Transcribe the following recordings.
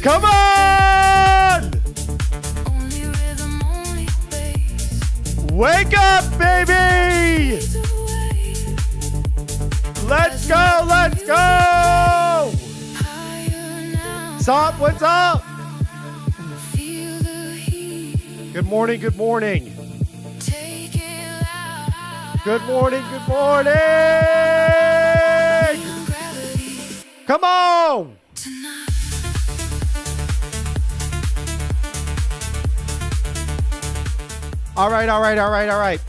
Come on! Wake up, baby! Let's go, let's go! Stop, what's up? Good morning, good morning. Good morning, good morning! Come on! All right.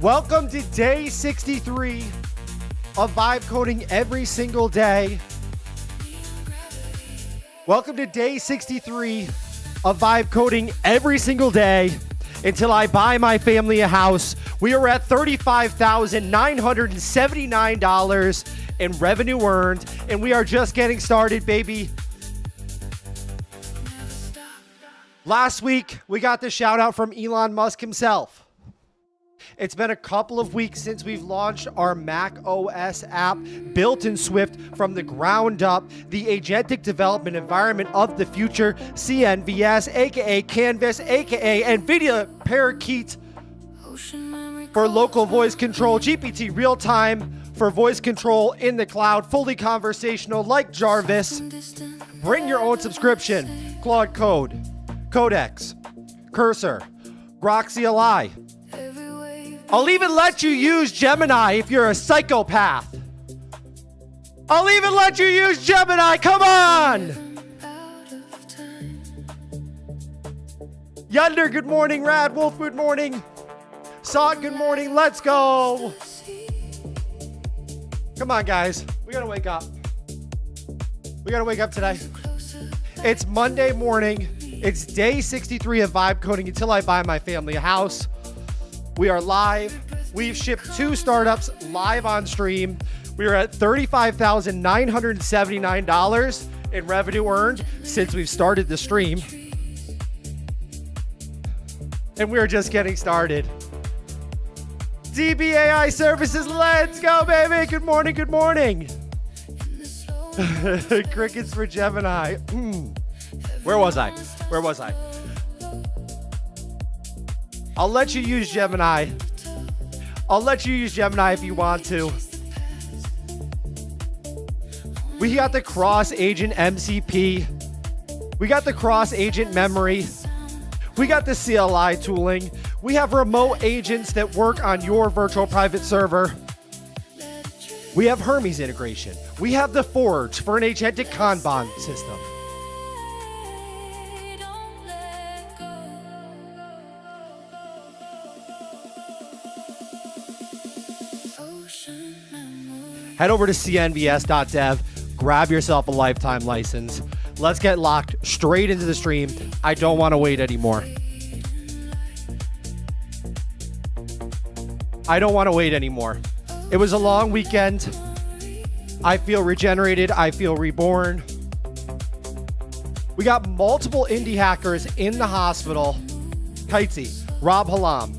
Welcome to day 63 of Vibe Coding every single day. Welcome to day 63 of Vibe Coding every single day until I buy my family a house. We are at $35,979 in revenue earned, and we are just getting started, baby. Last week, we got the shout out from Elon Musk himself. It's been a couple of weeks since we've launched our Mac OS app built in Swift from the ground up, the agentic development environment of the future, CNVS, aka Canvas, aka NVIDIA Parakeet for local voice control, GPT real time for voice control in the cloud, fully conversational like Jarvis. Bring your own subscription, Claude Code, Codex, Cursor, Grok CLI. I'll even let you use Gemini if you're a psychopath. I'll even let you use Gemini. Come on. Yunder, good morning. Rad Wolf, good morning. Sot, good morning. Let's go. Come on, guys. We gotta wake up. We gotta wake up today. It's Monday morning. It's day 63 of Vibe Coding until I buy my family a house. We are live. We've shipped 2 startups live on stream. We are at $35,979 in revenue earned since we've started the stream. And we're just getting started. DBAI Services, let's go, baby. Good morning, good morning. Crickets for Gemini. Where was I? I'll let you use Gemini. I'll let you use Gemini if you want to. We got the cross agent MCP. We got the cross agent memory. We got the CLI tooling. We have remote agents that work on your virtual private server. We have Hermes integration. We have the Forge for an agentic Kanban system. Head over to cnvs.dev, grab yourself a lifetime license. Let's get locked straight into the stream. I don't want to wait anymore. It was a long weekend. I feel regenerated. I feel reborn. We got multiple indie hackers in the hospital. Kitesy, Rob Halam.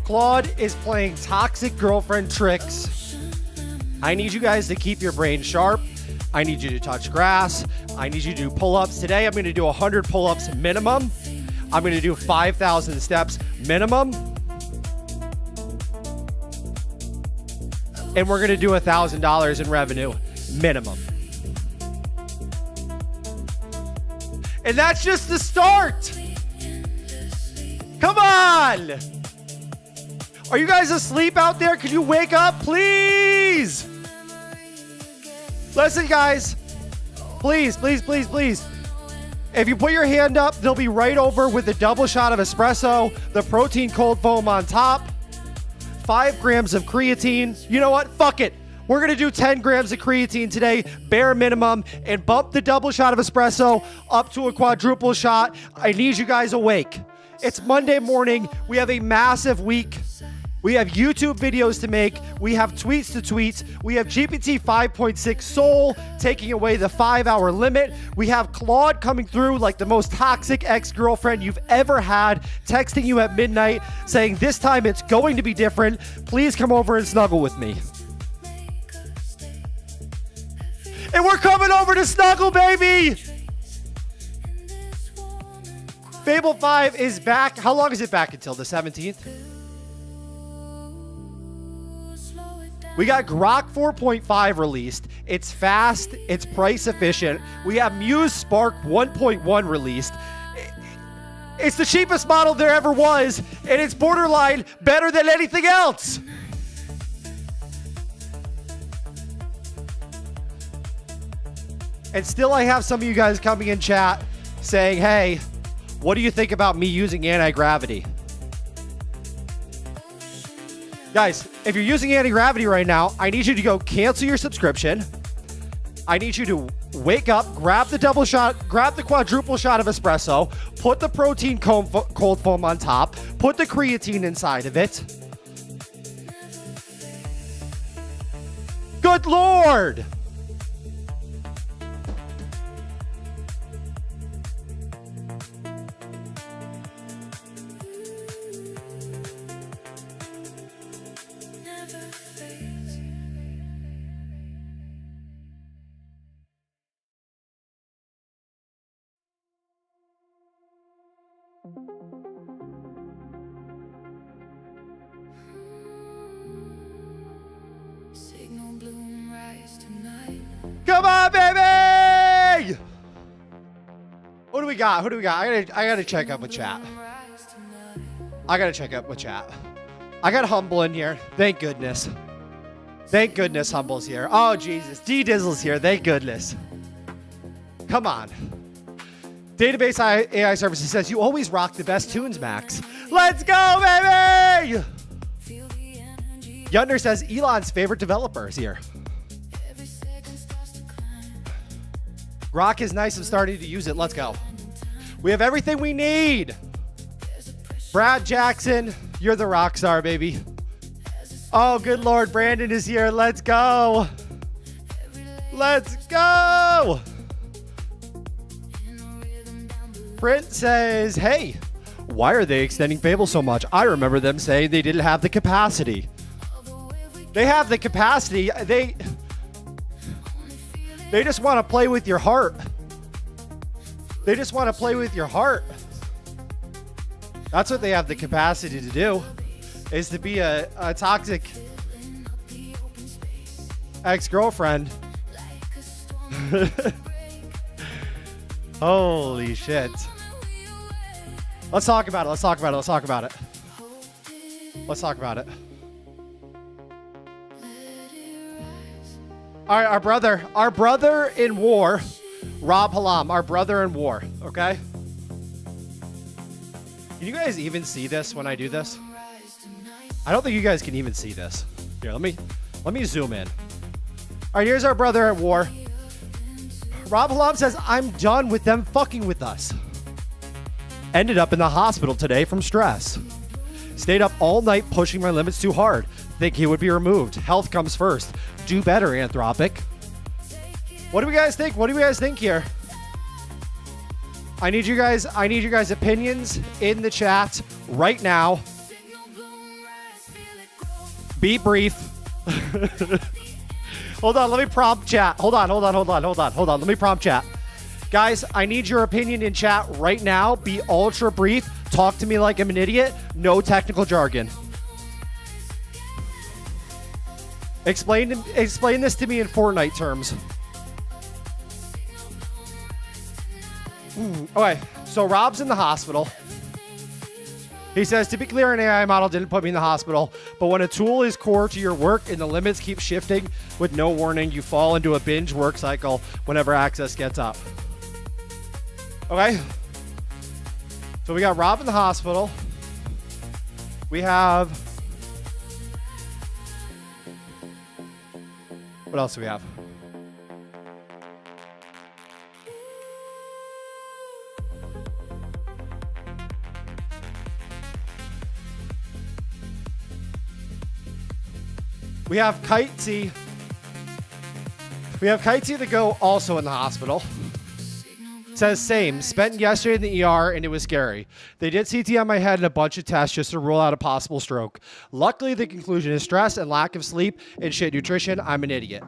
Claude is playing toxic girlfriend tricks. I need you guys to keep your brain sharp. I need you to touch grass. I need you to do pull-ups. Today, I'm going to do 100 pull-ups minimum. I'm going to do 5,000 steps minimum. And we're going to do $1,000 in revenue minimum. And that's just the start. Come on. Are you guys asleep out there? Can you wake up, please? Listen, guys. Please. If you put your hand up, they'll be right over with the double shot of espresso, the protein cold foam on top, 5 grams of creatine. You know what? Fuck it. We're going to do 10 grams of creatine today, bare minimum, and bump the double shot of espresso up to a quadruple shot. I need you guys awake. It's Monday morning. We have a massive week. We have YouTube videos to make. We have tweets to tweet. We have GPT 5.6 Soul taking away the 5-hour limit. We have Claude coming through like the most toxic ex-girlfriend you've ever had, texting you at midnight saying, this time it's going to be different. Please come over and snuggle with me. And we're coming over to Snuggle, baby. Fable 5 is back. How long is it back until? The 17th? We got Grok 4.5 released. It's fast. It's price efficient. We have Muse Spark 1.1 released. It's the cheapest model there ever was, and it's borderline better than anything else. And still I have some of you guys coming in chat saying, hey, what do you think about me using anti-gravity? Guys, if you're using anti-gravity right now, I need you to go cancel your subscription. I need you to wake up, grab the double shot, grab the quadruple shot of espresso, put the protein cold foam on top, put the creatine inside of it. Good Lord! Come on, baby! What do we got? Who do we got? I gotta check up with chat. I got Humble in here. Thank goodness. Thank goodness Humble's here. Oh, Jesus. D-Dizzle's here. Thank goodness. Come on. Database AI Services says, you always rock the best tunes, Max. Let's go, baby! Yunder says, Elon's favorite developer is here. Grok is nice. I'm starting to use it. Let's go. We have everything we need. Brad Jackson, you're the rock star, baby. Oh, good Lord. Brandon is here. Let's go. Let's go. Brent says, hey, why are they extending Fable so much? I remember them saying they didn't have the capacity. They have the capacity. They just want to play with your heart. They just want to play with your heart. That's what they have the capacity to do, is to be a toxic ex-girlfriend. Holy shit. Let's talk about it. Let's talk about it. Let's talk about it. Let's talk about it. All right, our brother in war, Rob Halam, our brother in war, okay? Can you guys even see this when I do this? I don't think you guys can even see this. Here, let me zoom in. All right, here's our brother at war. Rob Halam says, I'm done with them fucking with us. Ended up in the hospital today from stress. Stayed up all night pushing my limits too hard. Think he would be removed. Health comes first. Do better, Anthropic. What do we guys think? What do you guys think here? I need you guys' opinions in the chat right now. Be brief. Hold on, let me prompt chat. Hold on. Let me prompt chat. Guys, I need your opinion in chat right now. Be ultra brief. Talk to me like I'm an idiot. No technical jargon. Explain this to me in Fortnite terms. Okay, so Rob's in the hospital. He says, to be clear, an AI model didn't put me in the hospital, but when a tool is core to your work and the limits keep shifting with no warning, you fall into a binge work cycle whenever access gets up. Okay. So we got Rob in the hospital. We have... What else do we have? We have Kitesy. We have Kitesy to go also in the hospital. Says same. Spent yesterday in the ER and it was scary. They did CT on my head and a bunch of tests just to rule out a possible stroke. Luckily, the conclusion is stress and lack of sleep and shit nutrition. I'm an idiot.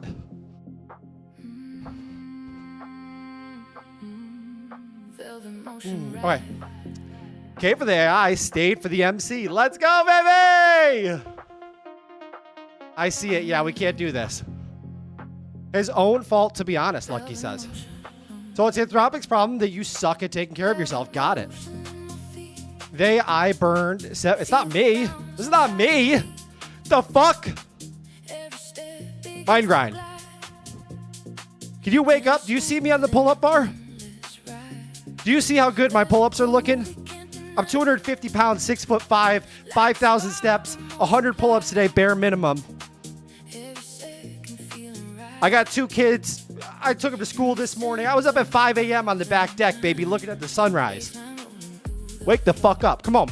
Okay. Came for the AI, stayed for the MC. Let's go, baby! I see it. Yeah, we can't do this. His own fault, to be honest, Lucky says. So it's Anthropic's problem that you suck at taking care of yourself. Got it. I burned. It's not me. This is not me. The fuck? Mind grind. Can you wake up? Do you see me on the pull-up bar? Do you see how good my pull-ups are looking? I'm 250 pounds, 6'5", 5,000 steps, 100 pull-ups today, bare minimum. I got 2 kids. I took them to school this morning. I was up at 5 a.m. on the back deck, baby, looking at the sunrise. Wake the fuck up. Come on.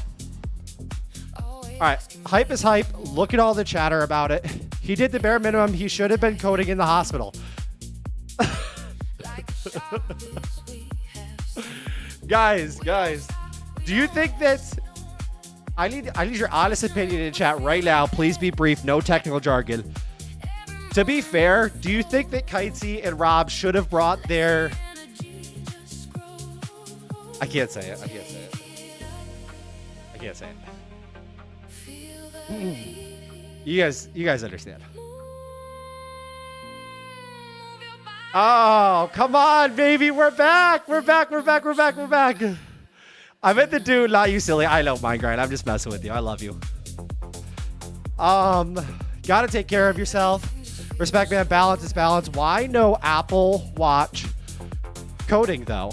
All right. Hype is hype. Look at all the chatter about it. He did the bare minimum. He should have been coding in the hospital. Guys, do you think that I need your honest opinion in chat right now? Please be brief, no technical jargon. To be fair, do you think that Kitesy and Rob should have brought their... I can't say it. You guys understand. Oh, come on, baby. We're back. I'm at the dude, not you, silly. I know, Mind Grind. I'm just messing with you. I love you. Gotta take care of yourself. Respect, man. Balance is balance. Why no Apple Watch coding, though?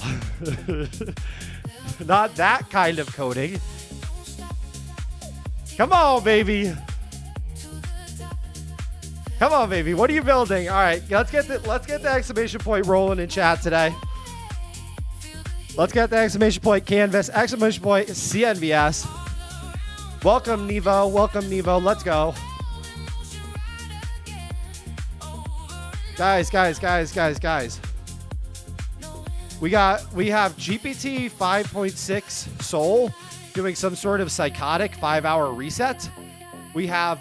Not that kind of coding. Come on, baby. What are you building? All right, let's get the exclamation point rolling in chat today. Let's get the exclamation point canvas, exclamation point CNVS. Welcome, Nevo. Let's go. Guys. We have GPT 5.6 Soul doing some sort of psychotic 5-hour reset. We have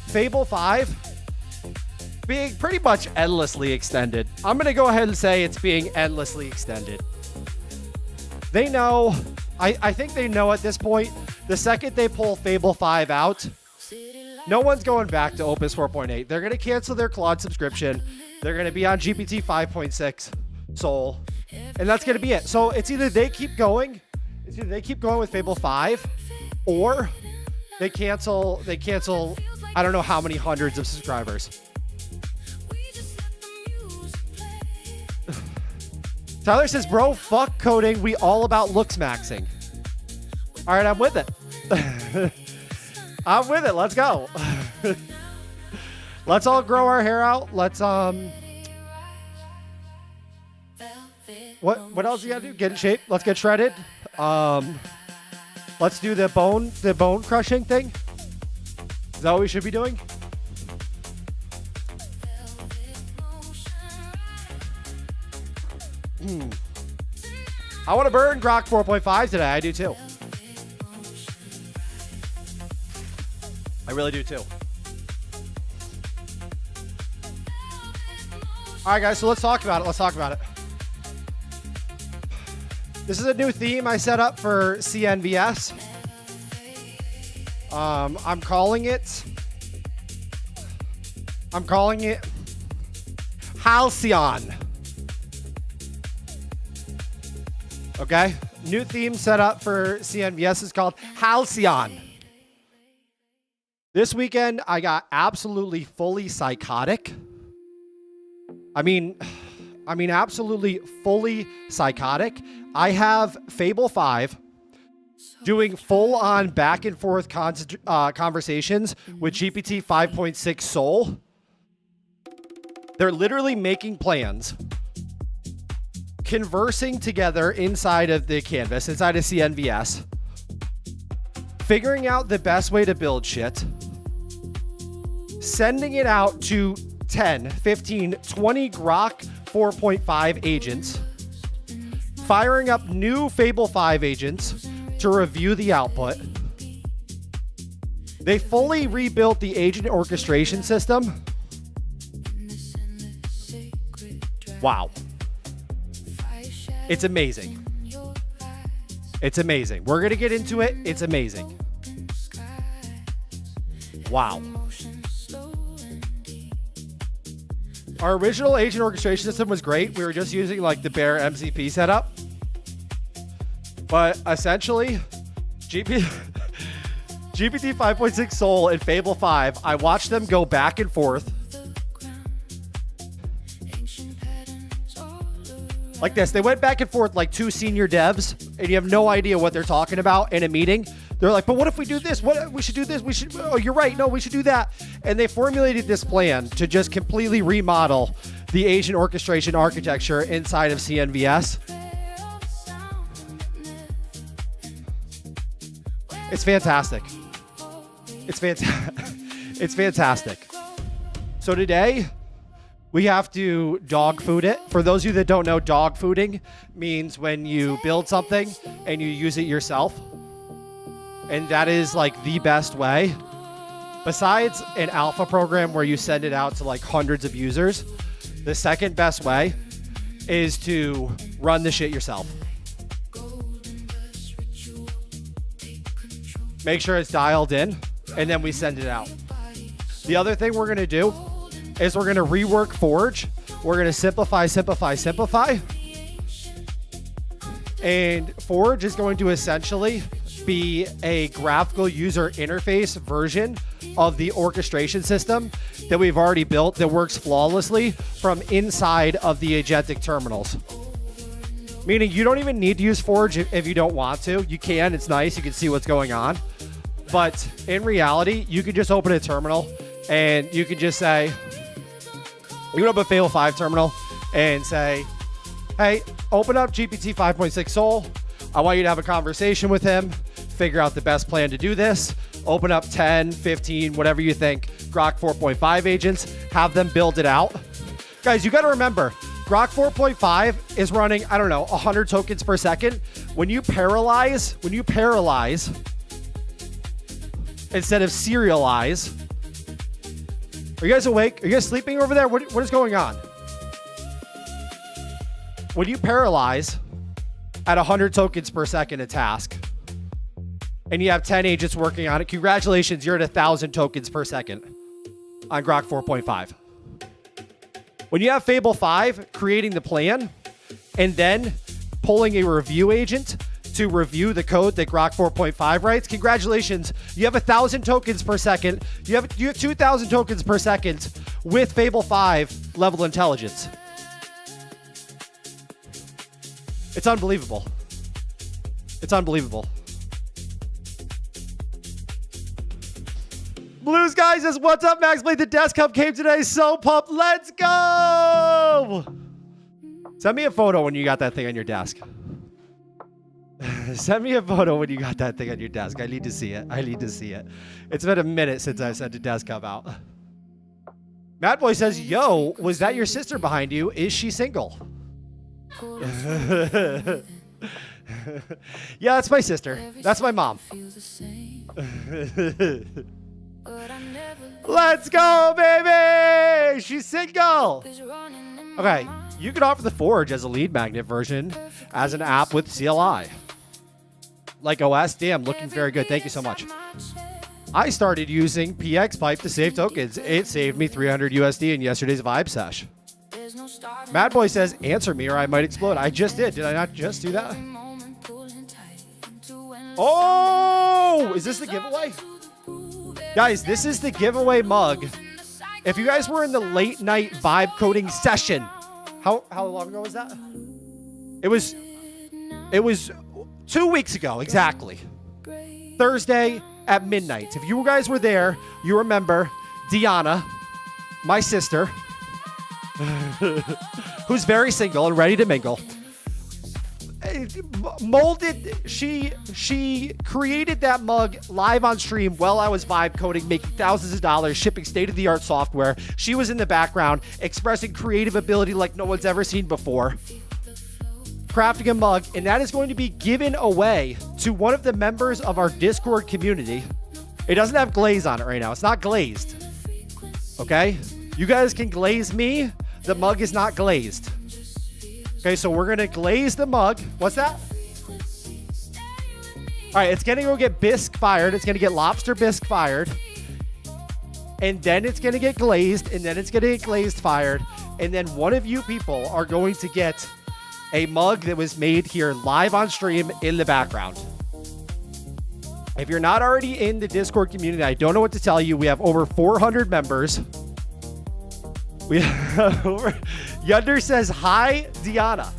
Fable 5 being pretty much endlessly extended. I'm going to go ahead and say it's being endlessly extended. They know, I think they know at this point, the second they pull Fable 5 out, no one's going back to Opus 4.8. They're going to cancel their Claude subscription. They're going to be on GPT 5.6 Soul, and that's going to be it. So it's either they keep going with Fable 5, or they cancel, I don't know how many hundreds of subscribers. Tyler says, bro, fuck coding. We all about looks maxing. All right, I'm with it. Let's go. Let's all grow our hair out. Let's what else you gotta do? Get in shape. Let's get shredded. Let's do the bone crushing thing. Is that what we should be doing? I want to burn Grok 4.5 today. I do too. I really do too. All right, guys, so let's talk about it. This is a new theme I set up for CNVS. I'm calling it Halcyon. Okay? New theme set up for CNVS is called Halcyon. This weekend, I got absolutely fully psychotic. I mean, absolutely fully psychotic. I have Fable 5 doing full-on back-and-forth conversations with GPT 5.6 Soul. They're literally making plans, conversing together inside of the canvas, inside of CNVS, figuring out the best way to build shit, sending it out to 10, 15, 20 Grok 4.5 agents, firing up new Fable 5 agents to review the output. They fully rebuilt the agent orchestration system. Wow. It's amazing. It's amazing. We're going to get into it. It's amazing. Wow. Our original agent orchestration system was great. We were just using like the bare MCP setup. But essentially, GPT 5.6 Soul and Fable 5, I watched them go back and forth. Like this. They went back and forth like two senior devs, and you have no idea what they're talking about in a meeting. They're like, but what if we do this? What we should do this? We should, oh, you're right. No, we should do that. And they formulated this plan to just completely remodel the agent orchestration architecture inside of CNVS. It's fantastic. It's it's fantastic. So today we have to dog food it. For those of you that don't know, dog fooding means when you build something and you use it yourself. And that is like the best way. Besides an alpha program where you send it out to like hundreds of users, the second best way is to run the shit yourself. Make sure it's dialed in, and then we send it out. The other thing we're going to do is we're going to rework Forge. We're going to simplify. And Forge is going to essentially be a graphical user interface version of the orchestration system that we've already built that works flawlessly from inside of the agentic terminals. Meaning you don't even need to use Forge if you don't want to. You can, it's nice, you can see what's going on. But in reality, you can just open a terminal and you can just say, you can open a Fable 5 terminal and say, hey, open up GPT 5.6 Soul. I want you to have a conversation with him, figure out the best plan to do this, open up 10, 15, whatever you think, Grok 4.5 agents, have them build it out. Guys, you got to remember, Grok 4.5 is running, I don't know, 100 tokens per second. When you parallelize instead of serialize, are you guys awake? Are you guys sleeping over there? What is going on? When you parallelize at 100 tokens per second a task, and you have 10 agents working on it, congratulations, you're at 1,000 tokens per second on Grok 4.5. When you have Fable 5 creating the plan and then pulling a review agent to review the code that Grok 4.5 writes, congratulations, you have 1,000 tokens per second. You have 2,000 tokens per second with Fable 5 level intelligence. It's unbelievable. It's unbelievable. Blue Sky says, what's up, Max Blade? The desk hub came today. So pumped. Let's go. Send me a photo when you got that thing on your desk. Send me a photo when you got that thing on your desk. I need to see it. It's been a minute since I sent a desk hub out. Mad Boy says, yo, was that your sister behind you? Is she single? Yeah, that's my sister. That's my mom. Let's go, baby! She's single! Okay, you can offer the Forge as a lead magnet version as an app with CLI. Like OS, damn, looking very good. Thank you so much. I started using PX Pipe to save tokens. It saved me 300 USD in yesterday's Vibe Sesh. Mad Boy says, answer me or I might explode. I just did. Did I not just do that? Oh! Is this the giveaway? Guys, this is the giveaway mug. If you guys were in the late night vibe coding session, how long ago was that? It was 2 weeks ago, exactly. Thursday at midnight. If you guys were there, you remember Diana, my sister, who's very single and ready to mingle, she created that mug live on stream while I was vibe coding, making thousands of dollars, shipping state-of-the-art software. She was in the background expressing creative ability like no one's ever seen before, crafting a mug, and that is going to be given away to one of the members of our Discord community. It doesn't have glaze on it right now. It's not glazed. Okay? You guys can glaze me. The mug is not glazed. Okay, so we're going to glaze the mug. What's that? All right, it's going to go get bisque fired. It's going to get lobster bisque fired. And then it's going to get glazed. And then it's going to get glazed fired. And then one of you people are going to get a mug that was made here live on stream in the background. If you're not already in the Discord community, I don't know what to tell you. We have over 400 members. We have over... Yunder says, hi, Diana.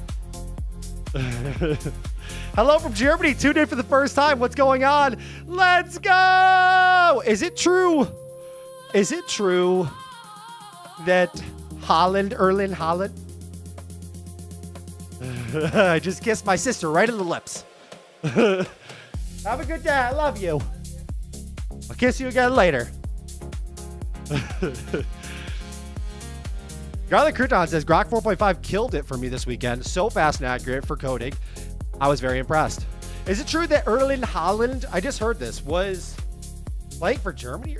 Hello from Germany. Tuned in for the first time. What's going on? Let's go. Is it true? Is it true that Erling Haaland? I just kissed my sister right in the lips. Have a good day. I love you. I'll kiss you again later. Garlic Crouton says, Grok 4.5 killed it for me this weekend. So fast and accurate for coding. I was very impressed. Is it true that Erling Haaland, I just heard this, was playing for Germany?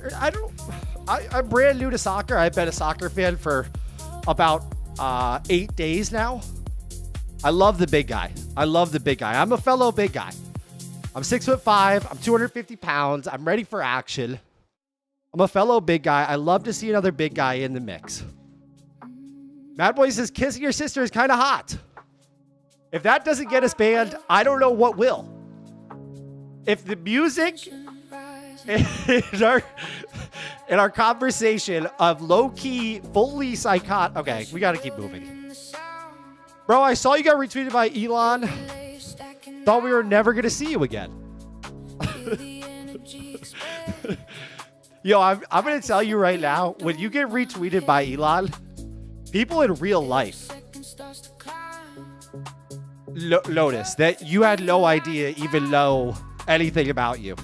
I'm brand new to soccer. I've been a soccer fan for about 8 days now. I love the big guy. I'm a fellow big guy. I'm 6'5". I'm 250 pounds. I'm ready for action. I'm a fellow big guy. I love to see another big guy in the mix. Mad Boy says, kissing your sister is kind of hot. If that doesn't get us banned, I don't know what will. If the music in our conversation of low-key, fully psychotic... Okay, we got to keep moving. Bro, I saw you got retweeted by Elon. Thought we were never going to see you again. Yo, I'm going to tell you right now, when you get retweeted by Elon... People in real life notice that you had no idea, even know anything about you.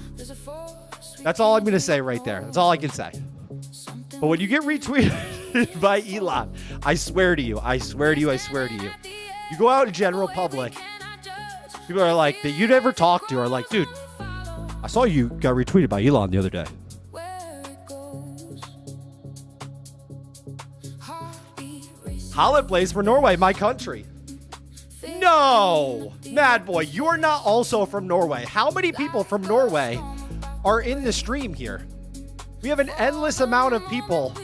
That's all I'm going to say right there. That's all I can say. But when you get retweeted by Elon, I swear to you, you go out in general public, people are like, that you never talked to are like, dude, I saw you got retweeted by Elon the other day. Haaland plays for Norway, my country. No! Mad Boy, you're not also from Norway. How many people from Norway are in the stream here? We have an endless amount of people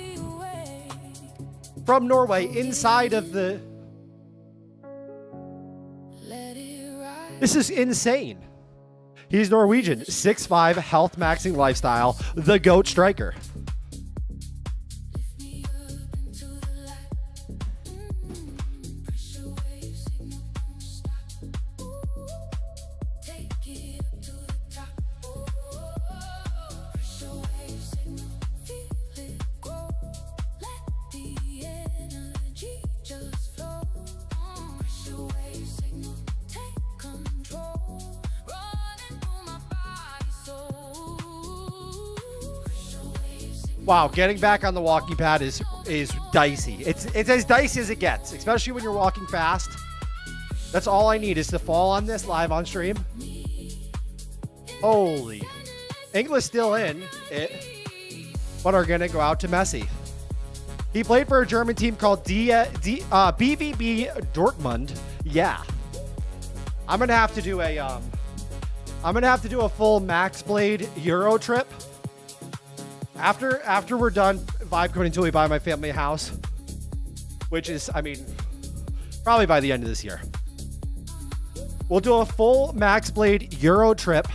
from Norway inside of the... This is insane. He's Norwegian, 6'5", health maxing lifestyle, the GOAT striker. Wow, getting back on the walking pad is dicey. It's as dicey as it gets, especially when you're walking fast. That's all I need is to fall on this live on stream. Holy. England's still in it, but are going to go out to Messi. He played for a German team called BVB Dortmund. Yeah. I'm going to have to do a full Max Blade Euro trip. After we're done vibe coding until we buy my family a house, which is, I mean, probably by the end of this year. We'll do a full Max Blade Euro trip.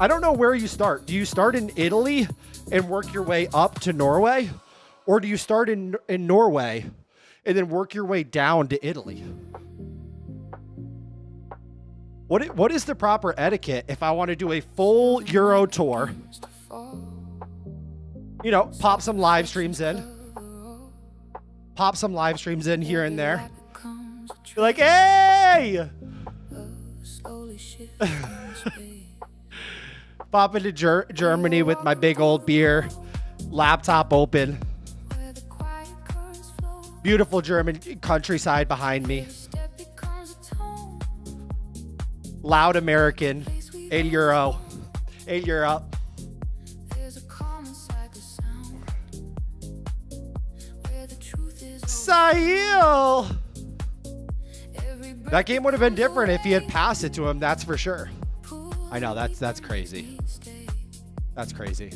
I don't know where you start. Do you start in Italy and work your way up to Norway? Or do you start in Norway and then work your way down to Italy? What is the proper etiquette if I want to do a full Euro tour? You know, pop some live streams in. Pop some live streams in here and there. You're like, hey! Pop into Germany with my big old beer. Laptop open. Beautiful German countryside behind me. Loud American. €8. €8. Sahil! That game would have been different if he had passed it to him, that's for sure. I know, that's crazy. That's crazy.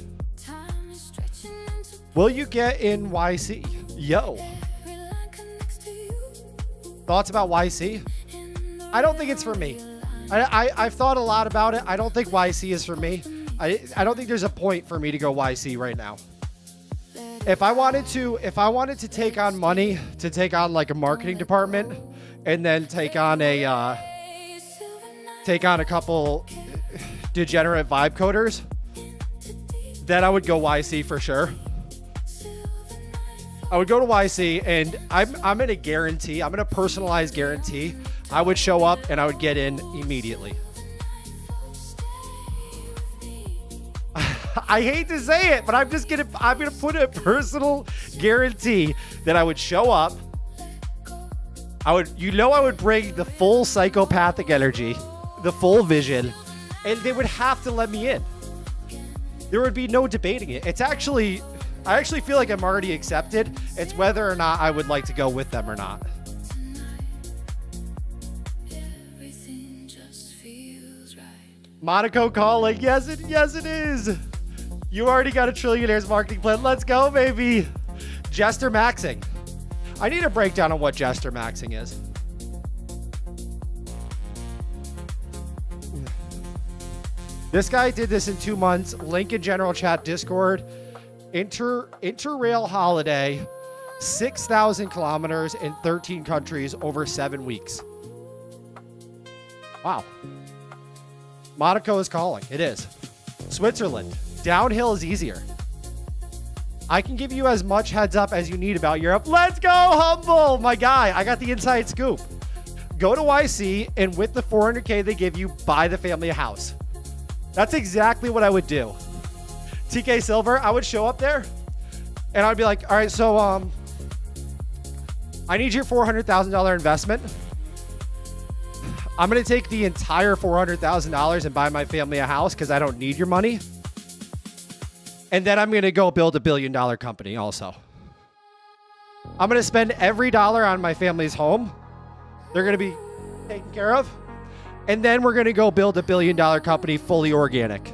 Will you get in YC? Yo. Thoughts about YC? I don't think it's for me. I've thought a lot about it. I don't think YC is for me. I don't think there's a point for me to go YC right now. If I wanted to take on money, to take on like a marketing department, and then take on a couple degenerate vibe coders, then I would go YC for sure. I would go to YC, and I'm going to guarantee, I'm going to personalize guarantee, I would show up and I would get in immediately. I hate to say it, but I'm gonna put a personal guarantee that I would show up. I would bring the full psychopathic energy, the full vision, and they would have to let me in. There would be no debating it. I actually feel like I'm already accepted. It's whether or not I would like to go with them or not. Monaco calling. Yes, it is. You already got a Trillionaire's marketing plan. Let's go, baby. Jester maxing. I need a breakdown on what Jester maxing is. This guy did this in 2 months. Link in general chat, Discord. Interrail holiday. 6,000 kilometers in 13 countries over 7 weeks. Wow. Monaco is calling. It is. Switzerland. Downhill is easier. I can give you as much heads up as you need about Europe. Let's go, Humble, my guy. I got the inside scoop. Go to YC, and with the 400K they give you, buy the family a house. That's exactly what I would do. TK Silver, I would show up there, and I'd be like, all right, so I need your $400,000 investment. I'm going to take the entire $400,000 and buy my family a house because I don't need your money. And then I'm going to go build $1 billion company also. I'm going to spend every dollar on my family's home. They're going to be taken care of. And then we're going to go build $1 billion company fully organic.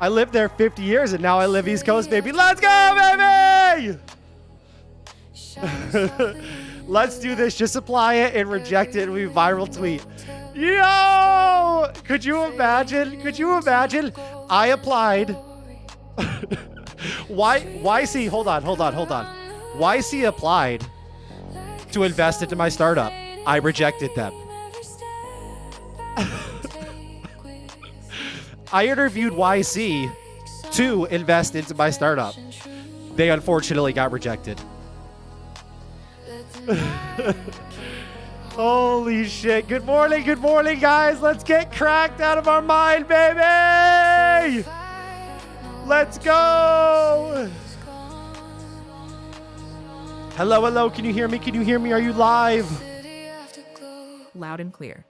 I lived there 50 years and now I live East Coast, baby. Let's go, baby! Let's do this. Just apply it and reject it and we viral tweet. Yo! Could you imagine? I applied. YC, hold on. YC applied to invest into my startup. I rejected them. I interviewed YC to invest into my startup. They unfortunately got rejected. Holy shit. Good morning, guys. Let's get cracked out of our mind, baby. Let's go. Hello. Can you hear me? Are you live? Loud and clear.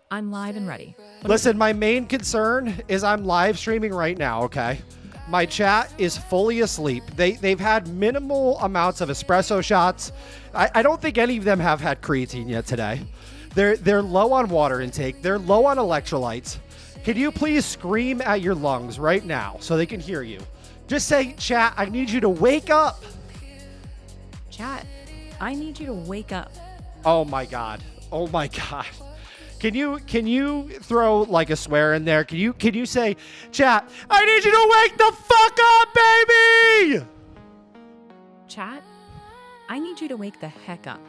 I'm live and ready. Listen, my main concern is I'm live streaming right now, okay? My chat is fully asleep. They've had minimal amounts of espresso shots. I don't think any of them have had creatine yet today. They're low on water intake. They're low on electrolytes. Can you please scream at your lungs right now so they can hear you? Just say, chat, I need you to wake up. Chat, I need you to wake up. Oh my God. Can you throw like a swear in there? Can you say, chat, I need you to wake the fuck up, baby! Chat, I need you to wake the heck up.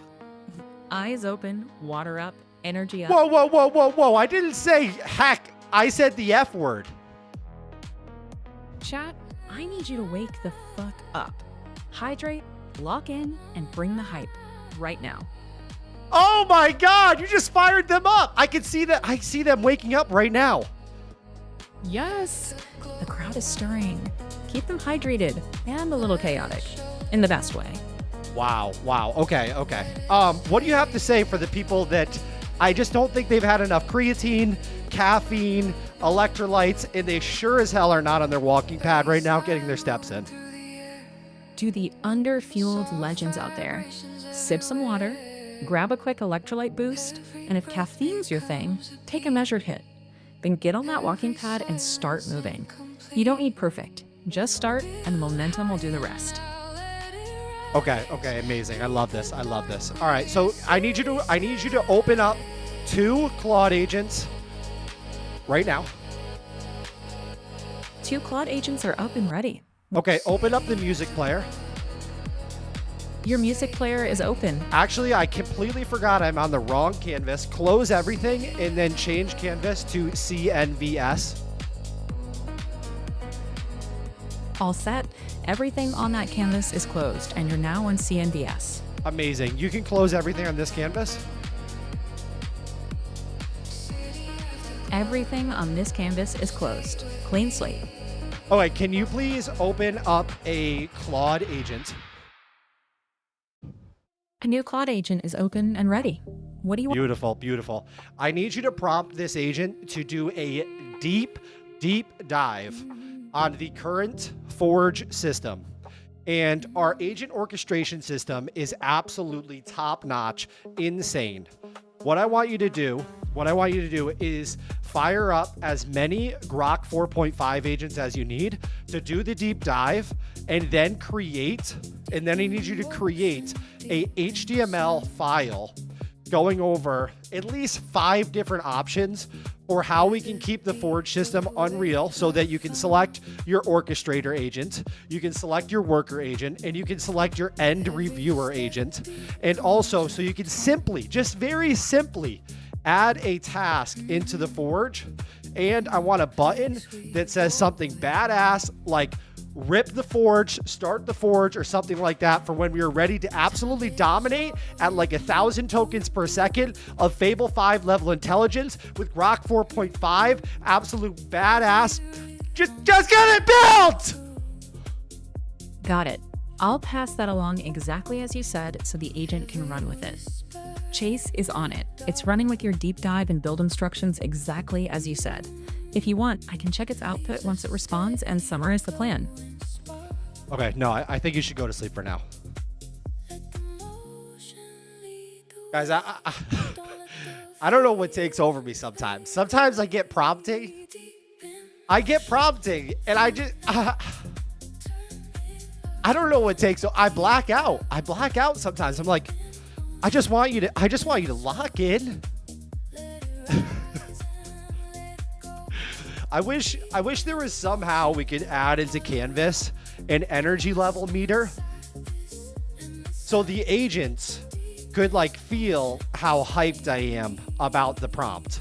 Eyes open, water up, energy up. Whoa. I didn't say heck. I said the F word. Chat, I need you to wake the fuck up. Hydrate, lock in, and bring the hype right now. Oh my God, you just fired them up. I can see that. I see them waking up right now. Yes, the crowd is stirring. Keep them hydrated and a little chaotic in the best way. Wow. Okay. What do you have to say for the people that I just don't think they've had enough creatine, caffeine, electrolytes, and they sure as hell are not on their walking pad right now getting their steps in? To the underfueled legends out there, sip some water, grab a quick electrolyte boost, and if caffeine's your thing, take a measured hit. Then get on that walking pad and start moving. You don't need perfect. Just start, and the momentum will do the rest. Okay, amazing. I love this. All right, so I need you to open up 2 Claude agents right now. 2 Claude agents are up and ready. Okay, open up the music player. Your music player is open. Actually, I completely forgot I'm on the wrong canvas. Close everything and then change canvas to CNVS. All set. Everything on that canvas is closed, and you're now on CNVS. Amazing. You can close everything on this canvas. Everything on this canvas is closed. Clean slate. All right, can you please open up a Claude agent? A new Claude agent is open and ready. What do you want? Beautiful. I need you to prompt this agent to do a deep dive on the current Forge system. And our agent orchestration system is absolutely top-notch, insane. What I want you to do is fire up as many Grok 4.5 agents as you need to do the deep dive, and then I need you to create a HTML file going over at least 5 different options for how we can keep the Forge system unreal, so that you can select your orchestrator agent, you can select your worker agent, and you can select your end reviewer agent. And also, so you can very simply add a task into the Forge. And I want a button that says something badass like rip the Forge, start the Forge, or something like that, for when we are ready to absolutely dominate at like 1,000 tokens per second of Fable 5 level intelligence with Grok 4.5. Absolute badass. Just get it built! Got it. I'll pass that along exactly as you said so the agent can run with it. Chase is on it. It's running with your deep dive and build instructions exactly as you said. If you want, I can check its output once it responds and summarize the plan. Okay, no, I think you should go to sleep for now. Guys, I don't know what takes over me sometimes. Sometimes I get prompting, and I just... I don't know what takes. So I black out. Sometimes. I'm like, I just want you to lock in. I wish there was somehow we could add into Canvas an energy level meter, so the agents could like feel how hyped I am about the prompt.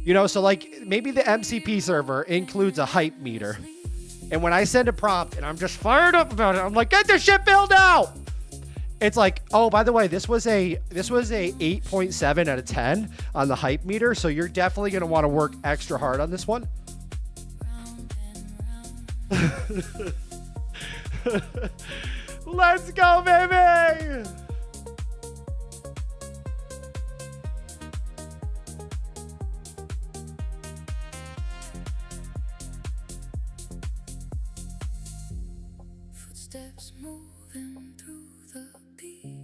You know, so like maybe the MCP server includes a hype meter. And when I send a prompt and I'm just fired up about it, I'm like, get this shit built out. It's like, oh, by the way, this was a 8.7 out of 10 on the hype meter. So you're definitely going to want to work extra hard on this one. Let's go, baby. Footsteps moving through the beat,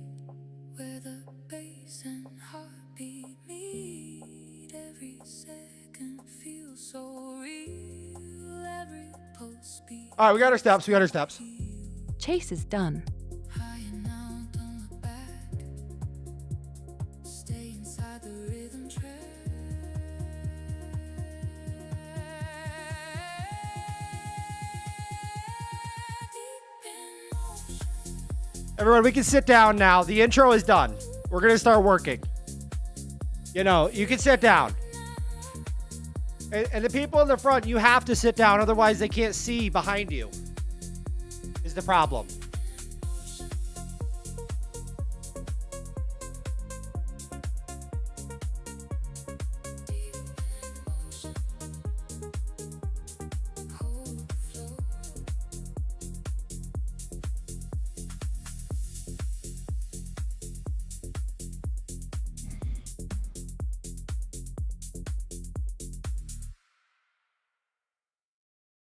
where the bass and heartbeat meet. Every second feels so real. Every pulse beat. All right, we got our steps. Chase is done. High and out, don't look back. Stay inside the rhythm track. Everyone, we can sit down now. The intro is done. We're going to start working. You know, you can sit down. And the people in the front, you have to sit down. Otherwise, they can't see behind you. Is the problem.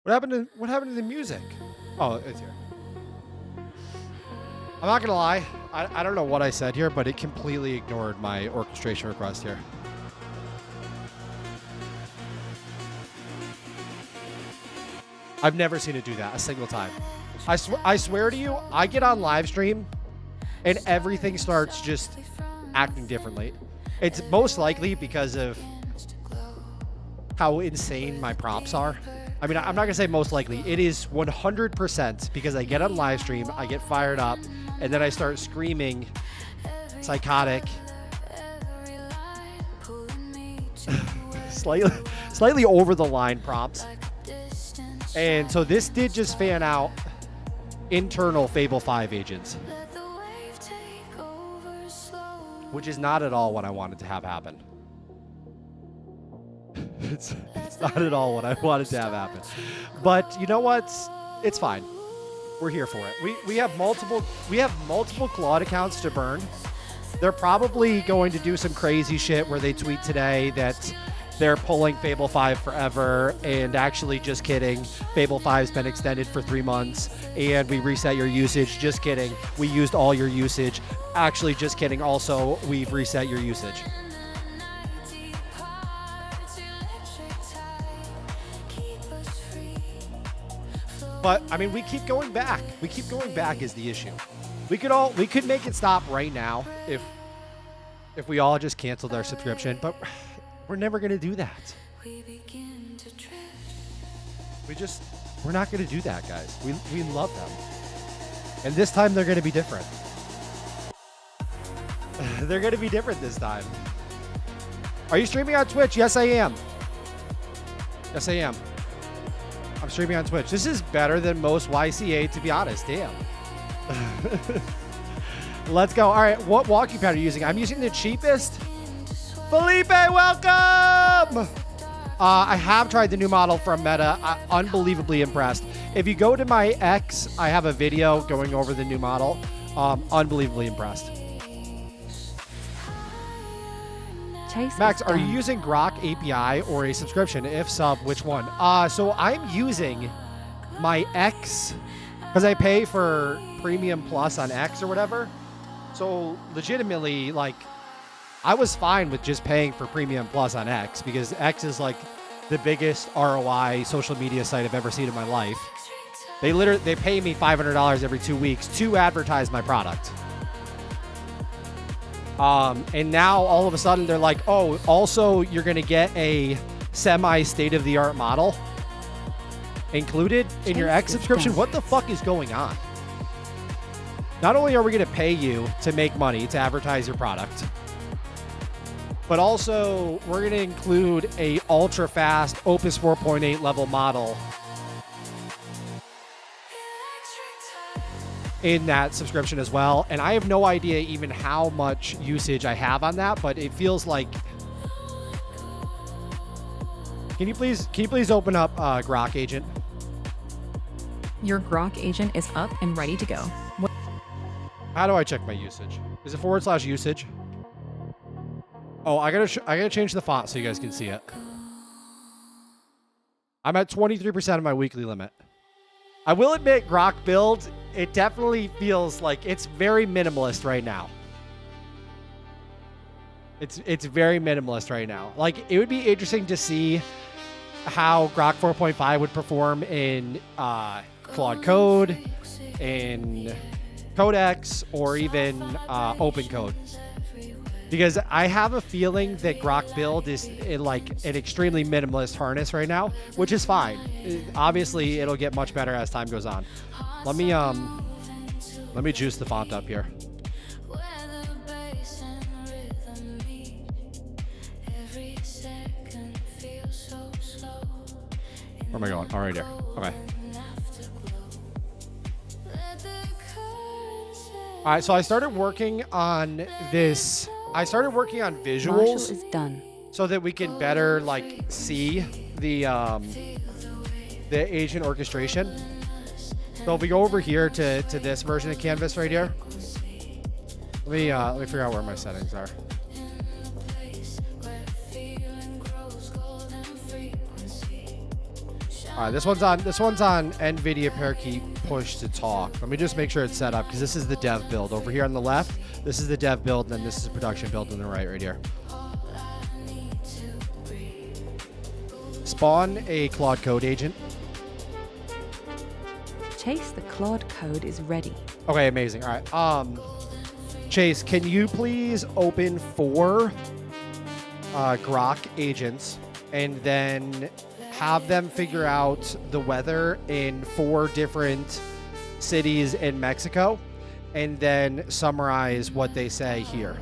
What happened to the music? Oh, it's here. I'm not gonna lie. I don't know what I said here, but it completely ignored my orchestration request here. I've never seen it do that a single time. I swear to you, I get on live stream and everything starts just acting differently. It's most likely because of how insane my prompts are. I mean, I'm not gonna say most likely. It is 100% because I get on live stream, I get fired up, and then I start screaming psychotic, slightly over the line prompts. And so this did just fan out internal Fable 5 agents, which is not at all what I wanted to have happen. It's not at all what I wanted to have happen. But you know what? It's fine. We're here for it. We have multiple Claude accounts to burn. They're probably going to do some crazy shit where they tweet today that they're pulling Fable 5 forever, and actually, just kidding, Fable 5's been extended for 3 months, and we reset your usage. Just kidding, we used all your usage. Actually, just kidding, also, we've reset your usage. But I mean, we keep going back. We keep going back is the issue. We could make it stop right now if we all just canceled our subscription, but we're never going to do that. We're not going to do that, guys. We love them. And this time they're going to be different. They're going to be different this time. Are you streaming on Twitch? Yes, I am. Yes, I am. I'm streaming on Twitch. This is better than most YCA, to be honest. Damn. Let's go. All right, what walking pad are you using? I'm using the cheapest. Felipe, welcome! I have tried the new model from Meta. Unbelievably impressed. If you go to my X, I have a video going over the new model. Unbelievably impressed. Max, are you using Grok API or a subscription? If sub, which one? So I'm using my X because I pay for Premium Plus on X or whatever. So legitimately, like, I was fine with just paying for Premium Plus on X because X is like the biggest ROI social media site I've ever seen in my life. They pay me $500 every 2 weeks to advertise my product. And now all of a sudden they're like, oh, also you're going to get a semi-state-of-the-art model included in your X subscription. What the fuck is going on? Not only are we going to pay you to make money to advertise your product, but also we're going to include a ultra-fast Opus 4.8 level model in that subscription as well. And I have no idea even how much usage I have on that, but it feels like... Can you please open up Grok Agent? Your Grok agent is up and ready to go. How do I check my usage? Is it /usage? Oh, I gotta change the font so you guys can see it. I'm at 23% of my weekly limit. I will admit, Grok build, it definitely feels like it's very minimalist right now. It's very minimalist right now. Like, it would be interesting to see how Grok 4.5 would perform in Claude Code, in Codex, or even Open Code. Because I have a feeling that Grok build is in like an extremely minimalist harness right now, which is fine. Obviously, it'll get much better as time goes on. Let me juice the font up here. Where am I going? Oh, right here. Okay. All right, so I started working on this. I started working on visuals. Marshall is done. So that we can better like see the agent orchestration. So if we go over here to this version of Canvas right here, let me figure out where my settings are. All right, this one's on NVIDIA push to talk. Let me just make sure it's set up because this is the dev build. Over here on the left, this is the dev build, and then this is the production build on the right here. Spawn a Claude Code agent. Chase, the Claude code is ready. Okay, amazing. All right. Chase, can you please open 4 Grok agents and then have them figure out the weather in 4 different cities in Mexico and then summarize what they say here?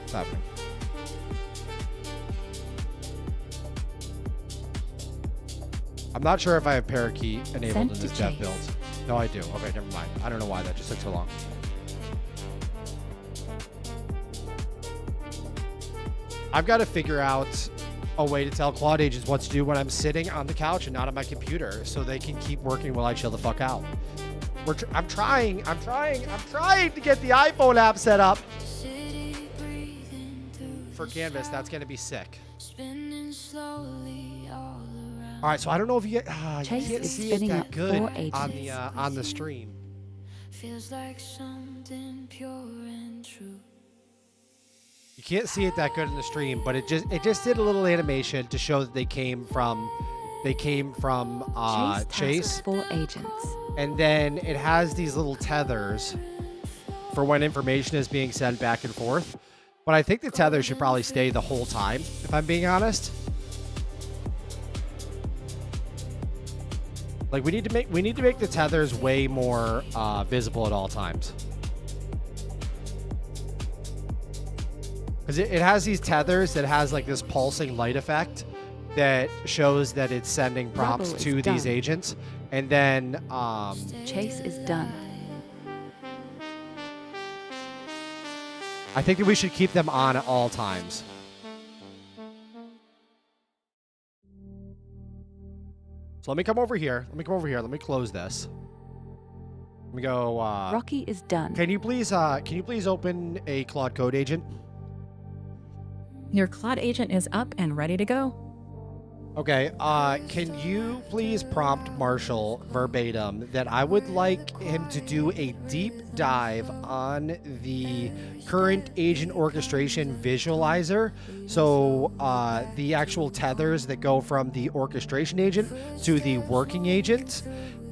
What's happening? I'm not sure if I have Parakeet enabled Sent in to this dev Chase. build. No, I do. Okay, never mind. I don't know why that just took so long. I've got to figure out a way to tell Claude agents what to do when I'm sitting on the couch and not on my computer so they can keep working while I chill the fuck out. I'm trying to get the iPhone app set up City breathing through for Canvas. That's going to be sick. spinning slowly all around. All right, so I don't know if you Chase can't is see it spinning that up good 4 on the stream. Feels like something pure and true. You can't see it that good in the stream, but it just did a little animation to show that they came from Chase Chase, tasks 4 agents. and then it has these little tethers for when information is being sent back and forth. But I think the tethers should probably stay the whole time, if I'm being honest. Like we need to make the tethers way more visible at all times. Because it has these tethers that has like this pulsing light effect that shows that it's sending prompts Rubble is to these done. agents. And then Chase is done. I think that we should keep them on at all times. So let me come over here. Let me close this. Let me go. Rocky is done. Can you please open a Claude Code agent? Your Claude agent is up and ready to go. Okay, can you please prompt Marshall verbatim that I would like him to do a deep dive on the current agent orchestration visualizer? So the actual tethers that go from the orchestration agent to the working agent.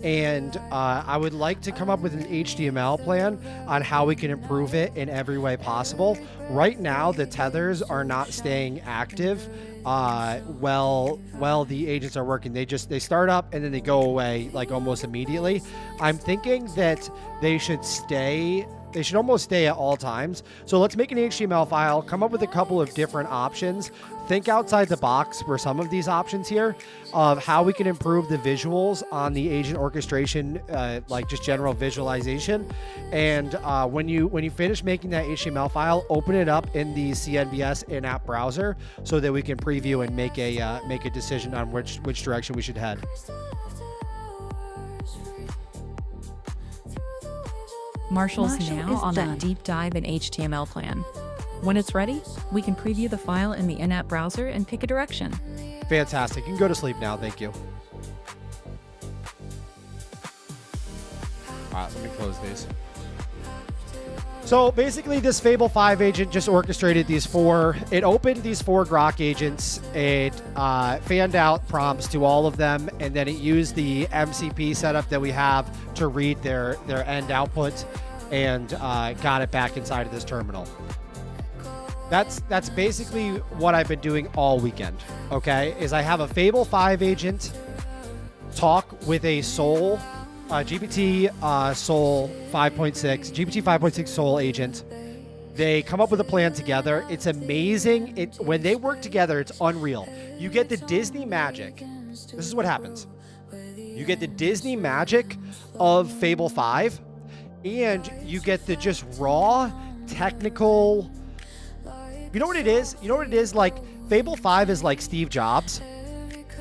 And I would like to come up with an HTML plan on how we can improve it in every way possible. Right now, the tethers are not staying active while the agents are working. They start up and then they go away like almost immediately. I'm thinking that they should almost stay at all times. So let's make an HTML file, come up with a couple of different options, think outside the box for some of these options here of how we can improve the visuals on the agent orchestration, like just general visualization. And when you finish making that HTML file, open it up in the CNVS in-app browser so that we can preview and make a decision on which direction we should head. Marshall's Marshall now is on done. that deep dive in HTML plan. When it's ready, we can preview the file in the in-app browser and pick a direction. Fantastic. You can go to sleep now. Thank you. All right, let me close these. So basically, this Fable 5 agent just orchestrated these four. It opened these 4 Grok agents. It fanned out prompts to all of them, and then it used the MCP setup that we have to read their end output and got it back inside of this terminal. That's basically what I've been doing all weekend. Okay, is I have a Fable 5 agent talk with a Soul. GPT Soul 5.6, GPT 5.6 Soul agent. They come up with a plan together. It's amazing. When they work together, it's unreal. You get the Disney magic. This is what happens. You get the Disney magic of Fable 5, and you get the just raw technical. You know what it is? You know what it is? Like Fable 5 is like Steve Jobs,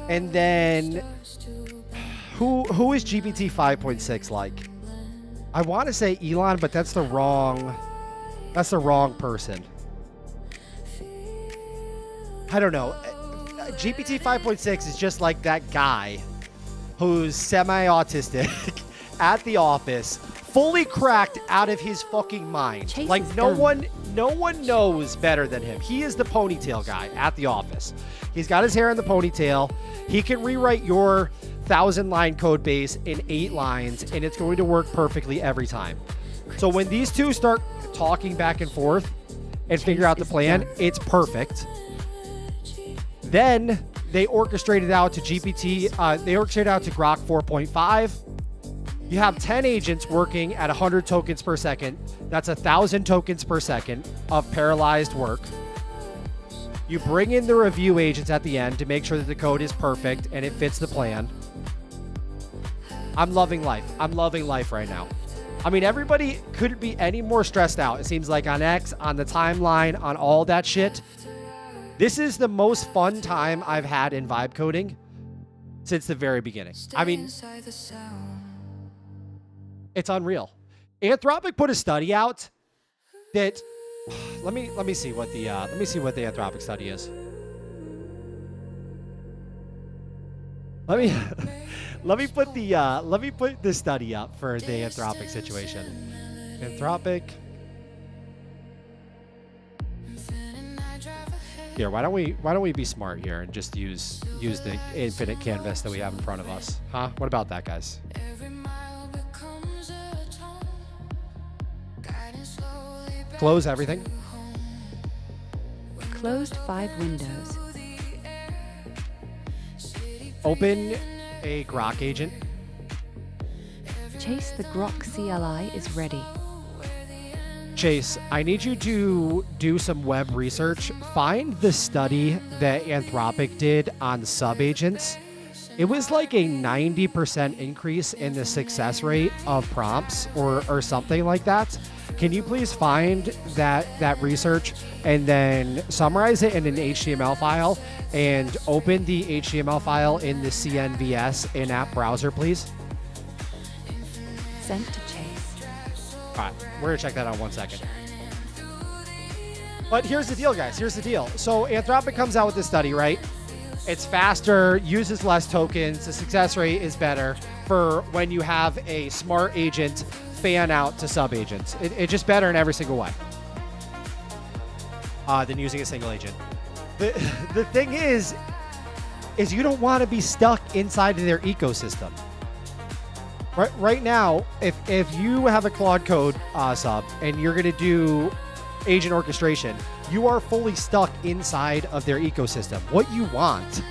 and then. Who is GPT 5.6 like? I want to say Elon, but that's the wrong person. I don't know. GPT 5.6 is just like that guy who's semi-autistic at the office, fully cracked out of his fucking mind. Chase Like is no done. one knows better than him. He is the ponytail guy at the office. He's got his hair in the ponytail. He can rewrite your 1,000-line code base in 8 lines, and it's going to work perfectly every time. So when these two start talking back and forth and figure out the is plan, done. it's perfect. Then they orchestrate it out to GPT. They orchestrate it out to Grok 4.5. You have 10 agents working at 100 tokens per second. That's 1,000 tokens per second of parallelized work. You bring in the review agents at the end to make sure that the code is perfect and it fits the plan. I'm loving life. I'm loving life right now. I mean, everybody couldn't be any more stressed out. It seems like on X, on the timeline, on all that shit. This is the most fun time I've had in vibe coding since the very beginning. I mean, inside the sound. it's unreal. Anthropic put a study out that let me see what the Anthropic study is. Let me put the study up for the Anthropic situation. Anthropic. Here, why don't we be smart here and just use the infinite canvas that we have in front of us? Huh? What about that, guys? Every mile becomes a tone, guiding slowly back Close everything. Closed 5 windows. Open a Grok agent. Chase, the Grok CLI is ready. Chase, I need you to do some web research. Find the study that Anthropic did on subagents. It was like a 90% increase in the success rate of prompts or something like that. Can you please find that research and then summarize it in an HTML file and open the HTML file in the CNVS in-app browser, please? Sent to Chase. All right, we're gonna check that out 1 second. But here's the deal, guys. Here's the deal. So Anthropic comes out with this study, right? It's faster, uses less tokens, the success rate is better for when you have a smart agent fan out to sub agents. It's just better in every single way than using a single agent. The thing is you don't want to be stuck inside of their ecosystem. Right now, if you have a Claude Code sub and you're going to do agent orchestration, you are fully stuck inside of their ecosystem. What you want,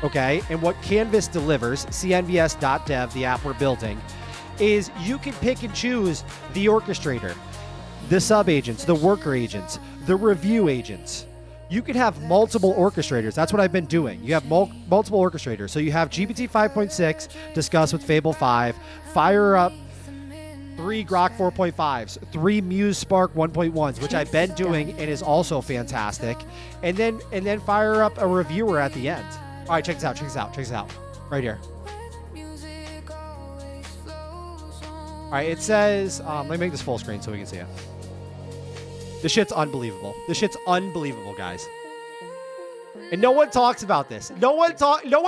okay, and what Canvas delivers, cnvs.dev, the app we're building, is you can pick and choose the orchestrator, the sub agents, the worker agents, the review agents. You can have multiple orchestrators. That's what I've been doing. You have multiple orchestrators. So you have GPT 5.6 discussed with Fable 5, fire up 3 Grok 4.5s, 3 Muse Spark 1.1s, which I've been doing and is also fantastic. And then fire up a reviewer at the end. All right, check this out. Right here. All right, it says, let me make this full screen so we can see it. This shit's unbelievable. Guys. And no one talks about this. No one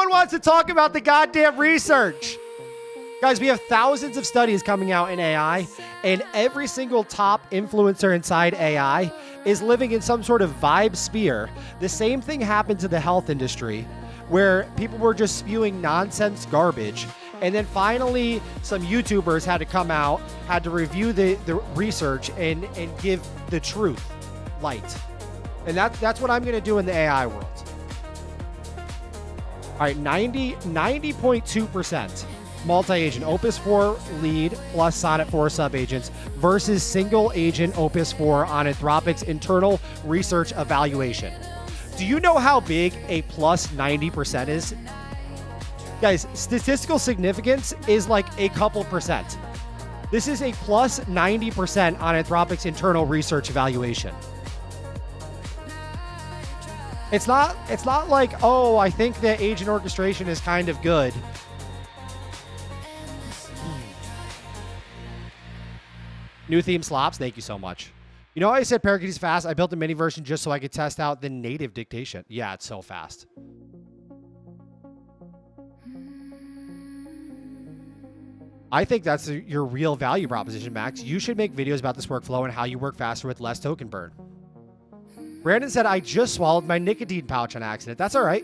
wants to talk about the goddamn research. Guys, we have thousands of studies coming out in AI, and every single top influencer inside AI is living in some sort of vibe sphere. The same thing happened to the health industry, where people were just spewing nonsense garbage. And then finally, some YouTubers had to come out, had to review the research and give the truth light. And that's what I'm going to do in the AI world. All right, 90.2% multi-agent Opus 4 lead plus Sonnet 4 sub-agents versus single agent Opus 4 on Anthropic's internal research evaluation. Do you know how big a plus 90% is? Guys, statistical significance is like a couple percent. This is a plus 90% on Anthropic's internal research evaluation. It's not like, oh, I think that agent orchestration is kind of good. New theme slops, thank you so much. You know, I said Parakeet is fast. I built a mini version just so I could test out the native dictation. Yeah, it's so fast. I think that's your real value proposition, Max. You should make videos about this workflow and how you work faster with less token burn. Brandon said, I just swallowed my nicotine pouch on accident. That's all right.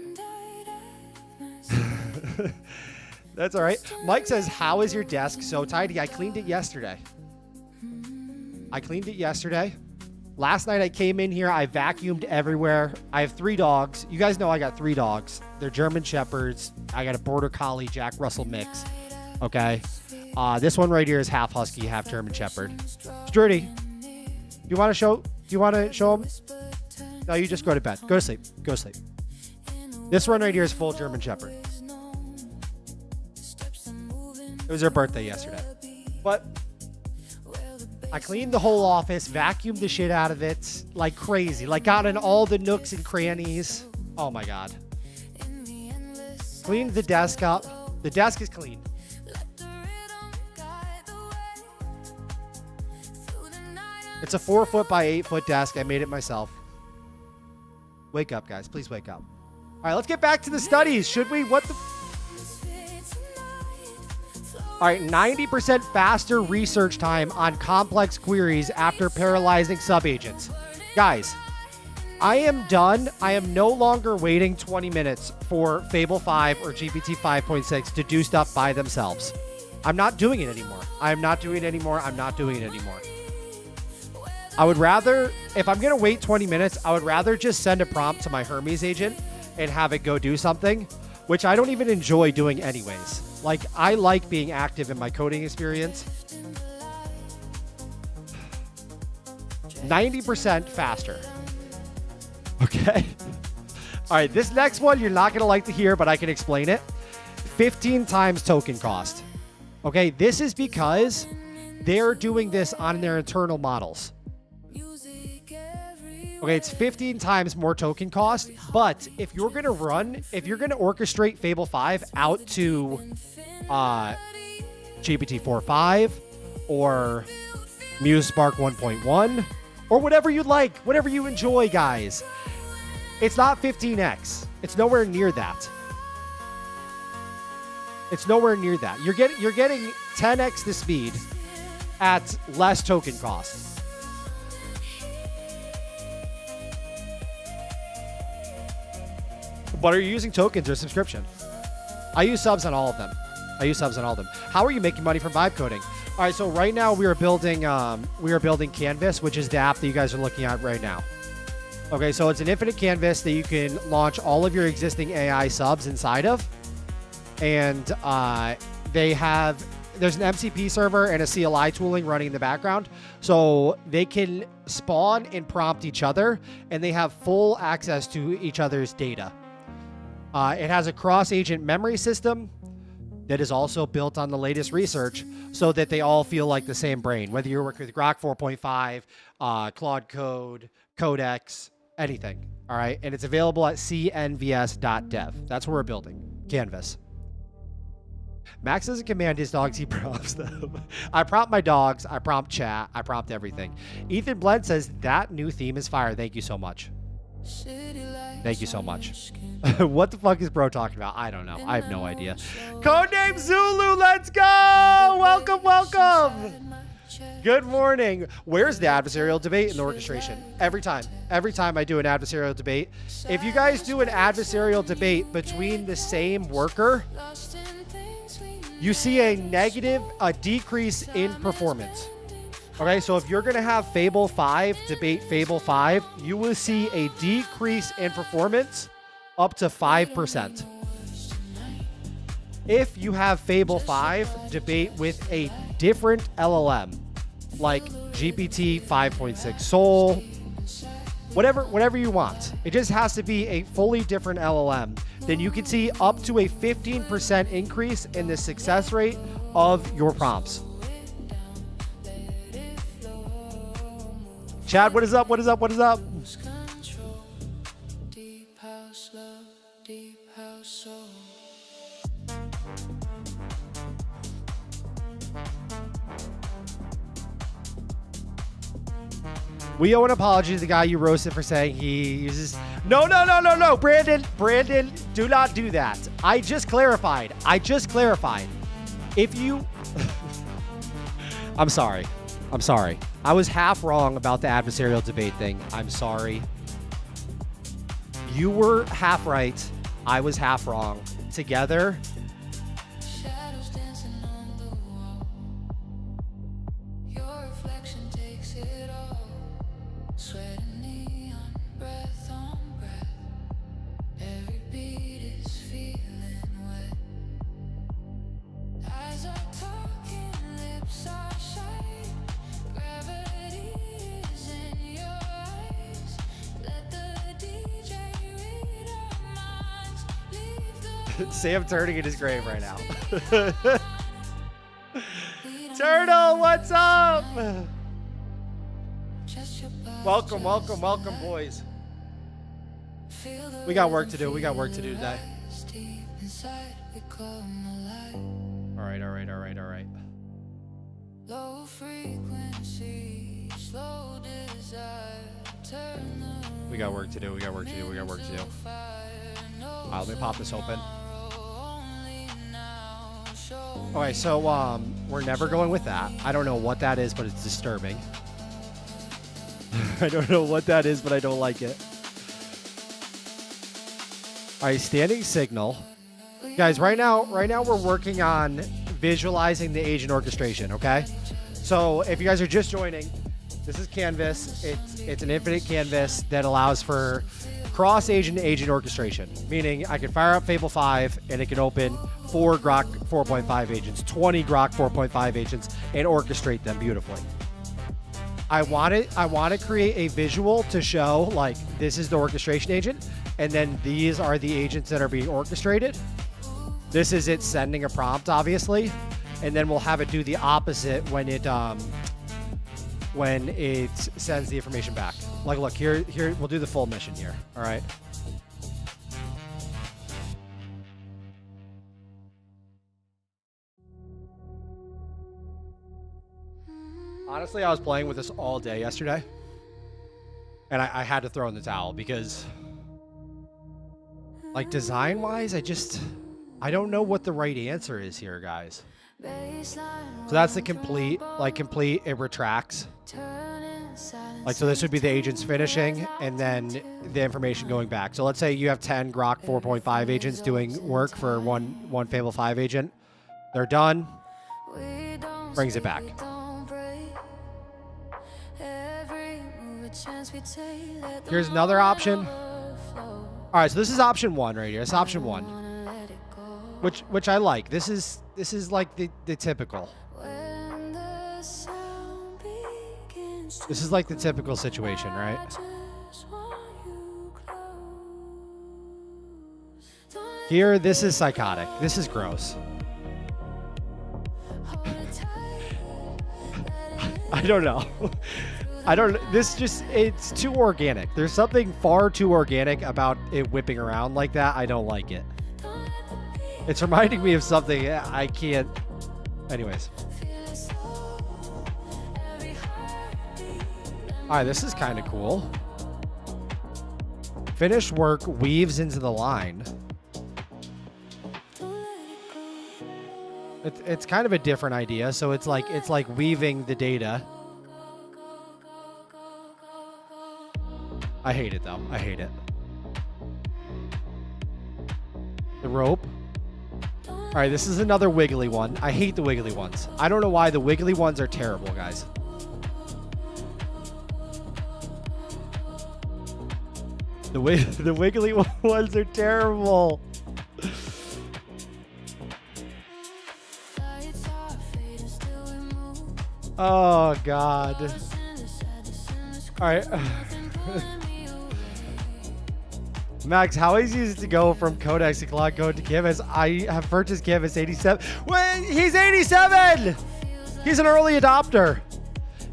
That's all right. Mike says, how is your desk so tidy? I cleaned it yesterday. Last night I came in here. I vacuumed everywhere. I have 3 dogs. You guys know I got 3 dogs. They're German Shepherds. I got a Border Collie Jack Russell mix. Okay. This one right here is half Husky, half German Shepherd. Strudy, do you want to show them? No, you just go to bed. Go to sleep. Go to sleep. This one right here is full German Shepherd. It was her birthday yesterday. But I cleaned the whole office, vacuumed the shit out of it like crazy. Like got in all the nooks and crannies. Oh my God. Cleaned the desk up. The desk is clean. It's a 4-foot by 8-foot desk. I made it myself. Wake up, guys. Please wake up. All right, let's get back to the studies. Should we? What the? All right, 90% faster research time on complex queries after paralyzing subagents. Guys, I am done. I am no longer waiting 20 minutes for Fable 5 or GPT 5.6 to do stuff by themselves. I'm not doing it anymore. I'm not doing it anymore. I would rather, if I'm going to wait 20 minutes, I would rather just send a prompt to my Hermes agent and have it go do something, which I don't even enjoy doing anyways. Like, I like being active in my coding experience. 90% faster. Okay. All right, this next one you're not going to like to hear, but I can explain it. 15 times token cost. Okay, this is because they're doing this on their internal models. Okay, it's 15 times more token cost, but if you're going to orchestrate Fable 5 out to GPT 4.5 or Muse Spark 1.1 or whatever you'd like, whatever you enjoy, guys, it's not 15x. It's nowhere near that. You're getting 10x the speed at less token cost. But are you using tokens or subscription? I use subs on all of them. How are you making money from vibe coding? All right, so right now we are building Canvas, which is the app that you guys are looking at right now. Okay, so it's an infinite canvas that you can launch all of your existing AI subs inside of. And there's an MCP server and a CLI tooling running in the background. So they can spawn and prompt each other, and they have full access to each other's data. It has a cross-agent memory system that is also built on the latest research so that they all feel like the same brain, whether you're working with Grok 4.5, Claude Code, Codex, anything. All right. And it's available at cnvs.dev. That's where we're building Canvas. Max doesn't command his dogs, he prompts them. I prompt my dogs. I prompt chat. I prompt everything. Ethan Blend says that new theme is fire. Thank you so much. Thank you so much. What the fuck is bro talking about? I don't know. I have no idea. Codename Zulu, let's go! Welcome. Good morning. Where's the adversarial debate in the orchestration? Every time I do an adversarial debate. If you guys do an adversarial debate between the same worker, you see a decrease in performance. Okay, so if you're going to have Fable 5 debate Fable 5, you will see a decrease in performance up to 5%. If you have Fable 5 debate with a different LLM, like GPT 5.6 Soul, whatever you want, it just has to be a fully different LLM, then you can see up to a 15% increase in the success rate of your prompts. Chad, what is up? Deep house love, deep house soul. We owe an apology to the guy you roasted for saying he uses. No, Brandon, do not do that. I just clarified. If you, I'm sorry. I was half wrong about the adversarial debate thing. I'm sorry. You were half right. I was half wrong. Together, Shadows dancing on the wall. Your reflection takes it all. Sweat and neon, breath on breath. Every beat is feeling wet. Eyes are talking, lips are shy. Gravity is in your eyes. Let the DJ read our minds. Leave the Sam turning in his grave right now. Turtle, what's up? just your body. Welcome, boys. Feel the We got work to do. We got work to do today. rise deep inside, we come alive. All right. Low frequency, slow desire. Turn the We got work to do. fire. No All right, let me pop this open. only now. Show Okay, so we're never going with that. I don't know what that is, but it's disturbing. I don't know what that is, but I don't like it. All right, standing signal. Guys, right now we're working on visualizing the agent orchestration, okay? So if you guys are just joining, this is Canvas. It's an infinite canvas that allows for cross-agent to agent orchestration, meaning I can fire up Fable 5 and it can open 4 Grok 4.5 agents, 20 Grok 4.5 agents, and orchestrate them beautifully. I want to create a visual to show like this is the orchestration agent, and then these are the agents that are being orchestrated. This is it sending a prompt, obviously, and then we'll have it do the opposite when it sends the information back. Like, look here, we'll do the full mission here. All right. Honestly, I was playing with this all day yesterday, and I had to throw in the towel because, like, design-wise, I don't know what the right answer is here, guys. So that's the complete, it retracts. Like, so this would be the agents finishing and then the information going back. So let's say you have 10 Grok 4.5 agents doing work for one Fable 5 agent. They're done. Brings it back. Here's another option. All right, so this is option 1 right here. It's option 1, which I like. This is like the typical. This is like the typical situation, right? Here, this is psychotic. This is gross. I don't know. It's too organic. There's something far too organic about it whipping around like that. I don't like it. It's reminding me of something I can't. Anyways. All right, this is kind of cool. Finish work weaves into the line. It's kind of a different idea. So it's like weaving the data. I hate it though. I hate it. The rope. All right, this is another wiggly one. I hate the wiggly ones. I don't know why the wiggly ones are terrible, guys. The wiggly ones are terrible. Oh God. All right. Max, how easy is it to go from Codex to Cloud Code to Canvas? I have purchased Canvas 87. Wait, he's 87! He's an early adopter.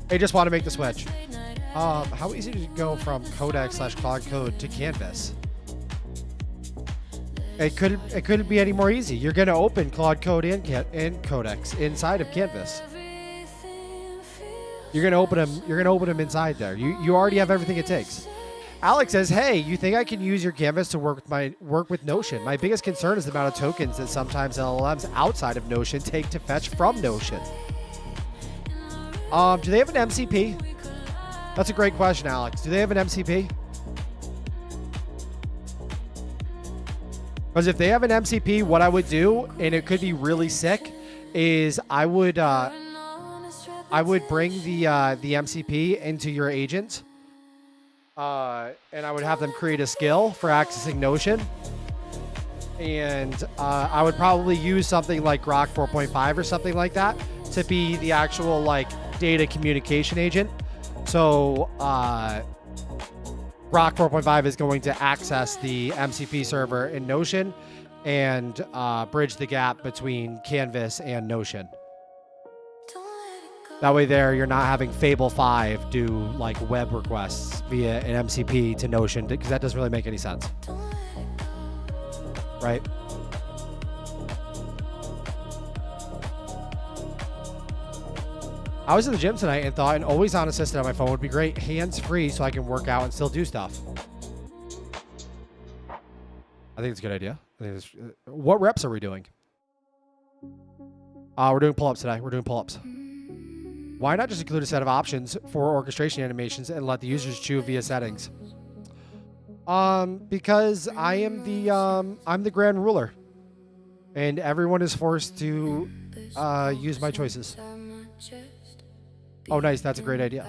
They just want to make the switch. How easy to go from Codex/Cloud Code to Canvas? It couldn't be any more easy. You're going to open Cloud Code and Codex inside of Canvas. You're gonna open them. You're gonna open them inside there. You already have everything it takes. Alex says, "Hey, you think I can use your canvas to work with Notion? My biggest concern is the amount of tokens that sometimes LLMs outside of Notion take to fetch from Notion." Do they have an MCP? That's a great question, Alex. Do they have an MCP? Because if they have an MCP, what I would do, and it could be really sick, is I would bring the MCP into your agent, and I would have them create a skill for accessing Notion, and I would probably use something like Grok 4.5 or something like that to be the actual like data communication agent. So Grok 4.5 is going to access the MCP server in Notion and bridge the gap between Canvas and Notion. That way there, you're not having Fable 5 do like web requests via an MCP to Notion, because that doesn't really make any sense. Right? I was in the gym tonight and thought an always-on assistant on my phone would be great, hands-free, so I can work out and still do stuff. I think it's a good idea. What reps are we doing? We're doing pull-ups today. We're doing pull-ups. Why not just include a set of options for orchestration animations and let the users choose via settings? Because I am I'm the grand ruler, and everyone is forced to use my choices. Oh, nice. That's a great idea.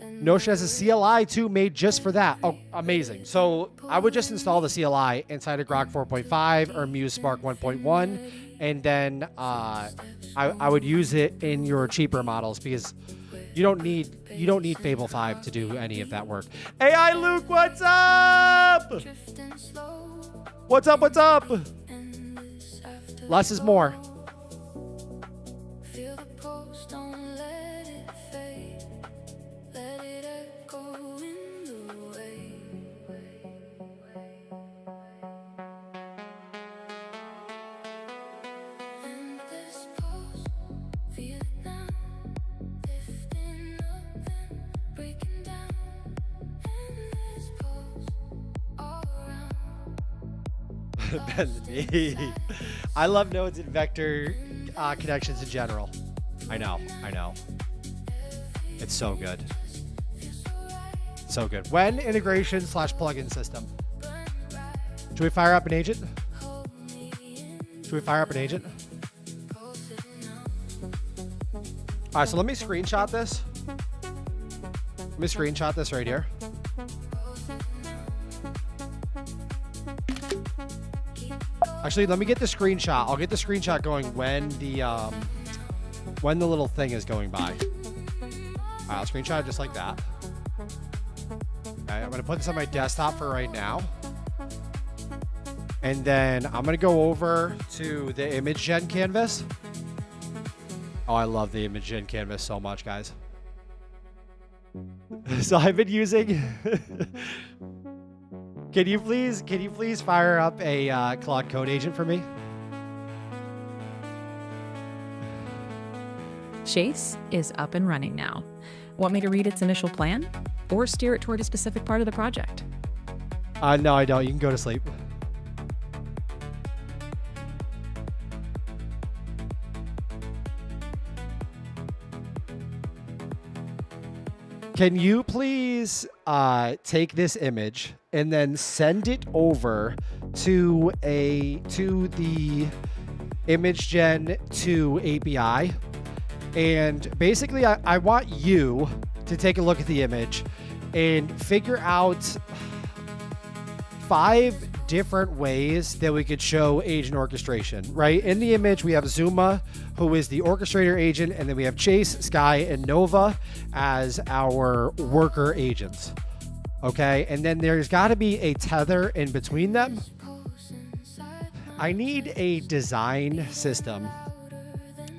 Notion has a CLI too made just for that. Oh, amazing. So I would just install the CLI inside of Grok 4.5 or Muse Spark 1.1, and then I would use it in your cheaper models, because you don't need Fable 5 to do any of that work. AI Luke, what's up? What's up? What's up? Less is more. Feel the pulse, don't let it fade. Let it echo in the wave. And this pulse, feel it now. Lifting up and breaking down. And this pulse, all around. Better than me. I love nodes and vector connections in general. I know. It's so good. So good. When integration / plugin system. Should we fire up an agent? All right, so let me screenshot this. Let me screenshot this right here. Actually, let me get the screenshot. I'll get the screenshot going when the little thing is going by. All right, I'll screenshot it just like that. Okay, I'm gonna put this on my desktop for right now. And then I'm gonna go over to the image gen canvas. Oh, I love the image gen canvas so much, guys. So I've been using Can you please fire up a Claude Code agent for me? Chase is up and running now. Want me to read its initial plan or steer it toward a specific part of the project? No, I don't. You can go to sleep. Can you please take this image and then send it over to the ImageGen 2 API? And basically, I want you to take a look at the image and figure out 5 different ways that we could show agent orchestration, right? In the image, we have Zuma, who is the orchestrator agent, and then we have Chase, Sky, and Nova as our worker agents, okay? And then there's got to be a tether in between them. I need a design system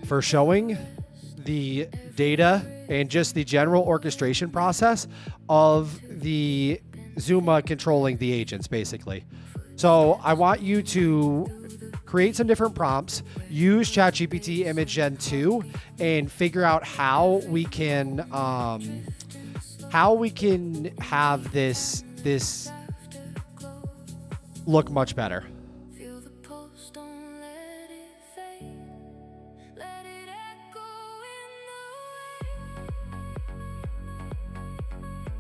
for showing the data and just the general orchestration process of the Zuma controlling the agents, basically. So I want you to create some different prompts, use ChatGPT Image Gen 2, and figure out how we can have this look much better. Feel the pulse, don't let it fade. Let it echo in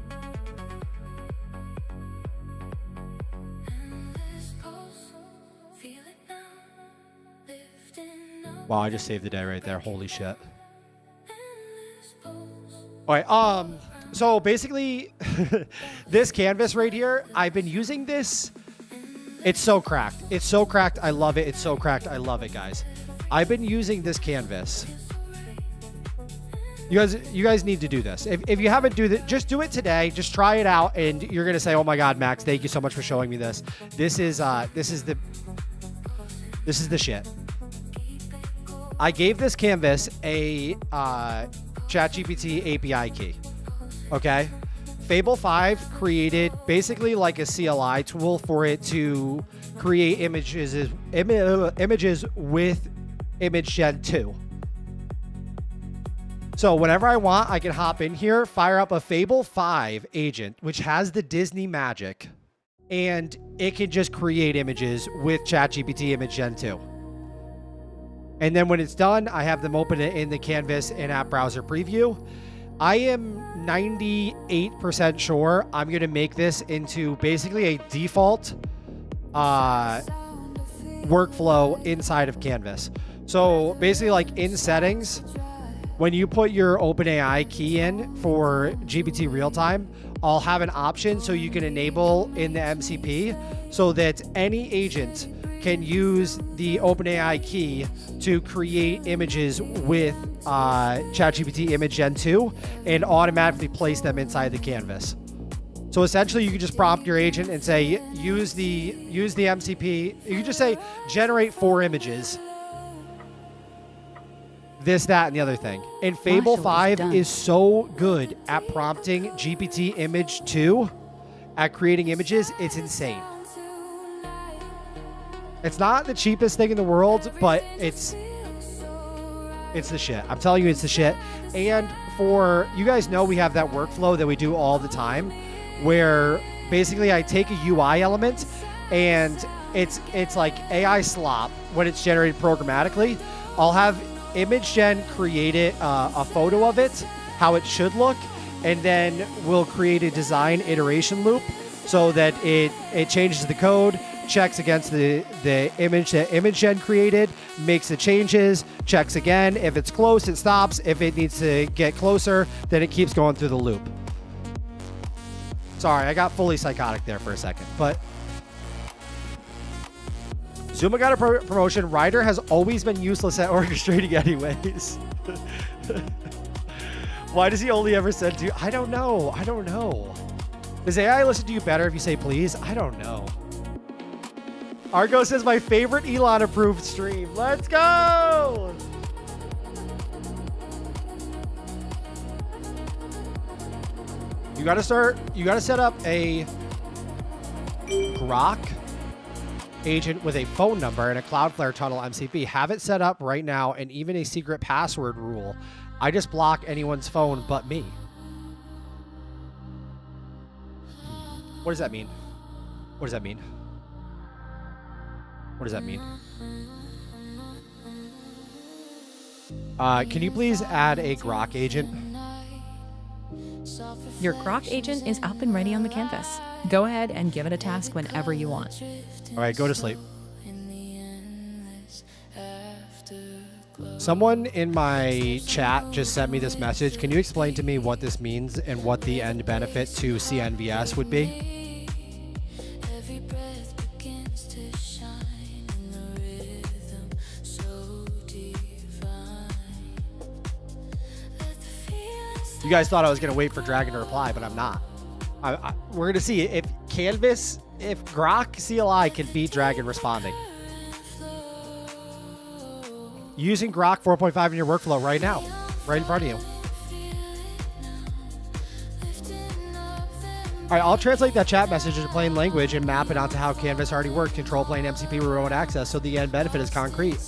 the wind. Endless pulse, feel it now. Lifting up. Wow, I just saved the day right there. Holy shit. Endless pulse. All right. So basically, this canvas right here, I've been using this. It's so cracked. It's so cracked. I love it. It's so cracked. I love it, guys. I've been using this canvas. You guys need to do this. If you haven't do that, just do it today. Just try it out, and you're gonna say, "Oh my God, Max, thank you so much for showing me this. This is the shit." I gave this canvas a ChatGPT API key. Okay. Fable 5 created basically like a CLI tool for it to create images with Image Gen 2. So whenever I want, I can hop in here, fire up a Fable 5 agent, which has the Disney magic, and it can just create images with ChatGPT Image Gen 2. And then when it's done, I have them open it in the Canvas in-app browser preview. I am 98% sure I'm going to make this into basically a default workflow inside of Canvas. So basically, like in settings, when you put your OpenAI key in for GPT Realtime, I'll have an option so you can enable in the MCP so that any agent can use the OpenAI key to create images with ChatGPT Image Gen 2 and automatically place them inside the canvas. So essentially, you can just prompt your agent and say, use the MCP. You can just say, generate 4 images. This, that, and the other thing. And Fable 5 is so good at prompting GPT Image 2 at creating images. It's insane. It's not the cheapest thing in the world, but it's the shit. I'm telling you, it's the shit. And for you guys know, we have that workflow that we do all the time where basically I take a UI element and it's like AI slop when it's generated programmatically. I'll have Image Gen create a photo of it, how it should look, and then we'll create a design iteration loop so that it changes the code, checks against the image that Image Gen created, makes the changes, checks again. If it's close, it stops. If it needs to get closer, then it keeps going through the loop. Sorry, I got fully psychotic there for a second, but Zuma got a promotion. Ryder has always been useless at orchestrating anyways. Why does he only ever send to you? I don't know. Does AI listen to you better if you say please? I don't know. Argo says my favorite Elon approved stream. Let's go. You got to set up a Grok agent with a phone number and a Cloudflare tunnel MCP. Have it set up right now, and even a secret password rule. I just block anyone's phone but me. What does that mean? What does that mean? What does that mean? Can you please add a Grok agent? Your Grok agent is up and ready on the canvas. Go ahead and give it a task whenever you want. All right, go to sleep. Someone in my chat just sent me this message. Can you explain to me what this means and what the end benefit to CNVS would be? Every breath begins to shine in the rhythm so divine. Let the feelings You guys thought I was going to wait for Dragon to reply, but I'm not. We're going to see if Grok CLI can beat Dragon responding. Using Grok 4.5 in your workflow right now, right in front of you. All right, I'll translate that chat message into plain language and map it onto how Canvas already works. Control plane, MCP, remote access, so the end benefit is concrete.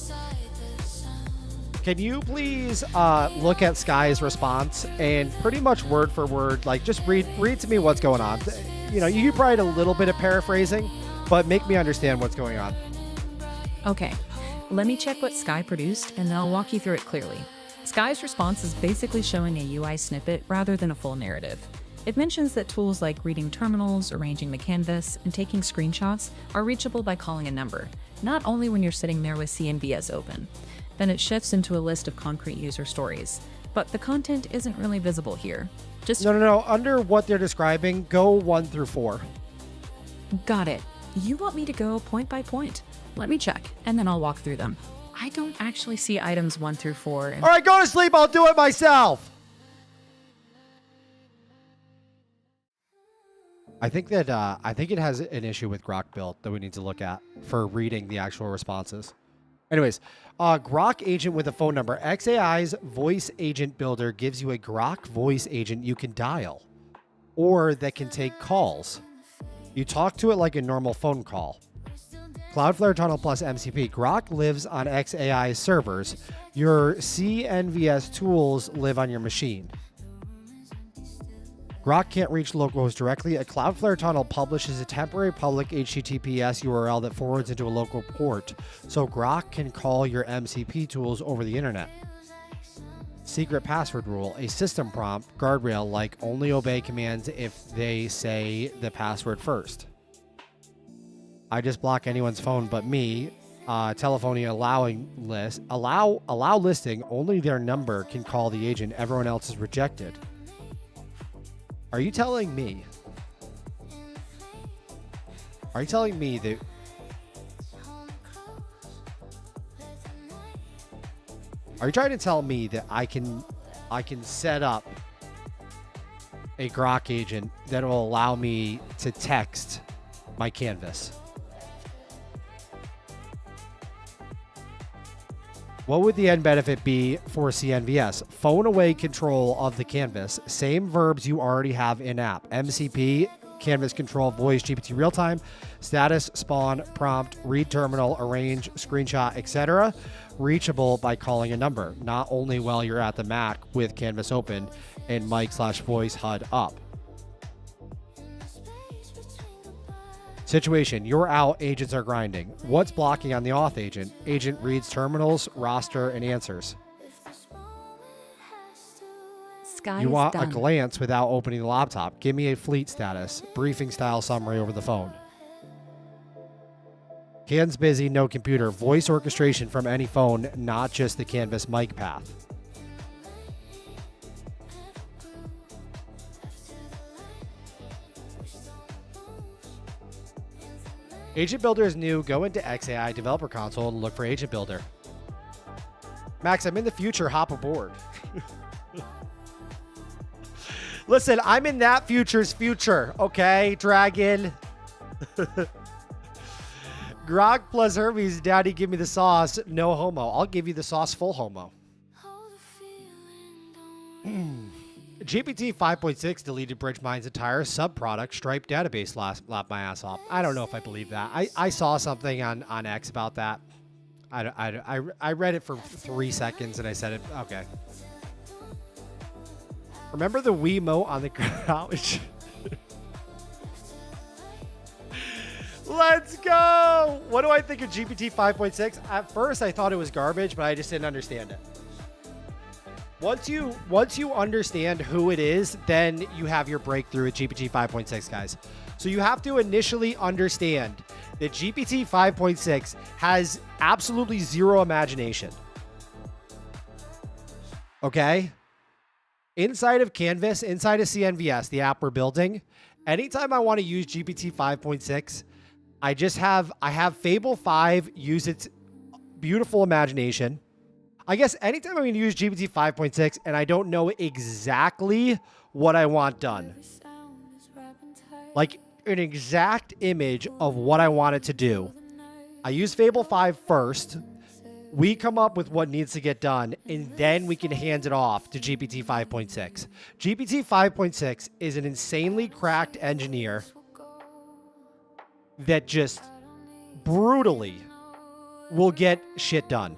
Can you please look at Sky's response and pretty much word for word, like just read to me what's going on. You know, you can provide a little bit of paraphrasing, but make me understand what's going on. Okay, let me check what Sky produced and then I'll walk you through it clearly. Sky's response is basically showing a UI snippet rather than a full narrative. It mentions that tools like reading terminals, arranging the canvas, and taking screenshots are reachable by calling a number, not only when you're sitting there with CNVS open. Then it shifts into a list of concrete user stories. But the content isn't really visible here. Just No. Under what they're describing, go 1 through 4. got it. You want me to go point by point? Let me check, and then I'll walk through them. I don't actually see items 1 through 4. All right, go to sleep. I'll do it myself. I think that it has an issue with Grok build that we need to look at for reading the actual responses. Anyways, Grok agent with a phone number. XAI's voice agent builder gives you a Grok voice agent you can dial or that can take calls. You talk to it like a normal phone call. Cloudflare Tunnel plus MCP. Grok lives on XAI servers. Your CNVS tools live on your machine. Grok can't reach localhost directly. A Cloudflare tunnel publishes a temporary public HTTPS URL that forwards into a local port, so Grok can call your MCP tools over the internet. Secret password rule, a system prompt, guardrail like only obey commands if they say the password first. I just block anyone's phone but me. Telephony allow listing, only their number can call the agent, everyone else is rejected. Are you telling me? Are you telling me that? Are you trying to tell me that I can set up a Grok agent that will allow me to text my canvas? What would the end benefit be for CNVS? Phone away control of the canvas. Same verbs you already have in app. MCP, canvas control, voice, GPT real time, status, spawn, prompt, read terminal, arrange, screenshot, etc. Reachable by calling a number, not only while you're at the Mac with canvas open and mic/voice HUD up. Situation, you're out, agents are grinding. What's blocking on the auth agent? Agent reads terminals, roster, and answers. Sky You is want done. a glance without opening the laptop. Give me a fleet status, briefing style summary over the phone. Hands busy, no computer. Voice orchestration from any phone, not just the Canvas mic path. Agent Builder is new. Go into XAI Developer Console and look for Agent Builder. Max, I'm in the future. Hop aboard. Listen, I'm in that future's future, okay, Dragon? Grok plus Hermes, Daddy, give me the sauce. No homo. I'll give you the sauce full homo. GPT 5.6 deleted Bridgemine's entire subproduct Stripe database laughed my ass off. I don't know if I believe that. I saw something on X about that. I read it for 3 seconds and I said it. Okay. Remember the Wiimote on the couch? Let's go! What do I think of GPT 5.6? At first, I thought it was garbage, but I just didn't understand it. Once you understand who it is, then you have your breakthrough at GPT 5.6, guys. So you have to initially understand that GPT 5.6 has absolutely zero imagination. Okay? Inside of Canvas, inside of CNVS, the app we're building, anytime I want to use GPT 5.6, I have Fable 5 use its beautiful imagination. I guess anytime I'm going to use GPT 5.6 and I don't know exactly what I want done, like an exact image of what I want it to do, I use Fable 5 first, We come up with what needs to get done, and then we can hand it off to GPT 5.6. GPT 5.6 is an insanely cracked engineer that just brutally will get shit done.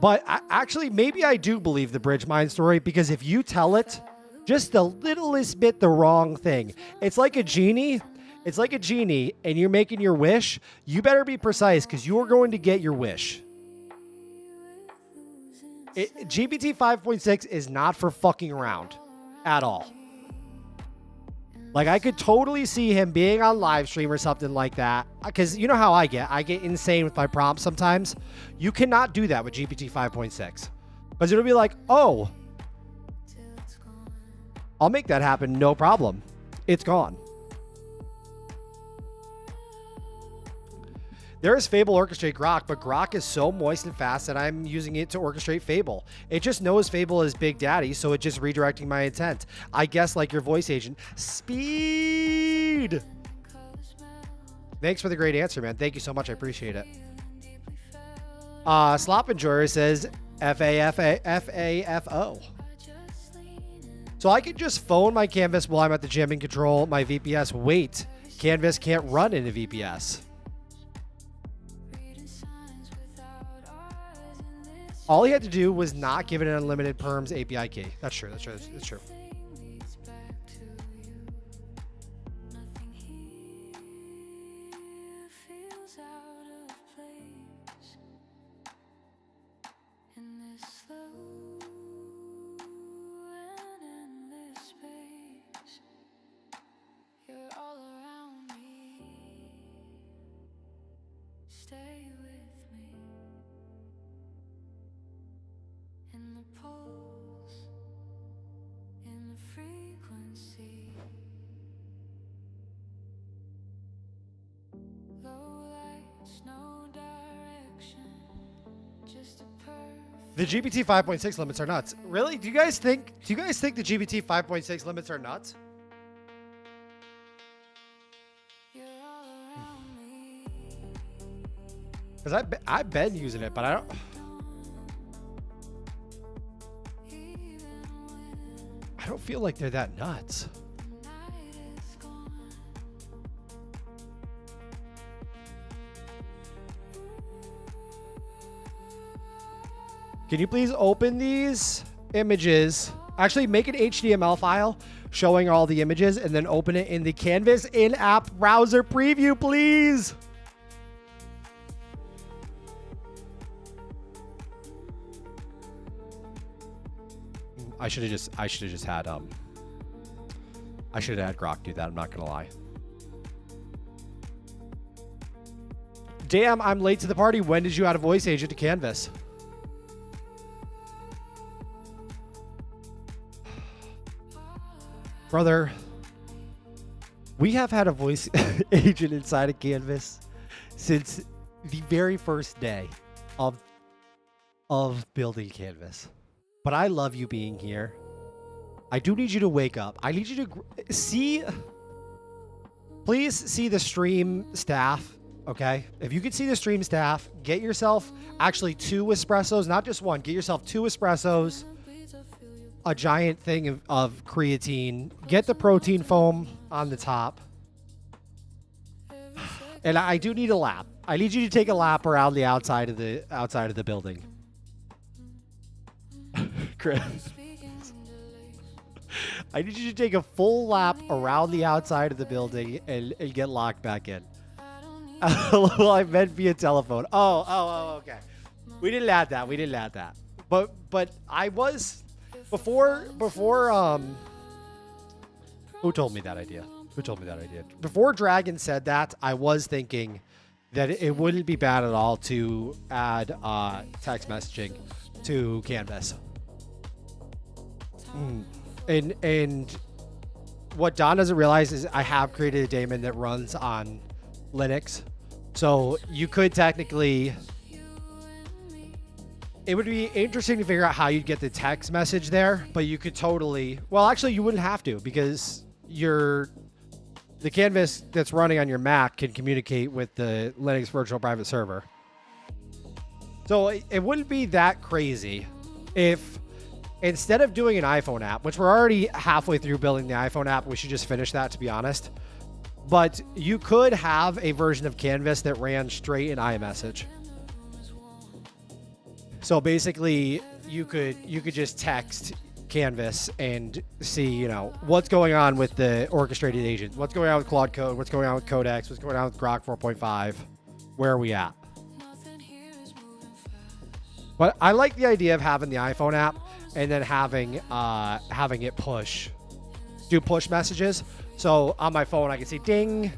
But actually, maybe I do believe the Bridge Mine story, because if you tell it just the littlest bit the wrong thing, it's like a genie. It's like a genie, and you're making your wish. You better be precise, because you're going to get your wish. GPT 5.6 is not for fucking around at all. Like, I could totally see him being on live stream or something like that, because you know how I get insane with my prompts sometimes. You cannot do that with GPT 5.6, because it'll be like, oh, I'll make that happen, no problem. It's gone. There is Fable Orchestrate Grok, but Grok is so moist and fast that I'm using it to orchestrate Fable. It just knows Fable is Big Daddy, so it's just redirecting my intent. I guess like your voice agent. Speed! Thanks for the great answer, man. Thank you so much. I appreciate it. Slop Enjoyer says FAFO. So I can just phone my Canvas while I'm at the gym and control my VPS. Wait, Canvas can't run in a VPS. All he had to do was not give it an unlimited perms API key. That's true. That's true. That's true. Stay with me in the pulse, in the frequency. Low lights, no direction, just a perfect. The GPT 5.6 limits are nuts. Really? Do you guys think the GPT 5.6 limits are nuts? You're all around me. Because I've been using it, but I don't feel like they're that nuts. Can you please open these images? Actually, make an HTML file showing all the images and then open it in the Canvas in-app browser preview, please. I should have just had Grok do that. I'm not gonna lie. Damn, I'm late to the party. When did you add a voice agent to Canvas? Brother, we have had a voice agent inside of Canvas since the very first day of building Canvas. But I love you being here. I do need you to wake up. I need you to see. Please see the stream staff, okay? If you can see the stream staff, get yourself actually 2 espressos, not just one. Get yourself 2 espressos, a giant thing of creatine. Get the protein foam on the top. And I do need a lap. I need you to take a lap around the outside of the building. Chris. I need you to take a full lap around the outside of the building and get locked back in. Well, I meant via telephone. Oh, okay. We didn't add that. But I was before who told me that idea? Before Dragon said that, I was thinking that it wouldn't be bad at all to add text messaging to Canvas. And what Don doesn't realize is I have created a daemon that runs on Linux. So you could technically, it would be interesting to figure out how you'd get the text message there, but you could totally, well, actually you wouldn't have to, because the Canvas that's running on your Mac can communicate with the Linux virtual private server. So it wouldn't be that crazy if instead of doing an iPhone app, which we're already halfway through building the iPhone app, we should just finish that, to be honest. But you could have a version of Canvas that ran straight in iMessage. So basically, you could just text Canvas and see, you know, what's going on with the orchestrated agent, what's going on with Claude Code, what's going on with Codex, what's going on with Grok 4.5, where are we at? But I like the idea of having the iPhone app and then having it do push messages. So on my phone, I can see, ding,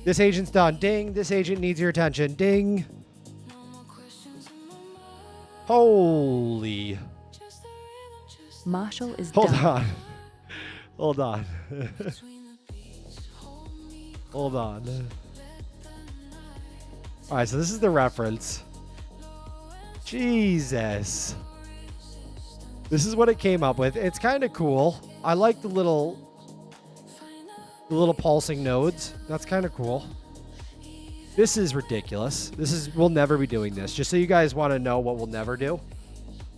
this agent's done. Ding, this agent needs your attention. Ding. Holy. Marshall is Hold done. on. Hold on. Hold on. All right, so this is the reference. Jesus. This is what it came up with. It's kind of cool. I like the little pulsing nodes. That's kind of cool. This is ridiculous. We'll never be doing this. Just so you guys want to know what we'll never do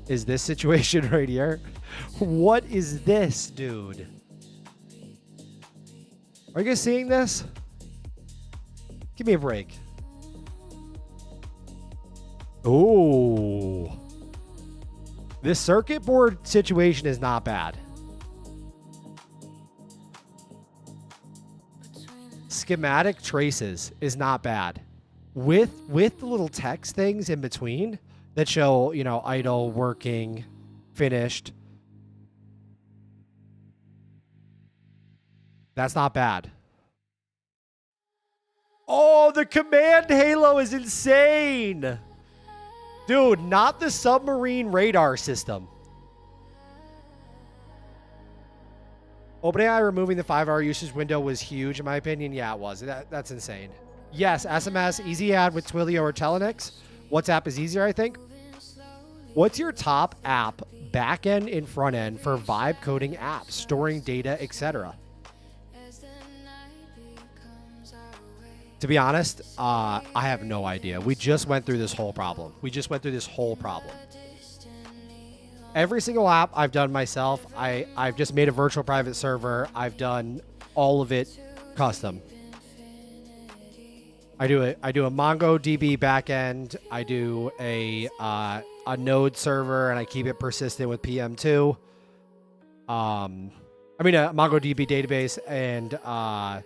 is this situation right here. What is this, dude? Are you guys seeing this? Give me a break. Ooh. This circuit board situation is not bad. Schematic traces is not bad. With the little text things in between that show, you know, idle, working, finished. That's not bad. Oh, the command halo is insane. Dude, not the submarine radar system. OpenAI removing the 5-hour usage window was huge, in my opinion. Yeah, it was. That's insane. Yes, SMS, easy add with Twilio or Telenix. WhatsApp is easier, I think. What's your top app, back end and front end, for vibe coding apps, storing data, etc.? To be honest, I have no idea. We just went through this whole problem. Every single app I've done myself. I've just made a virtual private server. I've done all of it custom. I do a MongoDB backend. I do a Node server, and I keep it persistent with PM2. A MongoDB database, and I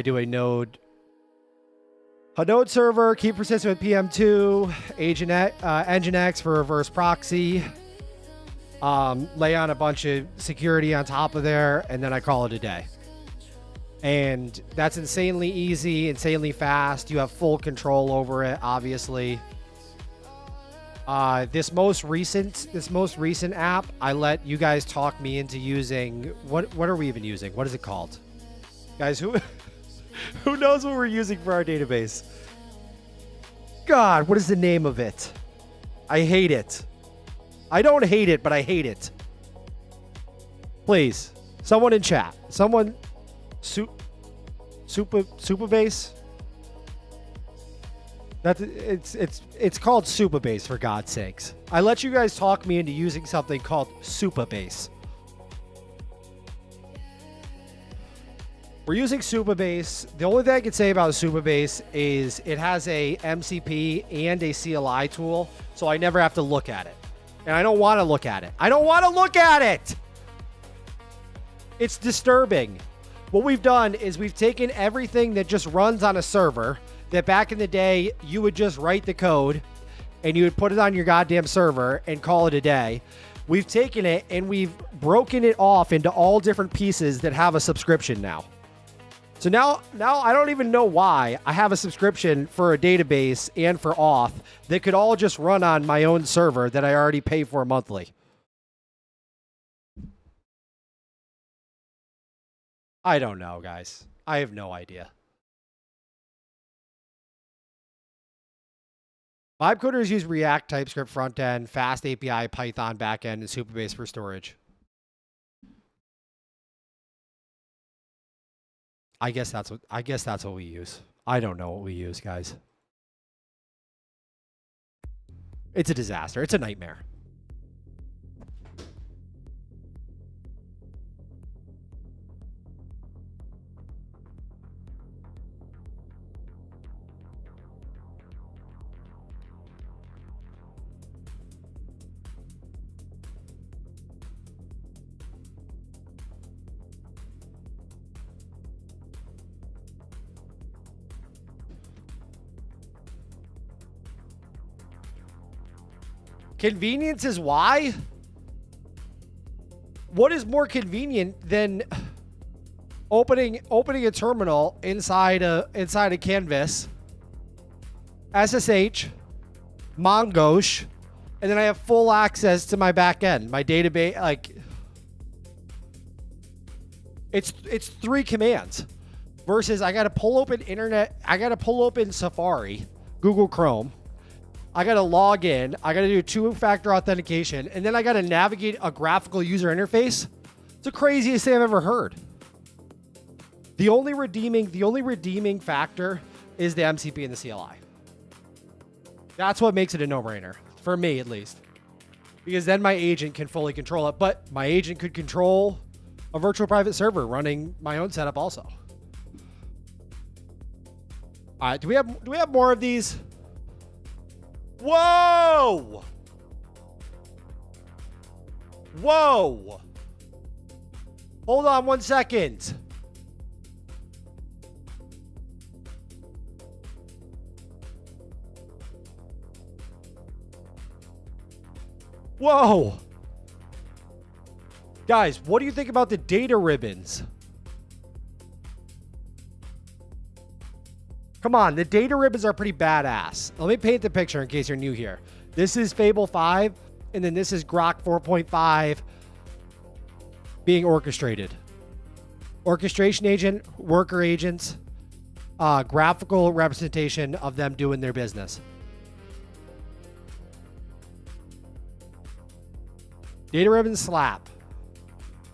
do a Node server, keep persistent with PM2, Nginx for reverse proxy. Lay on a bunch of security on top of there, and then I call it a day. And that's insanely easy, insanely fast. You have full control over it, obviously. This most recent app, I let you guys talk me into using. What are we even using? What is it called? Guys, who knows what we're using for our database? God, what is the name of it? I hate it. I don't hate it, but I hate it. Please, someone in chat. Someone. Supabase? It's called Supabase, for God's sakes. I let you guys talk me into using something called Supabase. We're using Supabase. The only thing I can say about Supabase is it has a MCP and a CLI tool, so I never have to look at it. And I don't want to look at it. It's disturbing. What we've done is we've taken everything that just runs on a server that back in the day you would just write the code and you would put it on your goddamn server and call it a day. We've taken it and we've broken it off into all different pieces that have a subscription now. So now I don't even know why I have a subscription for a database and for auth that could all just run on my own server that I already pay for monthly. I don't know, guys. I have no idea. Vibe coders use React, TypeScript frontend, Fast API, Python backend, and Supabase for storage. I guess that's what we use. I don't know what we use, guys. It's a disaster. It's a nightmare. Convenience is why? What is more convenient than opening a terminal inside a Canvas, SSH, Mongosh, and then I have full access to my back end, my database. Like, it's 3 commands versus I got to pull open internet. I got to pull open Safari, Google Chrome. I got to log in. I got to do 2-factor authentication, and then I got to navigate a graphical user interface. It's the craziest thing I've ever heard. The only redeeming factor is the MCP and the CLI. That's what makes it a no-brainer for me, at least, because then my agent can fully control it. But my agent could control a virtual private server running my own setup also. All right, do we have more of these? Whoa! Whoa! Hold on 1 second. Whoa! Guys, what do you think about the data ribbons? Come on, the data ribbons are pretty badass. Let me paint the picture in case you're new here. This is Fable 5, and then this is Grok 4.5 being orchestrated. Orchestration agent, worker agents, graphical representation of them doing their business. Data ribbon slap.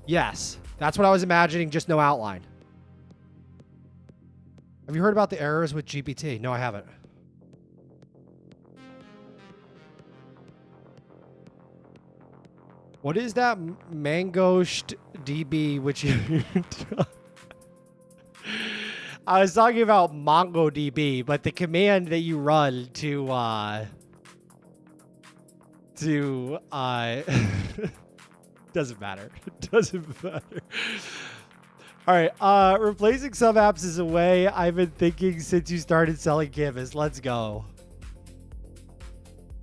Yes, that's what I was imagining, just no outline. Have you heard about the errors with GPT? No, I haven't. What is that Mangosht DB which you... I was talking about MongoDB, but the command that you run to doesn't matter. It doesn't matter. All right, replacing some apps is a way I've been thinking since you started selling Canvas. Let's go.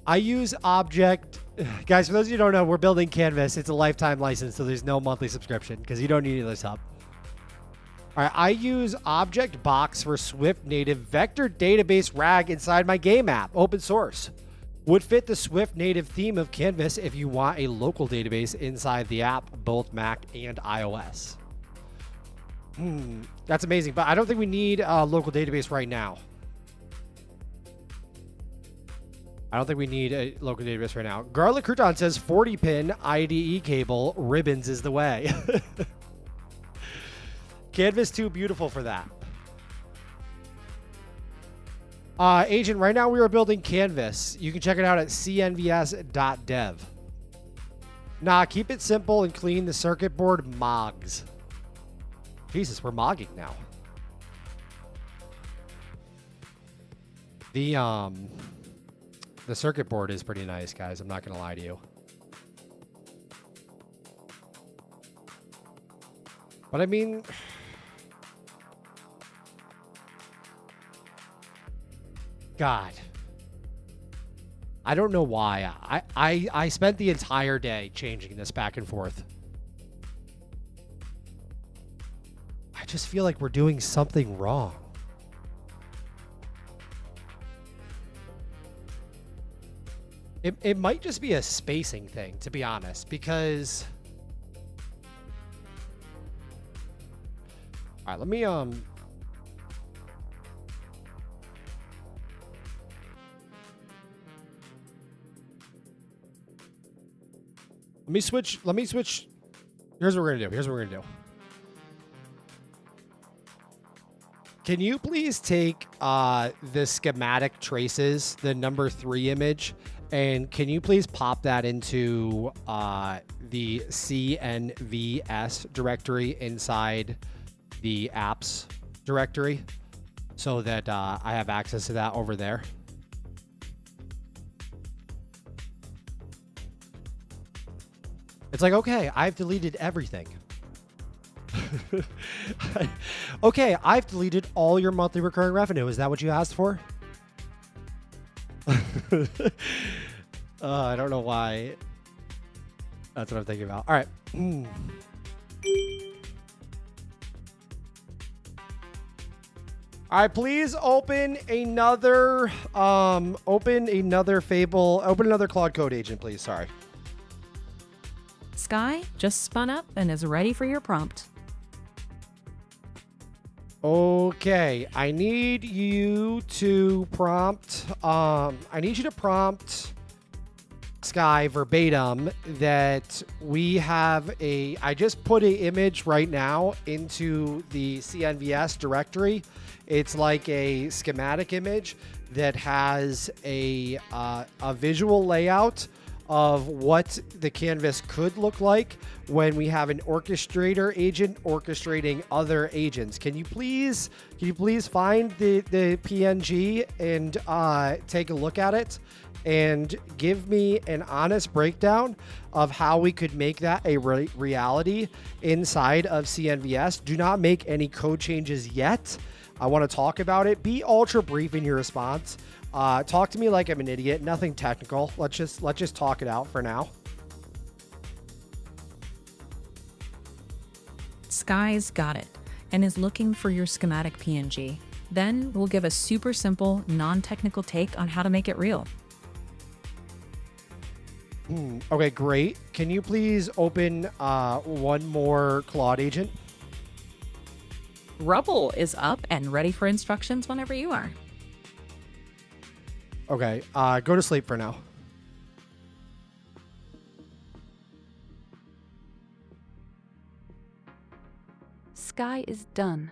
I use Object. Guys, for those of you who don't know, we're building Canvas. It's a lifetime license, so there's no monthly subscription because you don't need any of this help. All right, I use Object Box for Swift native vector database RAG inside my game app, open source. Would fit the Swift native theme of Canvas if you want a local database inside the app, both Mac and iOS. That's amazing, but I don't think we need a local database right now. I don't think we need a local database right now. Garlic Crouton says 40-pin IDE cable ribbons is the way. Canvas too beautiful for that. Agent, right now we are building Canvas. You can check it out at cnvs.dev. Nah, keep it simple and clean. The circuit board mogs. Jesus, we're mogging now. The circuit board is pretty nice, guys. I'm not going to lie to you. But I mean... God. I don't know why. I spent the entire day changing this back and forth. I just feel like we're doing something wrong. It might just be a spacing thing, to be honest, because... All right, let me Let me switch. Here's what we're going to do. Can you please take the schematic traces, the number 3 image, And can you please pop that into the CNVS directory inside the apps directory so that I have access to that over there? It's like, okay, I've deleted everything. Okay, I've deleted all your monthly recurring revenue. Is that what you asked for? I don't know why. That's what I'm thinking about. All right. All right, please open another Fable, open another Claude Code agent, please. Sorry. Sky just spun up and is ready for your prompt. Okay, I need you to prompt Sky verbatim that we have I just put an image right now into the CNVS directory. It's like a schematic image that has a visual layout of what the canvas could look like when we have an orchestrator agent orchestrating other agents. Can you please find the PNG and take a look at it and give me an honest breakdown of how we could make that a reality inside of CNVS? Do not make any code changes yet. I want to talk about it. Be ultra brief in your response. Talk to me like I'm an idiot. Nothing technical. Let's just talk it out for now. Sky's got it and is looking for your schematic PNG. Then we'll give a super simple, non-technical take on how to make it real. Okay, great. Can you please open one more Claude agent? Rubble is up and ready for instructions whenever you are. Okay, go to sleep for now. Sky is done.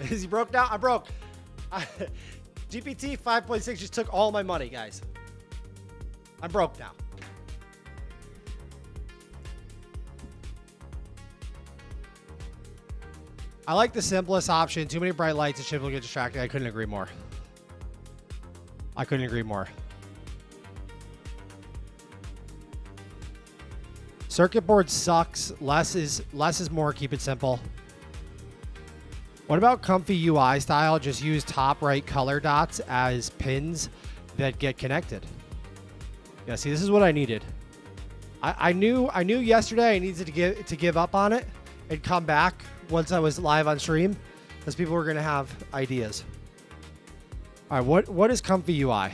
Is he broke now? I'm broke. GPT 5.6 just took all my money, guys. I'm broke now. I like the simplest option. Too many bright lights and shit will get distracted. I couldn't agree more. I couldn't agree more. Circuit board sucks. Less is more. Keep it simple. What about comfy UI style? Just use top right color dots as pins that get connected. Yeah, see, this is what I needed. I knew yesterday I needed to give up on it and come back once I was live on stream, because people were gonna have ideas. All right, what is comfy UI?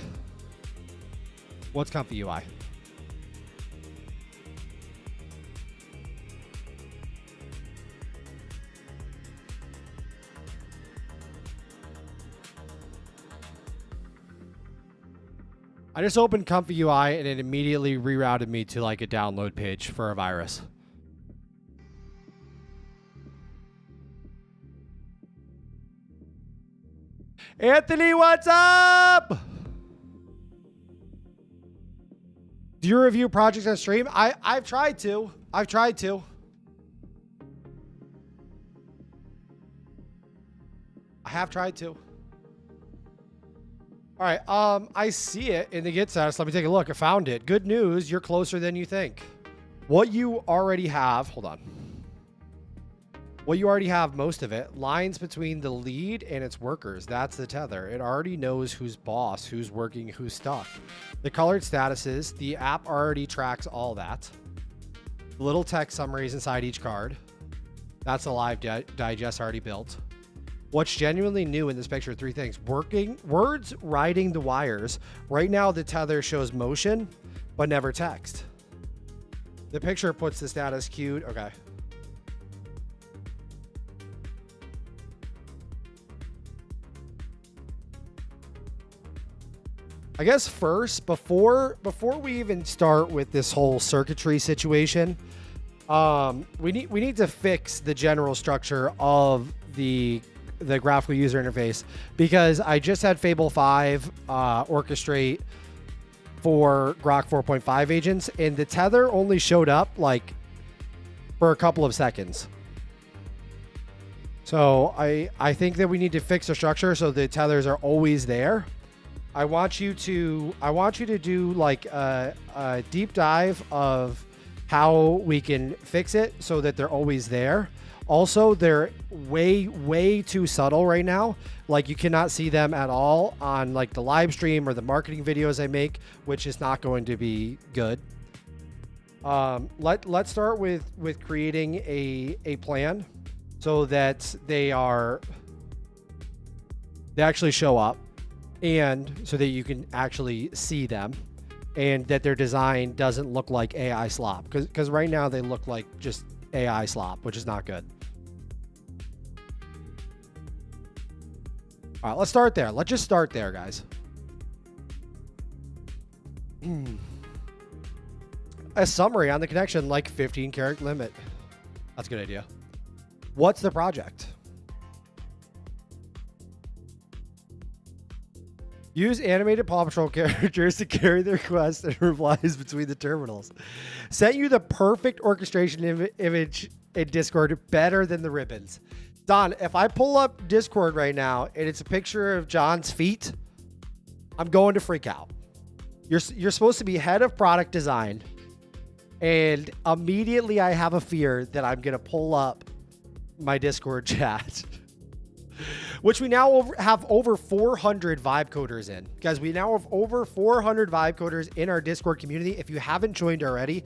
What's comfy UI? I just opened Comfy UI and it immediately rerouted me to like a download page for a virus. Anthony, what's up? Do you review projects on stream? I've tried to. I've tried to. I have tried to. All right, I see it in the Git status. Let me take a look. I found it. Good news, you're closer than you think. What you already have, hold on. What you already have, most of it, lines between the lead and its workers. That's the tether. It already knows who's boss, who's working, who's stuck. The colored statuses, the app already tracks all that. Little text summaries inside each card. That's a live digest already built. What's genuinely new in this picture, three things. Words riding the wires. Right now, the tether shows motion, but never text. The picture puts the status queued. Okay. I guess first, before we even start with this whole circuitry situation, we need to fix the general structure of the graphical user interface, because I just had Fable 5 orchestrate for Grok 4.5 agents, and the tether only showed up like for a couple of seconds. So I think that we need to fix the structure so the tethers are always there. I want you to do like a deep dive of how we can fix it so that they're always there. Also, they're way too subtle right now. Like, you cannot see them at all on like the live stream or the marketing videos I make, which is not going to be good. Let's start with creating a plan so that they actually show up, and so that you can actually see them, and that their design doesn't look like AI slop, because right now they look like just AI slop, which is not good. All right, let's start there. Let's just start there, guys. A summary on the connection, like 15 character limit. That's a good idea. What's the project? Use animated Paw Patrol characters to carry the requests and replies between the terminals. Sent you the perfect orchestration image in Discord, better than the ribbons. Don, if I pull up Discord right now and it's a picture of John's feet, I'm going to freak out. You're supposed to be head of product design, and immediately I have a fear that I'm going to pull up my Discord chat. Which we now have over 400 vibe coders in. Guys, we now have over 400 vibe coders in our Discord community. If you haven't joined already,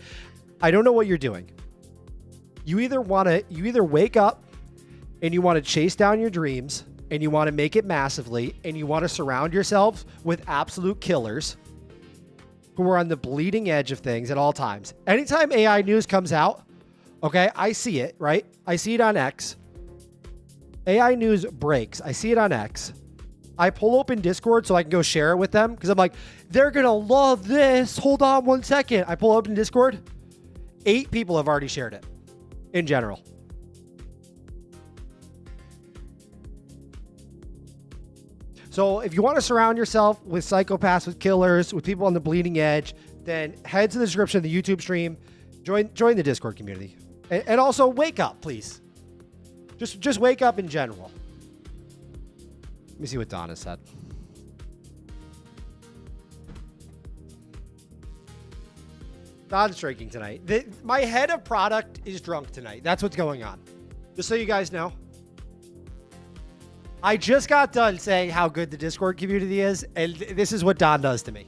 I don't know what you're doing. You either wake up and you want to chase down your dreams, and you want to make it massively, and you want to surround yourself with absolute killers who are on the bleeding edge of things at all times. Anytime AI news comes out, okay, I see it, right? I see it on X. AI news breaks. I see it on X. I pull open Discord so I can go share it with them, because I'm like, they're going to love this. Hold on 1 second. I pull open Discord. 8 people have already shared it in general. So if you want to surround yourself with psychopaths, with killers, with people on the bleeding edge, then head to the description of the YouTube stream. Join the Discord community. And also wake up, please. Just wake up in general. Let me see what Donna said. Don's drinking tonight. My head of product is drunk tonight. That's what's going on. Just so you guys know. I just got done saying how good the Discord community is, and this is what Don does to me.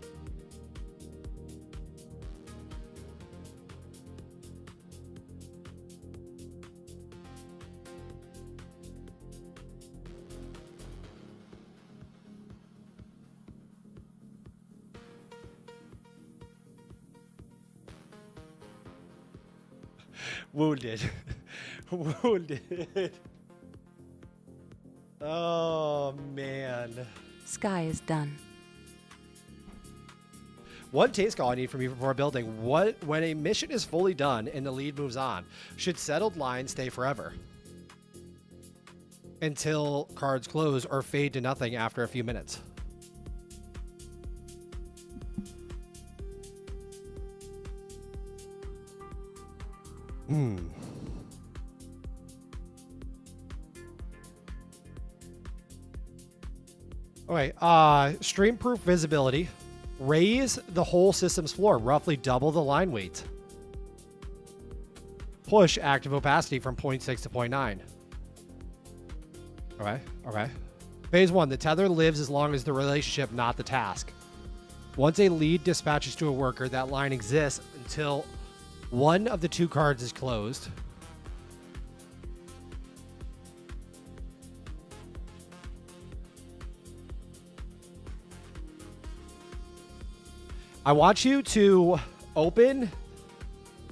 Wounded. Wounded. Oh, man. Sky is done. One taste call I need from you before building. When a mission is fully done and the lead moves on, should settled lines stay forever? Until cards close or fade to nothing after a few minutes. Okay, stream-proof visibility. Raise the whole system's floor, roughly double the line weight. Push active opacity from 0.6 to 0.9. Okay. Phase 1, the tether lives as long as the relationship, not the task. Once a lead dispatches to a worker, that line exists until one of the 2 cards is closed. I want you to open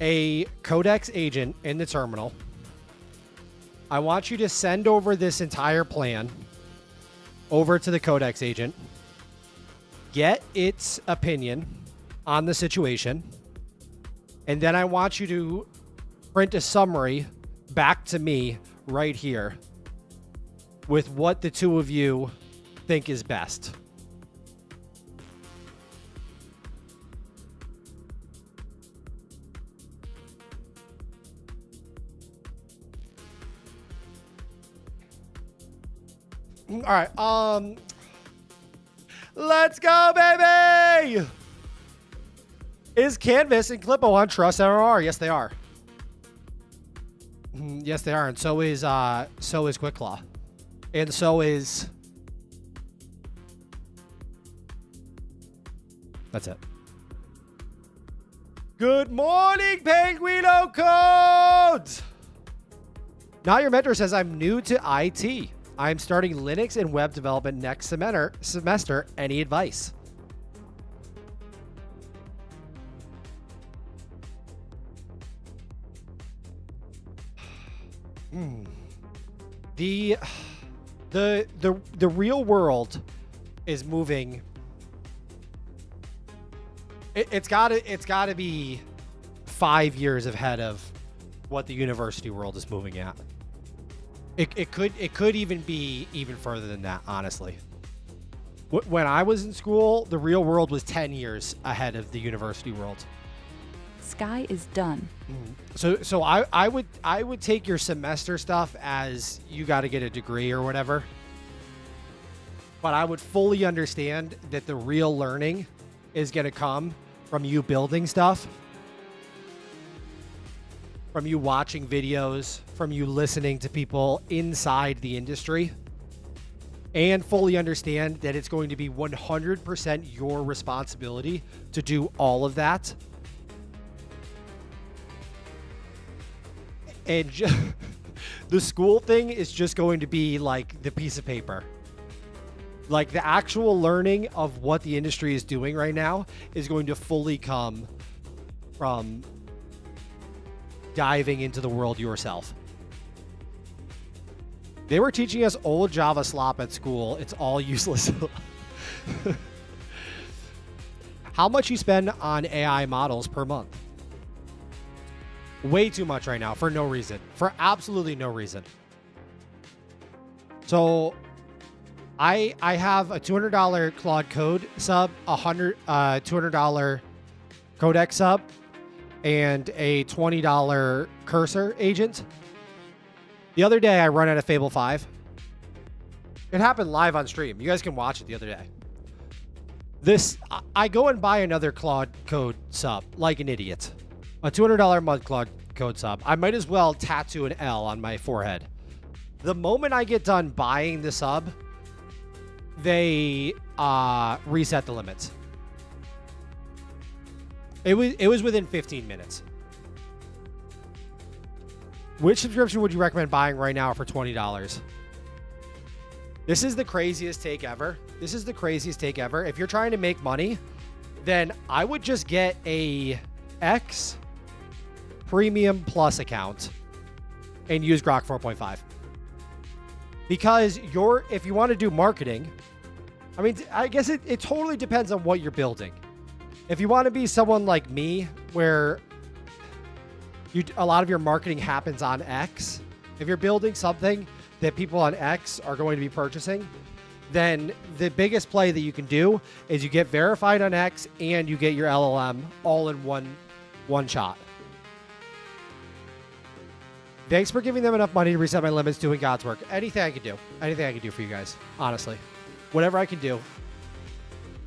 a Codex agent in the terminal. I want you to send over this entire plan over to the Codex agent. get its opinion on the situation, and then I want you to print a summary back to me right here with what the two of you think is best. All right. Let's go, baby. Is Canvas and Clippo on Trust RR? Yes, they are. Yes, they are, and so is QuickClaw, and so is. That's it. Good morning, Penguino Codes. Not Your Mentor says I'm new to IT. I'm starting Linux and web development next semester. Any advice? The real world is moving. It's gotta be 5 years ahead of what the university world is moving at. It could even be even further than that, honestly. When I was in school, the real world was 10 years ahead of the university world. Sky is done. So I would take your semester stuff as you got to get a degree or whatever. But I would fully understand that the real learning is going to come from you building stuff, from you watching videos, from you listening to people inside the industry, and fully understand that it's going to be 100% your responsibility to do all of that. And the school thing is just going to be like the piece of paper. Like the actual learning of what the industry is doing right now is going to fully come from diving into the world yourself. They were teaching us old Java slop at school. It's all useless. How much you spend on AI models per month? Way too much right now for no reason. For absolutely no reason. So I have a $200 Claude Code sub, $200 Codex sub, and a $20 Cursor agent. The other day I run out of Fable 5. It happened live on stream. You guys can watch it the other day. I go and buy another Claude Code sub like an idiot. A $200 a month Claude Code sub. I might as well tattoo an L on my forehead. The moment I get done buying the sub, they reset the limits. It was within 15 minutes. Which subscription would you recommend buying right now for $20? This is the craziest take ever. This is the craziest take ever. If you're trying to make money, then I would just get a X Premium Plus account and use Grok 4.5. Because if you want to do marketing, I mean, I guess it totally depends on what you're building. If you want to be someone like me, where a lot of your marketing happens on X, if you're building something that people on X are going to be purchasing, then the biggest play that you can do is you get verified on X and you get your LLM all in one shot. Thanks for giving them enough money to reset my limits doing God's work. Anything I can do. Anything I can do for you guys, honestly. Whatever I can do.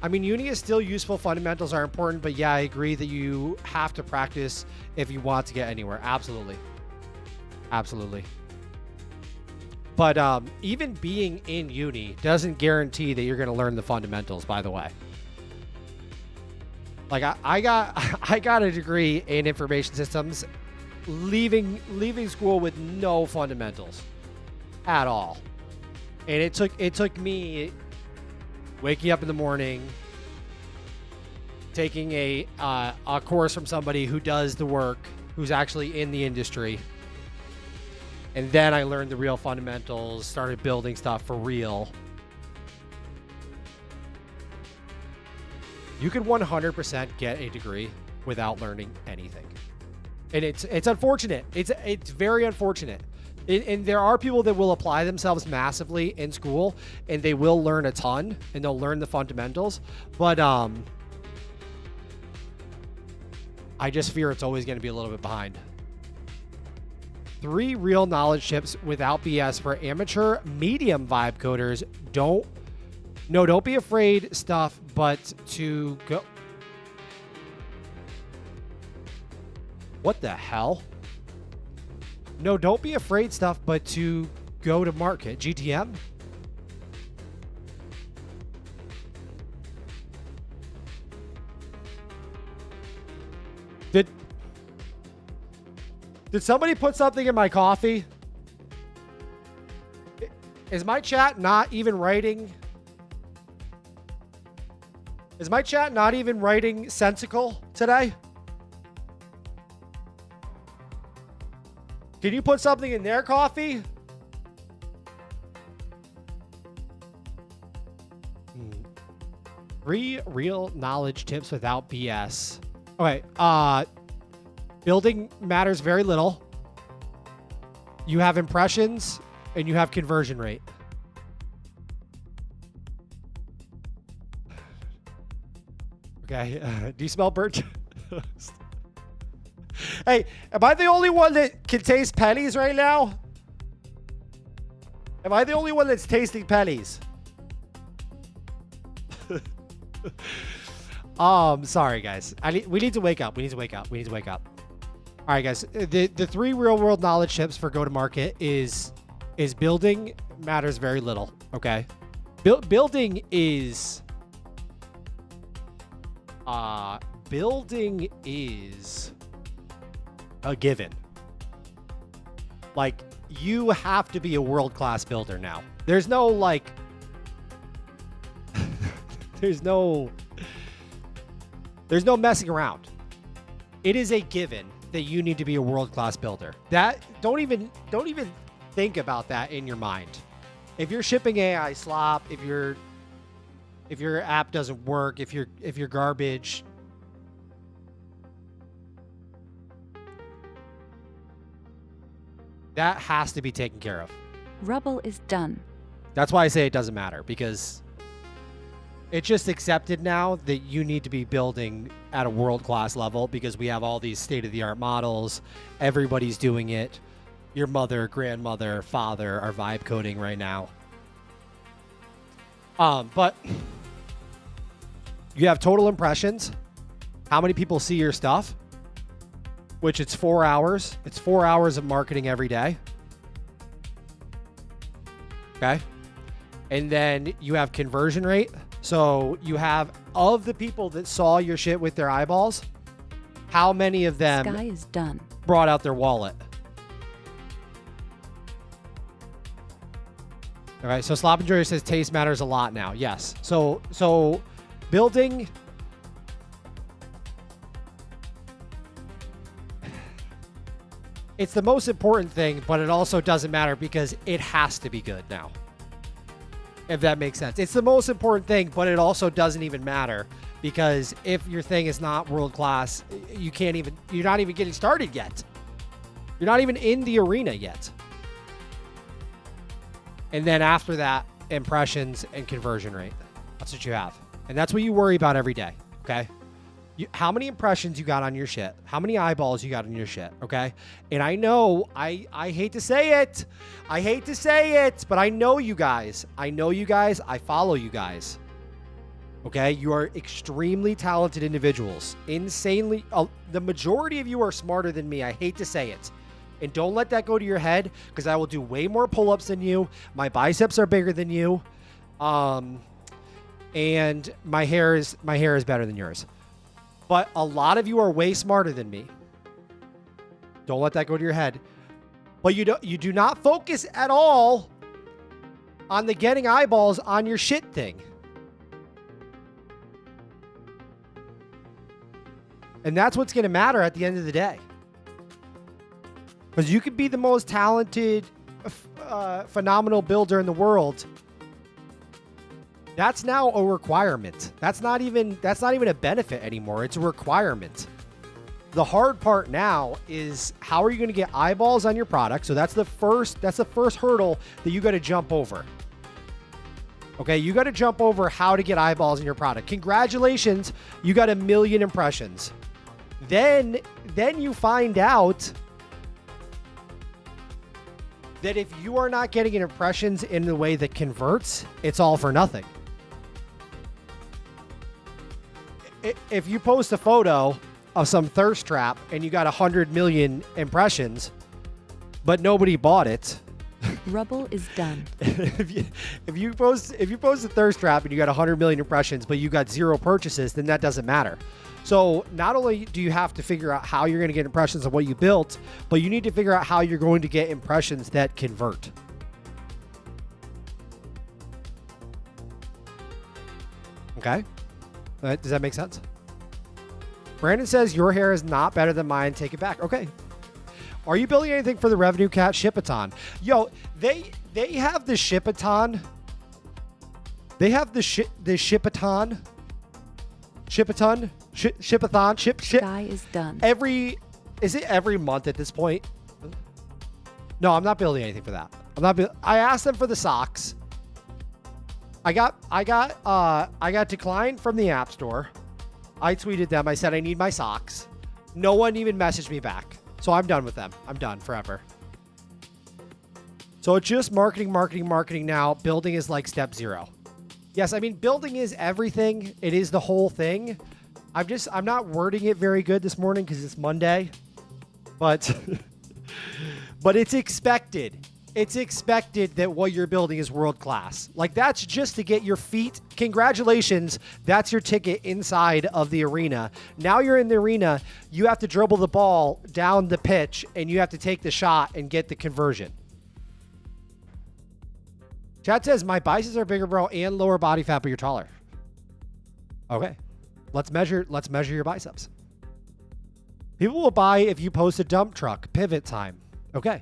I mean, uni is still useful. Fundamentals are important, but yeah, I agree that you have to practice if you want to get anywhere. Absolutely. Absolutely. But even being in uni doesn't guarantee that you're going to learn the fundamentals, by the way. Like I got a degree in information systems, leaving school with no fundamentals at all. And it took me waking up in the morning, taking a course from somebody who does the work, who's actually in the industry. And then I learned the real fundamentals, started building stuff for real. You can 100% get a degree without learning anything. And it's unfortunate. It's very unfortunate. And there are people that will apply themselves massively in school, and they will learn a ton, and they'll learn the fundamentals. But I just fear it's always going to be a little bit behind. 3 real knowledge tips without BS for amateur medium vibe coders. Don't be afraid stuff, but to go. What the hell? No, don't be afraid stuff, but to go to market. GTM? Did somebody put something in my coffee? Is my chat not even writing? Is my chat not even writing sensical today? Can you put something in their coffee? 3 real knowledge tips without BS. Okay, building matters very little. You have impressions and you have conversion rate. Okay, do you smell burnt? Hey, am I the only one that can taste pennies right now? Am I the only one that's tasting pennies? Sorry guys. We need to wake up. We need to wake up. All right, guys. The 3 real world knowledge tips for go to market is building matters very little. Okay, building is a given. Like, you have to be a world-class builder now. There's no like there's no messing around. It is a given that you need to be a world-class builder. That don't even think about that in your mind. If you're shipping AI slop, if your app doesn't work, if you're garbage, that has to be taken care of. Rubble is done. That's why I say it doesn't matter, because it's just accepted now that you need to be building at a world-class level, because we have all these state-of-the-art models. Everybody's doing it. Your mother, grandmother, father are vibe coding right now. But you have total impressions. How many people see your stuff? Which it's 4 hours. It's 4 hours of marketing every day. Okay. And then you have conversion rate. So you have, of the people that saw your shit with their eyeballs, how many of them Sky is done. brought out their wallet? All right. So Sloppinger says taste matters a lot now. Yes. So building. It's the most important thing, but it also doesn't matter because it has to be good now. If that makes sense. It's the most important thing, but it also doesn't even matter, because if your thing is not world class, you're not even getting started yet. You're not even in the arena yet. And then after that, impressions and conversion rate. That's what you have. And that's what you worry about every day. Okay. How many impressions you got on your shit, how many eyeballs you got on your shit, okay? And I know, I hate to say it. I hate to say it, but I know you guys. I follow you guys. Okay? You are extremely talented individuals. Insanely, the majority of you are smarter than me. I hate to say it. And don't let that go to your head, because I will do way more pull-ups than you. My biceps are bigger than you. And my hair is better than yours. But a lot of you are way smarter than me. Don't let that go to your head. But you do not focus at all on the getting eyeballs on your shit thing. And that's what's going to matter at the end of the day. Because you could be the most talented, phenomenal builder in the world. That's now a requirement. That's not even a benefit anymore. It's a requirement. The hard part now is how are you going to get eyeballs on your product? So that's the first hurdle that you got to jump over. Okay, you got to jump over how to get eyeballs in your product. Congratulations, you got 1 million impressions. Then you find out that if you are not getting impressions in the way that converts, it's all for nothing. If you post a photo of some thirst trap and you got 100 million impressions, but nobody bought it, Rubble is done. if you post a thirst trap and you got 100 million impressions, but you got 0 purchases, then that doesn't matter. So not only do you have to figure out how you're going to get impressions of what you built, but you need to figure out how you're going to get impressions that convert. Okay. Does that make sense? Brandon says your hair is not better than mine. Take it back. Okay. Are you building anything for the Revenue Cat Shipathon? Yo, they have the Shipathon. They have the Shipathon. Shipathon. Sky is done. Is it every month at this point? No, I'm not building anything for that. I asked them for the socks. I got declined from the App Store. I tweeted them. I said I need my socks. No one even messaged me back. So I'm done with them. I'm done forever. So it's just marketing now. Building is like step 0. Yes, I mean, building is everything. It is the whole thing. I'm not wording it very good this morning because it's Monday. But it's expected. It's expected that what you're building is world class. Like, that's just to get your feet. Congratulations. That's your ticket inside of the arena. Now you're in the arena. You have to dribble the ball down the pitch and you have to take the shot and get the conversion. Chad says, my biceps are bigger, bro, and lower body fat, but you're taller. Okay. Let's measure your biceps. People will buy if you post a dump truck. Pivot time. Okay.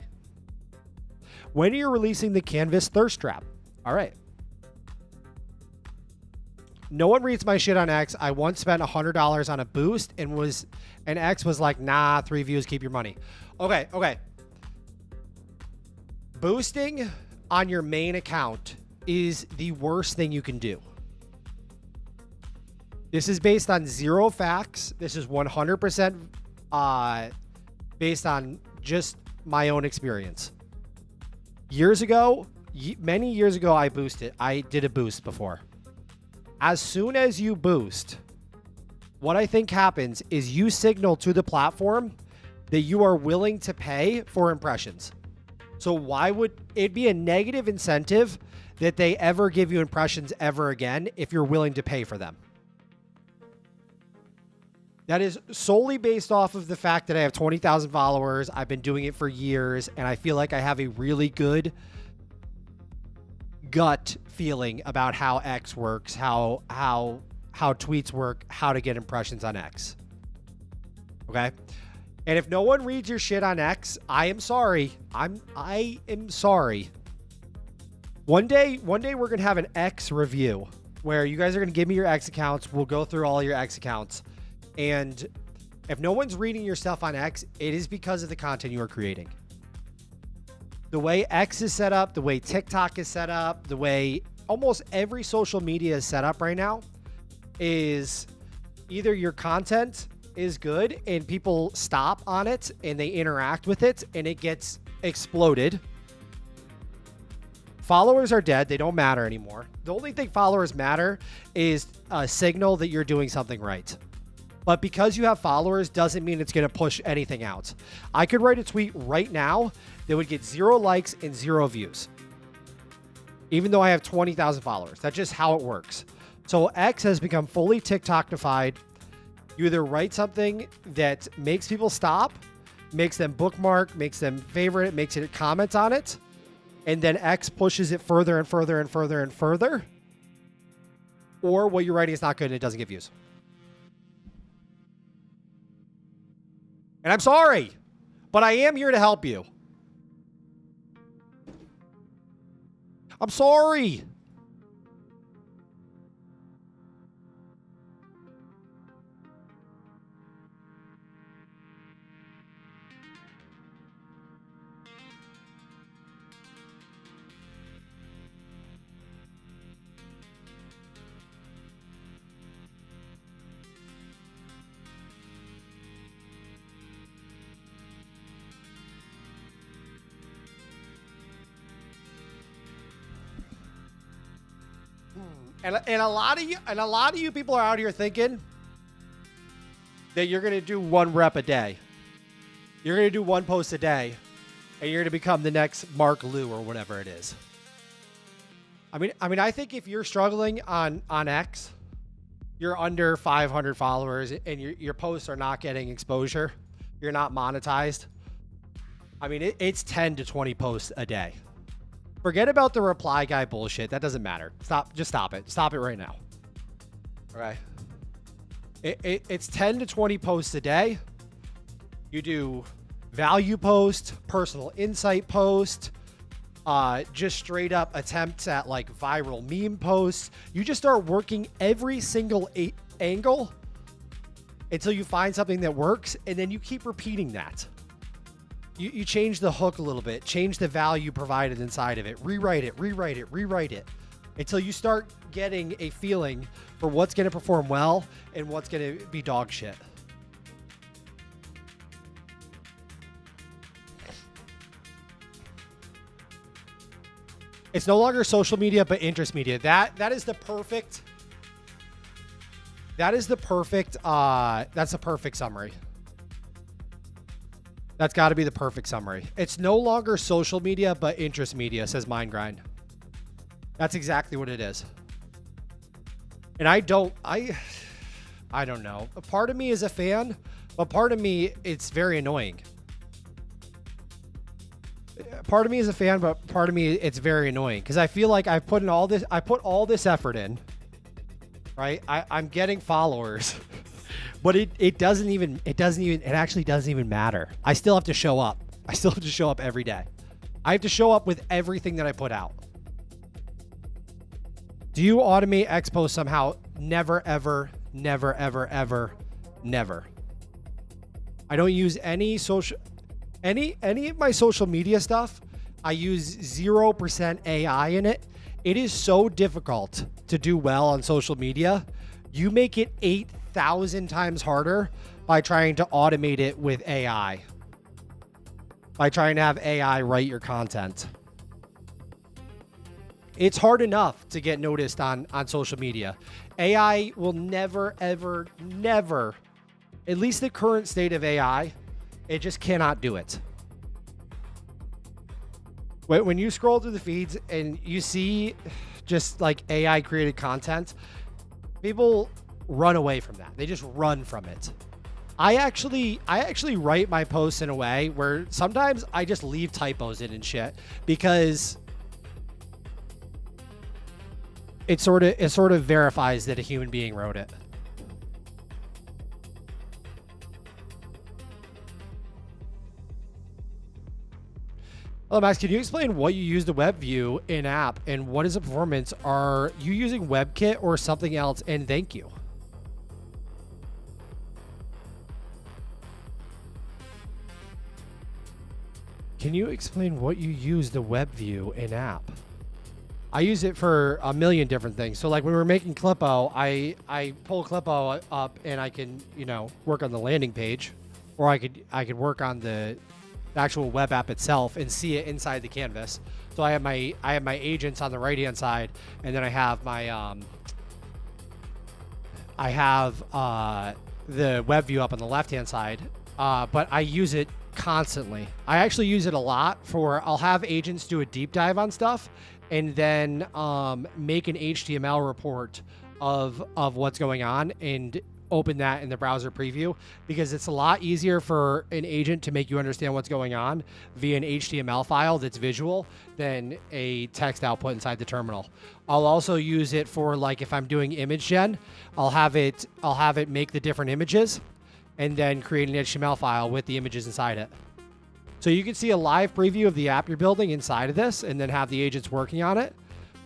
When are you releasing the Canvas thirst trap? All right. No one reads my shit on X. I once spent $100 on a boost and X was like, nah, 3 views, keep your money. Okay. Boosting on your main account is the worst thing you can do. This is based on 0 facts. This is 100% based on just my own experience. Many years ago, I did a boost before. As soon as you boost, what I think happens is you signal to the platform that you are willing to pay for impressions. So why would it be a negative incentive that they ever give you impressions ever again if you're willing to pay for them? That is solely based off of the fact that I have 20,000 followers. I've been doing it for years, and I feel like I have a really good gut feeling about how X works, how tweets work, how to get impressions on X. Okay? And if no one reads your shit on X, I am sorry. I am sorry. One day we're going to have an X review where you guys are going to give me your X accounts. We'll go through all your X accounts. And if no one's reading your stuff on X, it is because of the content you are creating. The way X is set up, the way TikTok is set up, the way almost every social media is set up right now is either your content is good and people stop on it and they interact with it and it gets exploded. Followers are dead. They don't matter anymore. The only thing followers matter is a signal that you're doing something right. But because you have followers doesn't mean it's going to push anything out. I could write a tweet right now that would get 0 likes and 0 views, even though I have 20,000 followers. That's just how it works. So X has become fully TikTokified. You either write something that makes people stop, makes them bookmark, makes them favorite it, makes it comment on it, and then X pushes it further and further and further and further, or what you're writing is not good and it doesn't get views. And I'm sorry, but I am here to help you. I'm sorry. And a lot of you people are out here thinking that you're going to do 1 rep a day. You're going to do 1 post a day, and you're going to become the next Mark Liu or whatever it is. I mean, I think if you're struggling on X, you're under 500 followers, and your posts are not getting exposure, you're not monetized. I mean, it's 10 to 20 posts a day. Forget about the reply guy bullshit. That doesn't matter. Just stop it. Stop it right now. All right. It's 10 to 20 posts a day. You do value post, personal insight post, just straight up attempts at like viral meme posts. You just start working every single angle until you find something that works, and then you keep repeating that. You change the hook a little bit, change the value provided inside of it, rewrite it until you start getting a feeling for what's going to perform well and what's going to be dog shit. It's no longer social media, but interest media. That is the perfect. That's the perfect summary. That's got to be the perfect summary. It's no longer social media, but interest media, says MindGrind. That's exactly what it is. And I don't know. A part of me is a fan, but part of me, it's very annoying. Part of me is a fan, but part of me, it's very annoying because I feel like I put all this effort in, right? I'm getting followers. But it actually doesn't even matter. I still have to show up. I still have to show up every day. I have to show up with everything that I put out. Do you automate X posts somehow? Never, ever, never, ever, ever, never. I don't use any of my social media stuff. I use 0% AI in it. It is so difficult to do well on social media. You make it 8,000 times harder by trying to automate it with AI. By trying to have AI write your content. It's hard enough to get noticed on social media. AI will never, ever, never, at least the current state of AI, it just cannot do it. When you scroll through the feeds and you see just like AI created content, people run away from that. They just run from it. I actually write my posts in a way where sometimes I just leave typos in and shit because it sort of verifies that a human being wrote it. Hello, Max. Can you explain what you use the WebView in app and what is the performance? Are you using WebKit or something else? And thank you. Can you explain what you use the WebView in app? I use it for a million different things. So like when we're making Clippo, I pull Clippo up and I can, work on the landing page, or I could work on the actual web app itself and see it inside the canvas. So I have my agents on the right hand side, and then I have my the web view up on the left hand side. But I use it constantly. I actually use it a lot I'll have agents do a deep dive on stuff and then make an HTML report of what's going on and open that in the browser preview, because it's a lot easier for an agent to make you understand what's going on via an HTML file that's visual than a text output inside the terminal. I'll also use it for like if I'm doing image gen, I'll have it make the different images and then create an HTML file with the images inside it. So you can see a live preview of the app you're building inside of this and then have the agents working on it,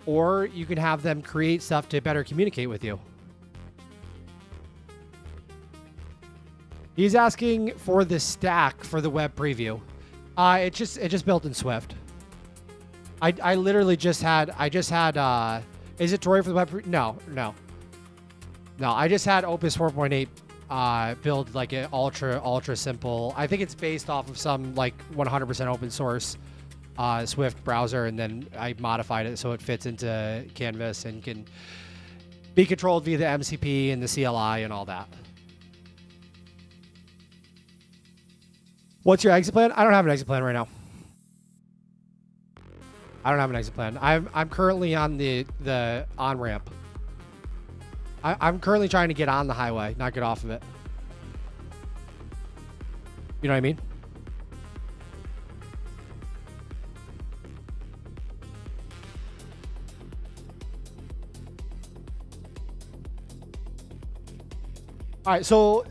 or you can have them create stuff to better communicate with you. He's asking for the stack for the web preview. It just built in Swift. I literally just had is it Tori for the web No. I just had Opus 4.8 build like an ultra simple. I think it's based off of some like 100% open source Swift browser, and then I modified it so it fits into Canvas and can be controlled via the MCP and the CLI and all that. What's your exit plan? I don't have an exit plan right now. I don't have an exit plan. I'm currently on the on ramp. I'm currently trying to get on the highway, not get off of it. You know what I mean? All right, so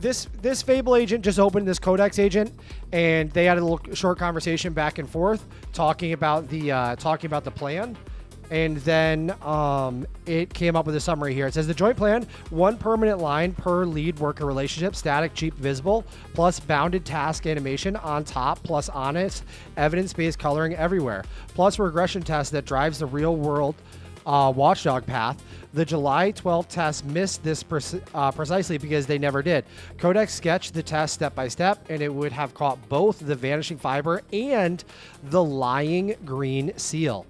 this Fable agent just opened this Codex agent, and they had a little short conversation back and forth talking about the plan, and then it came up with a summary here. It says the joint plan: one permanent line per lead worker relationship, static, cheap, visible, plus bounded task animation on top, plus honest evidence-based coloring everywhere, plus regression test that drives the real-world watchdog path. The July 12th test missed this precisely because they never did. Codex sketched the test step by step, and it would have caught both the vanishing fiber and the lying green seal.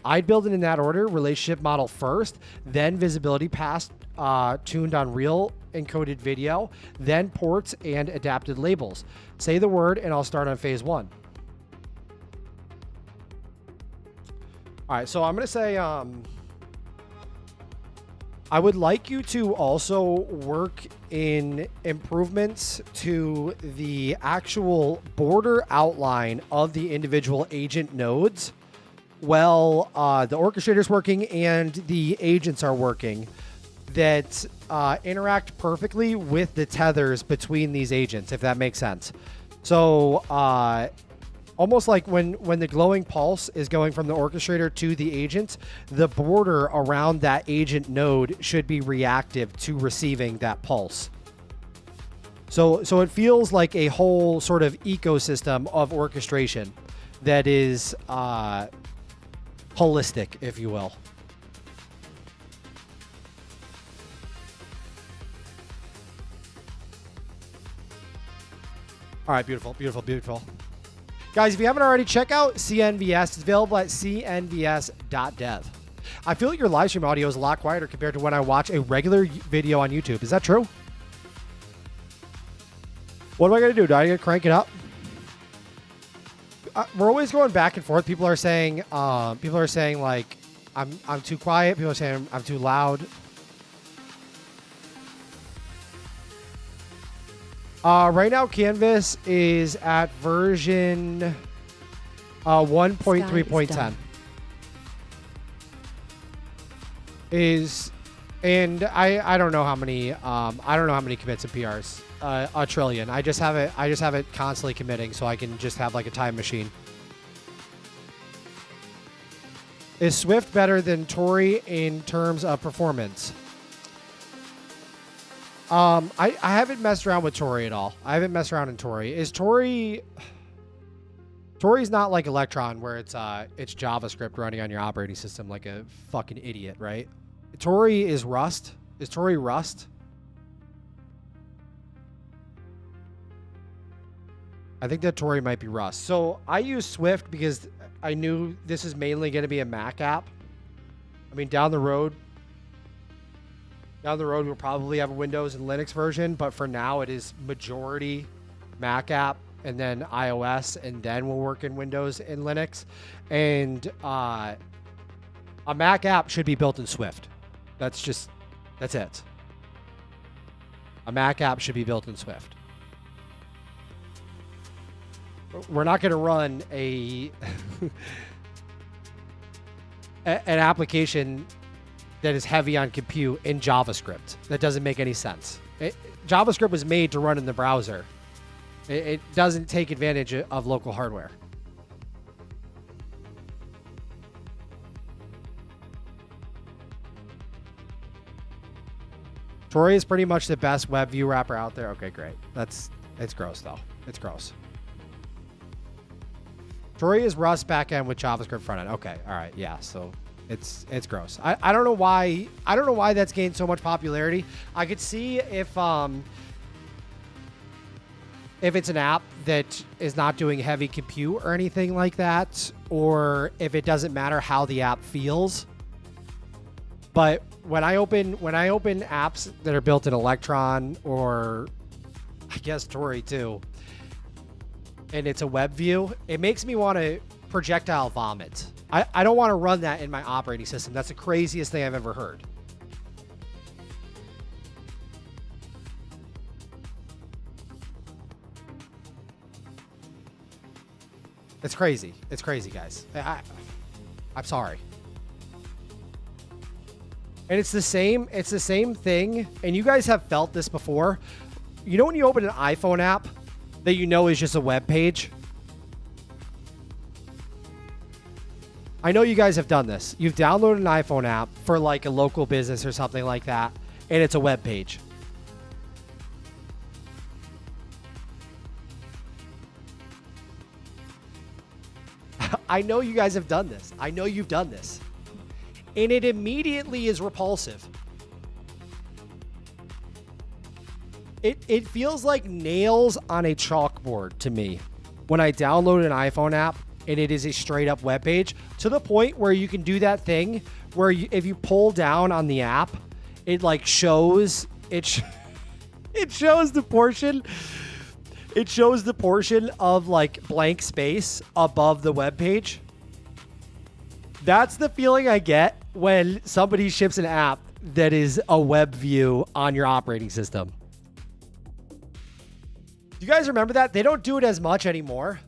I'd build it in that order: relationship model first, then visibility pass tuned on real encoded video, then ports and adapted labels. Say the word, and I'll start on phase 1. All right, so I'm going to say I would like you to also work in improvements to the actual border outline of the individual agent nodes. Well, the orchestrator's working and the agents are working, that interact perfectly with the tethers between these agents, if that makes sense. So almost like when the glowing pulse is going from the orchestrator to the agent, the border around that agent node should be reactive to receiving that pulse. So it feels like a whole sort of ecosystem of orchestration that is holistic, if you will. All right, beautiful, beautiful, beautiful. Guys, if you haven't already, check out CNVS. It's available at cnvs.dev. I feel like your live stream audio is a lot quieter compared to when I watch a regular video on YouTube. Is that true? What am I going to do? Do I get to crank it up? We're always going back and forth. People are saying like I'm too quiet. People are saying I'm too loud. Right now, Canvas is at version 1.3.10. And I don't know how many commits and PRs. A trillion. I just have it constantly committing, so I can just have like a time machine. Is Swift better than Tori in terms of performance? I haven't messed around with Tori at all. I haven't messed around in Tori. Tori's not like Electron, where it's JavaScript running on your operating system like a fucking idiot, right? Tori is Rust. Is Tori Rust? I think that Tori might be Rust. So I use Swift because I knew this is mainly going to be a Mac app. I mean, down the road, we'll probably have a Windows and Linux version, but for now it is majority Mac app and then iOS, and then we'll work in Windows and Linux. And a Mac app should be built in Swift. That's it. A Mac app should be built in Swift. We're not going to run an application that is heavy on compute in JavaScript. That doesn't make any sense. JavaScript was made to run in the browser. It doesn't take advantage of local hardware. Tori is pretty much the best web view wrapper out there. Okay, great. It's gross though. It's gross. Tori is Rust backend with JavaScript frontend. Okay, all right, yeah. So it's gross. I don't know why that's gained so much popularity. I could see if if it's an app that is not doing heavy compute or anything like that, or if it doesn't matter how the app feels. But when I open apps that are built in Electron, or I guess Tori too, and it's a web view, it makes me want to projectile vomit. I don't want to run that in my operating system. That's the craziest thing I've ever heard. It's crazy. It's crazy, guys. I'm sorry. And it's the same thing. And you guys have felt this before. You know when you open an iPhone app that you know is just a web page? I know you guys have done this. You've downloaded an iPhone app for like a local business or something like that, and it's a web page. I know you guys have done this. I know you've done this. And it immediately is repulsive. It feels like nails on a chalkboard to me when I download an iPhone app and it is a straight up web page, to the point where you can do that thing where if you pull down on the app, it like shows it shows the portion. It shows the portion of like blank space above the web page. That's the feeling I get when somebody ships an app that is a web view on your operating system. You guys remember that? They don't do it as much anymore,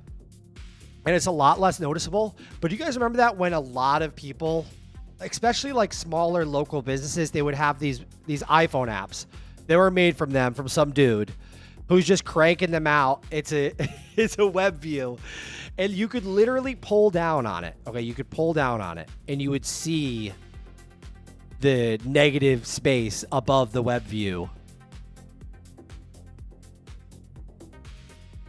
and it's a lot less noticeable. But do you guys remember that when a lot of people, especially like smaller local businesses, they would have these iPhone apps that were made from some dude who's just cranking them out. It's a web view, and you could literally pull down on it. Okay, you could pull down on it, and you would see the negative space above the web view.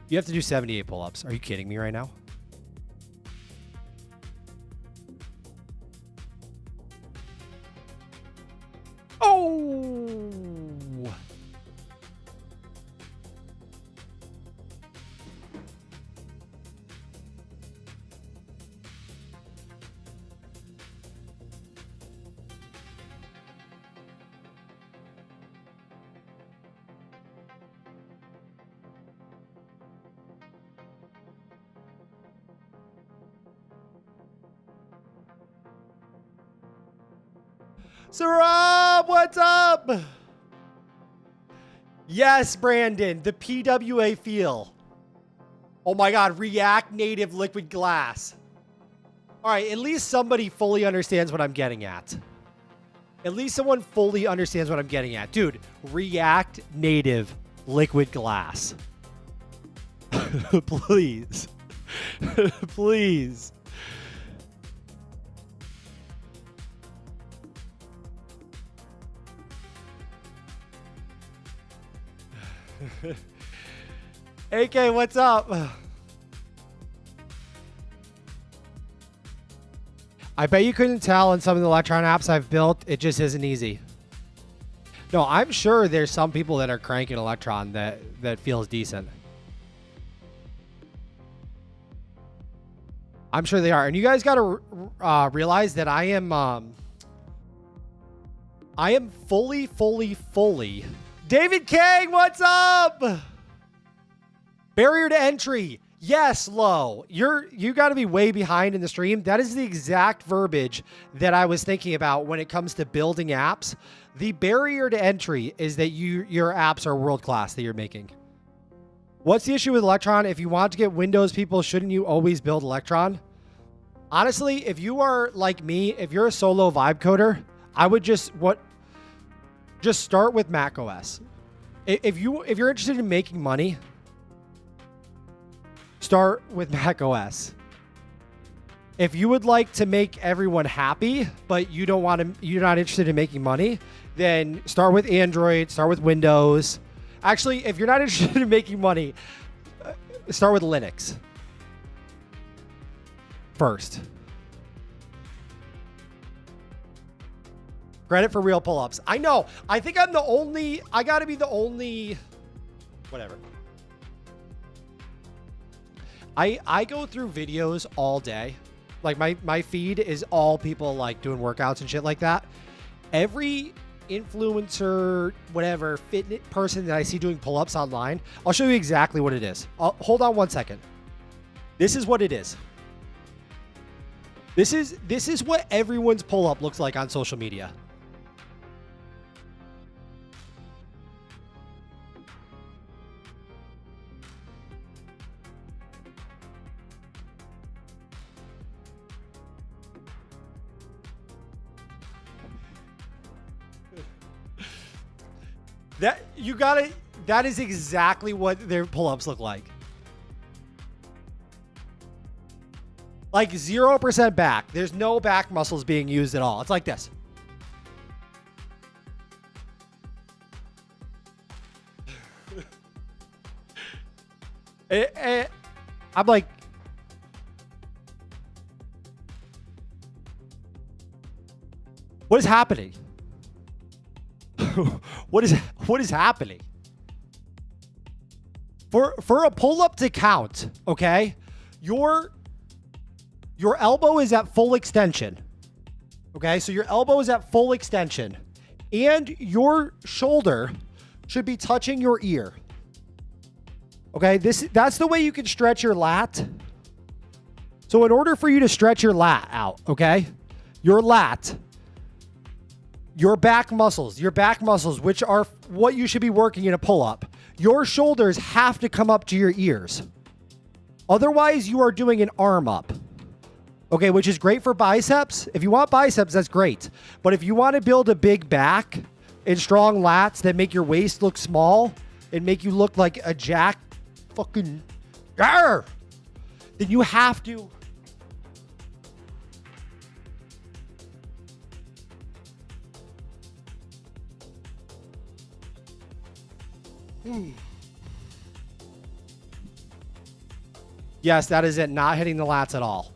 You have to do 78 pull-ups. Are you kidding me right now? Oh! Sarab, what's up? Yes, Brandon, the PWA feel. Oh my God, React Native Liquid Glass. All right, at least somebody fully understands what I'm getting at. At least someone fully understands what I'm getting at. Dude, React Native Liquid Glass. Please. Please. AK, what's up? I bet you couldn't tell in some of the Electron apps I've built. It just isn't easy. No, I'm sure there's some people that are cranking Electron that feels decent. I'm sure they are. And you guys got to realize that I am fully. David Kang, what's up? Barrier to entry. Yes, low. You got to be way behind in the stream. That is the exact verbiage that I was thinking about when it comes to building apps. The barrier to entry is that your apps are world class that you're making. What's the issue with Electron? If you want to get Windows people, shouldn't you always build Electron? Honestly, if you are like me, if you're a solo vibe coder, I would just start with Mac OS. If you're interested in making money, start with Mac OS. If you would like to make everyone happy, but you're not interested in making money, then start with Android, start with Windows. Actually, if you're not interested in making money, start with Linux first. Credit for real pull-ups. I know. I think I got to be the only... Whatever. I go through videos all day. Like my feed is all people like doing workouts and shit like that. Every influencer, whatever, fitness person that I see doing pull-ups online, I'll show you exactly what it is. Hold on one second. This is what it is. This is what everyone's pull-up looks like on social media. That is exactly what their pull-ups look like. Like 0% back. There's no back muscles being used at all. It's like this. I'm like, what is happening? What is happening? For a pull-up to count, okay? Your elbow is at full extension. Okay? So your elbow is at full extension and your shoulder should be touching your ear. Okay? That's the way you can stretch your lat. So in order for you to stretch your lat out, okay? Your lat, your back muscles, which are what you should be working in a pull-up, your shoulders have to come up to your ears. Otherwise, you are doing an arm up. Okay, which is great for biceps. If you want biceps, that's great. But if you want to build a big back and strong lats that make your waist look small and make you look like a jack fucking then you have to Yes, that is it. Not hitting the lats at all.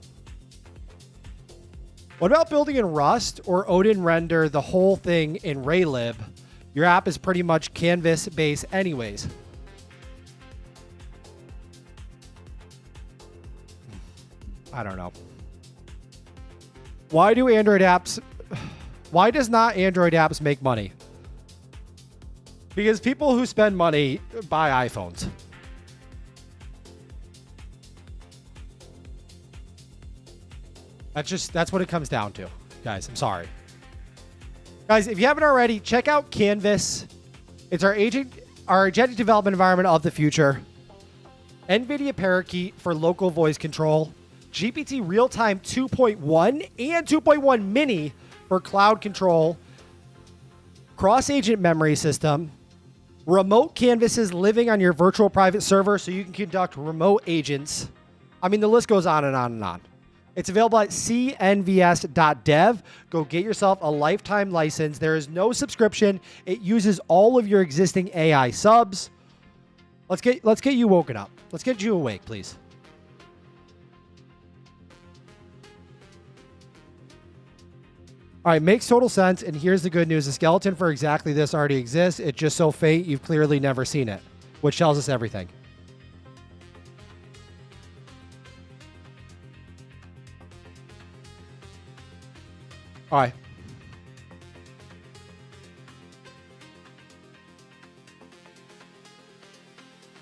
What about building in Rust or Odin Render the whole thing in Raylib? Your app is pretty much canvas based anyways. I don't know. Why does not Android apps make money? Because people who spend money buy iPhones. That's what it comes down to, guys. I'm sorry. Guys, if you haven't already, check out Canvas. It's our agentic development environment of the future. NVIDIA Parakeet for local voice control. GPT Real-Time 2.1 and 2.1 Mini for cloud control. Cross-agent memory system. Remote canvases living on your virtual private server so you can conduct remote agents. I mean, the list goes on and on and on. It's available at cnvs.dev. Go get yourself a lifetime license. There is no subscription. It uses all of your existing AI subs. Let's get you woken up. Let's get you awake, please. All right, makes total sense. And here's the good news. The skeleton for exactly this already exists. It's just so faint, you've clearly never seen it, which tells us everything. All right.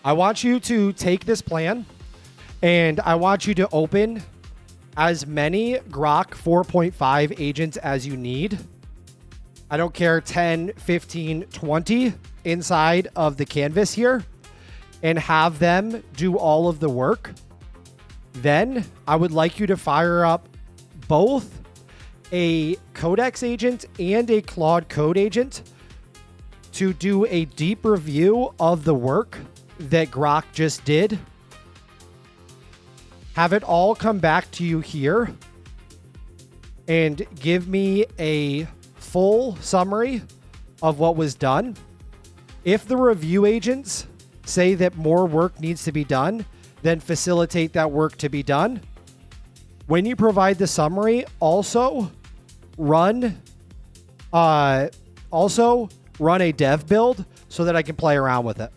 I want you to take this plan and I want you to open as many Grok 4.5 agents as you need. I don't care, 10, 15, 20 inside of the canvas here, and have them do all of the work. Then I would like you to fire up both a Codex agent and a Claude Code agent to do a deep review of the work that Grok just did. Have it all come back to you here and give me a full summary of what was done. If the review agents say that more work needs to be done, then facilitate that work to be done. When you provide the summary, also run a dev build so that I can play around with it.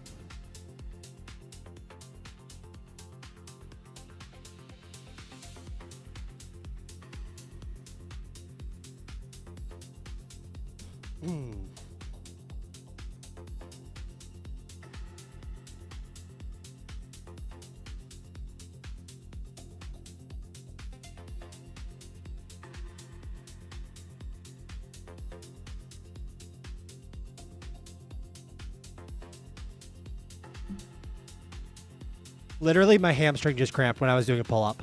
Literally, my hamstring just cramped when I was doing a pull-up.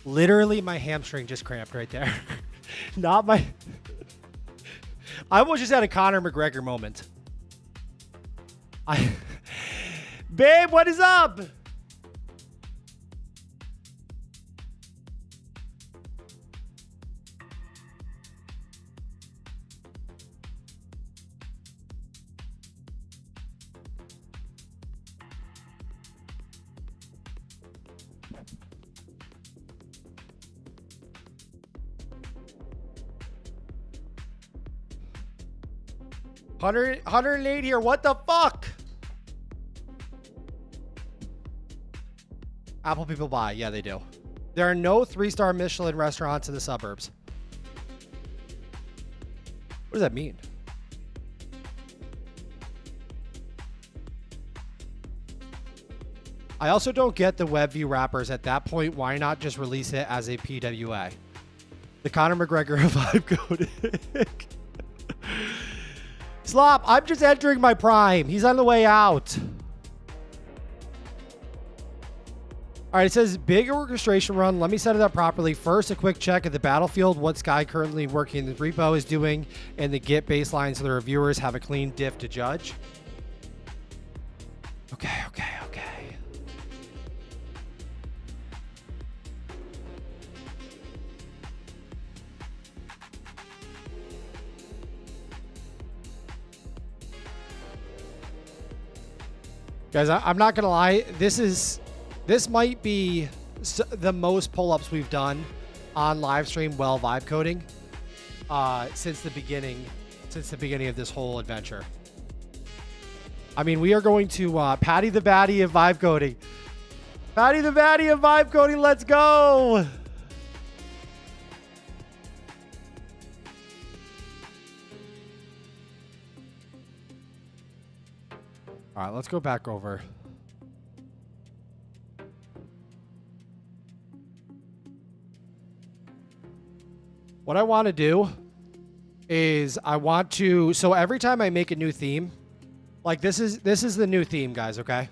Literally, my hamstring just cramped right there. Not my... I almost just had a Conor McGregor moment. Babe, what is up? $108 here. What the fuck? Apple people buy. Yeah, they do. There are no 3-star Michelin restaurants in the suburbs. What does that mean? I also don't get the WebView wrappers. At that point, why not just release it as a PWA? The Conor McGregor vibe code. Slop, I'm just entering my prime. He's on the way out. All right, it says big orchestration run. Let me set it up properly. First, a quick check at the battlefield. What Sky currently working in the repo is doing and the Git baseline so the reviewers have a clean diff to judge. Okay. Guys, I'm not gonna lie. This might be the most pull-ups we've done on live stream while vibe coding since the beginning of this whole adventure. I mean, we are going to Patty the Batty of vibe coding. Patty the Batty of vibe coding. Let's go. All right, let's go back over. What I want to do is so every time I make a new theme, like this is the new theme, guys, okay?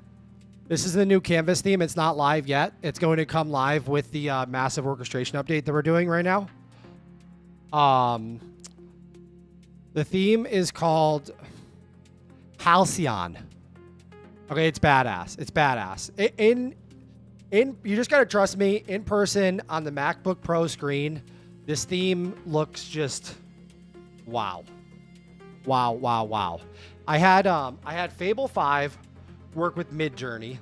This is the new Canvas theme. It's not live yet. It's going to come live with the massive orchestration update that we're doing right now. The theme is called Halcyon. Okay, it's badass. It's badass. You just gotta trust me. In person on the MacBook Pro screen, this theme looks just wow. I had Fable 5 work with Midjourney,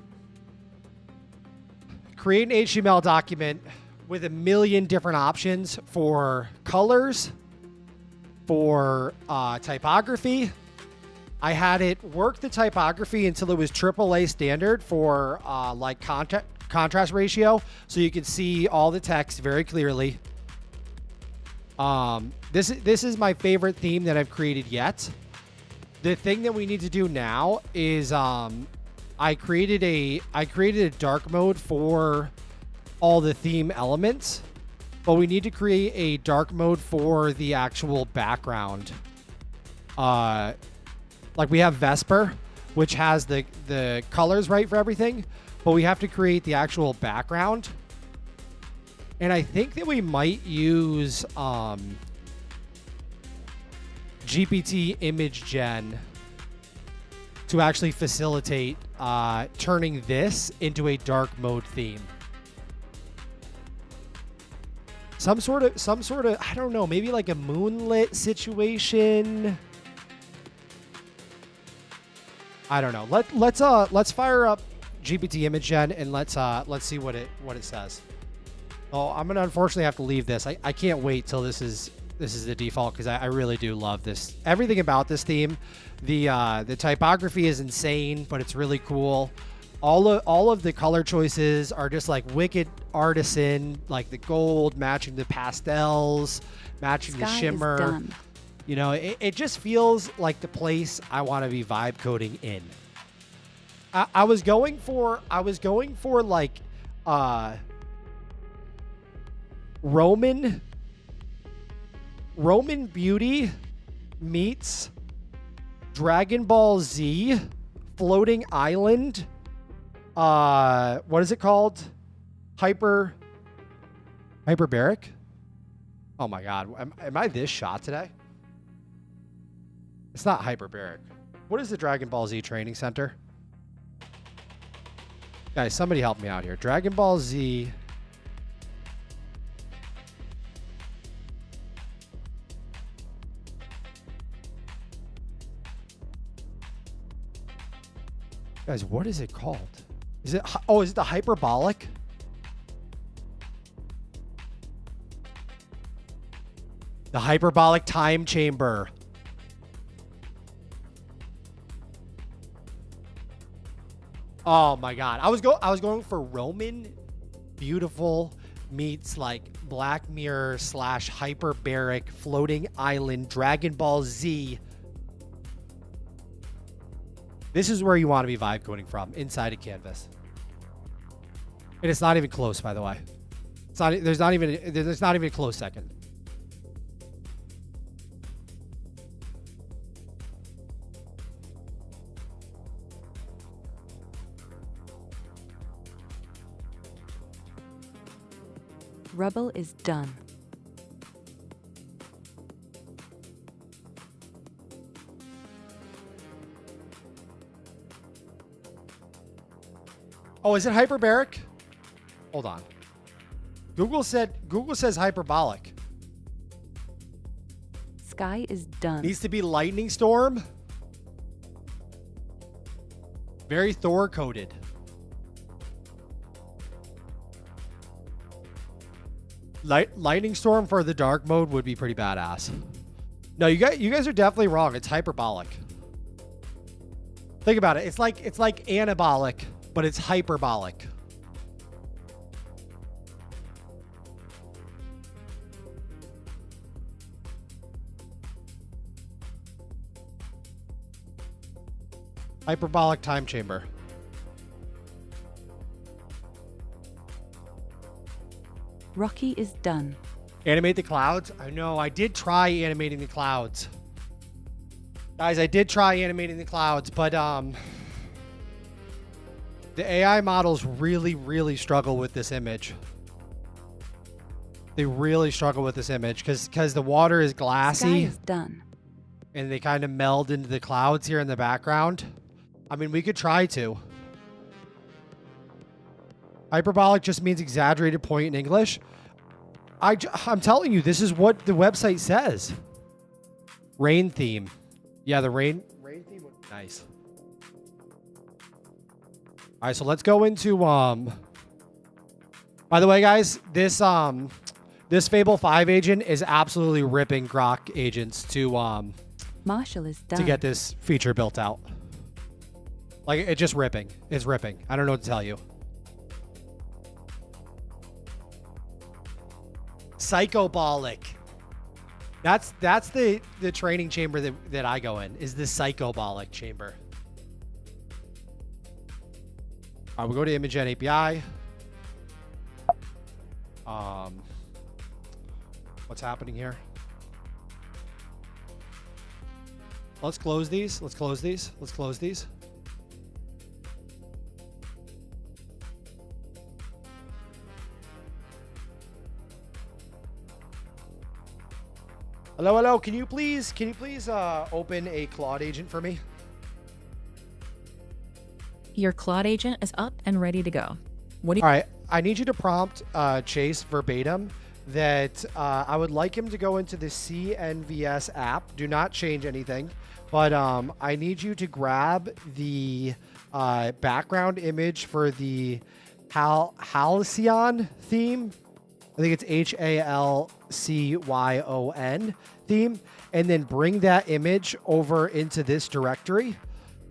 create an HTML document with a million different options for colors, for typography. I had it work the typography until it was AAA standard for like contrast ratio, so you can see all the text very clearly. This is my favorite theme that I've created yet. The thing that we need to do now is I created a dark mode for all the theme elements, but we need to create a dark mode for the actual background. Like we have Vesper, which has the colors right for everything, but we have to create the actual background. And I think that we might use GPT image gen to actually facilitate turning this into a dark mode theme. Some sort of, I don't know, maybe like a moonlit situation. I don't know. Let's fire up GPT image gen and let's see what it says. Oh, I'm gonna unfortunately have to leave this. I can't wait till this is the default because I really do love this. Everything about this theme. The typography is insane, but it's really cool. All of the color choices are just like wicked artisan, like the gold matching the pastels, matching the Sky is shimmer. done. You know, it just feels like the place I want to be vibe coding in. I was going for like Roman Beauty meets Dragon Ball Z Floating Island. What is it called? Hyperbaric? Oh my god, am I this shot today? It's not hyperbaric. What is the Dragon Ball Z training center? Guys, somebody help me out here. Dragon Ball Z. Guys, what is it called? Is it the hyperbolic? The hyperbolic time chamber. Oh my god. I was going for Roman Beautiful meets like Black Mirror / hyperbaric floating island Dragon Ball Z. This is where you want to be vibe coding from, inside a canvas. And it's not even close, by the way. It's not there's not even a close second. Rubble is done. Oh, is it hyperbaric? Hold on. Google says hyperbolic. Sky is done. Needs to be lightning storm. Very Thor coded. Lightning storm for the dark mode would be pretty badass. No, you guys are definitely wrong. It's hyperbolic. Think about it. It's like anabolic, but it's hyperbolic. Hyperbolic time chamber. Rocky is done. Animate the clouds? I know, I did try animating the clouds. Guys, I did try animating the clouds, but the AI models really, really struggle with this image. They really struggle with this image because the water is Sky glassy is done. and they kind of meld into the clouds here in the background. I mean, we could try to. Hyperbolic just means exaggerated point in English. I'm telling you, this is what the website says. Rain theme. Yeah, the rain theme would be nice. All right, so let's go into by the way, guys, this Fable 5 agent is absolutely ripping Grok agents to Marshall is done. to get this feature built out. Like, it's just ripping. It's ripping. I don't know what to tell you. Psychobolic. That's the training chamber that I go in, is the psychobolic chamber. All right, we'll go to ImageN API. What's happening here? Let's close these. Let's close these. Let's close these. Hello, hello. Can you please open a Claude agent for me? Your Claude agent is up and ready to go. What do you All right. I need you to prompt Chase verbatim that I would like him to go into the CNVS app. Do not change anything. But I need you to grab the background image for the Halcyon theme. I think it's HALCYON theme. And then bring that image over into this directory.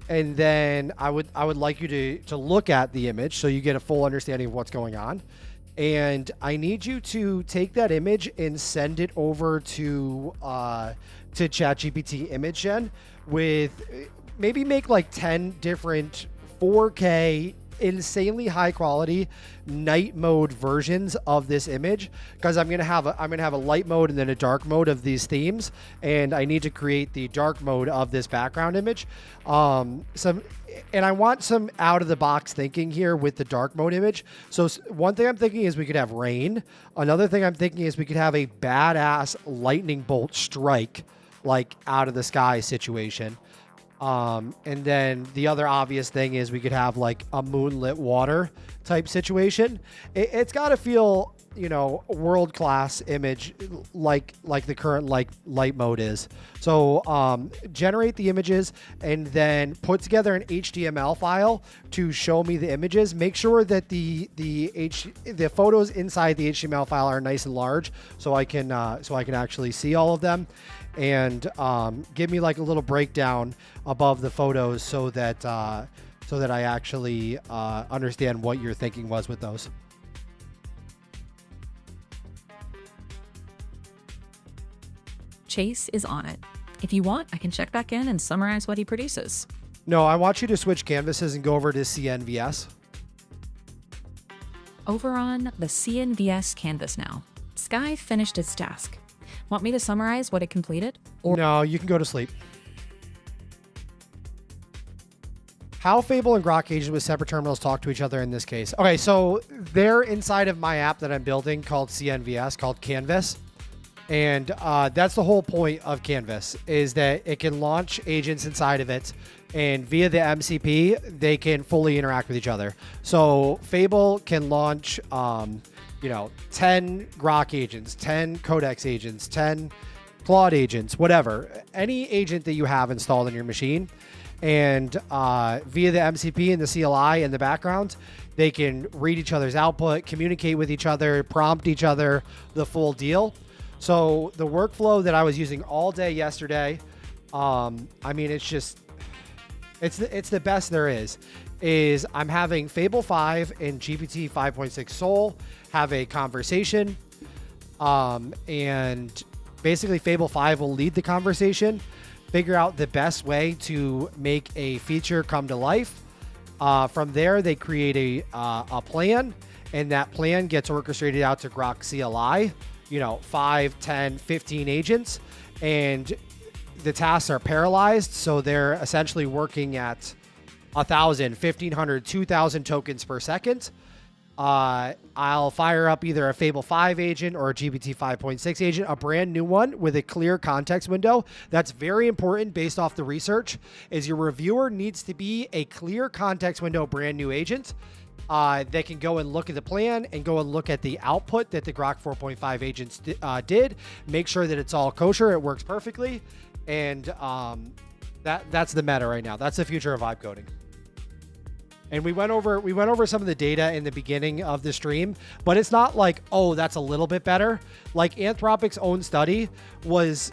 And then I would like you to look at the image so you get a full understanding of what's going on. and I need you to take that image and send it over to ChatGPT Image Gen with maybe make like 10 different 4K insanely high quality night mode versions of this image, because I'm gonna have a light mode and then a dark mode of these themes, and I need to create the dark mode of this background image. And I want some out of the box thinking here with the dark mode image. So one thing I'm thinking is we could have rain. Another thing I'm thinking is we could have a badass lightning bolt strike, like out of the sky situation. And then the other obvious thing is we could have like a moonlit water type situation. It's got to feel, you know, world-class image like the current light mode is. So generate the images and then put together an HTML file to show me the images. Make sure that the photos inside the HTML file are nice and large so I can actually see all of them. And give me like a little breakdown above the photos so that I actually understand what your thinking was with those. Chase is on it. If you want, I can check back in and summarize what he produces. No, I want you to switch canvases and go over to CNVS. Over on the CNVS canvas now. Sky finished its task. Want me to summarize what it completed? Or No, you can go to sleep. How Fable and Grok Agent with separate terminals talk to each other in this case. Okay, so they're inside of my app that I'm building called CNVS, called Canvas. And that's the whole point of Canvas, is that it can launch agents inside of it, and via the MCP, they can fully interact with each other. So Fable can launch, 10 Grok agents, 10 Codex agents, 10 Claude agents, whatever. Any agent that you have installed in your machine. And via the MCP and the CLI in the background, they can read each other's output, communicate with each other, prompt each other, the full deal. So the workflow that I was using all day yesterday, it's the best there is I'm having Fable 5 and GPT 5.6 Soul have a conversation, and basically Fable 5 will lead the conversation, figure out the best way to make a feature come to life. From there, they create a plan, and that plan gets orchestrated out to Grok CLI, 5, 10, 15 agents, and the tasks are parallelized. So they're essentially working at 1,000, 1,500, 2,000 tokens per second. I'll fire up either a Fable 5 agent or a GPT 5.6 agent, a brand new one with a clear context window. That's very important based off the research, is your reviewer needs to be a clear context window, brand new agent. They can go and look at the plan and go and look at the output that the Grok 4.5 agents did. Make sure that it's all kosher. It works perfectly. And that's the meta right now. That's the future of vibe coding. And we went over some of the data in the beginning of the stream, but it's not like, oh, that's a little bit better. Like Anthropic's own study was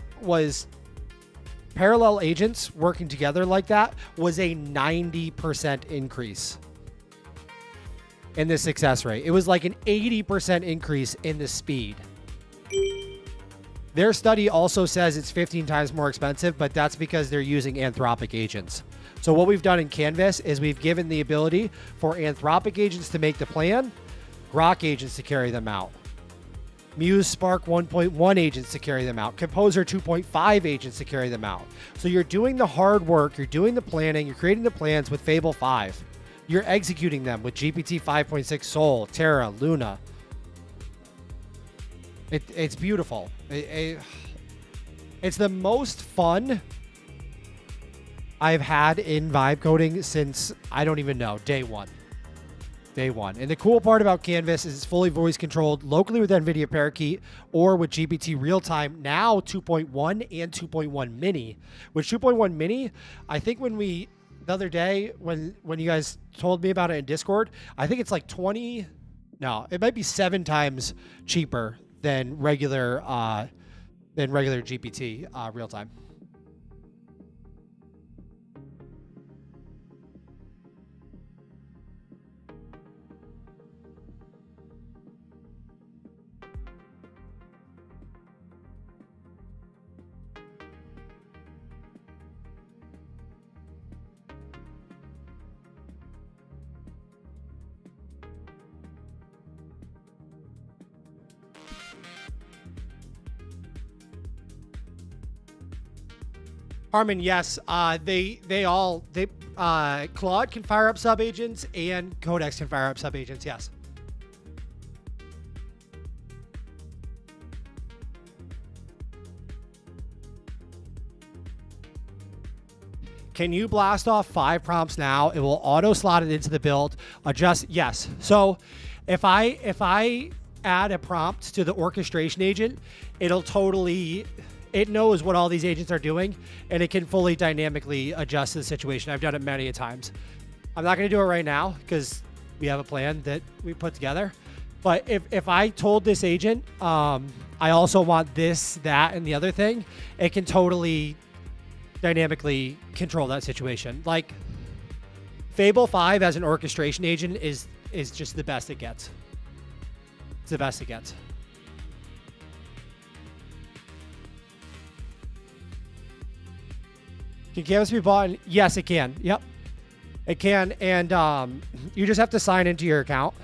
parallel agents working together like that was a 90% increase in the success rate. It was like an 80% increase in the speed. Their study also says it's 15 times more expensive, but that's because they're using Anthropic agents. So what we've done in Canvas is we've given the ability for Anthropic agents to make the plan, Grok agents to carry them out, Muse Spark 1.1 agents to carry them out, Composer 2.5 agents to carry them out. So you're doing the hard work, you're doing the planning, you're creating the plans with Fable 5. You're executing them with GPT 5.6 Soul, Terra, Luna. It's beautiful. It's the most fun I've had in vibe coding since, I don't even know, day one. And the cool part about Canvas is it's fully voice controlled locally with NVIDIA Parakeet or with GPT Real-Time, now 2.1 and 2.1 Mini. With 2.1 Mini, I think the other day when you guys told me about it in Discord, I think it's like it might be 7 times cheaper than regular GPT Real-Time. Harmon, yes. Claude can fire up sub agents and Codex can fire up sub agents. Yes. Can you blast off 5 prompts now? It will auto slot it into the build. Adjust. Yes. So if I add a prompt to the orchestration agent, it knows what all these agents are doing, and it can fully dynamically adjust to the situation. I've done it many a times. I'm not going to do it right now because we have a plan that we put together. But if I told this agent, I also want this, that, and the other thing, it can totally dynamically control that situation. Like Fable 5 as an orchestration agent is just the best it gets. It's the best it gets. Can Canvas be bought? Yes, it can. Yep, it can. And you just have to sign into your account.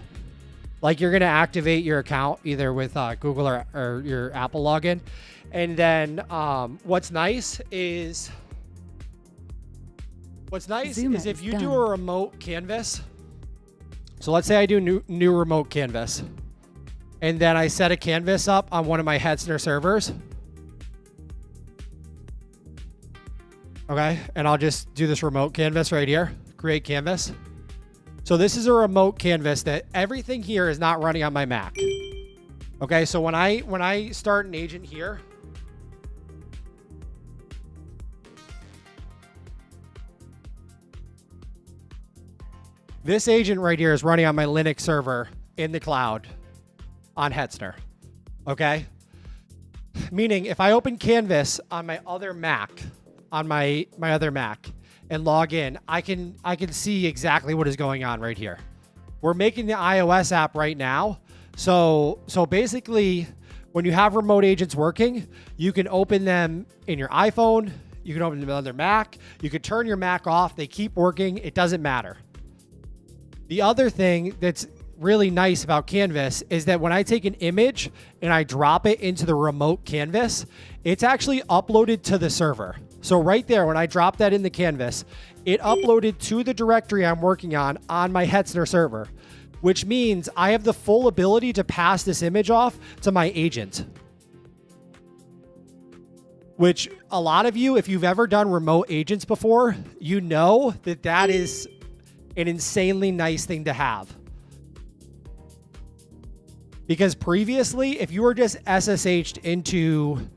Like you're going to activate your account either with Google or your Apple login. And then what's nice is Zuma if is you done. do a remote canvas. So let's say I do new remote canvas. And then I set a canvas up on one of my Hetzner servers. Okay, and I'll just do this remote canvas right here. Create canvas. So this is a remote canvas that everything here is not running on my Mac. Okay, so when I start an agent here, this agent right here is running on my Linux server in the cloud on Hetzner. Okay? Meaning if I open Canvas on my other Mac, on my other Mac and log in, I can see exactly what is going on right here. We're making the iOS app right now. So basically when you have remote agents working, you can open them in your iPhone, you can open them on their Mac, you can turn your Mac off, they keep working, it doesn't matter. The other thing that's really nice about Canvas is that when I take an image and I drop it into the remote canvas, it's actually uploaded to the server. So right there, when I drop that in the canvas, it uploaded to the directory I'm working on my Hetzner server, which means I have the full ability to pass this image off to my agent. Which a lot of you, if you've ever done remote agents before, you know that that is an insanely nice thing to have. Because previously, if you were just SSH'd into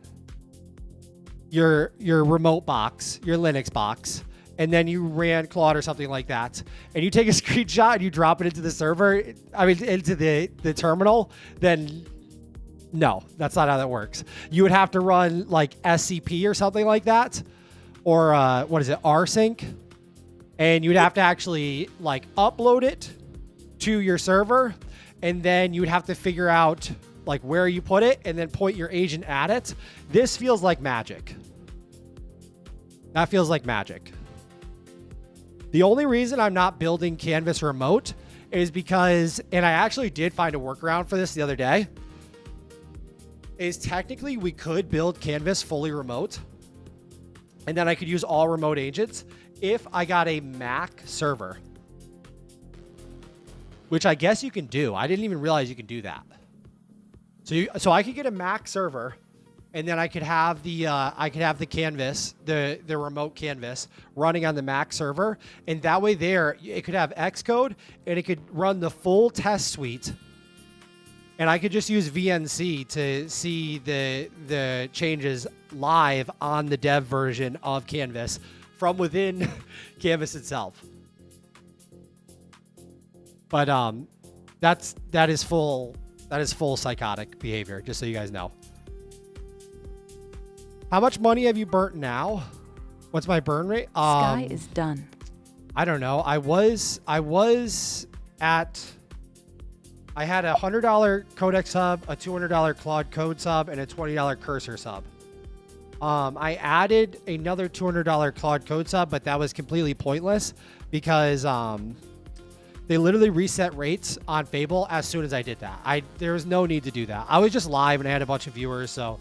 your remote box, your Linux box, and then you ran Claude or something like that, and you take a screenshot and you drop it into the server, into the terminal, then no, that's not how that works. You would have to run like SCP or something like that, or rsync, and you'd have to actually like upload it to your server, and then you would have to figure out like where you put it and then point your agent at it. This feels like magic. That feels like magic. The only reason I'm not building Canvas remote is because, and I actually did find a workaround for this the other day, is technically we could build Canvas fully remote, and then I could use all remote agents if I got a Mac server, which I guess you can do. I didn't even realize you can do that. So I could get a Mac server, and then I could have the canvas, the remote canvas running on the Mac server, and that way there it could have Xcode and it could run the full test suite, and I could just use VNC to see the changes live on the dev version of Canvas from within Canvas itself. But that is full psychotic behavior, just so you guys know. How much money have you burnt now? What's my burn rate? Sky is done. I don't know. I had a $100 Codex sub, a $200 Claude Code sub, and a $20 Cursor sub. I added another $200 Claude Code sub, but that was completely pointless because they literally reset rates on Fable as soon as I did that. There was no need to do that. I was just live and I had a bunch of viewers, so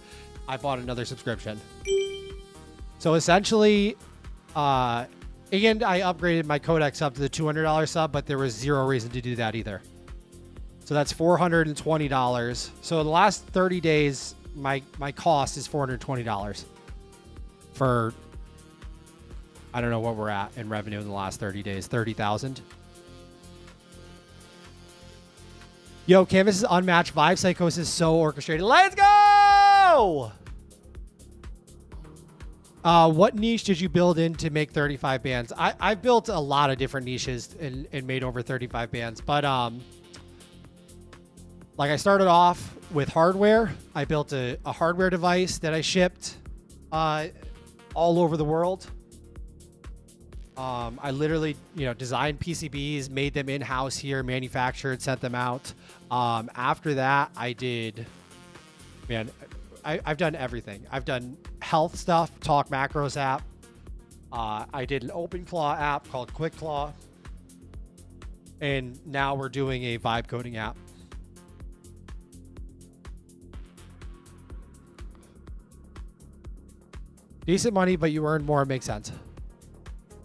I bought another subscription. So essentially, and I upgraded my Codex up to the $200 sub, but there was zero reason to do that either. So that's $420. So in the last 30 days, my cost is $420 for, I don't know what we're at in revenue in the last 30 days, 30,000. Yo, Canvas is unmatched. Vibe Psychos is so orchestrated. Let's go! What niche did you build in to make 35 bands? I've built a lot of different niches and made over 35 bands. But like I started off with hardware. I built a hardware device that I shipped all over the world. I literally, designed PCBs, made them in-house here, manufactured, sent them out. After that, I did, I've done everything. I've done health stuff, Talk Macros app. I did an OpenClaw app called QuickClaw. And now we're doing a vibe coding app. Decent money, but you earn more. It makes sense.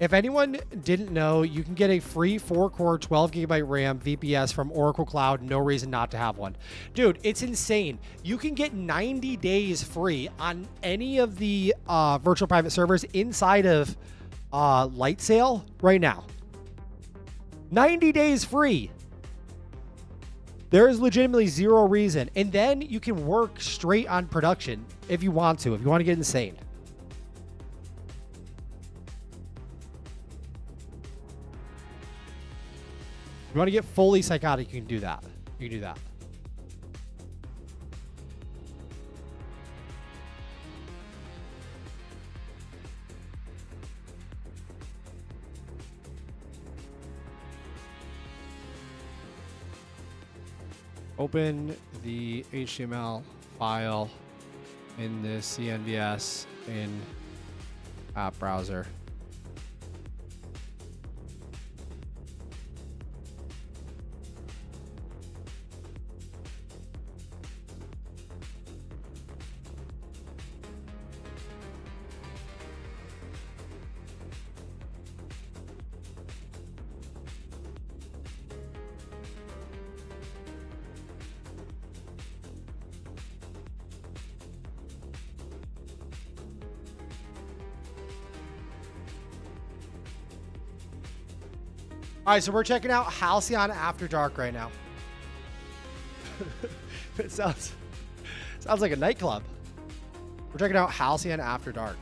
If anyone didn't know, you can get a free 4-core 12GB RAM VPS from Oracle Cloud. No reason not to have one. Dude, it's insane. You can get 90 days free on any of the virtual private servers inside of Lightsail right now. 90 days free. There is legitimately zero reason. And then you can work straight on production if you want to get insane. If you want to get fully psychotic, you can do that. You can do that. Open the HTML file in the CNVS in app browser. All right, so we're checking out Halcyon After Dark right now. It sounds like a nightclub. We're checking out Halcyon After Dark.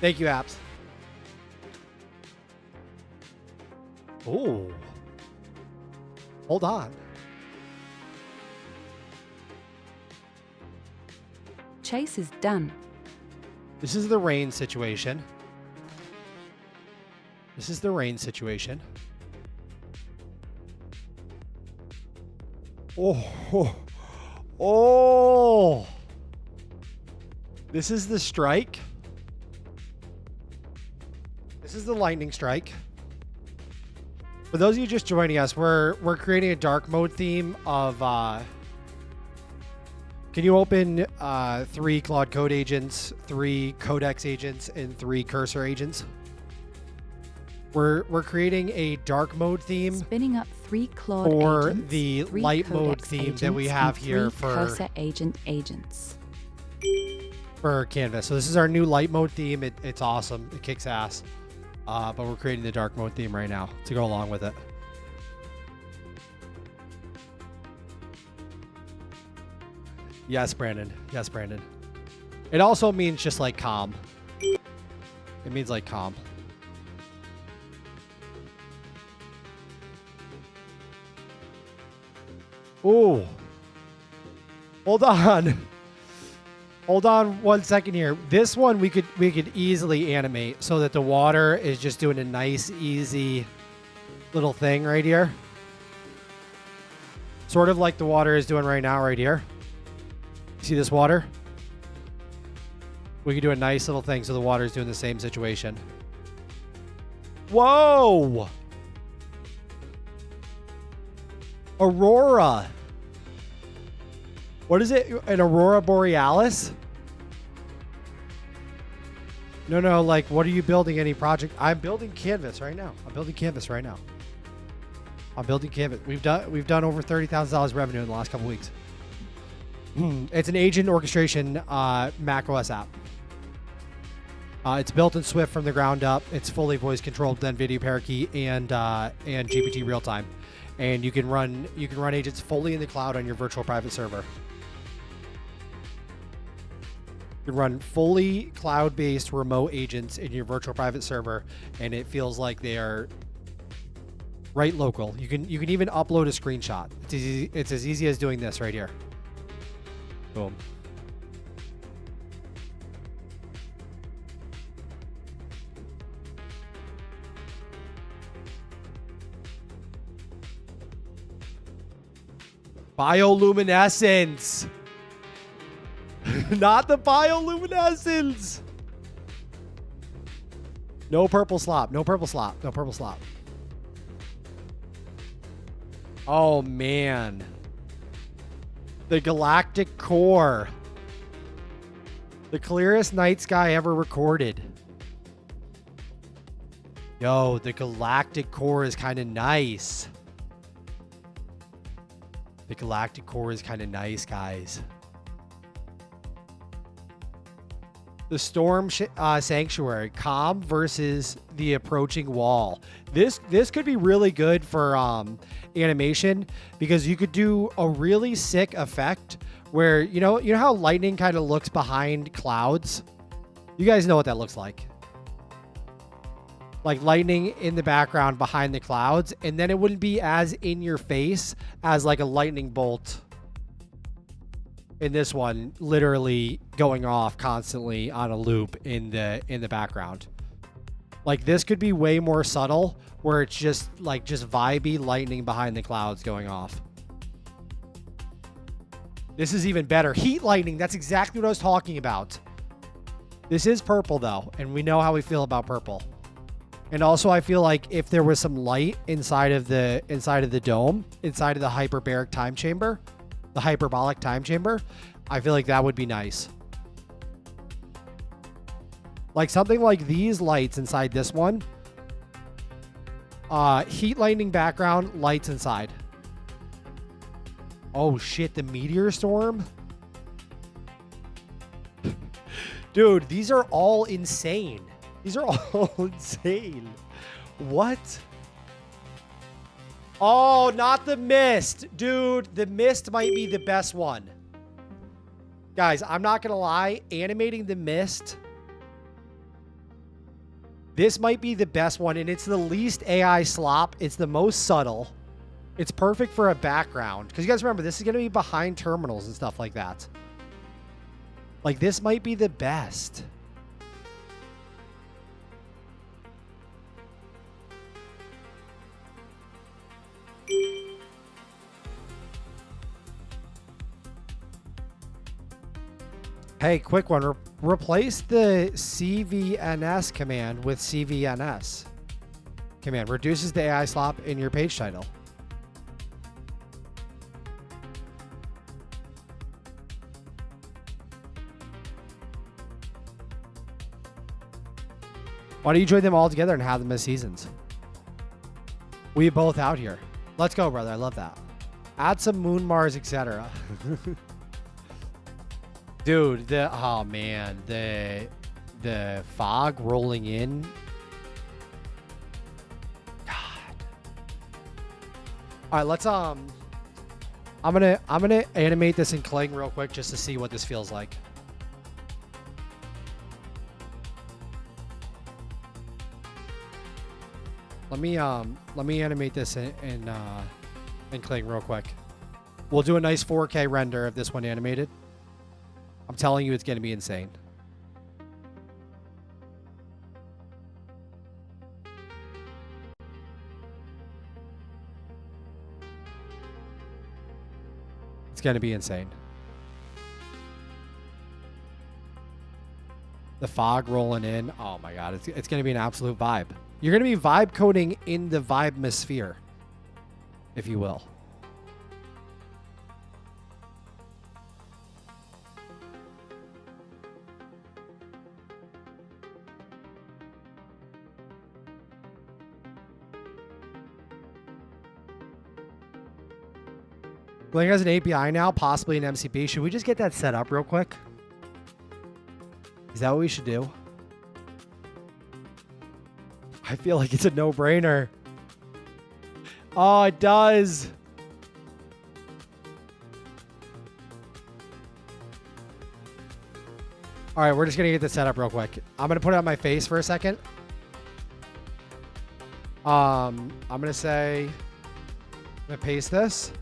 Thank you, apps. Oh. Hold on. Chase is done. This is the rain situation. This is the rain situation. Oh. This is the strike. This is the lightning strike. For those of you just joining us, we're creating a dark mode theme of can you open 3 Claude Code agents, 3 Codex agents, and 3 Cursor agents? We're creating a dark mode theme Spinning up 3 Claude for agents, the 3 light mode Codex theme that we agents, have and here 3 Cursor agents. for Canvas. So this is our new light mode theme. It's awesome. It kicks ass. But we're creating the dark mode theme right now to go along with it. Yes, Brandon. Yes, Brandon. It also means just like calm. It means like calm. Ooh. Hold on. Hold on 1 second here. This one we could easily animate so that the water is just doing a nice, easy little thing right here. Sort of like the water is doing right now right here. See this water? We could do a nice little thing so the water is doing the same situation. Whoa! Aurora. What is it? An Aurora Borealis? No, like, what are you building? Any project? I'm building Canvas right now. I'm building Canvas. We've done over $30,000 revenue in the last couple weeks. It's an agent orchestration Mac OS app. It's built in Swift from the ground up. It's fully voice controlled, then video parakeet and GPT real time, and you can run agents fully in the cloud on your virtual private server. You can run fully cloud-based remote agents in your virtual private server, and it feels like they are right local. You can even upload a screenshot. It's easy. It's as easy as doing this right here. Boom. Bioluminescence. Not the bioluminescence. No purple slop. No purple slop. No purple slop. Oh, man. The galactic core. The clearest night sky ever recorded. Yo, the galactic core is kind of nice. The galactic core is kind of nice, guys. The storm sanctuary, calm versus the approaching wall. This could be really good for animation, because you could do a really sick effect where you know how lightning kind of looks behind clouds. You guys know what that looks like. Like lightning in the background behind the clouds, and then it wouldn't be as in your face as like a lightning bolt in this one, literally going off constantly on a loop in the background. Like this could be way more subtle, where it's just vibey lightning behind the clouds going off. This is even better. Heat lightning, that's exactly what I was talking about. This is purple though, and we know how we feel about purple. And also I feel like if there was some light inside of the dome, inside of the hyperbaric time chamber, the hyperbolic time chamber, I feel like that would be nice. Like something like these lights inside this one. Heat lightning background, lights inside. Oh shit, the meteor storm? Dude, these are all insane. These are all insane. What? Oh, not the mist. Dude, the mist might be the best one. Guys, I'm not going to lie. Animating the mist. This might be the best one, and it's the least AI slop. It's the most subtle. It's perfect for a background. Because you guys remember, this is going to be behind terminals and stuff like that. Like, this might be the best. Hey, quick one. Replace the CVNS command with CVNS command. Reduces the AI slop in your page title. Why don't you join them all together and have them as seasons? We both out here. Let's go, brother. I love that. Add some Moon, Mars, etc. Dude, oh man, the fog rolling in. God. All right, let's I'm gonna animate this in Kling real quick just to see what this feels like. Let me animate this in Kling real quick. We'll do a nice 4K render of this one animated. I'm telling you, it's going to be insane. It's going to be insane. The fog rolling in. Oh my God. It's going to be an absolute vibe. You're going to be vibe coding in the vibe-mosphere, if you will. Gling has an API now, possibly an MCP. Should we just get that set up real quick? Is that what we should do? I feel like it's a no-brainer. Oh, it does. All right, we're just going to get this set up real quick. I'm going to put it on my face for a second. I'm going to say, I'm going to paste this.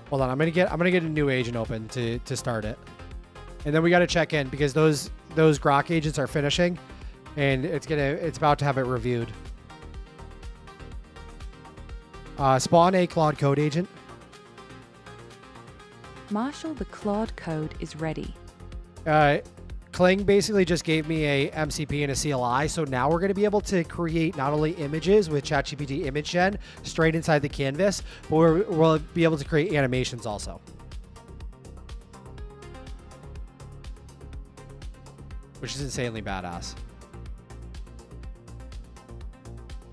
Hold on, I'm gonna get a new agent open to start it, and then we got to check in because those Grok agents are finishing, and it's about to have it reviewed. Spawn a Claude Code agent. Marshall, the Claude code is ready. Kling basically just gave me a MCP and a CLI, so now we're going to be able to create not only images with ChatGPT Image Gen straight inside the canvas, but we'll be able to create animations also. Which is insanely badass.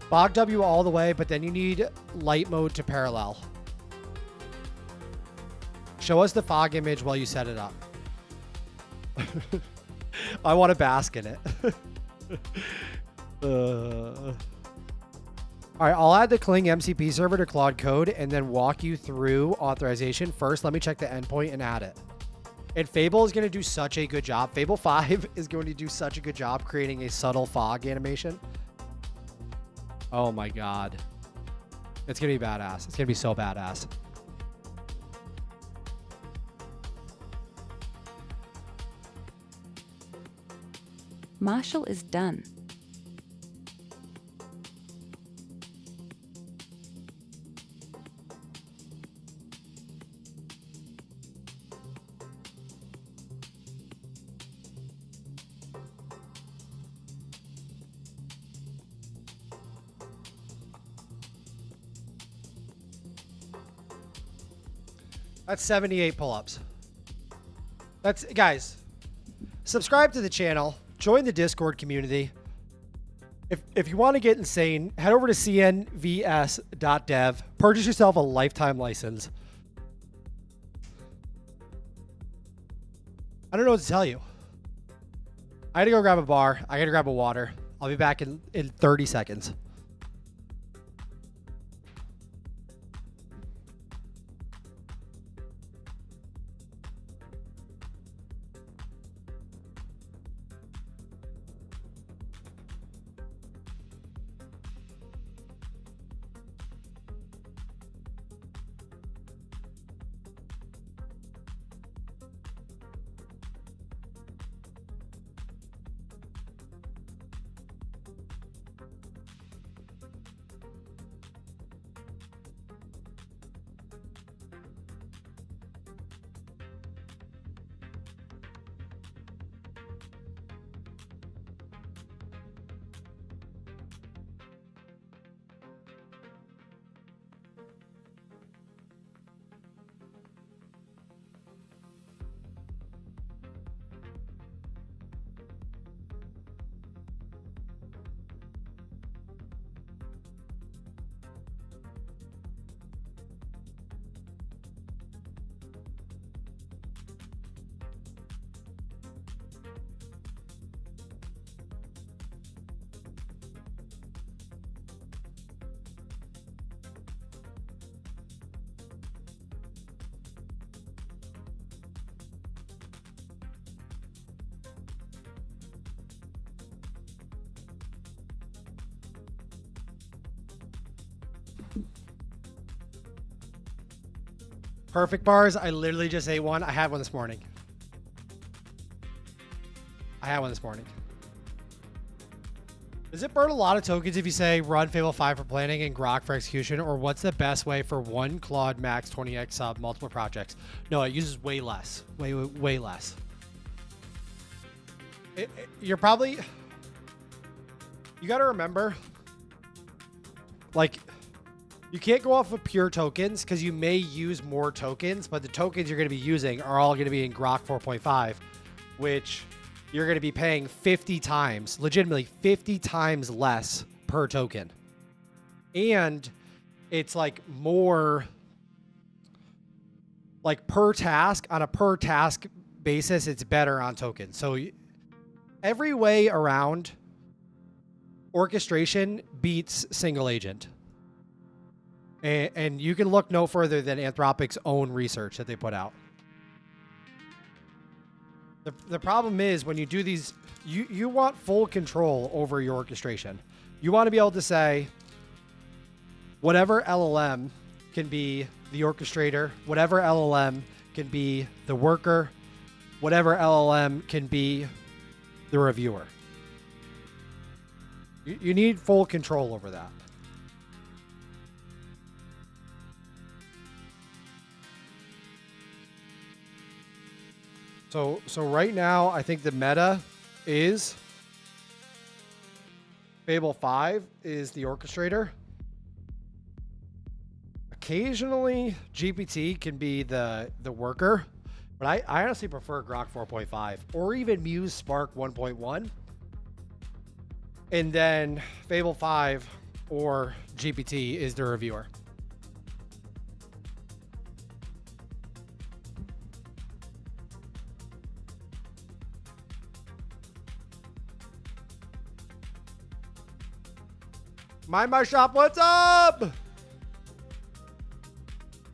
Fog W all the way, but then you need light mode to parallel. Show us the fog image while you set it up. I want to bask in it. All right, I'll add the Kling MCP server to Claude Code and then walk you through authorization. First, let me check the endpoint and add it. And Fable is going to do such a good job. Fable 5 is going to do such a good job creating a subtle fog animation. Oh my God. It's going to be badass. It's going to be so badass. Marshall is done. That's 78 pull-ups. That's, guys, subscribe to the channel. Join the Discord community. If you want to get insane, head over to cnvs.dev. Purchase yourself a lifetime license. I don't know what to tell you. I had to go grab a bar. I got to grab a water. I'll be back in 30 seconds. Perfect bars. I literally just ate one. I had one this morning. Does it burn a lot of tokens if you say run Fable 5 for planning and Grok for execution? Or what's the best way for one Claude max 20x sub multiple projects? No, it uses way less. Way less. You're probably... You got to remember, like... You can't go off of pure tokens because you may use more tokens, but the tokens you're going to be using are all going to be in Grok 4.5, which you're going to be paying 50 times, legitimately 50 times less per token. And it's like more like per task, on a per task basis, it's better on tokens. So every way around, orchestration beats single agent. And you can look no further than Anthropic's own research that they put out. The problem is when you do these, you want full control over your orchestration. You want to be able to say, whatever LLM can be the orchestrator, whatever LLM can be the worker, whatever LLM can be the reviewer. You need full control over that. So right now, I think the meta is Fable 5 is the orchestrator. Occasionally, GPT can be the worker, but I honestly prefer Grok 4.5 or even Muse Spark 1.1. And then Fable 5 or GPT is the reviewer. Mind My Shop, what's up?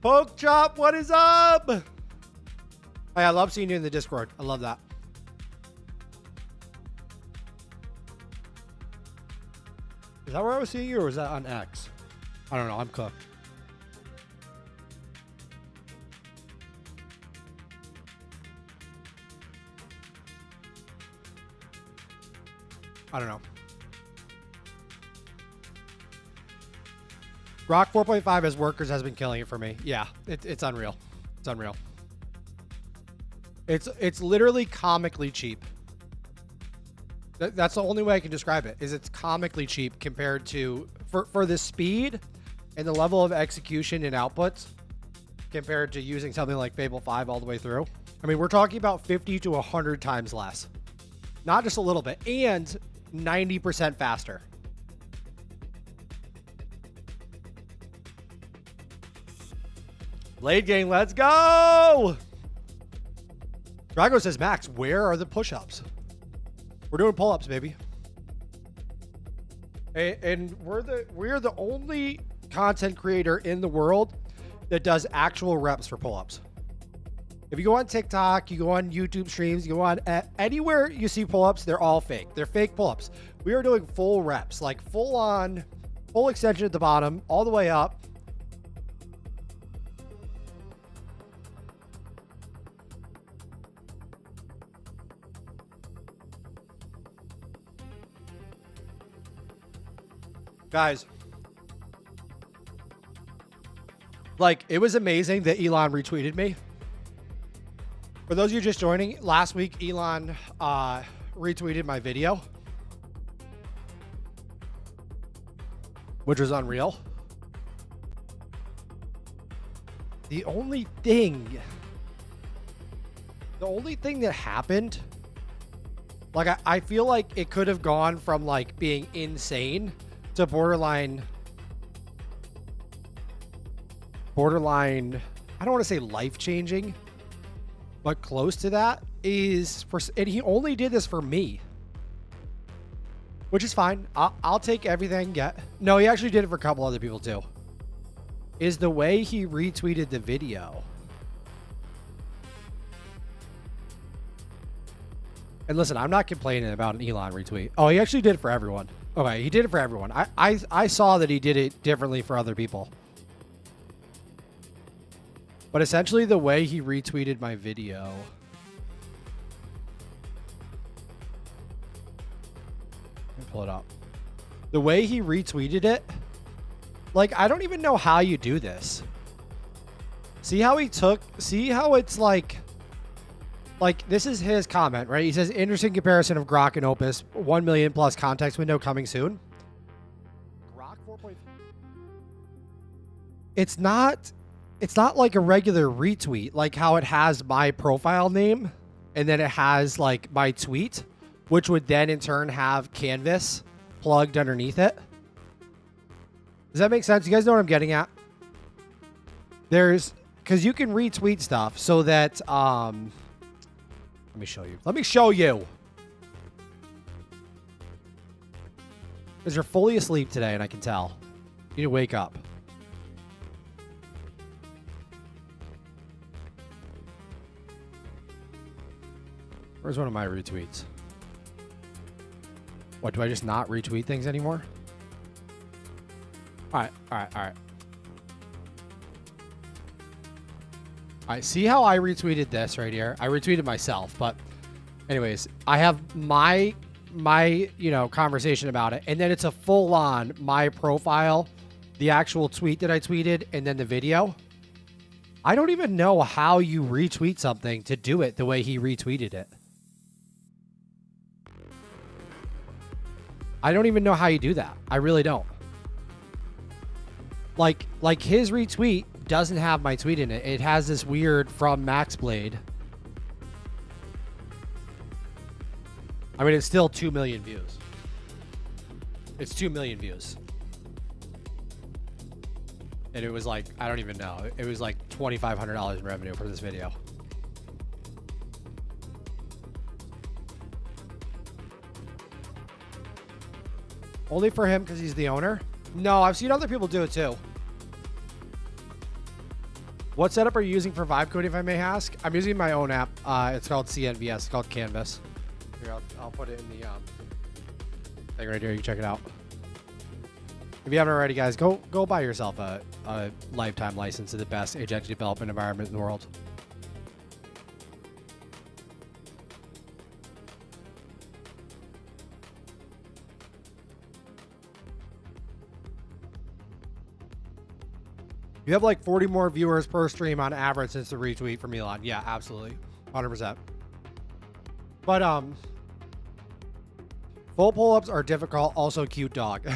Poke Chop, what is up? Hey, I love seeing you in the Discord. I love that. Is that where I was seeing you, or was that on X? I don't know. I'm cooked. I don't know. Grok 4.5 as workers has been killing it for me. Yeah, it's unreal. It's unreal. It's literally comically cheap. That's the only way I can describe it. Is it's comically cheap compared to for the speed and the level of execution and outputs compared to using something like Fable 5 all the way through. I mean, we're talking about 50 to 100 times less, not just a little bit, and 90% faster. Blade Gang, let's go! Drago says, Max, where are the push-ups? We're doing pull-ups, baby. And we're the only content creator in the world that does actual reps for pull-ups. If you go on TikTok, you go on YouTube streams, you go on anywhere you see pull-ups, they're all fake. They're fake pull-ups. We are doing full reps, like full extension at the bottom, all the way up. Guys, like, it was amazing that Elon retweeted me. For those of you just joining, last week Elon retweeted my video, which was unreal. The only thing that happened, like, I feel like it could have gone from like being insane to borderline, I don't want to say life-changing, but close to that, and he only did this for me, which is fine. I'll take everything. No, he actually did it for a couple other people too. Is the way he retweeted the video. And listen, I'm not complaining about an Elon retweet. Oh, he actually did it for everyone. Okay, he did it for everyone. I saw that he did it differently for other people. But essentially the way he retweeted my video. Let me pull it up. The way he retweeted it, like, I don't even know how you do this. See how it's like this is his comment, right? He says, interesting comparison of Grok and Opus, 1 million plus context window coming soon. Grok 4.5. It's not like a regular retweet, like how it has my profile name and then it has like my tweet, which would then in turn have Canvas plugged underneath it. Does that make sense? You guys know what I'm getting at? Because you can retweet stuff so that, let me show you. Let me show you. Because you're fully asleep today, and I can tell. You need to wake up. Where's one of my retweets? What, do I just not retweet things anymore? All right. All right, see how I retweeted this right here? I retweeted myself, but anyways, I have my conversation about it, and then it's a full-on my profile, the actual tweet that I tweeted, and then the video. I don't even know how you retweet something to do it the way he retweeted it. I don't even know how you do that. I really don't. Like his retweet doesn't have my tweet in it. It has this weird from Max Blade. I mean, it's still 2 million views. It's 2 million views. And it was like, I don't even know. It was like $2,500 in revenue for this video. Only for him because he's the owner? No, I've seen other people do it too. What setup are you using for vibe coding, if I may ask? I'm using my own app. It's called CNVS. It's called Canvas. Here, I'll put it in the thing right here. You can check it out. If you haven't already, guys, go buy yourself a lifetime license to the best agentic development environment in the world. You have like 40 more viewers per stream on average since the retweet from Elon. Yeah, absolutely. 100%. But, full pull-ups are difficult. Also, cute dog.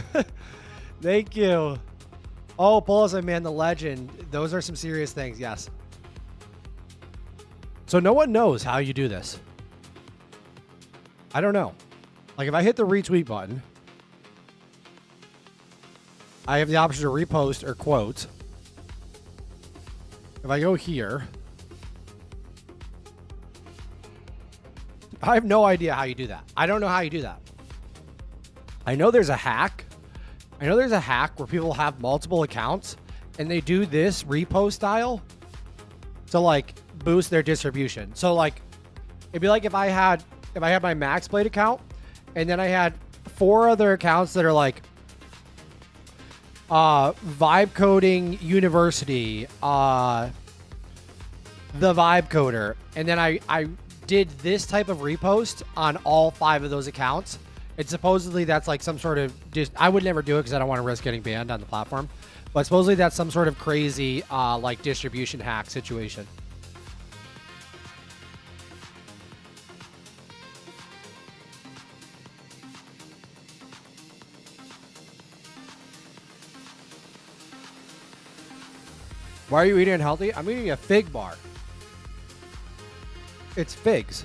Thank you. Oh, pull-ups, I man, the legend. Those are some serious things, yes. So no one knows how you do this. I don't know. Like, if I hit the retweet button, I have the option to repost or quote. If I go here, I have no idea how you do that. I don't know how you do that. I know there's a hack. I know there's a hack where people have multiple accounts and they do this repost style to like boost their distribution. So like, it'd be like if I had my Max Blade account and then I had 4 other accounts that are like Vibe Coding University, the Vibe Coder, and then I did this type of repost on all 5 of those accounts. And supposedly that's like some sort of I would never do it because I don't want to risk getting banned on the platform. But supposedly that's some sort of crazy like distribution hack situation. Why are you eating unhealthy? I'm eating a fig bar. It's figs.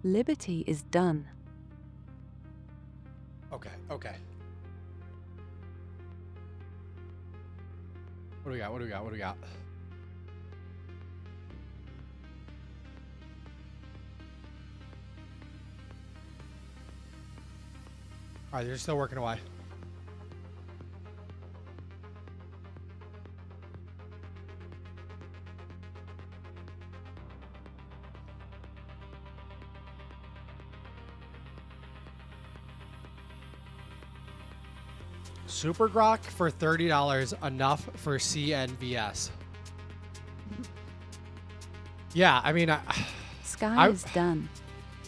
Liberty is done. Okay. What do we got? All right, they're still working away. Super Grok for $30, enough for CNVS. Yeah, I mean, Sky is done.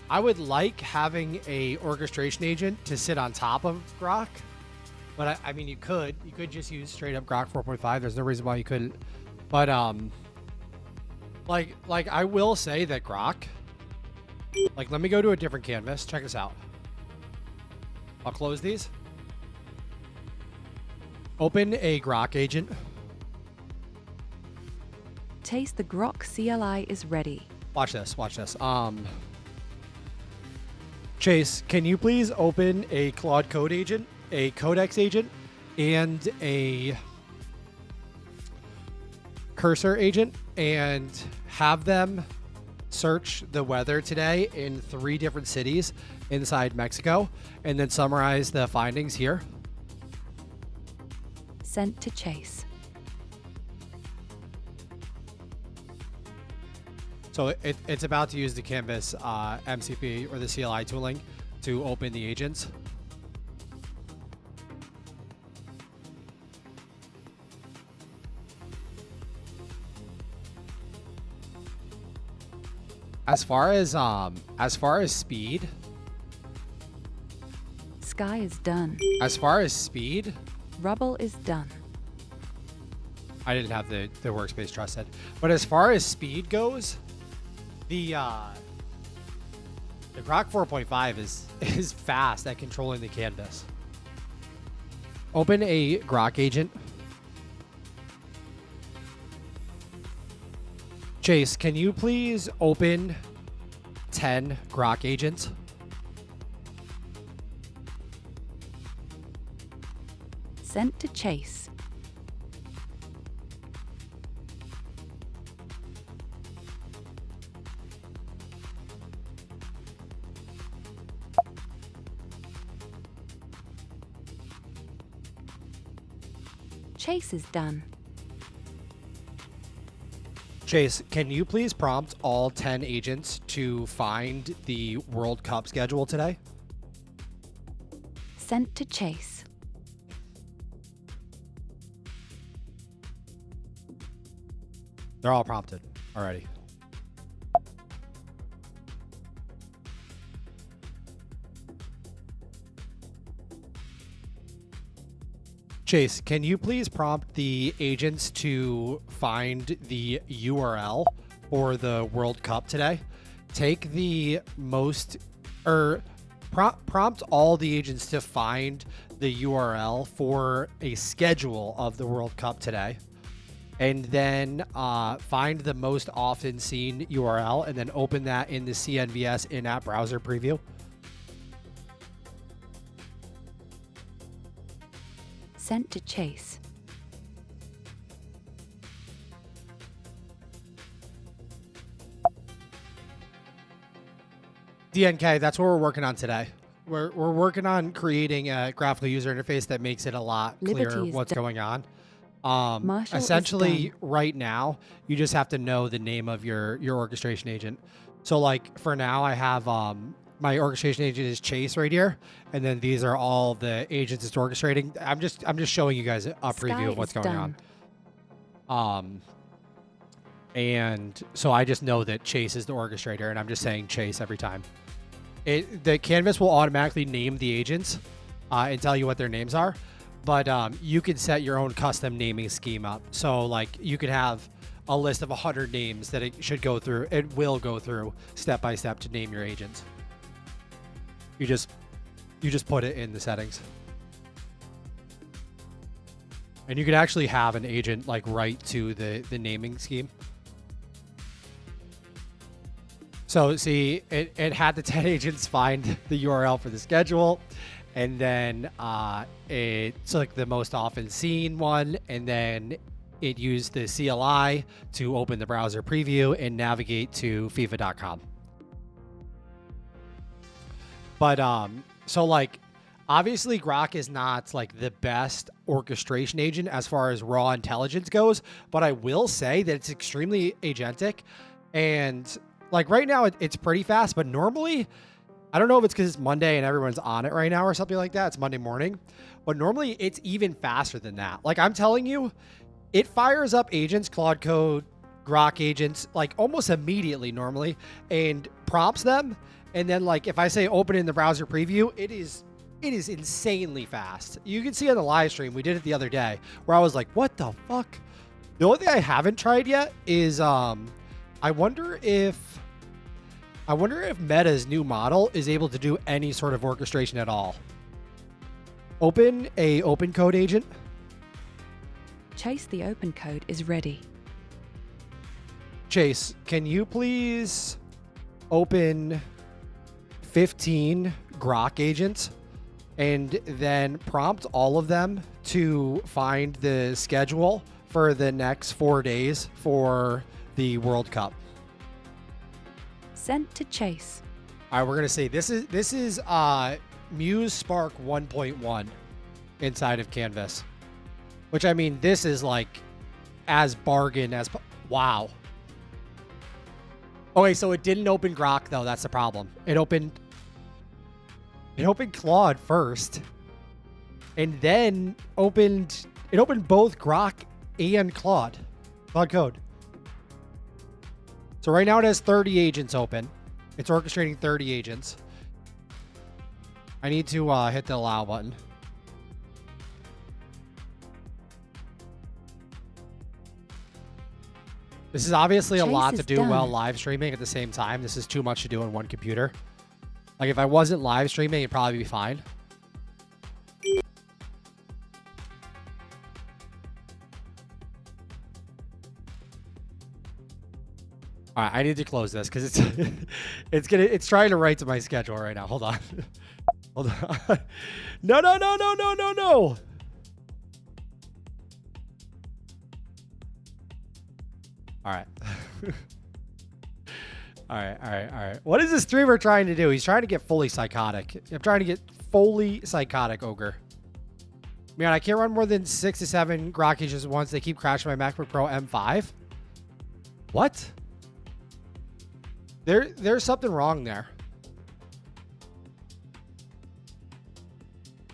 I would like having a orchestration agent to sit on top of Grok, but I mean, you could just use straight up Grok 4.5. There's no reason why you couldn't. But like I will say that Grok, like, let me go to a different canvas. Check this out. I'll close these. Open a Grok agent. Chase, the Grok CLI is ready. Watch this. Watch this. Chase, can you please open a Claude Code agent, a Codex agent, and a Cursor agent, and have them search the weather today in 3 different cities inside Mexico, and then summarize the findings here? Sent to Chase. So it's about to use the Canvas MCP or the CLI tooling to open the agents. As far as speed, Sky is done. Rubble is done. I didn't have the workspace trusted, but as far as speed goes, the Grok 4.5 is fast at controlling the canvas. Open a Grok agent. Chase, can you please open 10 Grok agents? Sent to Chase. Chase is done. Chase, can you please prompt all 10 agents to find the World Cup schedule today? Sent to Chase. They're all prompted already. Chase, can you please prompt the agents to find the URL for the World Cup today? Take the most, or prompt all the agents to find the URL for a schedule of the World Cup today. And then find the most often seen URL and then open that in the CNVS in-app browser preview. Sent to Chase. DNK, that's what we're working on today. We're working on creating a graphical user interface that makes it a lot clearer Liberty is what's done. going on. Marshall is Essentially, done. right now, you just have to know the name of your orchestration agent. So, like, for now, I have my orchestration agent is Chase right here, and then these are all the agents it's orchestrating. I'm just showing you guys a preview Sky of what's is going done. on. And so I just know that Chase is the orchestrator, and I'm just saying Chase every time. The canvas will automatically name the agents and tell you what their names are, but you can set your own custom naming scheme up. So, like, you could have a list of 100 names that it should go through. It will go through step by step to name your agents. You just put it in the settings. And you could actually have an agent like write to the naming scheme. So see, it had the 10 agents find the URL for the schedule, and then it took the most often seen one, and then it used the CLI to open the browser preview and navigate to FIFA.com. But so, like, obviously Grok is not like the best orchestration agent as far as raw intelligence goes, but I will say that it's extremely agentic, and like right now it's pretty fast, but normally, I don't know if it's because it's Monday and everyone's on it right now or something like that. It's Monday morning, but normally it's even faster than that. Like, I'm telling you, it fires up agents, Claude Code, Grok agents like almost immediately normally and prompts them. And then like if I say open in the browser preview, it is insanely fast. You can see on the live stream, we did it the other day, where I was like, what the fuck? The only thing I haven't tried yet is I wonder if Meta's new model is able to do any sort of orchestration at all. Open a open code agent. Chase the open code is ready. Chase, can you please open 15 Grok agents and then prompt all of them to find the schedule for the next 4 days for the World Cup? Sent to Chase. All right, we're gonna say this is Muse Spark 1.1 inside of Canvas, which I mean this is like as bargain as wow. Okay, so it didn't open Grok though. That's the problem. It opened Claude first, and then it opened both Grok and Claude code. So right now it has 30 agents open. It's orchestrating 30 agents. I need to hit the allow button. This is obviously a Chase lot to is do done. while live streaming at the same time. This is too much to do on one computer. Like if I wasn't live streaming, it'd probably be fine. All right, I need to close this because it's trying to write to my schedule right now. Hold on. Hold on. No. All right. All right. What is this streamer trying to do? He's trying to get fully psychotic. I'm trying to get fully psychotic, Ogre. Man, I can't run more than 6 to 7 Grok agents at once. They keep crashing my MacBook Pro M5. What? There's something wrong there.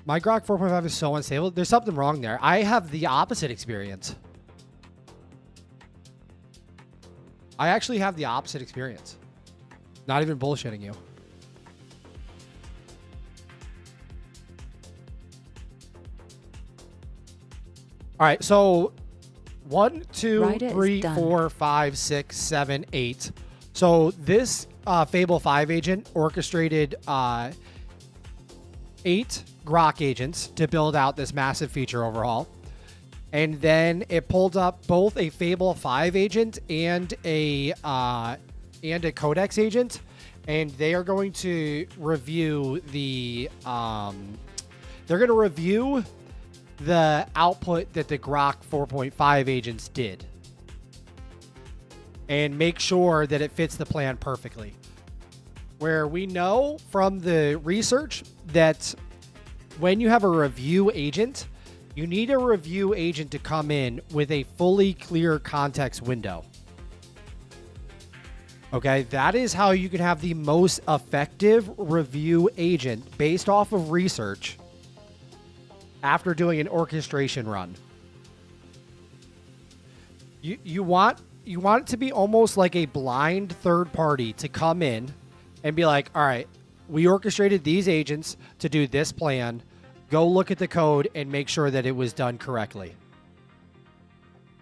My Grok 4.5 is so unstable. There's something wrong there. I have the opposite experience. I actually have the opposite experience. Not even bullshitting you. All right, so 1, 2, Writer is 3, done. 4, 5, 6, 7, 8. So this Fable 5 agent orchestrated 8 Grok agents to build out this massive feature overhaul. And then it pulled up both a Fable 5 agent and a Codex agent, and they are going to review the the output that the Grok 4.5 agents did and make sure that it fits the plan perfectly. Where we know from the research that when you have a review agent, you need a review agent to come in with a fully clear context window. Okay, that is how you can have the most effective review agent based off of research after doing an orchestration run. You want it to be almost like a blind third party to come in and be like, all right, we orchestrated these agents to do this plan. Go look at the code and make sure that it was done correctly.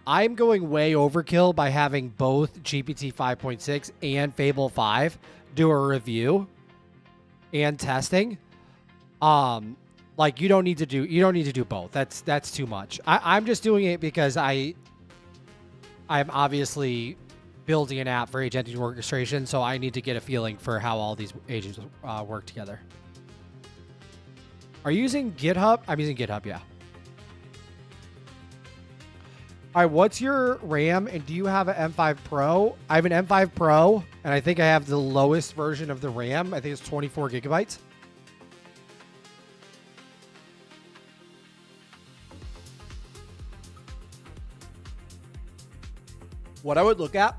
I'm going way overkill by having both GPT 5.6 and Fable 5 do a review and testing. Like you don't need to do both. That's too much. I'm just doing it because I'm obviously building an app for agentic orchestration, so I need to get a feeling for how all these agents work together. Are you using GitHub? I'm using GitHub, yeah. All right, what's your RAM, and do you have an M5 Pro? I have an M5 Pro, and I think I have the lowest version of the RAM. I think it's 24 gigabytes. What I would look at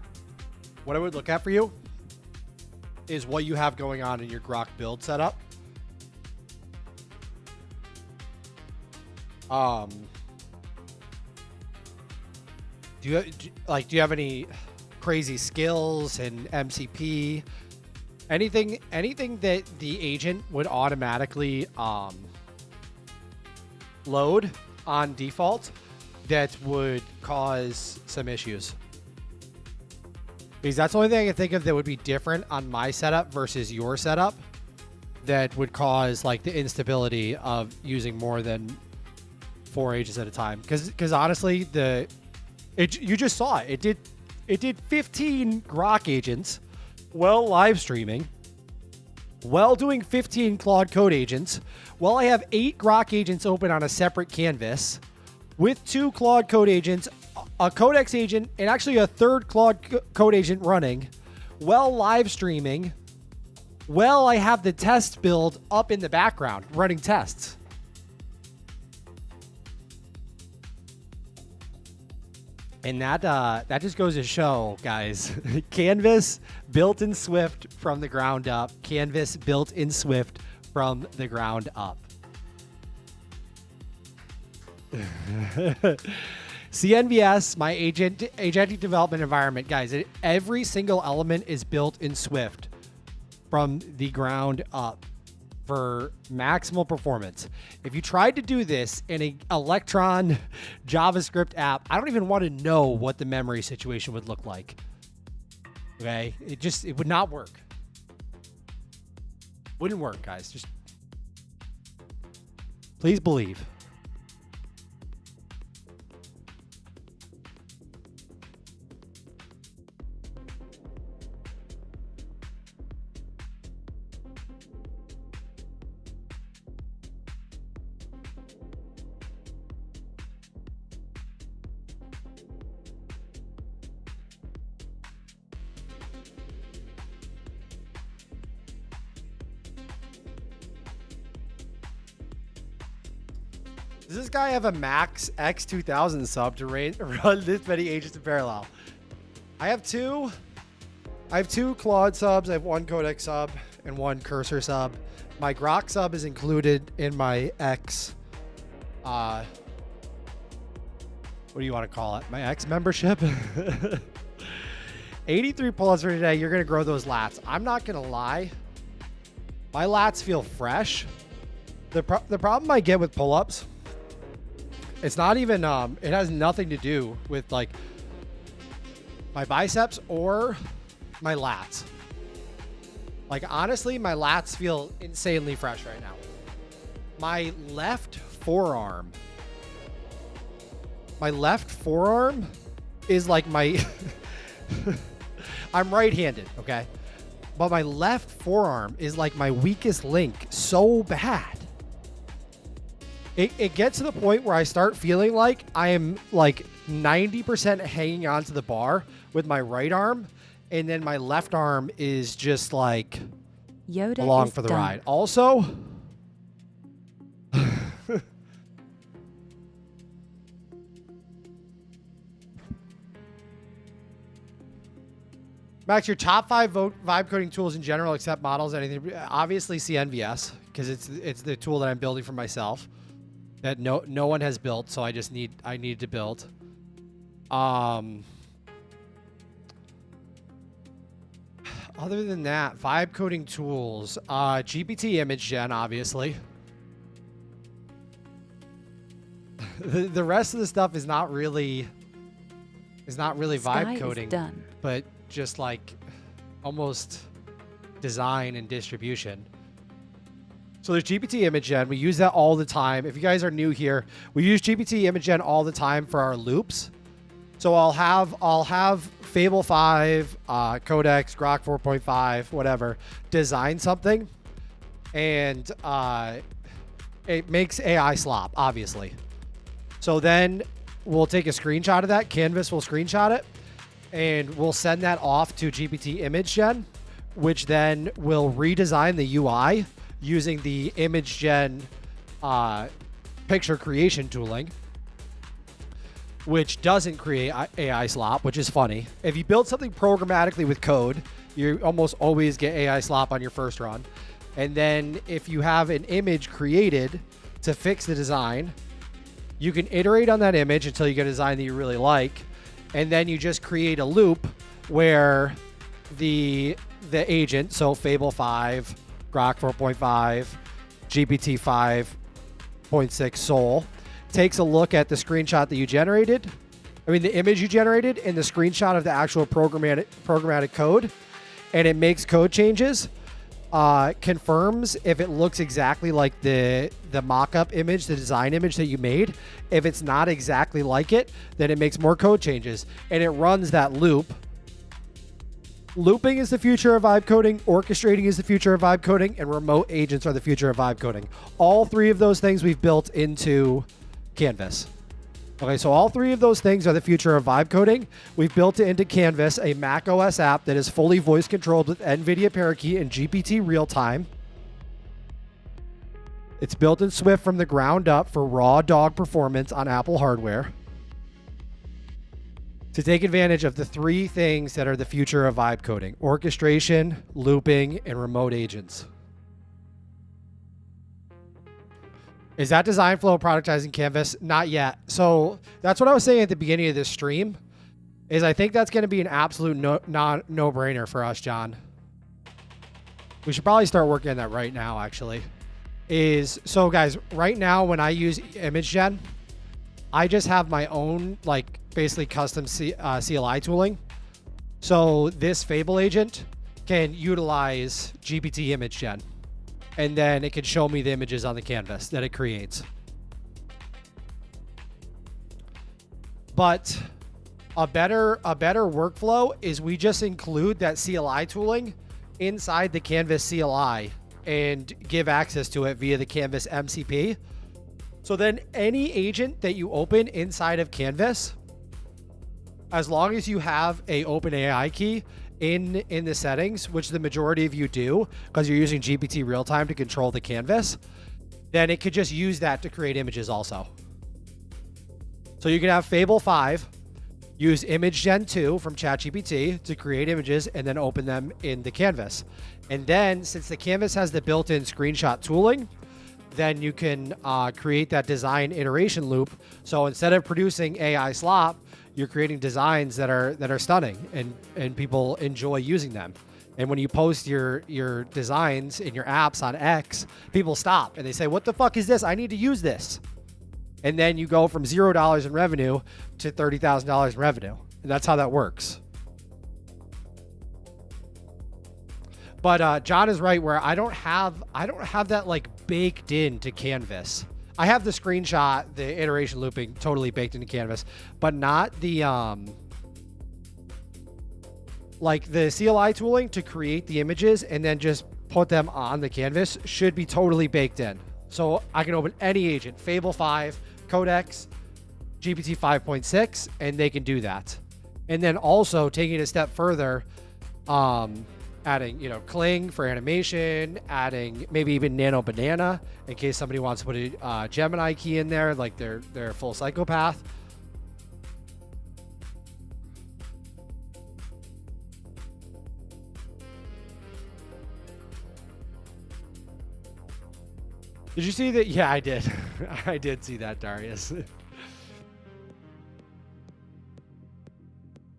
for you is what you have going on in your Grok build setup. Do you have any? crazy skills and MCP. Anything that the agent would automatically load on default that would cause some issues. Because that's the only thing I can think of that would be different on my setup versus your setup that would cause like the instability of using more than 4 agents at a time. Because honestly, you just saw it. It did 15 Grok agents while live streaming, while doing 15 Claude Code agents, while I have 8 Grok agents open on a separate canvas, with 2 Claude Code agents, a Codex agent, and actually a third Claude Code agent running, while live streaming, while I have the test build up in the background running tests. And that just goes to show, guys, Canvas built in Swift from the ground up. Canvas built in Swift from the ground up. CNVS, my agentic development environment, guys, every single element is built in Swift from the ground up for maximal performance. If you tried to do this in an Electron JavaScript app, I don't even want to know what the memory situation would look like. Okay? It would not work. Wouldn't work, guys. Just please believe. Does this guy have a max X2000 sub to run this many agents in parallel? I have two Claude subs. I have 1 Codex sub and 1 Cursor sub. My Grok sub is included in my X. What do you want to call it? My X membership. 83 pull-ups for today. You're gonna grow those lats. I'm not gonna lie. My lats feel fresh. The problem I get with pull-ups. It's not even, it has nothing to do with like my biceps or my lats. Like honestly, my lats feel insanely fresh right now. My left forearm is like my, I'm right-handed, okay? But my left forearm is like my weakest link so bad. It gets to the point where I start feeling like I am like 90% hanging onto the bar with my right arm, and then my left arm is just like Yoda along is for the done. ride. Also, Max, your top 5 vibe coding tools in general, except models, anything? Obviously, CNVS, because it's the tool that I'm building for myself. That no one has built, so I need to build. Other than that, vibe coding tools, GPT image gen, obviously. The rest of the stuff is not really vibe Sky coding, is done. but just like almost design and distribution. So there's GPT image gen. We use that all the time. If you guys are new here, we use GPT image gen all the time for our loops. So I'll have Fable 5, Codex, Grok 4.5, whatever, design something, and it makes AI slop, obviously. So then we'll take a screenshot of that. Canvas will screenshot it, and we'll send that off to GPT image gen, which then will redesign the UI using the image gen picture creation tooling, which doesn't create AI slop, which is funny. If you build something programmatically with code, you almost always get AI slop on your first run. And then if you have an image created to fix the design, you can iterate on that image until you get a design that you really like. And then you just create a loop where the agent, so Fable 5, Grok 4.5, GPT 5.6 Soul, takes a look at the screenshot that you generated. I mean, the image you generated and the screenshot of the actual programmatic code, and it makes code changes, confirms if it looks exactly like the mock-up image, the design image that you made. If it's not exactly like it, then it makes more code changes, and it runs that loop. Looping is the future of vibe coding, orchestrating is the future of vibe coding, and remote agents are the future of vibe coding. All three of those things we've built into Canvas. Okay, so all three of those things are the future of vibe coding. We've built it into Canvas, a Mac OS app that is fully voice controlled with NVIDIA Parakeet and GPT real time. It's built in Swift from the ground up for raw dog performance on Apple hardware, to take advantage of the three things that are the future of vibe coding: orchestration, looping, and remote agents. Is that design flow productizing Canvas? Not yet. So that's what I was saying at the beginning of this stream, is I think that's going to be an absolute no-brainer for us, John. We should probably start working on that right now, actually. So guys, right now when I use image gen, I just have my own, like, basically custom CLI tooling. So this Fable agent can utilize GPT image gen, and then it can show me the images on the canvas that it creates. But a better workflow is we just include that CLI tooling inside the Canvas CLI and give access to it via the Canvas MCP. So then any agent that you open inside of Canvas, as long as you have a OpenAI key in the settings, which the majority of you do because you're using GPT real time to control the canvas, then it could just use that to create images also. So you can have Fable 5 use Image Gen 2 from ChatGPT to create images and then open them in the canvas. And then since the canvas has the built-in screenshot tooling, then you can create that design iteration loop. So instead of producing AI slop, you're creating designs that are stunning and people enjoy using them. And when you post your designs in your apps on X, people stop and they say, "What the fuck is this? I need to use this." And then you go from $0 in revenue to $30,000 in revenue. And that's how that works. But John is right, where I don't have that like baked into Canvas. I have the screenshot, the iteration looping totally baked into Canvas, but not the like the CLI tooling to create the images and then just put them on the canvas should be totally baked in. So I can open any agent, Fable 5, Codex, GPT 5.6, and they can do that. And then also taking it a step further, adding, Kling for animation, adding maybe even Nano Banana in case somebody wants to put a Gemini key in there, like they're full psychopath. Did you see that? Yeah, I did. I did see that, Darius.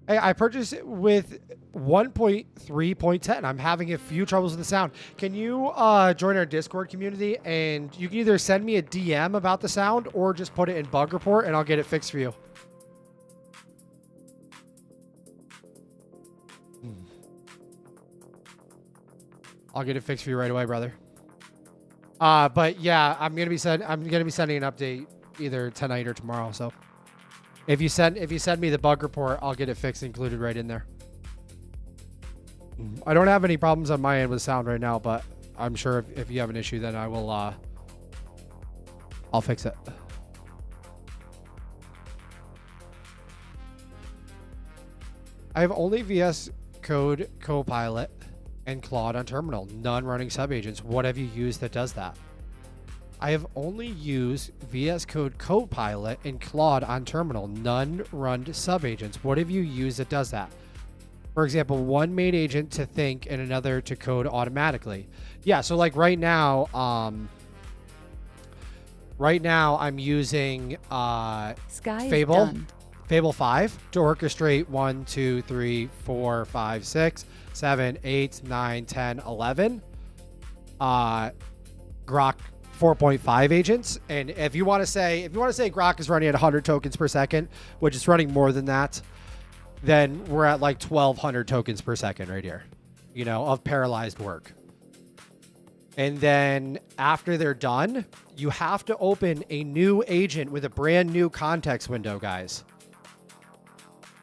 Hey, I purchased it with 1.3.10. I'm having a few troubles with the sound. Can you join our Discord community? And you can either send me a DM about the sound or just put it in bug report and I'll get it fixed for you. I'll get it fixed for you right away, brother. But yeah, I'm gonna be sending an update either tonight or tomorrow. So if you send me the bug report, I'll get it fixed, included right in there. I don't have any problems on my end with sound right now, but I'm sure if you have an issue, then I will. I'll fix it. I have only VS Code Copilot and Claude on terminal, none running subagents. What have you used that does that? I have only used VS Code Copilot and Claude on terminal, none run subagents. What have you used that does that? For example, one made agent to think and another to code automatically. Yeah, so like right now I'm using Sky Fable. is done. Fable 5 to orchestrate 1, 2, 3, 4, 5, 6, 7, 8, 9, 10, 11. Grok 4.5 agents. And if you want to say Grok is running at 100 tokens per second, which is running more than that, then we're at like 1,200 tokens per second right here, you know, of parallelized work. And then after they're done, you have to open a new agent with a brand new context window, guys,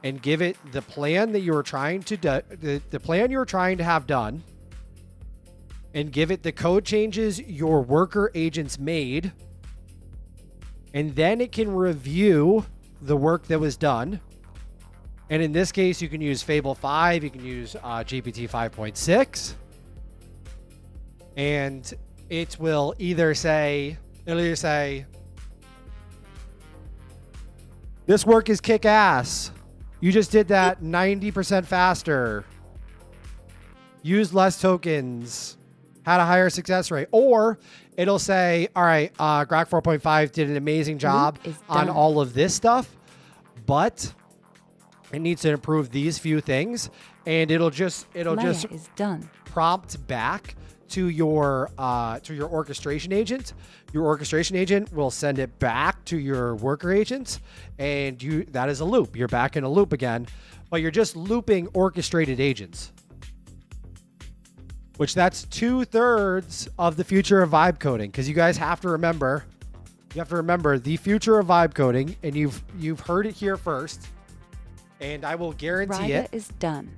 and give it the plan that you were trying to do, the plan you were trying to have done, and give it the code changes your worker agents made, and then it can review the work that was done. And in this case, you can use Fable 5, you can use GPT 5.6, and it will either say, this work is kick-ass. You just did that 90% faster. Used less tokens. Had a higher success rate. Or it'll say, all right, Grok 4.5 did an amazing job on all of this stuff, but it needs to improve these few things. And it'll just is done. prompt back to your orchestration agent. Your orchestration agent will send it back to your worker agents, and that is a loop. You're back in a loop again, but you're just looping orchestrated agents, which that's 2/3 of the future of vibe coding. Because you guys have to remember, the future of vibe coding, and you've heard it here first, and I will guarantee Ryder it. is done.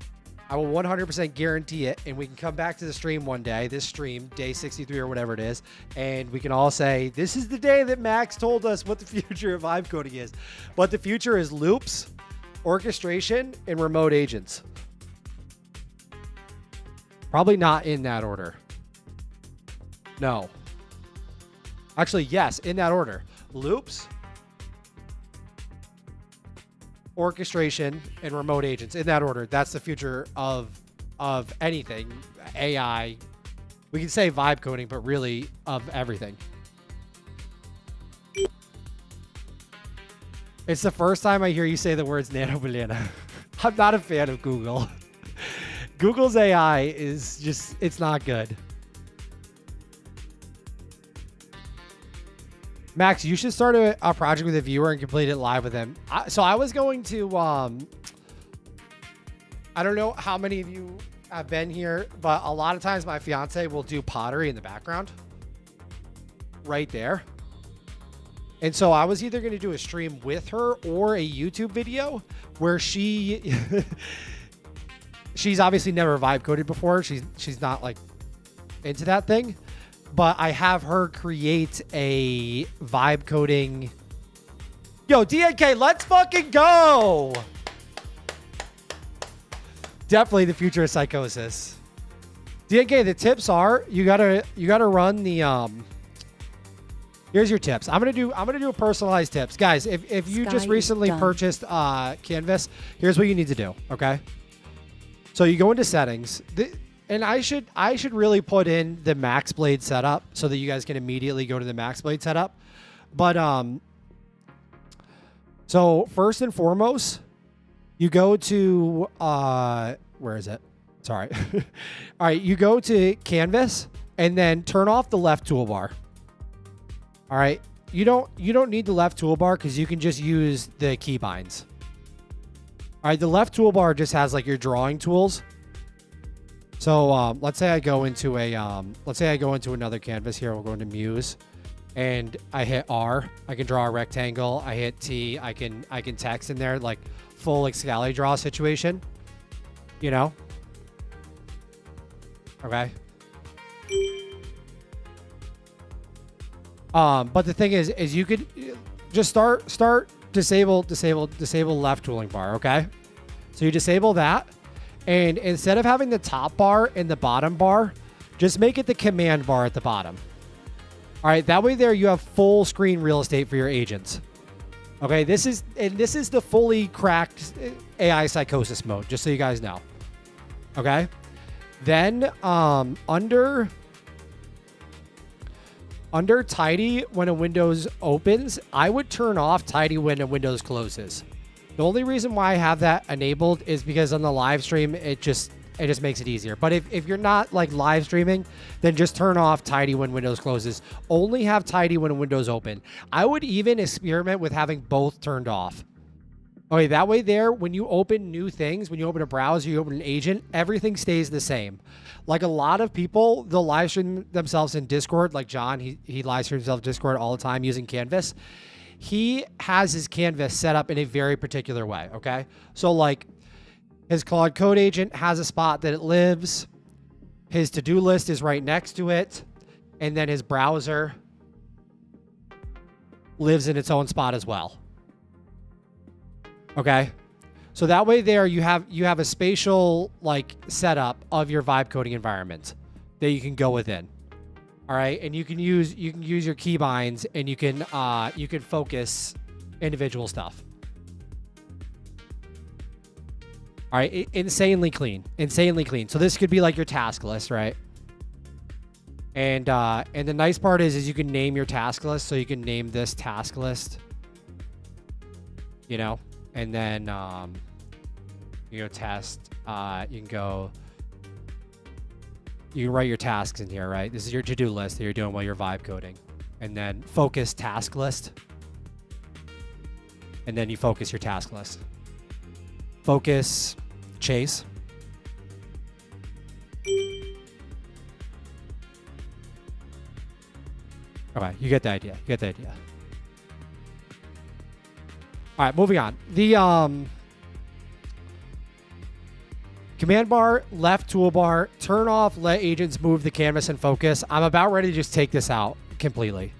I will 100% guarantee it, and we can come back to the stream one day, this stream, day 63 or whatever it is, and we can all say, this is the day that Max told us what the future of vibe coding is. But the future is loops, orchestration, and remote agents. Probably not in that order. No. Actually, yes, in that order. Loops, orchestration, and remote agents, in that order. That's the future of anything. AI. We can say vibe coding, but really of everything. It's the first time I hear you say the words nano banana. I'm not a fan of Google. Google's AI is just, it's not good. Max, you should start a project with a viewer and complete it live with him. So I was going to, I don't know how many of you have been here, but a lot of times my fiance will do pottery in the background right there. And so I was either going to do a stream with her or a YouTube video where she's obviously never vibe coded before. She's not like into that thing. But I have her create a vibe coding. Yo, DNK, let's fucking go. Definitely the future of psychosis. DNK, the tips are you gotta run the here's your tips. I'm gonna do a personalized tips. Guys, if you just recently purchased Canvas, here's what you need to do, okay? So you go into settings. And I should really put in the Max Blade setup so that you guys can immediately go to the Max Blade setup. But so first and foremost, you go to where is it? Sorry. All right, you go to Canvas and then turn off the left toolbar. All right, you don't need the left toolbar because you can just use the keybinds. All right, the left toolbar just has like your drawing tools. So let's say I go into another canvas here. We'll go into Muse, and I hit R. I can draw a rectangle. I hit T. I can text in there like full Excali draw situation. You know. Okay. But the thing is you could just start disable left tooling bar. Okay. So you disable that. And instead of having the top bar and the bottom bar, just make it the command bar at the bottom. All right, that way there you have full screen real estate for your agents. Okay, this is the fully cracked AI psychosis mode, just so you guys know. Okay? Then under tidy when a Windows opens, I would turn off tidy when a Windows closes. The only reason why I have that enabled is because on the live stream, it just makes it easier. But if you're not like live streaming, then just turn off tidy when Windows closes. Only have tidy when Windows open. I would even experiment with having both turned off. Okay, that way there, when you open new things, when you open a browser, you open an agent, everything stays the same. Like a lot of people, they'll live stream themselves in Discord, like John, he live streams himself in Discord all the time using Canvas. He has his Canvas set up in a very particular way, okay? So like his Claude Code agent has a spot that it lives. His to-do list is right next to it. And then his browser lives in its own spot as well. Okay, so that way there you have a spatial like setup of your vibe coding environment that you can go within. All right, and you can use your keybinds and you can focus individual stuff. All right, insanely clean. So this could be like your task list, right? And the nice part is you can name your task list. So you can name this task list. You know. And then you go test. You can write your tasks in here, right? This is your to-do list that you're doing while you're vibe coding. And then focus task list. And then you focus your task list. Focus chase. Okay, you get the idea. All right, moving on. The command bar, left toolbar, turn off, let agents move the canvas and focus. I'm about ready to just take this out completely.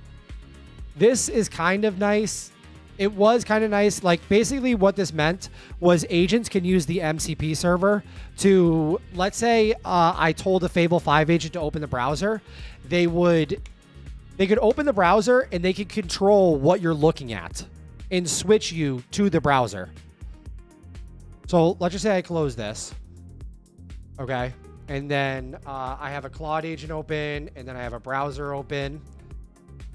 This is kind of nice. It was kind of nice. Like basically what this meant was agents can use the MCP server to, let's say I told a Fable 5 agent to open the browser. They could open the browser and they could control what you're looking at and switch you to the browser. So let's just say I close this. Okay. And then I have a Claude agent open and then I have a browser open.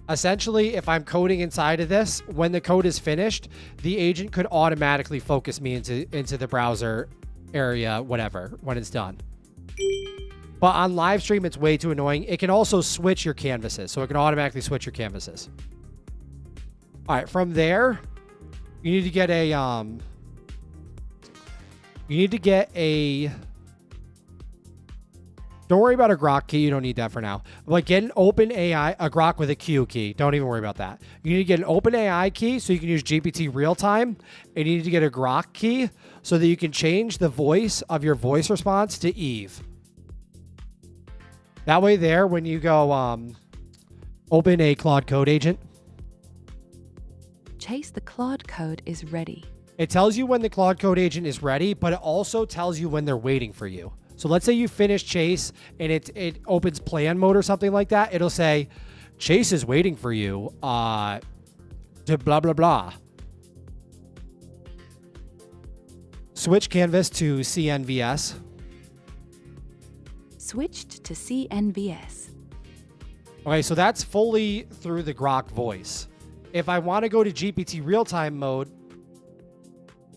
Essentially, if I'm coding inside of this, when the code is finished, the agent could automatically focus me into the browser area, whatever, when it's done. But on live stream, it's way too annoying. It can also switch your canvases. So it can automatically switch your canvases. All right, from there, you need to get a don't worry about a Grok key. You don't need that for now. But get an OpenAI, a Grok with a Q key. Don't even worry about that. You need to get an OpenAI key so you can use GPT real time. And you need to get a Grok key so that you can change the voice of your voice response to Eve. That way there, when you go open a Claude Code agent, Chase, the Claude Code is ready. it tells you when the Claude Code agent is ready, but it also tells you when they're waiting for you. So let's say you finish Chase and it opens plan mode or something like that. It'll say, Chase is waiting for you to blah, blah, blah. Switch canvas to CNVS. Switched to CNVS. Okay, so that's fully through the Grok voice. If I want to go to GPT real-time mode,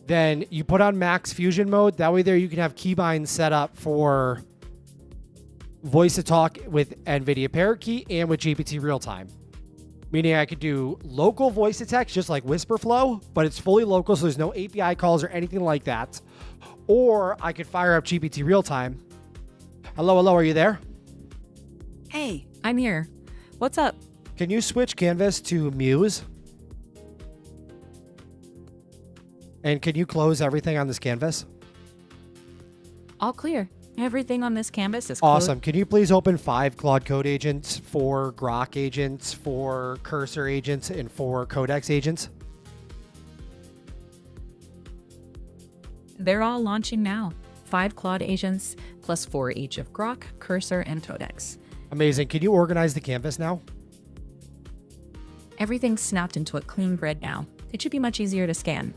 then you put on Max Fusion mode. That way there you can have keybinds set up for voice to talk with NVIDIA Parakeet and with GPT real-time. Meaning I could do local voice to text just like WhisperFlow, but it's fully local, so there's no API calls or anything like that. Or I could fire up GPT real-time. Hello, are you there? Hey, I'm here. What's up? Can you switch canvas to Muse? And can you close everything on this canvas? All clear. Everything on this canvas is closed. Awesome. Can you please open 5 Claude Code agents, 4 Grok agents, 4 Cursor agents, and 4 Codex agents? They're all launching now. 5 Claude agents, plus 4 each of Grok, Cursor, and Codex. Amazing. Can you organize the canvas now? Everything's snapped into a clean grid now. It should be much easier to scan.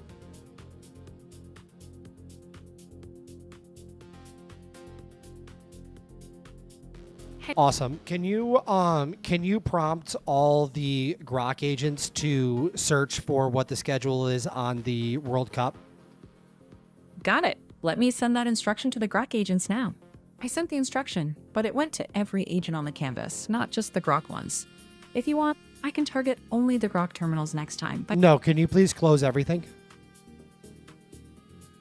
Awesome. Can you prompt all the Grok agents to search for what the schedule is on the World Cup? Got it. Let me send that instruction to the Grok agents now. I sent the instruction, but it went to every agent on the canvas, not just the Grok ones. If you want, I can target only the Grok terminals next time, but No, can you please close everything?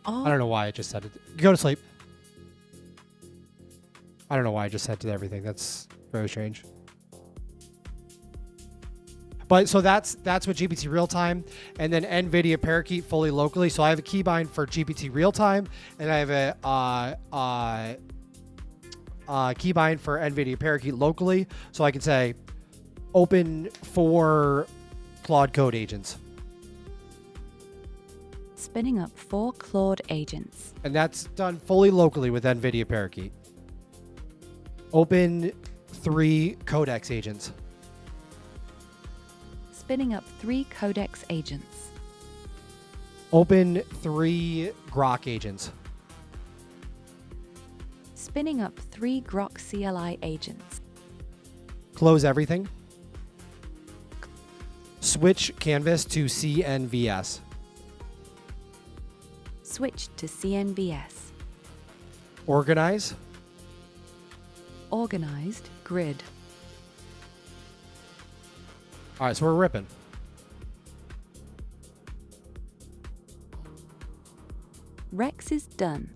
all I don't know why I just said it. Go to sleep. I don't know why I just said to everything. That's very strange. But so that's with GPT real time, and then NVIDIA Parakeet fully locally. So I have a keybind for GPT real time, and I have a keybind for NVIDIA Parakeet locally. So I can say open for Claude Code agents, Spinning up 4 Claude agents. and that's done fully locally with NVIDIA Parakeet. Open 3 Codex agents. Spinning up 3 Codex agents. Open 3 Grok agents. Spinning up 3 Grok CLI agents. Close everything. Switch canvas to CNVS. Switch to CNVS. Organize. Organized grid. All right, so we're ripping. Rex is done.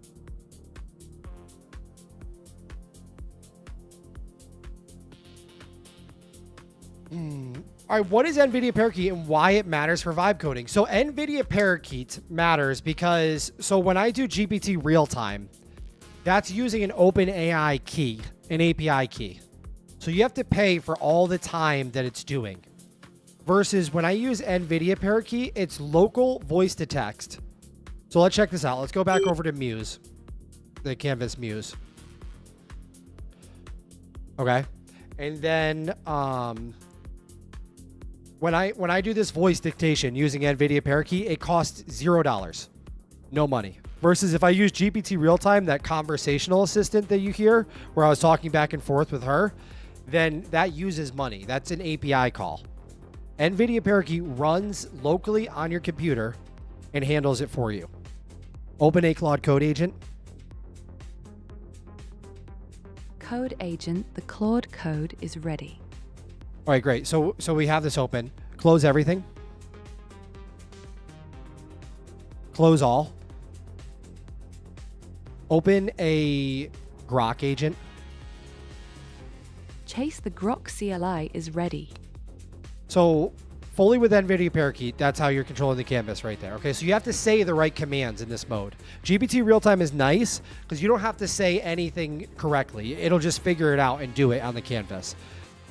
All right, what is NVIDIA Parakeet and why it matters for vibe coding? So NVIDIA Parakeet matters because, so when I do GPT real time, that's using an OpenAI key, an API key. So you have to pay for all the time that it's doing. Versus when I use NVIDIA Parakeet, it's local voice to text. So let's check this out. Let's go back over to Muse, the Canvas Muse. Okay. And then when I do this voice dictation using NVIDIA Parakeet, it costs $0. No money. Versus if I use GPT Realtime, that conversational assistant that you hear, where I was talking back and forth with her, then that uses money. That's an API call. NVIDIA Parakeet runs locally on your computer and handles it for you. Open a Claude Code agent. Code agent, the Claude code is ready. All right, great. So we have this open. Close everything. Close all. Open a Grok agent. Chase, the Grok CLI is ready. So fully with NVIDIA Parakeet, that's how you're controlling the canvas right there. Okay, so you have to say the right commands in this mode. GPT Realtime is nice because you don't have to say anything correctly. It'll just figure it out and do it on the canvas.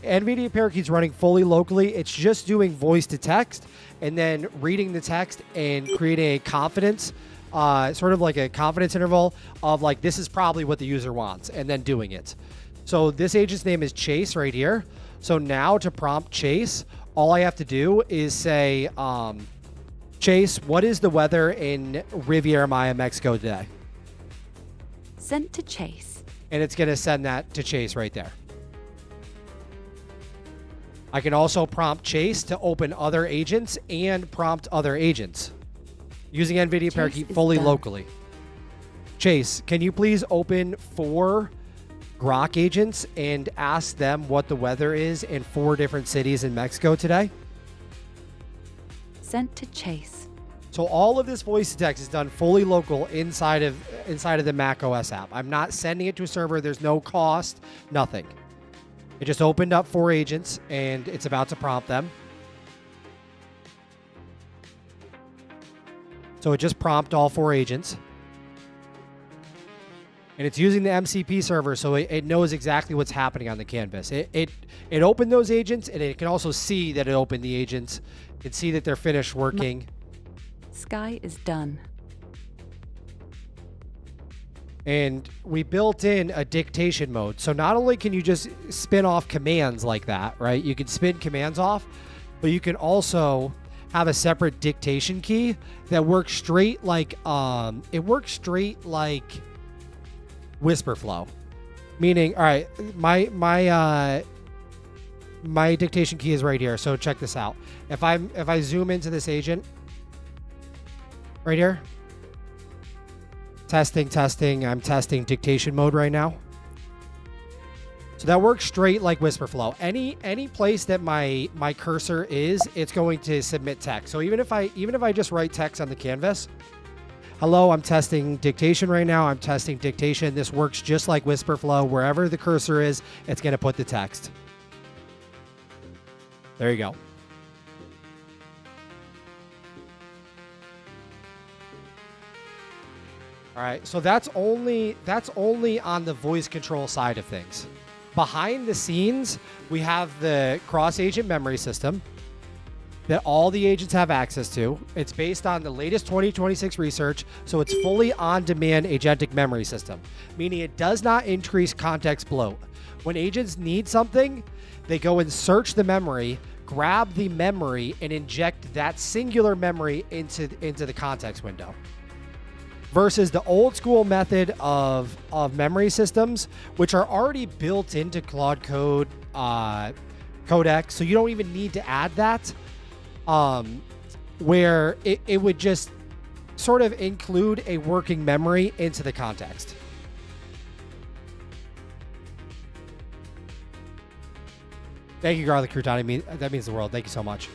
NVIDIA Parakeet's running fully locally. It's just doing voice to text and then reading the text and creating a confidence, sort of like a confidence interval of like, this is probably what the user wants, and then doing it. So this agent's name is Chase right here. So now to prompt Chase, all I have to do is say, Chase, what is the weather in Riviera Maya, Mexico today? Sent to Chase. And it's going to send that to Chase right there. I can also prompt Chase to open other agents and prompt other agents using NVIDIA Chase Parakeet is fully done. locally. Chase, can you please open 4 Grok agents and ask them what the weather is in 4 different cities in Mexico today? Sent to Chase. So all of this voice to text is done fully local inside of the Mac OS app. I'm not sending it to a server. There's no cost, nothing. It just opened up 4 agents and it's about to prompt them. So it just prompted all 4 agents. And it's using the MCP server, so it knows exactly what's happening on the canvas. It opened those agents, and it can also see that it opened the agents. It can see that they're finished working. Sky is done. And we built in a dictation mode. So not only can you just spin off commands like that, right? You can spin commands off, but you can also have a separate dictation key that works straight like Whisperflow. Meaning, all right, my dictation key is right here. So check this out. If I zoom into this agent right here, Testing. I'm testing dictation mode right now. So that works straight like Whisperflow. Any place that my cursor is, it's going to submit text. So even if I just write text on the canvas, hello, I'm testing dictation right now. I'm testing dictation. This works just like Whisperflow. Wherever the cursor is, it's going to put the text. There you go. All right, so that's only on the voice control side of things. Behind the scenes, we have the cross agent memory system that all the agents have access to. It's based on the latest 2026 research, so it's fully on-demand agentic memory system, meaning it does not increase context bloat. When agents need something, they go and search the memory, grab the memory, and inject that singular memory into the context window. Versus the old school method of memory systems, which are already built into Claude Code Codex, so you don't even need to add that, where it would just sort of include a working memory into the context. Thank you, Garlic Crouton. That means the world. Thank you so much.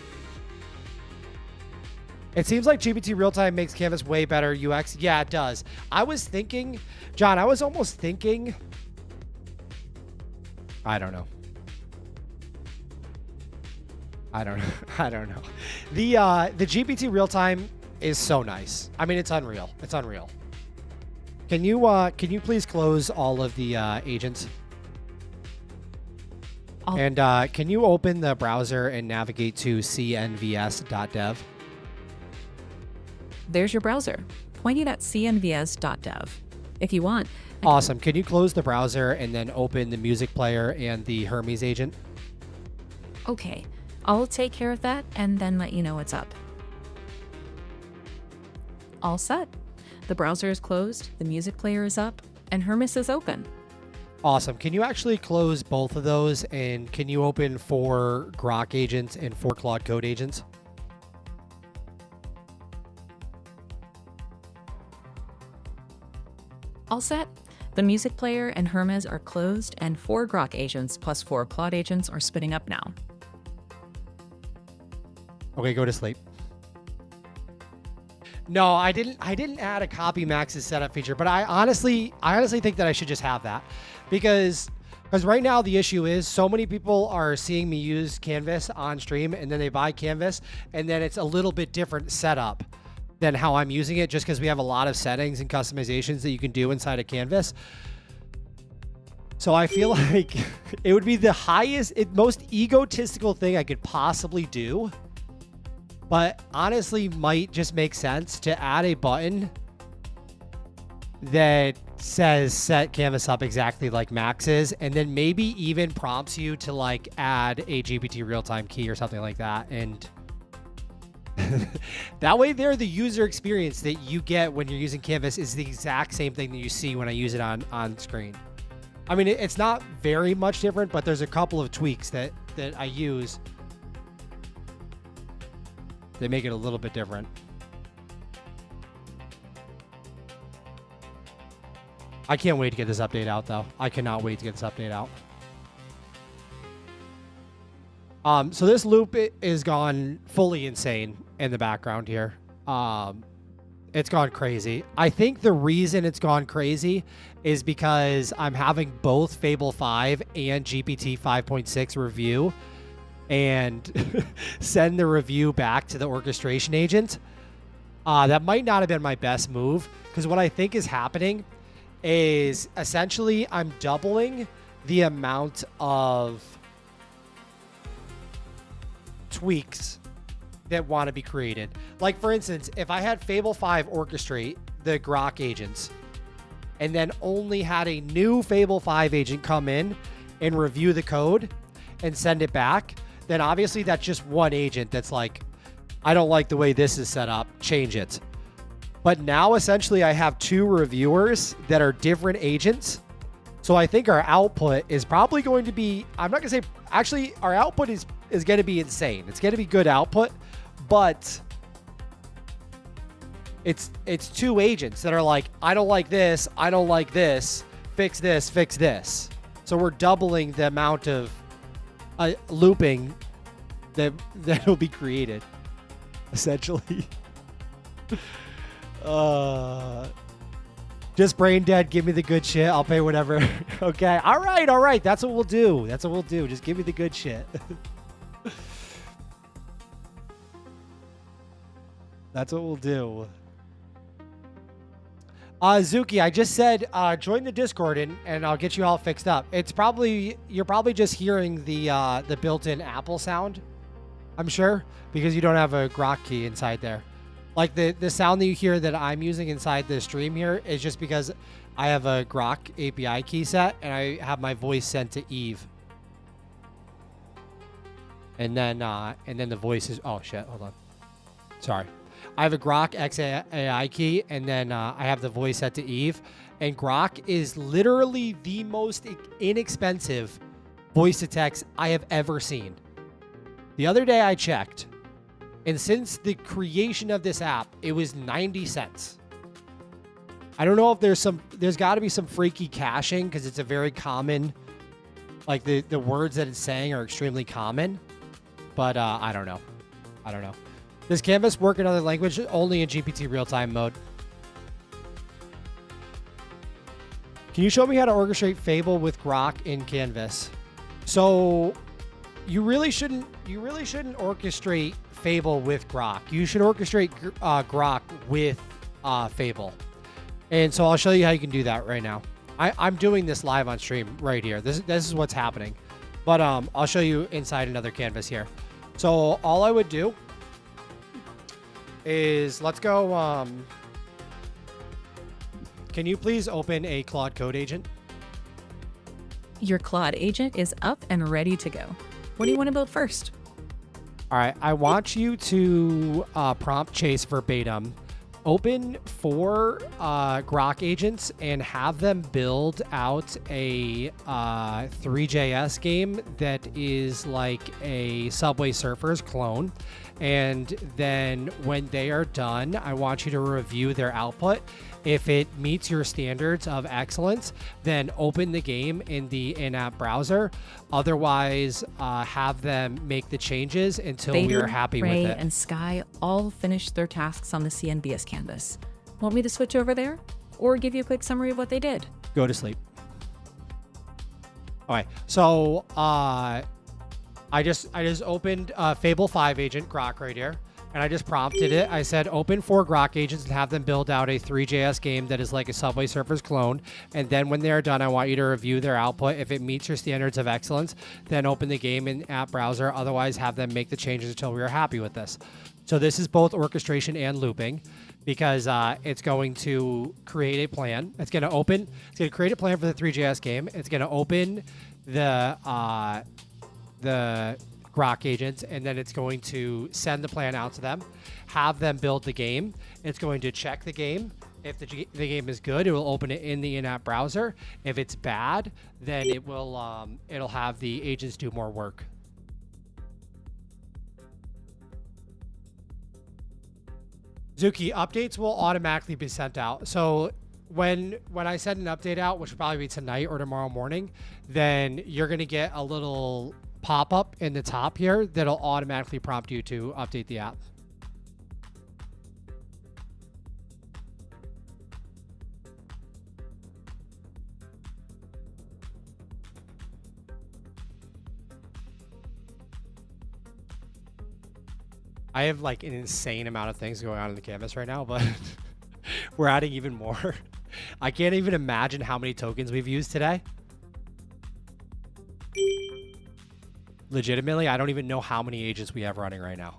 It seems like GPT Realtime makes Canvas way better UX. Yeah, it does. I was thinking, John, I was almost thinking, I don't know. The GPT Realtime is so nice. I mean, it's unreal. It's unreal. Can you please close all of the agents? And can you open the browser and navigate to cnvs.dev? There's your browser, pointing at cnvs.dev. If you want. Awesome. Can you close the browser and then open the music player and the Hermes agent? Okay, I'll take care of that and then let you know what's up. All set. The browser is closed, the music player is up, and Hermes is open. Awesome. Can you actually close both of those, and can you open 4 Grok agents and 4 Claude Code agents? All set. The music player and Hermes are closed, and 4 Grok agents plus 4 Claude agents are spinning up now. Okay, go to sleep. No, I didn't add a copy max's setup feature, but I honestly think that I should just have that because right now the issue is so many people are seeing me use Canvas on stream and then they buy Canvas and then it's a little bit different setup than how I'm using it just because we have a lot of settings and customizations that you can do inside of Canvas. So I feel like it would be the most egotistical thing I could possibly do, but honestly might just make sense to add a button that says set Canvas up exactly like Max's, and then maybe even prompts you to like add a GPT real-time key or something like that. And that way there, the user experience that you get when you're using Canvas is the exact same thing that you see when I use it on screen. I mean, it's not very much different, but there's a couple of tweaks that I use. They make it a little bit different. I can't wait to get this update out, though. I cannot wait to get this update out. So this loop is gone fully insane in the background here. It's gone crazy. I think the reason it's gone crazy is because I'm having both Fable 5 and GPT 5.6 review and send the review back to the orchestration agent. That might not have been my best move because what I think is happening is essentially I'm doubling the amount of tweaks that want to be created. Like for instance, if I had Fable 5 orchestrate the Grok agents and then only had a new Fable 5 agent come in and review the code and send it back, then obviously that's just one agent that's like, I don't like the way this is set up, change it. But now essentially I have 2 reviewers that are different agents. So I think our output is probably going to be, I'm not gonna say, actually our output is going to be insane. It's going to be good output, but It's two agents that are like, I don't like this, I don't like this, fix this, fix this. So we're doubling the amount of looping that will be created, essentially. Just brain dead. Give me the good shit. I'll pay whatever. Okay. All right. That's what we'll do. Just give me the good shit. That's what we'll do. Zuki, I just said join the Discord and I'll get you all fixed up. You're probably just hearing the built-in Apple sound, I'm sure, because you don't have a Grok key inside there. Like the sound that you hear that I'm using inside the stream here is just because I have a Grok API key set and I have my voice sent to Eve. And then the voice is, oh shit, hold on. Sorry. I have a Grok XAI key, and then I have the voice set to Eve. And Grok is literally the most inexpensive voice to text I have ever seen. The other day I checked, and since the creation of this app, it was 90 cents. I don't know if there's got to be some freaky caching because it's a very common, like the words that it's saying are extremely common, but I don't know. Does Canvas work in other language? Only in GPT real-time mode. Can you show me how to orchestrate Fable with Grok in Canvas? So you really shouldn't orchestrate Fable with Grok. You should orchestrate Grok with Fable. And so I'll show you how you can do that right now. I'm doing this live on stream right here. This is what's happening. But I'll show you inside another canvas here. So all I would do is let's go. Can you please open a Claude Code agent? Your Claude agent is up and ready to go. What do you want to build first? All right, I want you to prompt Chase verbatim. Open 4 Grok agents and have them build out a 3JS game that is like a Subway Surfers clone. And then when they are done, I want you to review their output. If it meets your standards of excellence, then open the game in the in-app browser. Otherwise, have them make the changes until Vader, we're happy Ray, with it. and Sky all finished their tasks on the CNBS canvas. Want me to switch over there? Or give you a quick summary of what they did? Go to sleep. All right, so I just opened Fable 5 agent Grok right here, and I just prompted it. I said open 4 Grok agents and have them build out a 3JS game that is like a Subway Surfers clone. And then when they're done, I want you to review their output. If it meets your standards of excellence, then open the game in app browser. Otherwise, have them make the changes until we are happy with this. So this is both orchestration and looping, because it's going to create a plan. It's going to create a plan for the 3JS game. It's going to open the Grok agents, and then it's going to send the plan out to them, have them build the game. It's going to check the game. If the game is good, it will open it in the in-app browser. If it's bad, then it will it'll have the agents do more work. Zuki, updates will automatically be sent out. So when I send an update out, which will probably be tonight or tomorrow morning, then you're going to get a little pop-up in the top here that'll automatically prompt you to update the app. I have like an insane amount of things going on in the canvas right now, but we're adding even more. I can't even imagine how many tokens we've used today. Legitimately, I don't even know how many agents we have running right now.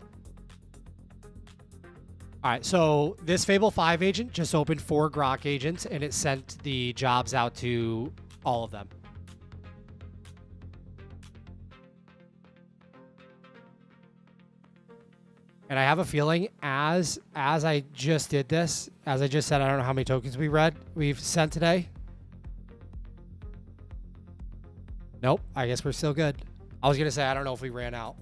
All right, so this Fable 5 agent just opened 4 Grok agents, and it sent the jobs out to all of them. And I have a feeling as I just did this, as I just said, I don't know how many tokens we've sent today. Nope, I guess we're still good. I was gonna say, I don't know if we ran out.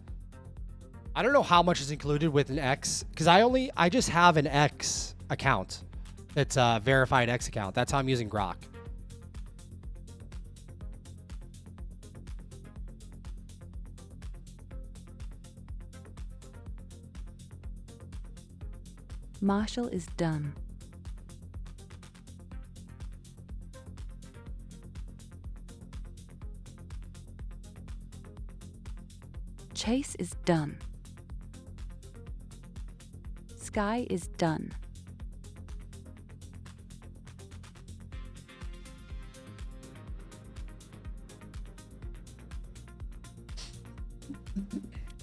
I don't know how much is included with an X, because I just have an X account. It's a verified X account. That's how I'm using Grok. Marshall is done. Chase is done. Sky is done.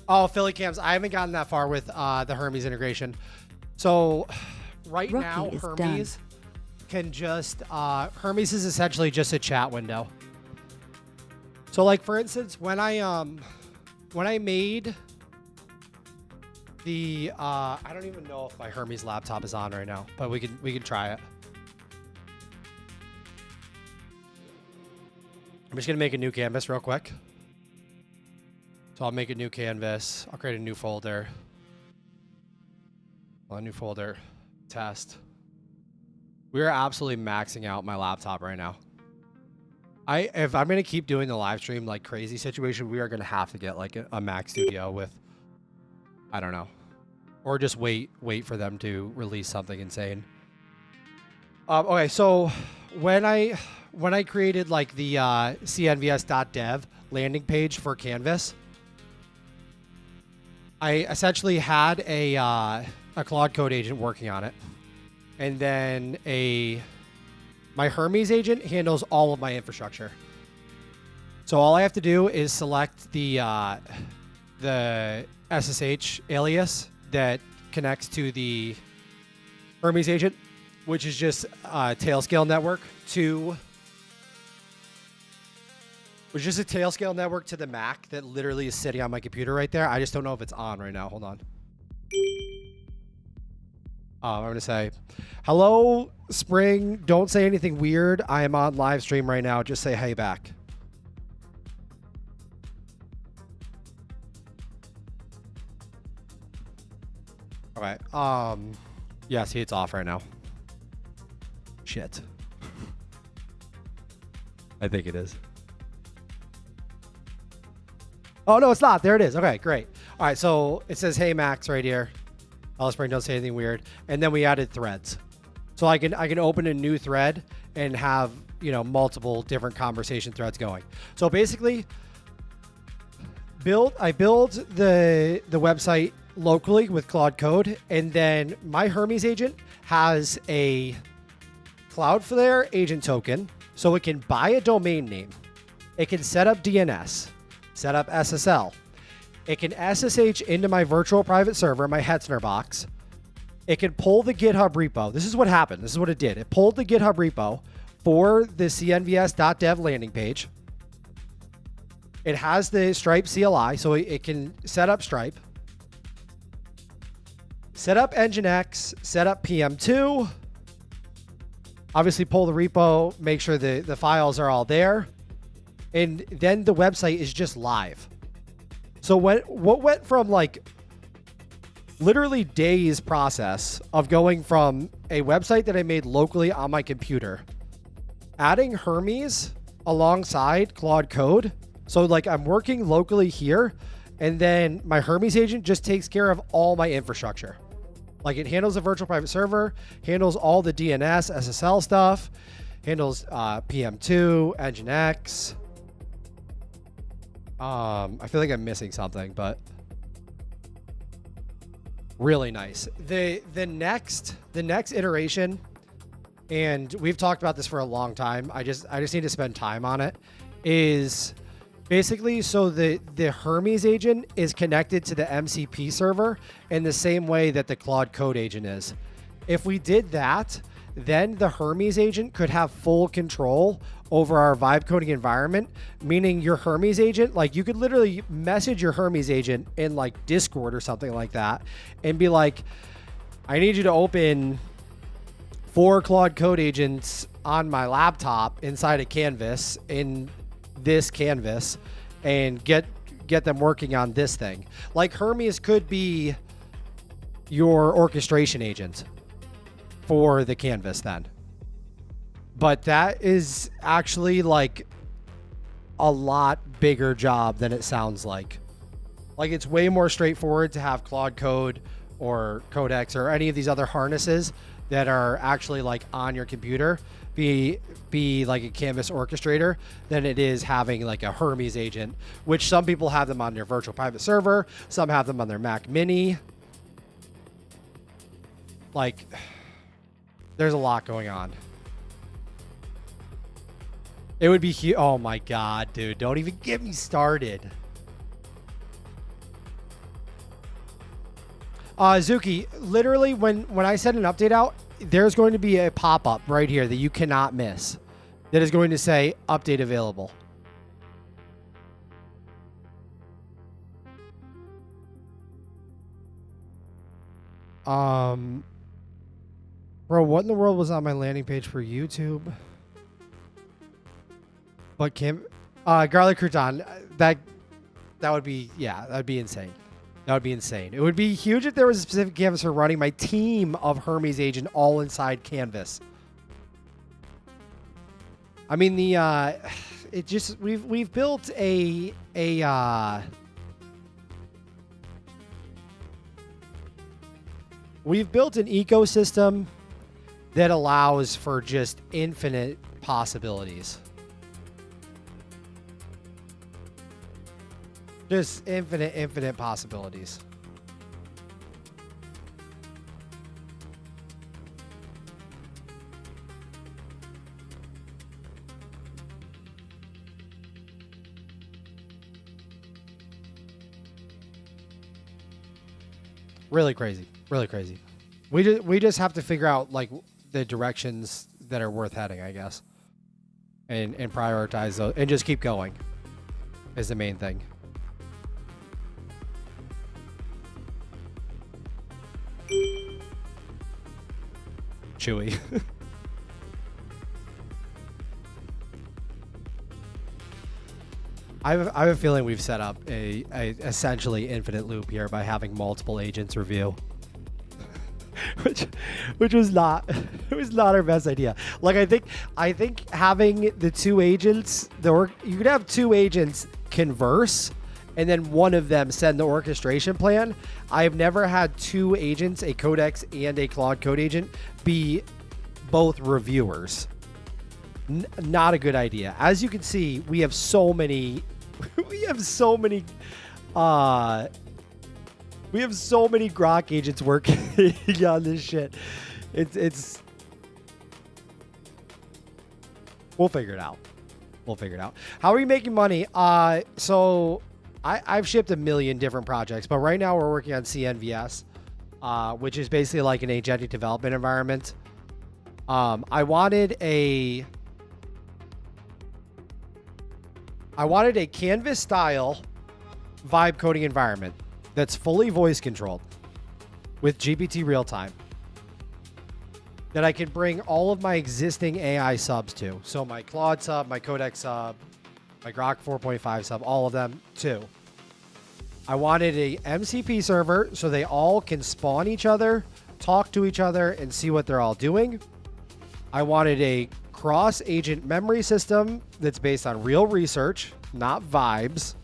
Oh, Philly cams. I haven't gotten that far with the Hermes integration. So right Rookie now, is Hermes can just Hermes is essentially just a chat window. So like for instance, when I made the I don't even know if my Hermes laptop is on right now, but we can try it. I'm just gonna make a new canvas real quick. So I'll make a new canvas. I'll create a new folder. A new folder. Test. We are absolutely maxing out my laptop right now. If I'm gonna keep doing the live stream like crazy situation, we are gonna have to get like a Mac Studio with, I don't know, or just wait for them to release something insane. Okay, so when I created like the cnvs.dev landing page for Canvas, I essentially had a Claude Code agent working on it, and then my Hermes agent handles all of my infrastructure. So all I have to do is select the SSH alias that connects to the Hermes agent, which is just Tailscale network to. Which is a Tailscale network to the Mac that literally is sitting on my computer right there. I just don't know if it's on right now. Hold on. I'm going to say, hello, Spring. Don't say anything weird. I am on live stream right now. Just say hey back. Okay. Yeah, see, it's off right now. Shit. I think it is. Oh, no, it's not. There it is. Okay, great. All right, so it says, hey, Max, right here. Hello, Spring, don't say anything weird. And then we added threads. So I can open a new thread and have, multiple different conversation threads going. So basically, I build the website locally with Claude Code, and then my Hermes agent has a Cloudflare agent token, so it can buy a domain name. It can set up DNS. Set up SSL. It can SSH into my virtual private server, my Hetzner box. It can pull the GitHub repo. This is what happened. This is what it did. It pulled the GitHub repo for the cnvs.dev landing page. It has the Stripe CLI, so it can set up Stripe. Set up Nginx, set up PM2. Obviously pull the repo, make sure the files are all there. And then the website is just live. So what went from like literally days process of going from a website that I made locally on my computer, adding Hermes alongside Claude Code. So like I'm working locally here, and then my Hermes agent just takes care of all my infrastructure. Like it handles the virtual private server, handles all the DNS, SSL stuff, handles PM2, Nginx. I feel like I'm missing something, but really nice. The next iteration, and we've talked about this for a long time. I just need to spend time on it. Is basically so the Hermes agent is connected to the MCP server in the same way that the Claude Code agent is. If we did that, then the Hermes agent could have full control over our vibe coding environment, meaning your Hermes agent, like you could literally message your Hermes agent in like Discord or something like that and be like, I need you to open 4 Claude Code agents on my laptop inside a canvas in this canvas and get them working on this thing. Like Hermes could be your orchestration agent. for the canvas then. But that is actually like a lot bigger job than it sounds like. Like, it's way more straightforward to have Claude Code or Codex or any of these other harnesses that are actually like on your computer be like a canvas orchestrator than it is having like a Hermes agent, which some people have them on their virtual private server, some have them on their Mac Mini. Like, there's a lot going on. It would be huge. Oh my god, dude, don't even get me started. Zuki, literally when I send an update out, there's going to be a pop-up right here that you cannot miss that is going to say update available. Bro, what in the world was on my landing page for YouTube? But garlic crouton, that would be, yeah, that would be insane. That would be insane. It would be huge if there was a specific canvas for running my team of Hermes agent all inside canvas. I mean, it just, we've built we've built an ecosystem that allows for just infinite possibilities. Just infinite possibilities. Really crazy. Really crazy. We just have to figure out like the directions that are worth heading, I guess. And prioritize those and just keep going is the main thing. Chewy. I have a feeling we've set up a essentially infinite loop here by having multiple agents review, which was not our best idea. Like, I think having the two agents, you could have two agents converse, and then one of them send the orchestration plan. I have never had two agents, a Codex and a Claude Code agent, be both reviewers. Not a good idea. As you can see, we have so many Grok agents working on this shit. It's we'll figure it out. How are you making money? So I've shipped a million different projects, but right now we're working on CNVS, which is basically like an agentic development environment. I wanted a Canvas style vibe coding environment that's fully voice controlled with GPT real time that I can bring all of my existing AI subs to. So my Claude sub, my Codex sub, my Grok 4.5 sub, all of them too. I wanted a MCP server so they all can spawn each other, talk to each other, and see what they're all doing. I wanted a cross-agent memory system that's based on real research, not vibes,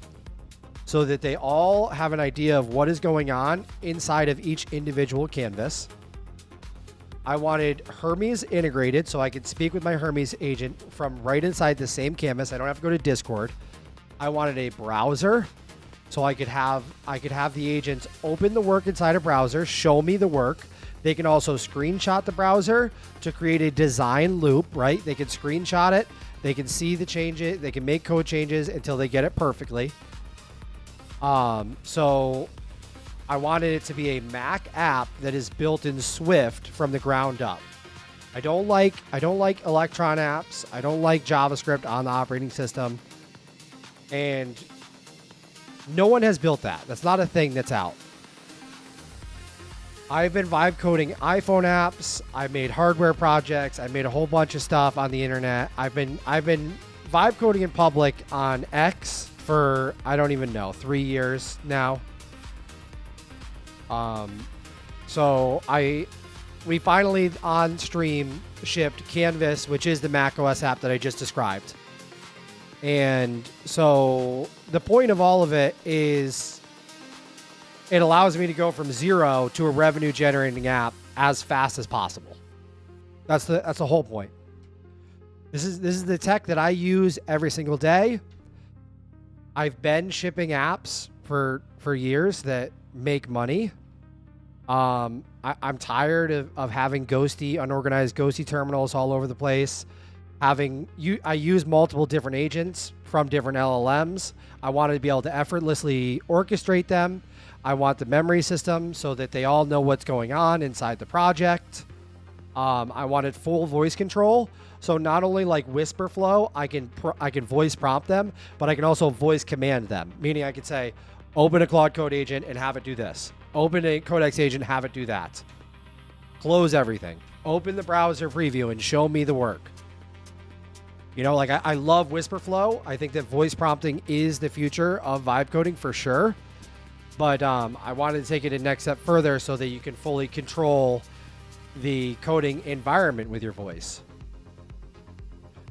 so that they all have an idea of what is going on inside of each individual canvas. I wanted Hermes integrated so I could speak with my Hermes agent from right inside the same canvas. I don't have to go to Discord. I wanted a browser so I could have the agents open the work inside a browser, show me the work. They can also screenshot the browser to create a design loop, right? They can screenshot it. They can see the changes. They can make code changes until they get it perfectly. So I wanted it to be a Mac app that is built in Swift from the ground up. I don't like Electron apps. I don't like JavaScript on the operating system. And no one has built that. That's not a thing that's out. I've been vibe coding iPhone apps. I made hardware projects. I made a whole bunch of stuff on the internet. I've been vibe coding in public on X for, I don't even know, 3 years now. So we finally on stream shipped Canvas, which is the macOS app that I just described. And so the point of all of it is it allows me to go from 0 to a revenue generating app as fast as possible. That's the whole point. This is the tech that I use every single day. I've been shipping apps for years that make money. I'm tired of having unorganized ghosty terminals all over the place. I use multiple different agents from different LLMs. I wanted to be able to effortlessly orchestrate them. I want the memory system so that they all know what's going on inside the project. I wanted full voice control. So not only like whisper flow, I can voice prompt them, but I can also voice command them. Meaning I could say, open a Claude Code agent and have it do this. Open a Codex agent, have it do that. Close everything. Open the browser preview and show me the work. You know, like I love whisper flow. I think that voice prompting is the future of vibe coding for sure. But I wanted to take it a next step further so that you can fully control the coding environment with your voice.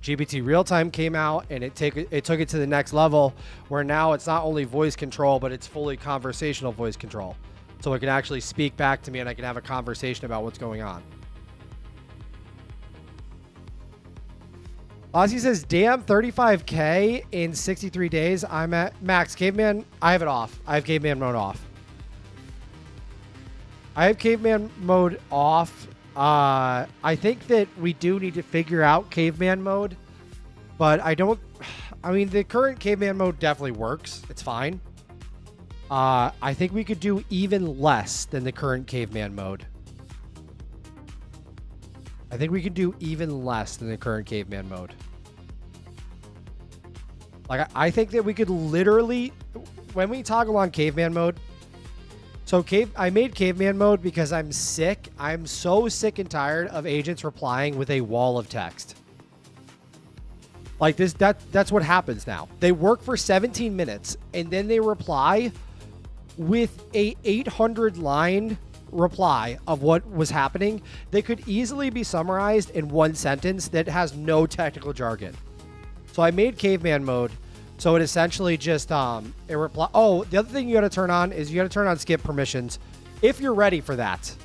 GPT Realtime came out and it took it to the next level where now it's not only voice control, but it's fully conversational voice control. So it can actually speak back to me and I can have a conversation about what's going on. Ozzy says, damn, 35K in 63 days. I'm at max. Caveman, I have it off. I have caveman mode off. I think that we do need to figure out caveman mode, but I mean, the current caveman mode definitely works. It's fine. I think we could do even less than the current caveman mode. I think we could do even less than the current caveman mode. Like, I think that we could literally, when we toggle on caveman mode, so I made caveman mode because I'm sick. I'm so sick and tired of agents replying with a wall of text. Like this, that's what happens now. They work for 17 minutes and then they reply with a 800-line reply of what was happening. They could easily be summarized in one sentence that has no technical jargon. So I made caveman mode. So it essentially just it reply. Oh, the other thing you got to turn on is you got to turn on skip permissions if you're ready for that.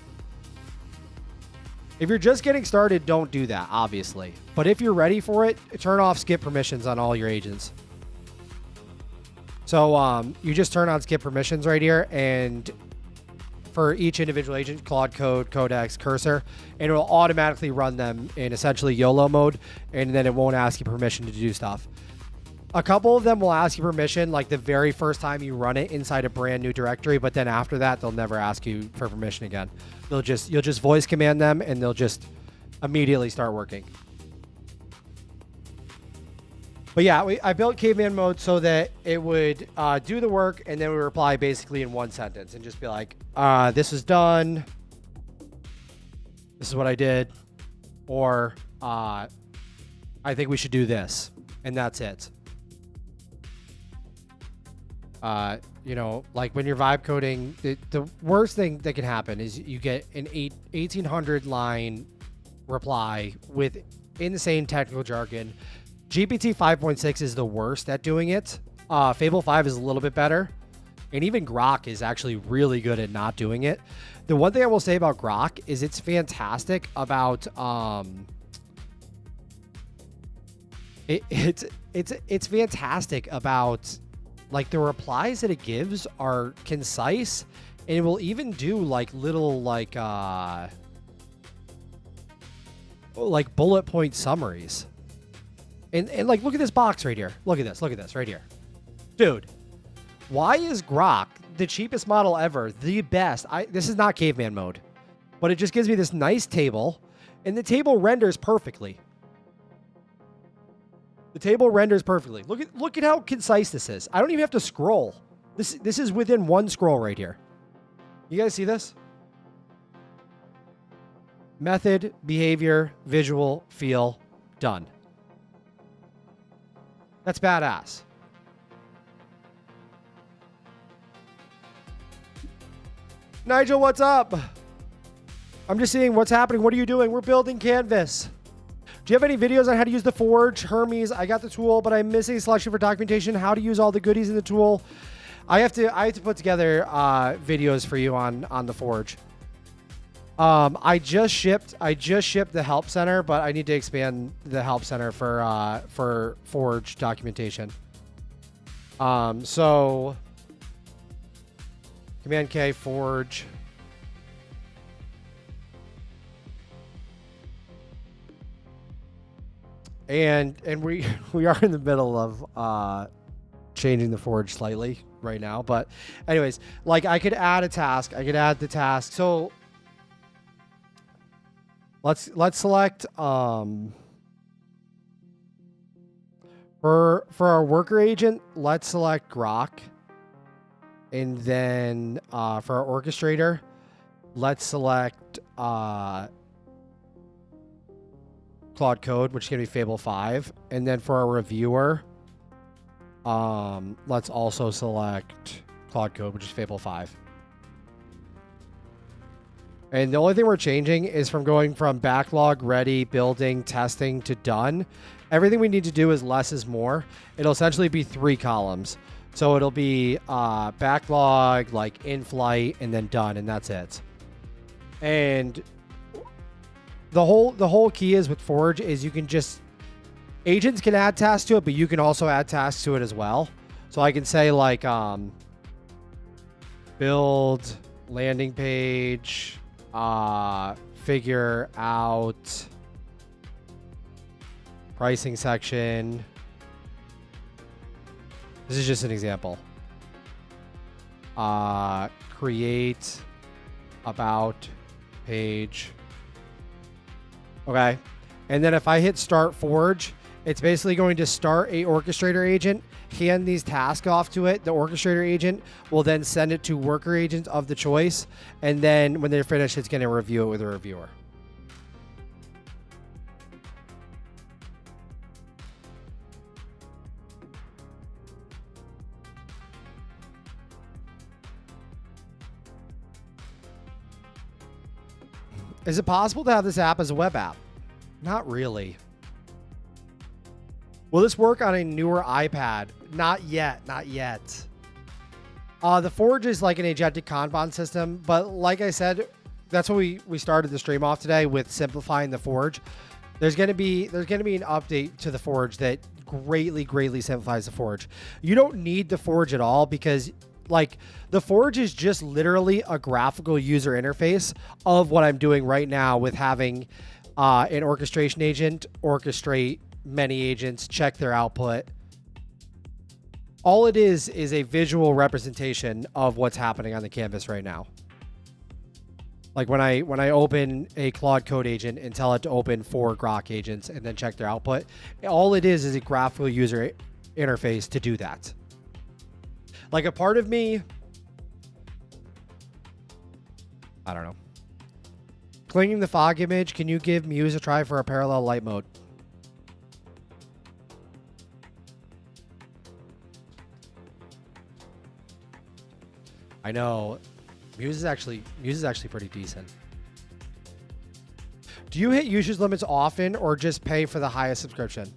If you're just getting started, don't do that, obviously. But if you're ready for it, turn off skip permissions on all your agents. So you just turn on skip permissions right here, and for each individual agent, Claude Code, Codex, Cursor, and it will automatically run them in essentially YOLO mode, and then it won't ask you permission to do stuff. A couple of them will ask you permission like the very first time you run it inside a brand new directory, but then after that, they'll never ask you for permission again. You'll just voice command them and they'll just immediately start working. But yeah, I built caveman mode so that it would do the work and then we reply basically in one sentence and just be like, this is done. This is what I did. Or I think we should do this. And that's it. You know, like when you're vibe coding, the worst thing that can happen is you get an 1800 line reply with insane technical jargon. GPT 5.6 is the worst at doing it. Fable 5 is a little bit better. And even Grok is actually really good at not doing it. The one thing I will say about Grok is it's fantastic about it's fantastic about like the replies that it gives are concise, and it will even do like little like bullet point summaries. And like look at this box right here. Look at this right here. Dude, why is Grok, the cheapest model ever, the best? This is not caveman mode, but it just gives me this nice table, and the table renders perfectly. The table renders perfectly. Look at how concise this is. I don't even have to scroll. This is within one scroll right here. You guys see this? Method, behavior, visual, feel, done. That's badass. Nigel, what's up? I'm just seeing what's happening. What are you doing? We're building Canvas. Do you have any videos on how to use the Forge? Hermes, I got the tool, but I'm missing a selection for documentation. How to use all the goodies in the tool. I have to put together videos for you on the Forge. I just shipped the help center, but I need to expand the help center for Forge documentation. So Command K Forge. And we are in the middle of changing the Forge slightly right now, but anyways, like I could add a task. I could add the task. So let's select for our worker agent, let's select Grok. And then for our orchestrator, let's select Claude Code, which is going to be Fable 5. And then for our reviewer, let's also select Claude Code, which is Fable 5. And the only thing we're changing is from going from backlog, ready, building, testing to done. Everything we need to do is less is more. It'll essentially be 3 columns. So it'll be backlog, like in flight, and then done, and that's it. And the whole key is with Forge is you can just agents can add tasks to it, but you can also add tasks to it as well. So I can say like build landing page, figure out pricing section. This is just an example. Create about page. Okay. And then if I hit start Forge, it's basically going to start a orchestrator agent, hand these tasks off to it. The orchestrator agent will then send it to worker agent of the choice. And then when they're finished, it's going to review it with a reviewer. Is it possible to have this app as a web app? Not really. Will this work on a newer iPad? Not yet. Not yet. The Forge is like an agentic Kanban system, but like I said, that's what we started the stream off today with simplifying the Forge. There's gonna be an update to the Forge that greatly simplifies the Forge. You don't need the Forge at all because like the Forge is just literally a graphical user interface of what I'm doing right now with having an orchestration agent orchestrate many agents, check their output. All it is a visual representation of what's happening on the canvas right now. Like when I open a Claude Code agent and tell it to open 4 Grok agents and then check their output, all it is a graphical user interface to do that. Like a part of me, I don't know. Clinging the fog image, can you give Muse a try for a parallel light mode? I know. Muse is actually pretty decent. Do you hit usage limits often or just pay for the highest subscription?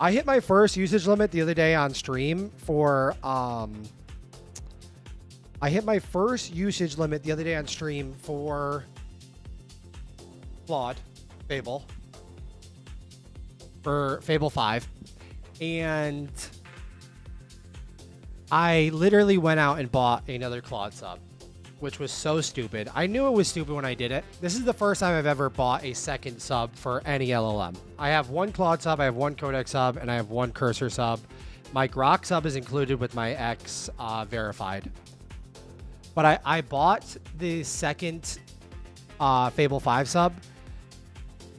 I hit my first usage limit the other day on stream for Claude Fable for Fable 5, and I literally went out and bought another Claude sub, which was so stupid. I knew it was stupid when I did it. This is the first time I've ever bought a second sub for any LLM. I have 1 Claude sub, I have 1 Codex sub, and I have 1 Cursor sub. My Grok sub is included with my X verified. But I bought the second Fable 5 sub.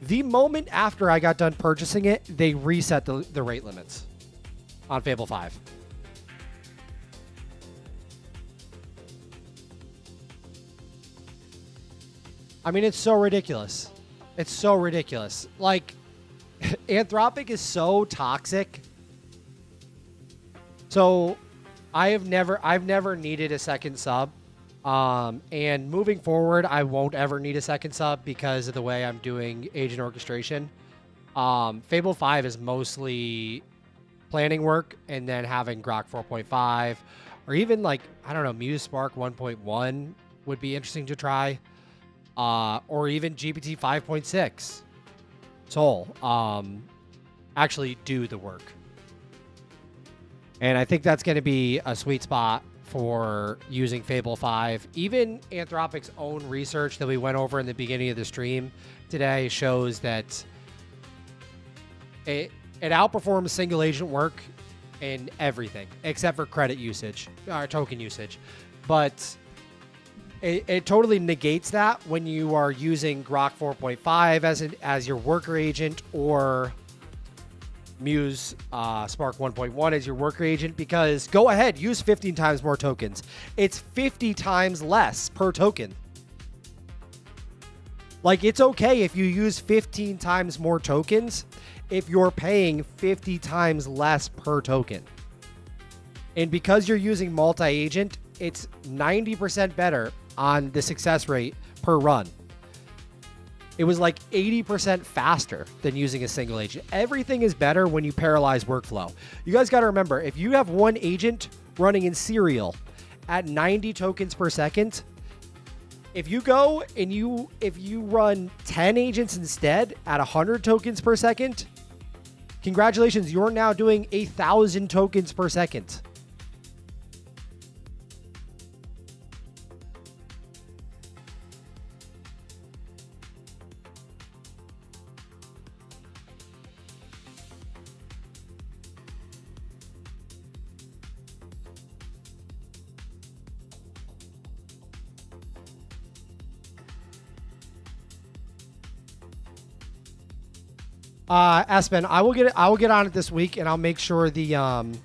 The moment after I got done purchasing it, they reset the rate limits on Fable 5. I mean, it's so ridiculous. It's so ridiculous. Like, Anthropic is so toxic. So, I've never needed a second sub And moving forward, I won't ever need a second sub because of the way I'm doing agent orchestration. Fable 5 is mostly planning work and then having Grok 4.5 or even like, I don't know, Muse Spark 1.1 would be interesting to try. Or even GPT 5.6. Soul. Actually do the work. And I think that's going to be a sweet spot for using Fable 5. Even Anthropic's own research that we went over in the beginning of the stream today shows that it outperforms single agent work in everything except for credit usage or token usage. But it totally negates that when you are using Grok 4.5 as your worker agent or Muse Spark 1.1 as your worker agent, because go ahead, use 15 times more tokens. It's 50 times less per token. Like, it's okay if you use 15 times more tokens if you're paying 50 times less per token. And because you're using multi-agent, it's 90% better on the success rate per run. It was like 80% faster than using a single agent. Everything is better when you parallelize workflow. You guys got to remember, if you have one agent running in serial at 90 tokens per second, if you go and if you run 10 agents instead at 100 tokens per second, congratulations, you're now doing 1,000 tokens per second. Espen, I will get on it this week, and I'll make sure the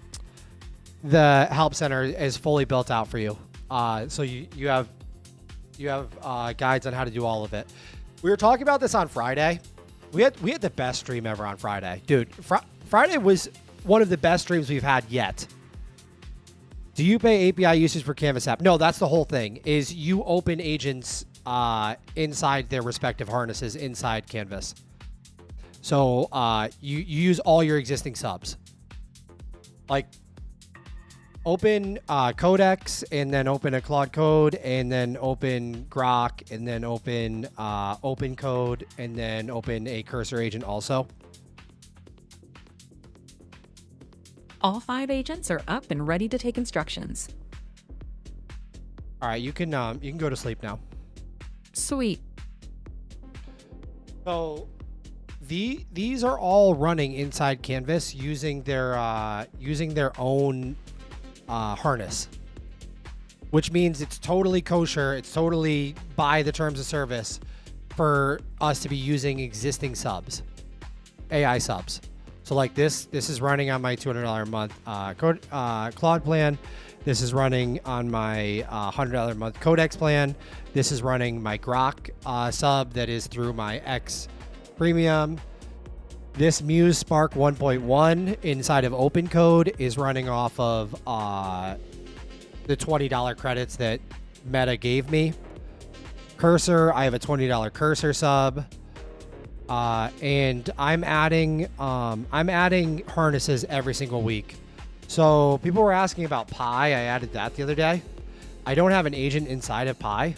help center is fully built out for you. So you have guides on how to do all of it. We were talking about this on Friday. We had the best stream ever on Friday, dude. Friday was one of the best streams we've had yet. Do you pay API usage for Canvas app? No, that's the whole thing. Is you open agents inside their respective harnesses inside Canvas. So you use all your existing subs. Like open Codex and then open a Claude Code and then open Grok and then open Open Code and then open a cursor agent also. All 5 agents are up and ready to take instructions. All right, you can go to sleep now. Sweet. So these are all running inside Canvas using their own harness, which means it's totally kosher. It's totally by the terms of service for us to be using existing subs, AI subs. So like this is running on my $200 a month Claude plan. This is running on my $100 a month Codex plan. This is running my Grok sub that is through my X Premium. This Muse Spark 1.1 inside of Open Code is running off of the $20 credits that Meta gave me. Cursor, I have a $20 Cursor sub. And I'm adding harnesses every single week. So people were asking about Pi. I added that the other day. I don't have an agent inside of Pi.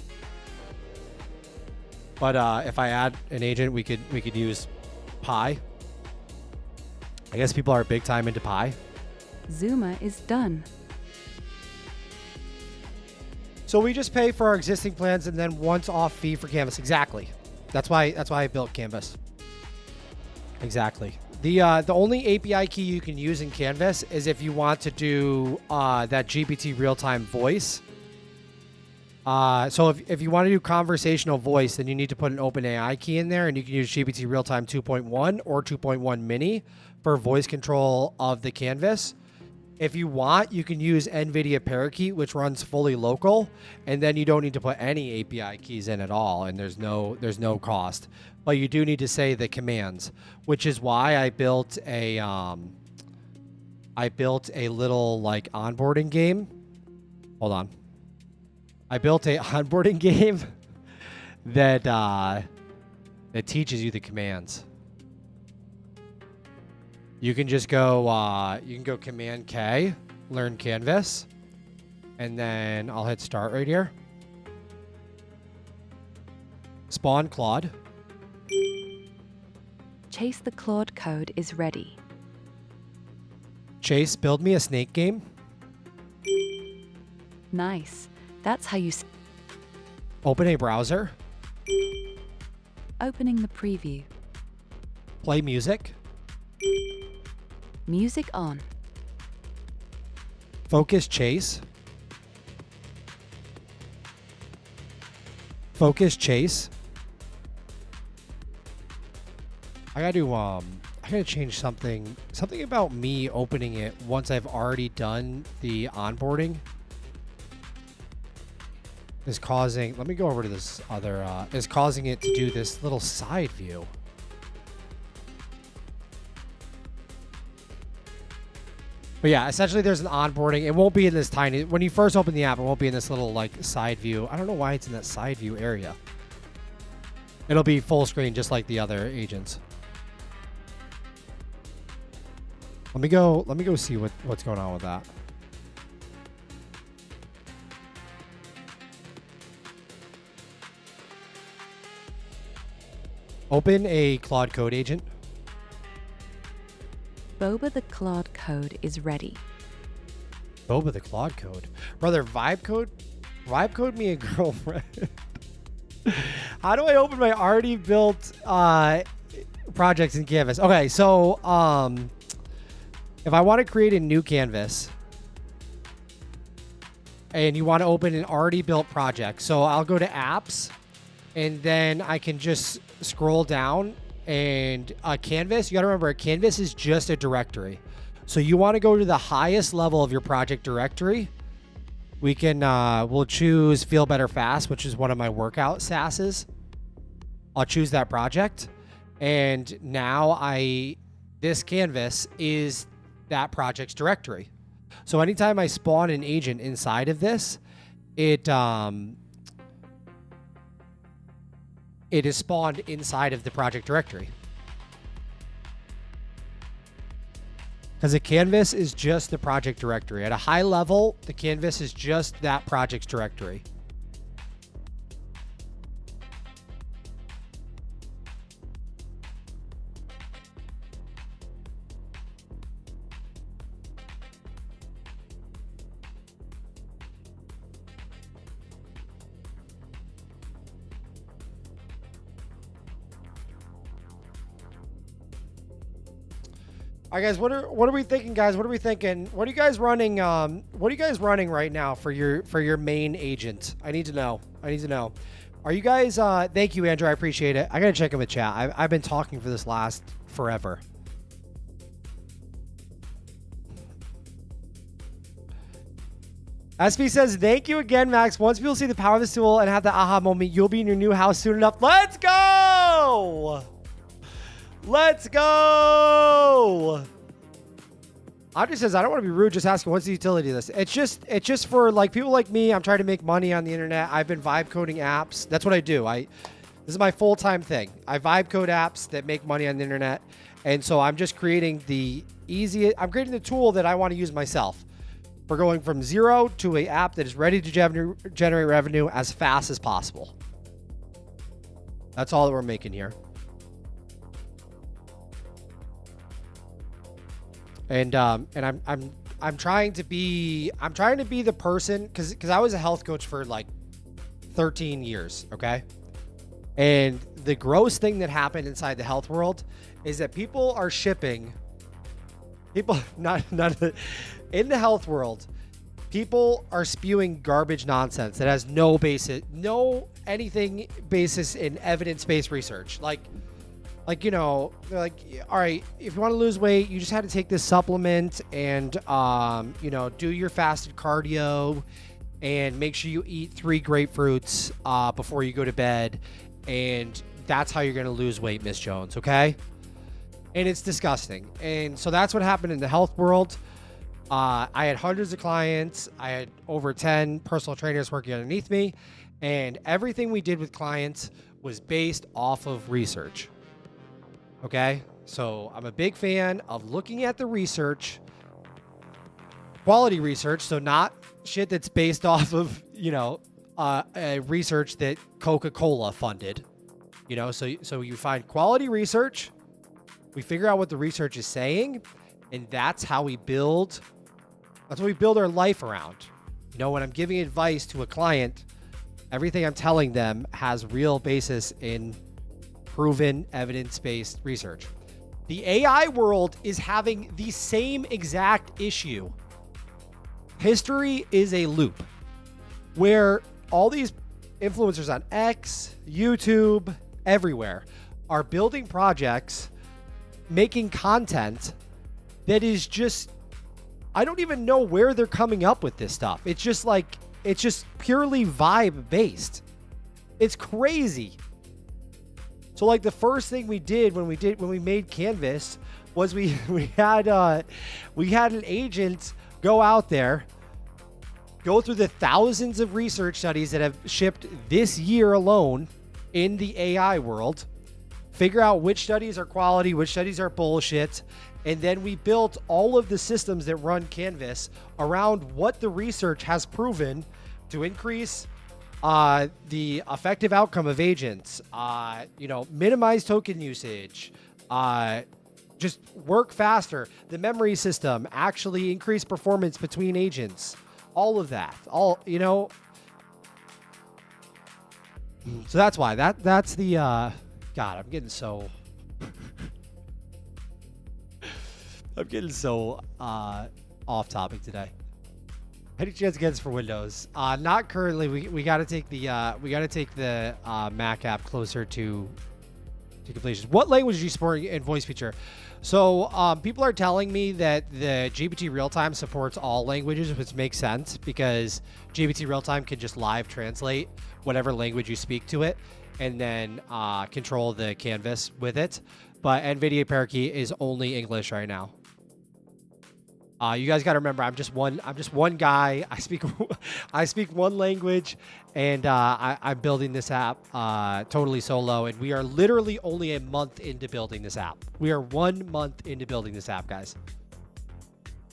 But if I add an agent, we could use Pi. I guess people are big time into Pi. Zuma is done. So we just pay for our existing plans and then once off fee for Canvas. Exactly. That's why I built Canvas. Exactly. The only API key you can use in Canvas is if you want to do that GPT real-time voice. So if you want to do conversational voice, then you need to put an OpenAI key in there, and you can use GPT Real-Time 2.1 or 2.1 Mini for voice control of the canvas. If you want, you can use NVIDIA Parakeet, which runs fully local, and then you don't need to put any API keys in at all, and there's no cost. But you do need to say the commands, which is why I built a little like onboarding game. Hold on. I built a onboarding game that teaches you the commands. You can just go you can go Command K, learn Canvas, and then I'll hit start right here. Spawn Claude. Chase the Claude code is ready. Chase, build me a snake game. Nice. That's how you Open a browser. opening the preview. Play music. Music on. Focus Chase. Focus Chase. I gotta change something about me opening it once I've already done the onboarding is causing, let me go over to this other, is causing it to do this little side view. But yeah, essentially there's an onboarding. It won't be in this tiny, when you first open the app, it won't be in this little like side view. I don't know why it's in that side view area. It'll be full screen just like the other agents. Let me go see what's going on with that. Open a Claude Code agent. Boba the Claude code is ready. Boba the Claude Code. Brother, vibe code me a girlfriend. How do I open my already built projects in Canvas? Okay, so if I want to create a new canvas and you want to open an already built project, so I'll go to apps and then I can just scroll down and a canvas. You got to remember, a canvas is just a directory. So you want to go to the highest level of your project directory. We can, we'll choose Feel Better Fast, which is one of my workout SASs. I'll choose that project. And now this canvas is that project's directory. So anytime I spawn an agent inside of this, it is spawned inside of the project directory. Because a canvas is just the project directory. At a high level, the canvas is just that project's directory. All right, guys. What are we thinking, guys? What are we thinking? What are you guys running? What are you guys running right now for your main agent? I need to know. Are you guys? Thank you, Andrew. I appreciate it. I gotta check in with chat. I've been talking for this last forever. SP says, thank you again, Max. Once people see the power of this tool and have the aha moment, you'll be in your new house soon enough. Let's go! Let's go! Audrey says, I don't want to be rude, just asking, what's the utility of this? It's just for like people like me. I'm trying to make money on the internet. I've been vibe coding apps. That's what I do. This is my full-time thing. I vibe code apps that make money on the internet. And so I'm just creating I'm creating the tool that I want to use myself. We're going from zero to an app that is ready to generate revenue as fast as possible. That's all that we're making here. And I'm trying to be the person, because I was a health coach for like 13 years, okay? And the gross thing that happened inside the health world is that people are shipping in the health world, people are spewing garbage nonsense that has no basis in evidence-based research. Like, you know, they're like, all right, if you want to lose weight, you just had to take this supplement and, you know, do your fasted cardio and make sure you eat 3 grapefruits before you go to bed. And that's how you're going to lose weight, Miss Jones, okay? And it's disgusting. And so that's what happened in the health world. I had hundreds of clients. I had over 10 personal trainers working underneath me, and everything we did with clients was based off of research. Okay? So I'm a big fan of looking at the research, quality research, so not shit that's based off of, a research that Coca-Cola funded. So you find quality research, we figure out what the research is saying, and that's how we build. That's what we build our life around. When I'm giving advice to a client, everything I'm telling them has real basis in proven evidence-based research. The AI world is having the same exact issue. History is a loop where all these influencers on X, YouTube, everywhere are building projects, making content that is just, I don't even know where they're coming up with this stuff. It's just purely vibe based. It's crazy. So like the first thing we did when we made Canvas was we had an agent go out there, go through the thousands of research studies that have shipped this year alone in the AI world, figure out which studies are quality, which studies are bullshit, and then we built all of the systems that run Canvas around what the research has proven to increase the effective outcome of agents, minimize token usage, just work faster, the memory system, actually increase performance between agents, all of that, So that's why that's the, God, I'm getting so off topic today. Any chance against for Windows? Not currently. We got to take the Mac app closer to completion. What language do you support in voice feature? So people are telling me that the GPT Realtime supports all languages, which makes sense because GPT Realtime can just live translate whatever language you speak to it, and then control the canvas with it. But NVIDIA Parakeet is only English right now. You guys got to remember, I'm just one guy. I speak one language, and I'm building this app totally solo. And we are literally only a month into building this app. We are 1 month into building this app, guys.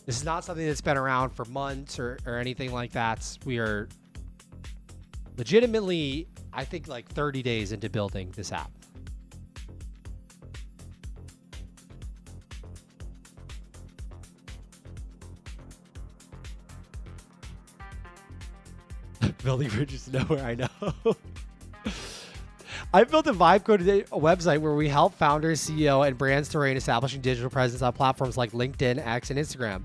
This is not something that's been around for months or anything like that. We are legitimately, I think, like 30 days into building this app. Building bridges nowhere, I know. I built a Vibe Code a website where we help founders, CEO, and brands to reign establishing digital presence on platforms like LinkedIn, X, and Instagram.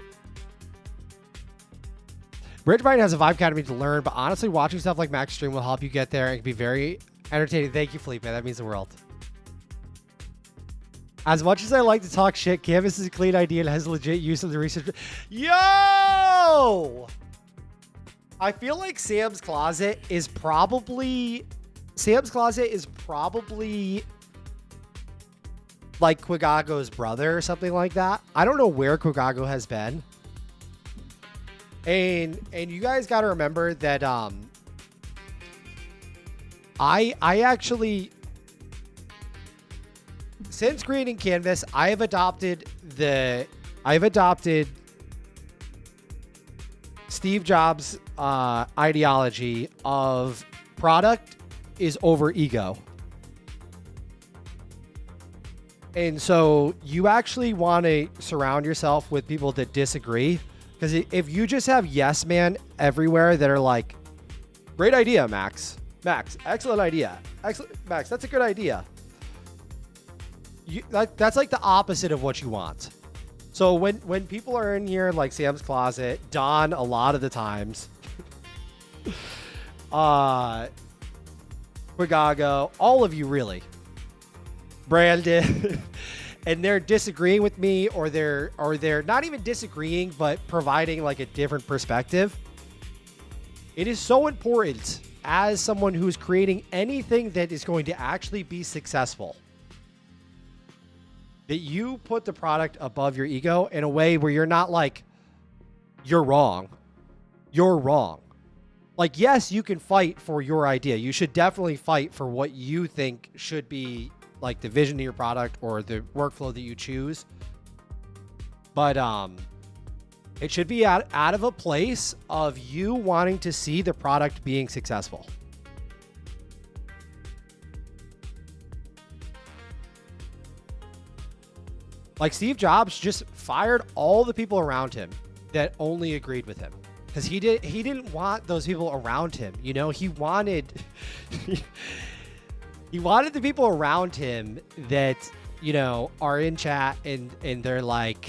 Bridgebind has a Vibe Academy to learn, but honestly, watching stuff like Max Stream will help you get there and can be very entertaining. Thank you, Felipe. That means the world. As much as I like to talk shit, Canvas is a clean idea and has legit use of the research. Yo! I feel like Sam's Closet is probably like Quigago's brother or something like that. I don't know where Quigago has been. And you guys got to remember that I actually, since creating Canvas, I've adopted Steve Jobs' ideology of product is over ego. And so you actually want to surround yourself with people that disagree. Because if you just have yes man everywhere that are like, great idea, Max. Max, excellent idea. Excellent, Max, that's a good idea. That's like the opposite of what you want. So when people are in here like Sam's Closet, Don a lot of the times, Quigago, all of you really, Brandon, and they're disagreeing with me, or they're not even disagreeing, but providing like a different perspective. It is so important as someone who's creating anything that is going to actually be successful that you put the product above your ego in a way where you're not like, you're wrong. You're wrong. Like, yes, you can fight for your idea. You should definitely fight for what you think should be like the vision of your product or the workflow that you choose. But it should be out of a place of you wanting to see the product being successful. Like Steve Jobs just fired all the people around him that only agreed with him. Because he didn't want those people around him. You know, he wanted he wanted the people around him that, you know, are in chat and they're like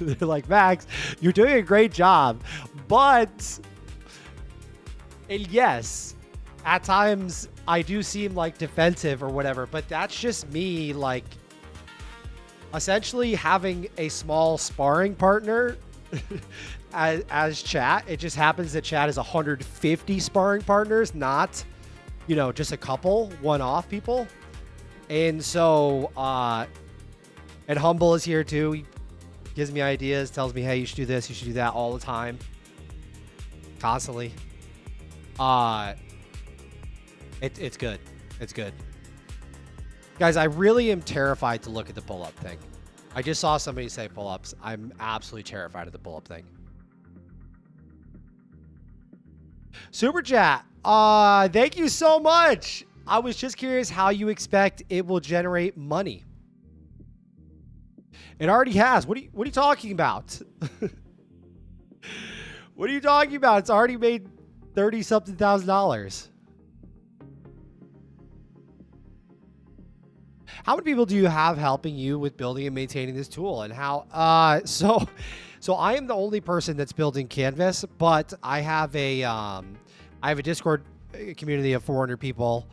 they're like, Max, you're doing a great job. But and yes, at times I do seem like defensive or whatever, but that's just me like essentially having a small sparring partner as chat. It just happens that chat is 150 sparring partners, not, you know, just a couple one-off people. And so, and Humble is here too. He gives me ideas, tells me, hey, you should do this, you should do that all the time. Constantly. It's good. It's good. Guys, I really am terrified to look at the pull-up thing. I just saw somebody say pull-ups. I'm absolutely terrified of the pull-up thing. Super chat. Thank you so much. I was just curious how you expect it will generate money. It already has. What are you talking about? What are you talking about? It's already made $30-something thousand. How many people do you have helping you with building and maintaining this tool? And how? So I am the only person that's building Canvas, but I have a Discord community of 400 people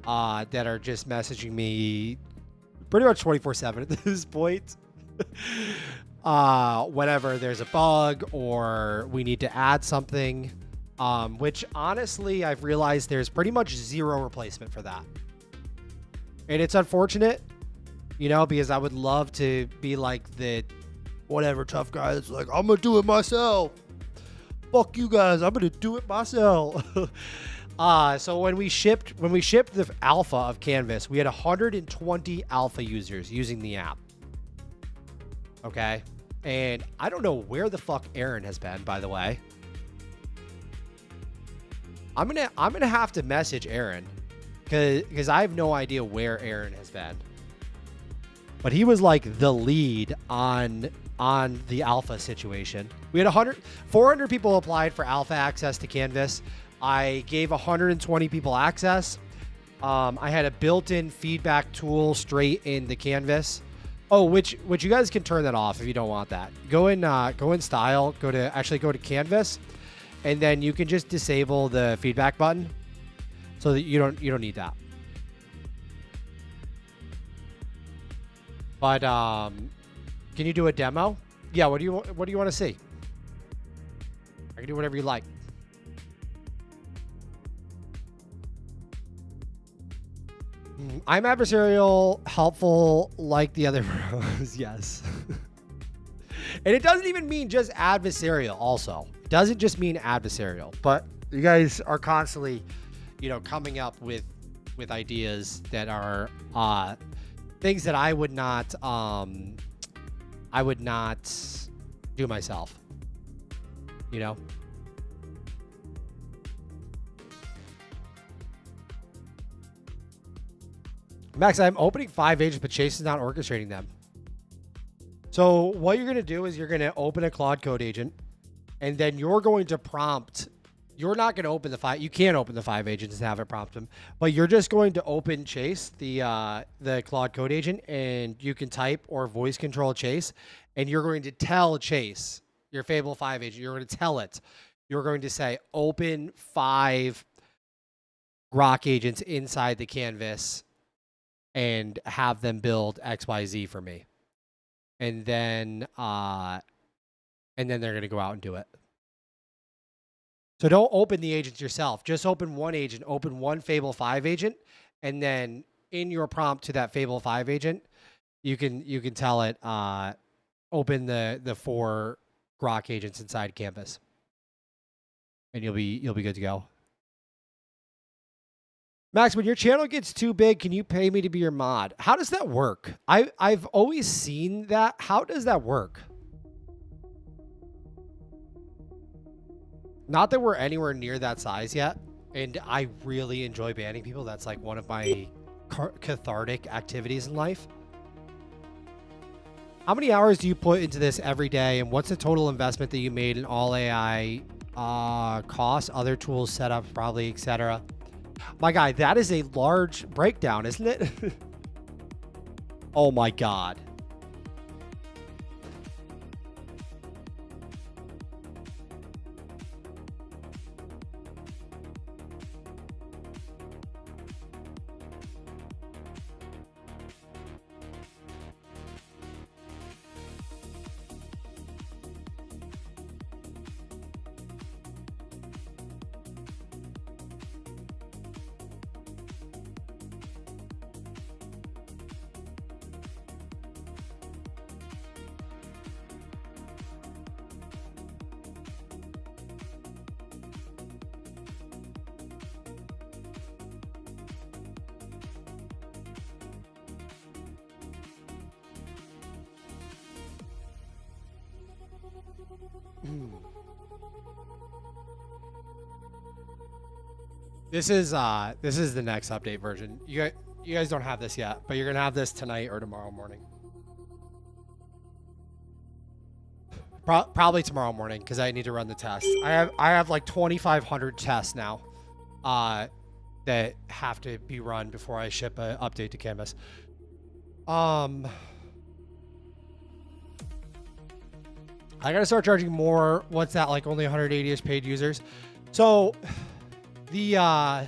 that are just messaging me pretty much 24/7 at this point. Whenever there's a bug or we need to add something, which honestly I've realized there's pretty much zero replacement for that. And it's unfortunate, you know, because I would love to be like the whatever tough guy that's like, I'm going to do it myself. Fuck you guys. I'm going to do it myself. So when we shipped the alpha of Canvas, we had 120 alpha users using the app. Okay. And I don't know where the fuck Aaron has been, by the way. I'm going to have to message Aaron. Because I have no idea where Aaron has been. But he was like the lead on the alpha situation. We had 400 people applied for alpha access to Canvas. I gave 120 people access. I had a built-in feedback tool straight in the Canvas. Oh, which you guys can turn that off if you don't want that. Go in style, go to Canvas, and then you can just disable the feedback button. So that you don't need that. But can you do a demo? Yeah, what do you want to see? I can do whatever you like. I'm adversarial, helpful like the other pros. Yes. And it doesn't even mean just adversarial also. It doesn't just mean adversarial, but you guys are constantly, you know, coming up with ideas that are things that I would not do myself. You know? Max, I'm opening 5 agents, but Chase is not orchestrating them. So what you're going to do is you're going to open a Claude Code agent, and then you're going to prompt. You're not going to open the 5. You can't open the 5 agents and have it prompt them, but you're just going to open Chase, the Claude Code agent, and you can type or voice control Chase, and you're going to tell Chase, your Fable 5 agent, you're going to tell it. You're going to say, open 5 Grok agents inside the canvas and have them build XYZ for me. And then they're going to go out and do it. So don't open the agents yourself. Just open one agent, open one Fable 5 agent, and then in your prompt to that Fable 5 agent, you can tell it open the 4 Grok agents inside Canvas, and you'll be good to go. Max, when your channel gets too big, can you pay me to be your mod? How does that work? I've always seen that. How does that work? Not that we're anywhere near that size yet, and I really enjoy banning people. That's like one of my cathartic activities in life. How many hours do you put into this every day, and what's the total investment that you made in all AI costs, other tools, setup, probably, etc.? My guy, that is a large breakdown, isn't it? Oh my God. This is the next update version. You guys don't have this yet, but you're gonna have this tonight or tomorrow morning. Probably tomorrow morning because I need to run the test. I have like 2,500 tests now that have to be run before I ship an update to Canvas. I gotta start charging more. What's that, like only 180-ish paid users? So the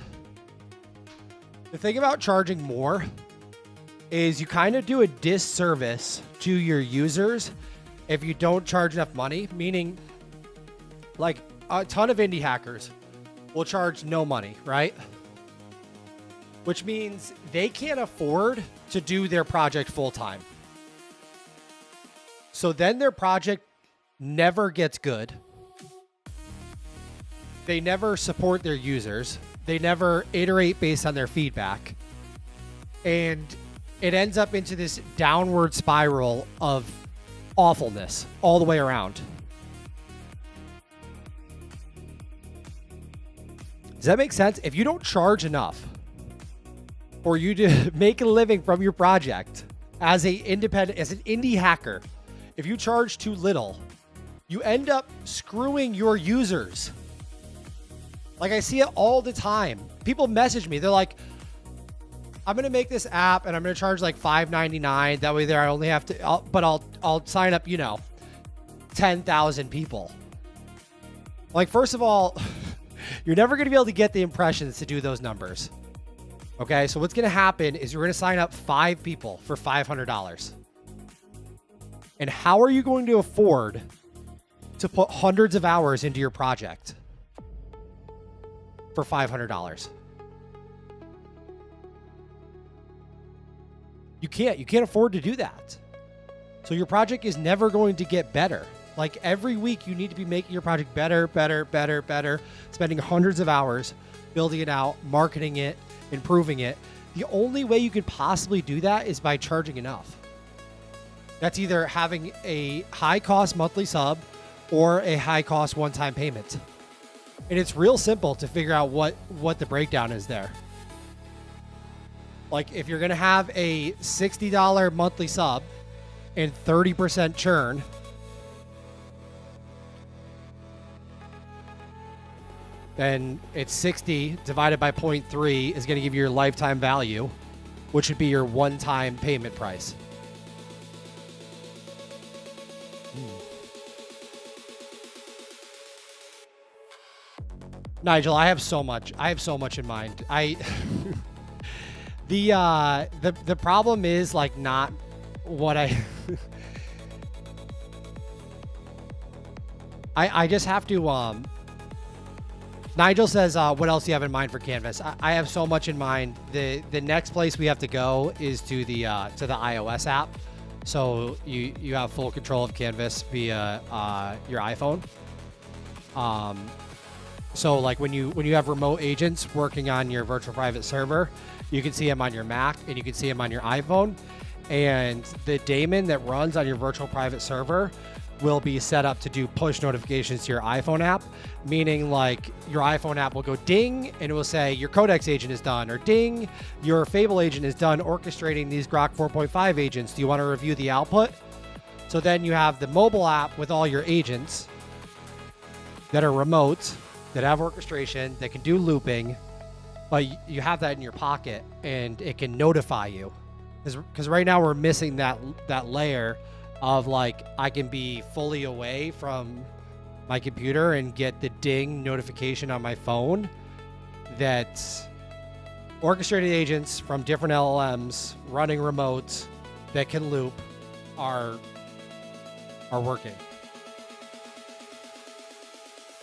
thing about charging more is you kind of do a disservice to your users if you don't charge enough money, meaning like a ton of indie hackers will charge no money, right? Which means they can't afford to do their project full time. So then their project never gets good. They never support their users. They never iterate based on their feedback. And it ends up into this downward spiral of awfulness all the way around. Does that make sense? If you don't charge enough for you to make a living from your project as an indie hacker, if you charge too little, you end up screwing your users. Like I see it all the time. People message me. They're like, I'm going to make this app and I'm going to charge like $5.99. That way there I only have to, I'll sign up, 10,000 people. Like, first of all, you're never going to be able to get the impressions to do those numbers. Okay. So what's going to happen is you're going to sign up 5 people for $500. And how are you going to afford to put hundreds of hours into your project for $500? You can't afford to do that. So your project is never going to get better. Like every week you need to be making your project better, spending hundreds of hours building it out, marketing it, improving it. The only way you could possibly do that is by charging enough. That's either having a high cost monthly sub or a high cost one-time payment. And it's real simple to figure out what the breakdown is there. Like if you're going to have a $60 monthly sub and 30% churn, then it's 60 divided by 0.3 is going to give you your lifetime value, which would be your one-time payment price. Nigel, I have so much in mind. The problem is like not what I just have to Nigel says, what else do you have in mind for Canvas? I have so much in mind. The next place we have to go is to the iOS app. So you have full control of Canvas via your iPhone. So like when you have remote agents working on your virtual private server, you can see them on your Mac and you can see them on your iPhone. And the daemon that runs on your virtual private server will be set up to do push notifications to your iPhone app, meaning like your iPhone app will go ding and it will say your Codex agent is done, or ding, your Fable agent is done orchestrating these Grok 4.5 agents. Do you want to review the output? So then you have the mobile app with all your agents that are remote, that have orchestration, that can do looping, but you have that in your pocket and it can notify you. Because right now we're missing that layer of like, I can be fully away from my computer and get the ding notification on my phone that orchestrated agents from different LLMs running remote that can loop are working.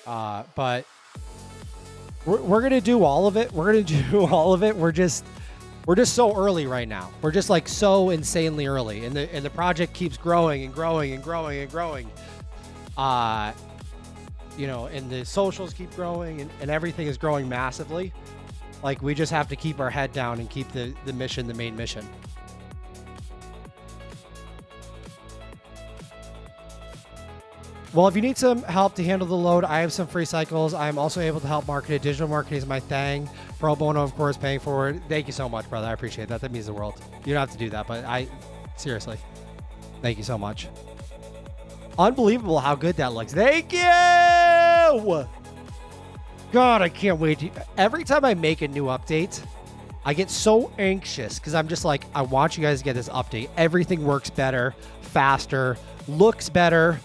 But we're gonna do all of it. We're just so early right now. We're just like so insanely early, and the project keeps growing and growing and growing and growing. You know, and the socials keep growing, and everything is growing massively. Like, we just have to keep our head down and keep the mission the main mission. Well, if you need some help to handle the load, I have some free cycles. I'm also able to help market it. Digital marketing is my thing. Pro bono, of course, paying for it. Thank you so much, brother. I appreciate that. That means the world. You don't have to do that, but seriously, thank you so much. Unbelievable how good that looks. Thank you! God, I can't wait. Every time I make a new update, I get so anxious because I'm just like, I want you guys to get this update. Everything works better, faster, looks better.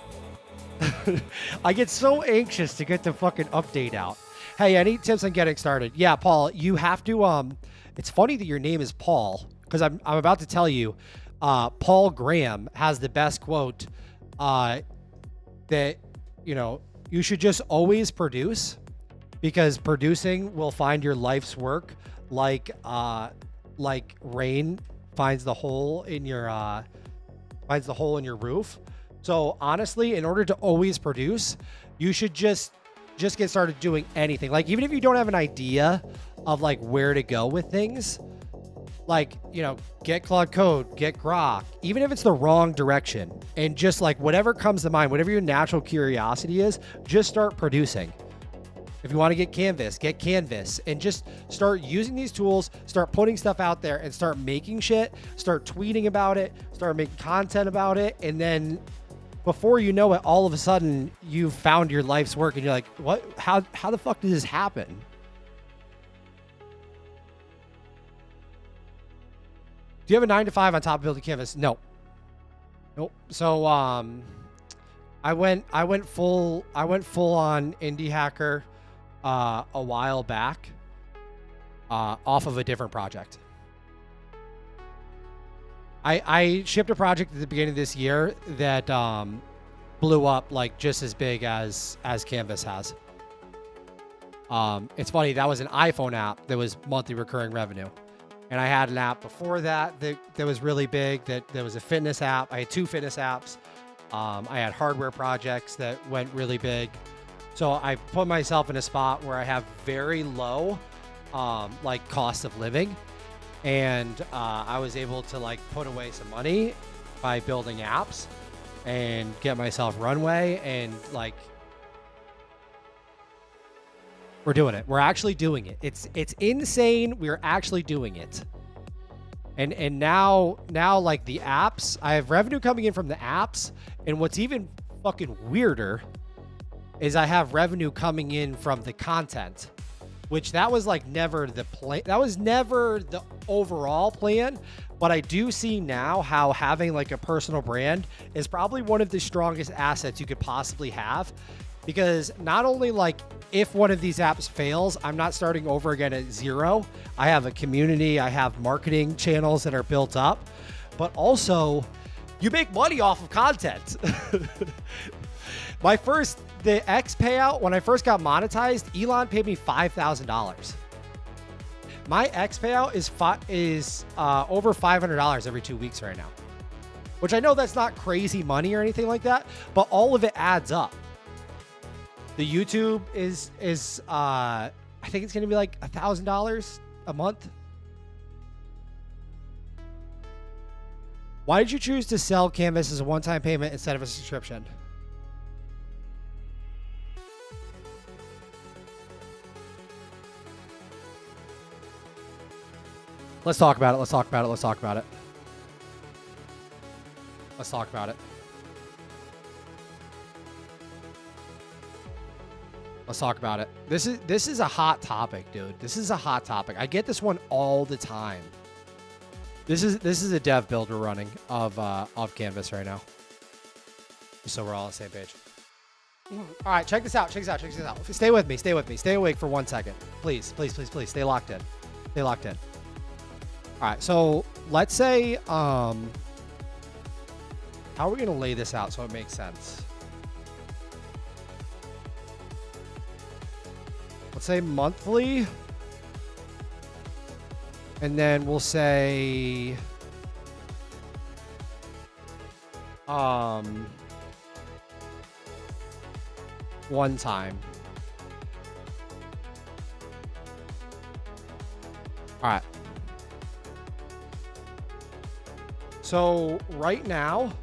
I get so anxious to get the fucking update out. Hey, any tips on getting started? Yeah, Paul, you have to, it's funny that your name is Paul, because I'm about to tell you, Paul Graham has the best quote, that, you know, you should just always produce, because producing will find your life's work like rain finds the hole in your roof. So honestly, in order to always produce, you should just get started doing anything. Like, even if you don't have an idea of like where to go with things, like, you know, get Claude Code, get Grok, even if it's the wrong direction, and just like whatever comes to mind, whatever your natural curiosity is, just start producing. If you want to get Canvas, and just start using these tools, start putting stuff out there and start making shit, start tweeting about it, start making content about it. And then before you know it, all of a sudden you've found your life's work and you're like, what, how the fuck did this happen? Do you have a 9 to 5 on top of building Canvas? No. Nope. So, I went full on indie hacker, a while back, off of a different project. I shipped a project at the beginning of this year that blew up like just as big as Canvas has. It's funny, that was an iPhone app that was monthly recurring revenue. And I had an app before that was really big, that was a fitness app. I had 2 fitness apps. I had hardware projects that went really big. So I put myself in a spot where I have very low like cost of living. And I was able to like put away some money by building apps and get myself runway, and like, we're doing it. We're actually doing it. It's insane. We're actually doing it. And now like the apps, I have revenue coming in from the apps. And what's even fucking weirder is I have revenue coming in from the content, which that was like never the plan. That was never the overall plan. But I do see now how having like a personal brand is probably one of the strongest assets you could possibly have. Because not only like if one of these apps fails, I'm not starting over again at zero. I have a community, I have marketing channels that are built up, but also you make money off of content. The X payout, when I first got monetized, Elon paid me $5,000. My X payout is over $500 every 2 weeks right now. which I know that's not crazy money or anything like that, but all of it adds up. The YouTube is I think it's going to be like $1,000 a month. Why did you choose to sell Canvas as a one-time payment instead of a subscription? Let's talk about it. Let's talk about it. Let's talk about it. Let's talk about it. Let's talk about it. This is a hot topic, dude. This is a hot topic. I get this one all the time. This is a dev build we're running of Canvas right now. Just so we're all on the same page. All right, check this out. Check this out. Check this out. Stay with me. Stay with me. Stay awake for 1 second. Please, please, please, please. Stay locked in. Stay locked in. All right, so let's say, how are we going to lay this out so it makes sense? Let's say monthly. And then we'll say, one time. All right. So right now,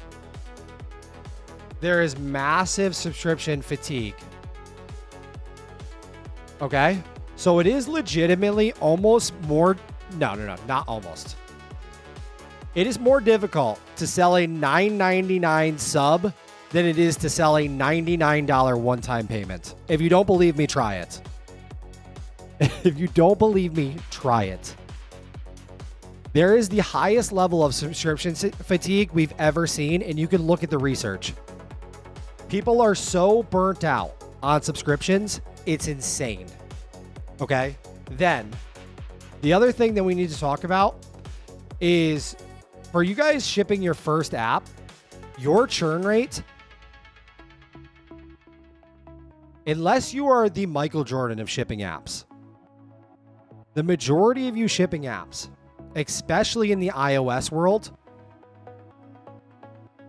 there is massive subscription fatigue. Okay? So it is legitimately almost more... No, not almost. It is more difficult to sell a $9.99 sub than it is to sell a $99 one-time payment. If you don't believe me, try it. If you don't believe me, try it. There is the highest level of subscription fatigue we've ever seen, and you can look at the research. People are so burnt out on subscriptions, it's insane. Okay? Then, the other thing that we need to talk about is for you guys shipping your first app, your churn rate, unless you are the Michael Jordan of shipping apps, the majority of you shipping apps, especially in the iOS world,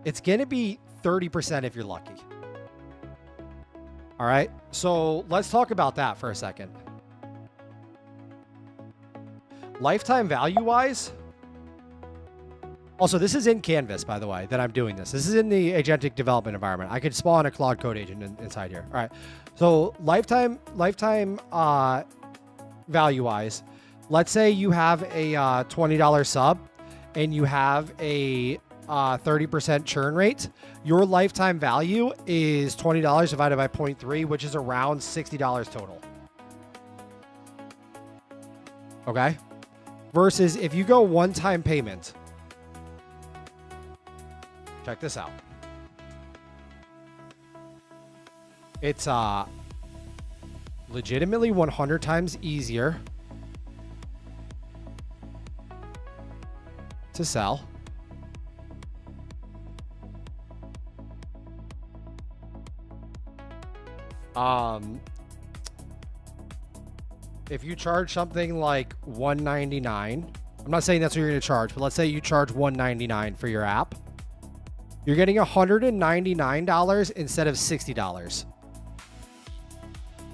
it's going to be 30% if you're lucky. All right. So let's talk about that for a second. Lifetime value wise. Also, this is in Canvas, by the way, that I'm doing this. This is in the agentic development environment. I could spawn a Claude Code agent inside here. All right. So lifetime value wise, let's say you have a $20 sub and you have a 30% churn rate. Your lifetime value is $20 divided by 0.3, which is around $60 total. Okay. Versus if you go one-time payment, check this out. It's legitimately 100 times easier to sell. If you charge something like $199, I'm not saying that's what you're going to charge, but let's say you charge $199 for your app, you're getting $199 instead of $60.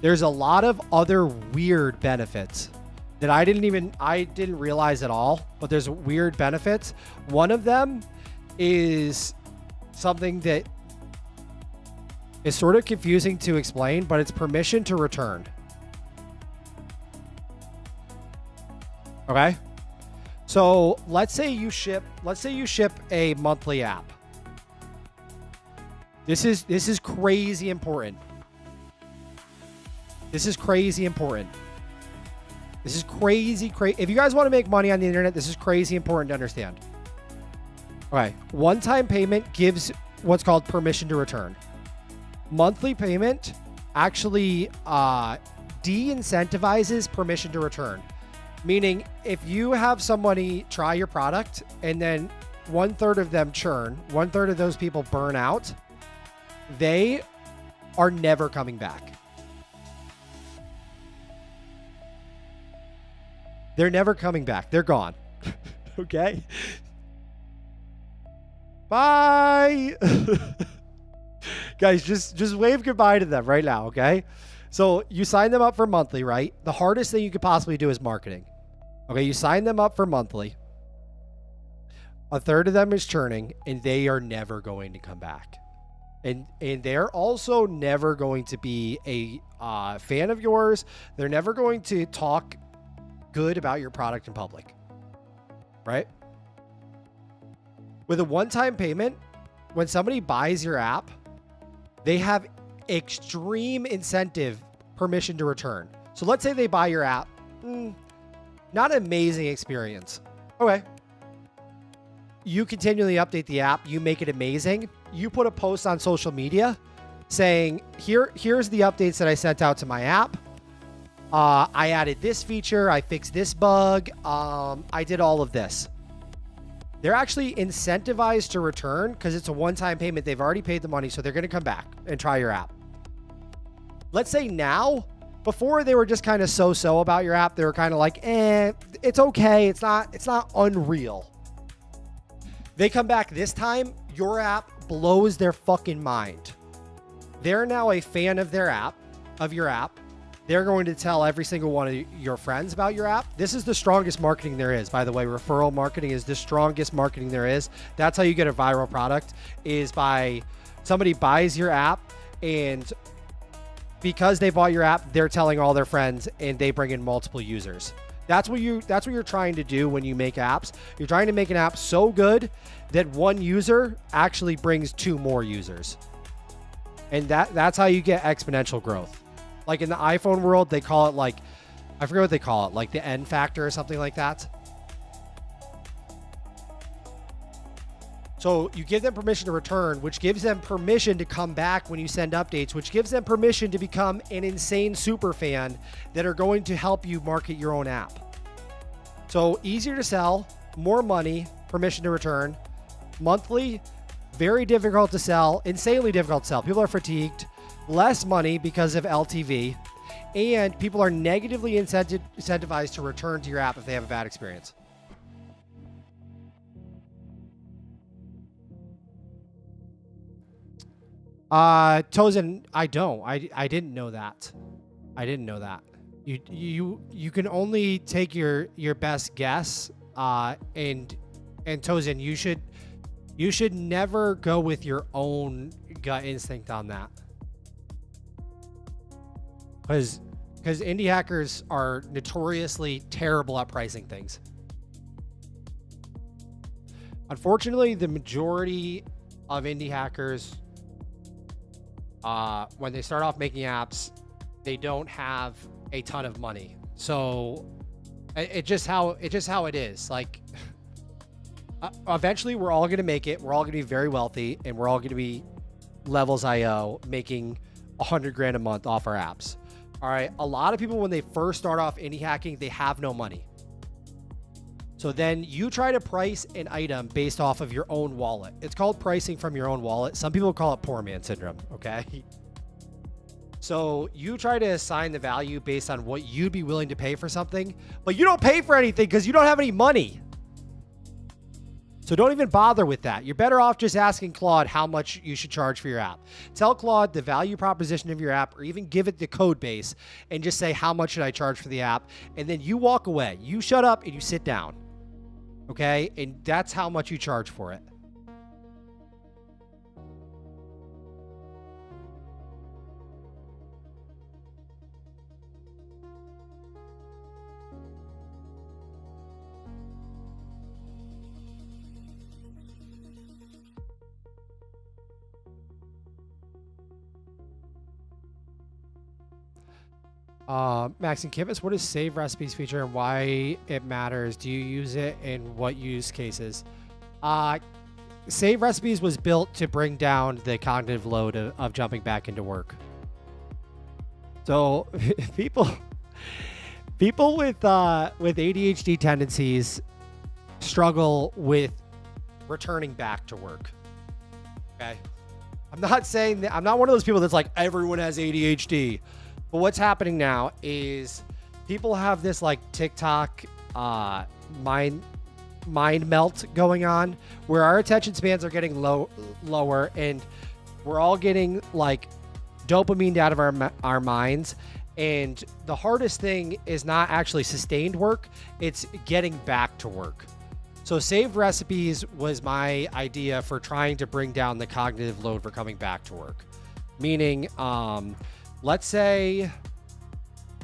There's a lot of other weird benefits that I didn't realize at all, but there's weird benefits. One of them is something that is sort of confusing to explain, but it's permission to return. Okay? So let's say you ship a monthly app. This is crazy important. This is crazy important. This is crazy. If you guys want to make money on the internet, this is crazy important to understand. All right. One-time payment gives what's called permission to return. Monthly payment actually de-incentivizes permission to return. Meaning, if you have somebody try your product and then 1/3 of them churn, 1/3 of those people burn out, they are never coming back. They're never coming back. They're gone. Okay? Bye. Guys, just wave goodbye to them right now, okay? So you sign them up for monthly, right? The hardest thing you could possibly do is marketing. Okay, you sign them up for monthly. A third of them is churning, and they are never going to come back. And they're also never going to be a fan of yours. They're never going to talk good about your product in public, right? With a one-time payment, when somebody buys your app, they have extreme incentive permission to return. So let's say they buy your app. Not an amazing experience. Okay. You continually update the app. You make it amazing. You put a post on social media saying, here's the updates that I sent out to my app. I added this feature. I fixed this bug. I did all of this. They're actually incentivized to return because it's a one-time payment. They've already paid the money, so they're going to come back and try your app. Let's say now, before they were just kind of so-so about your app. They were kind of like, it's okay. It's not unreal. They come back this time, your app blows their fucking mind. They're now a fan of their app, of your app. They're going to tell every single one of your friends about your app. This is the strongest marketing there is. By the way, referral marketing is the strongest marketing there is. That's how you get a viral product, is by somebody buys your app, and because they bought your app, they're telling all their friends, and they bring in multiple users. That's what you're trying to do when you make apps. You're trying to make an app so good that one user actually brings two more users. And that's how you get exponential growth. Like in the iPhone world, they call it like, I forget what they call it, like the N factor or something like that. So you give them permission to return, which gives them permission to come back when you send updates, which gives them permission to become an insane super fan that are going to help you market your own app. So easier to sell, more money, permission to return. Monthly, very difficult to sell, insanely difficult to sell. People are fatigued, less money because of LTV, and people are negatively incentivized to return to your app if they have a bad experience. Tozen, I don't. I didn't know that. I didn't know that. You can only take your best guess. And Tozen, you should never go with your own gut instinct on that. Because indie hackers are notoriously terrible at pricing things. Unfortunately, the majority of indie hackers, when they start off making apps, they don't have a ton of money. So it's just how it is. Like, eventually we're all going to make it. We're all going to be very wealthy, and we're all going to be Levels.io making $100,000 a month off our apps. All right. A lot of people, when they first start off indie hacking, they have no money. So then you try to price an item based off of your own wallet. It's called pricing from your own wallet. Some people call it poor man syndrome. Okay. So you try to assign the value based on what you'd be willing to pay for something, but you don't pay for anything because you don't have any money. So don't even bother with that. You're better off just asking Claude how much you should charge for your app. Tell Claude the value proposition of your app, or even give it the code base and just say, how much should I charge for the app? And then you walk away. You shut up and you sit down. Okay? And that's how much you charge for it. Max and Kibbis, what is save recipes feature and why it matters? Do you use it in what use cases? Save recipes was built to bring down the cognitive load of jumping back into work. So people with ADHD tendencies struggle with returning back to work. Okay. I'm not saying that, I'm not one of those people that's like, everyone has ADHD. But what's happening now is people have this like TikTok mindset mind melt going on where our attention spans are getting lower, and we're all getting like dopamine out of our minds. And the hardest thing is not actually sustained work, it's getting back to work. So saved recipes was my idea for trying to bring down the cognitive load for coming back to work. Meaning, let's say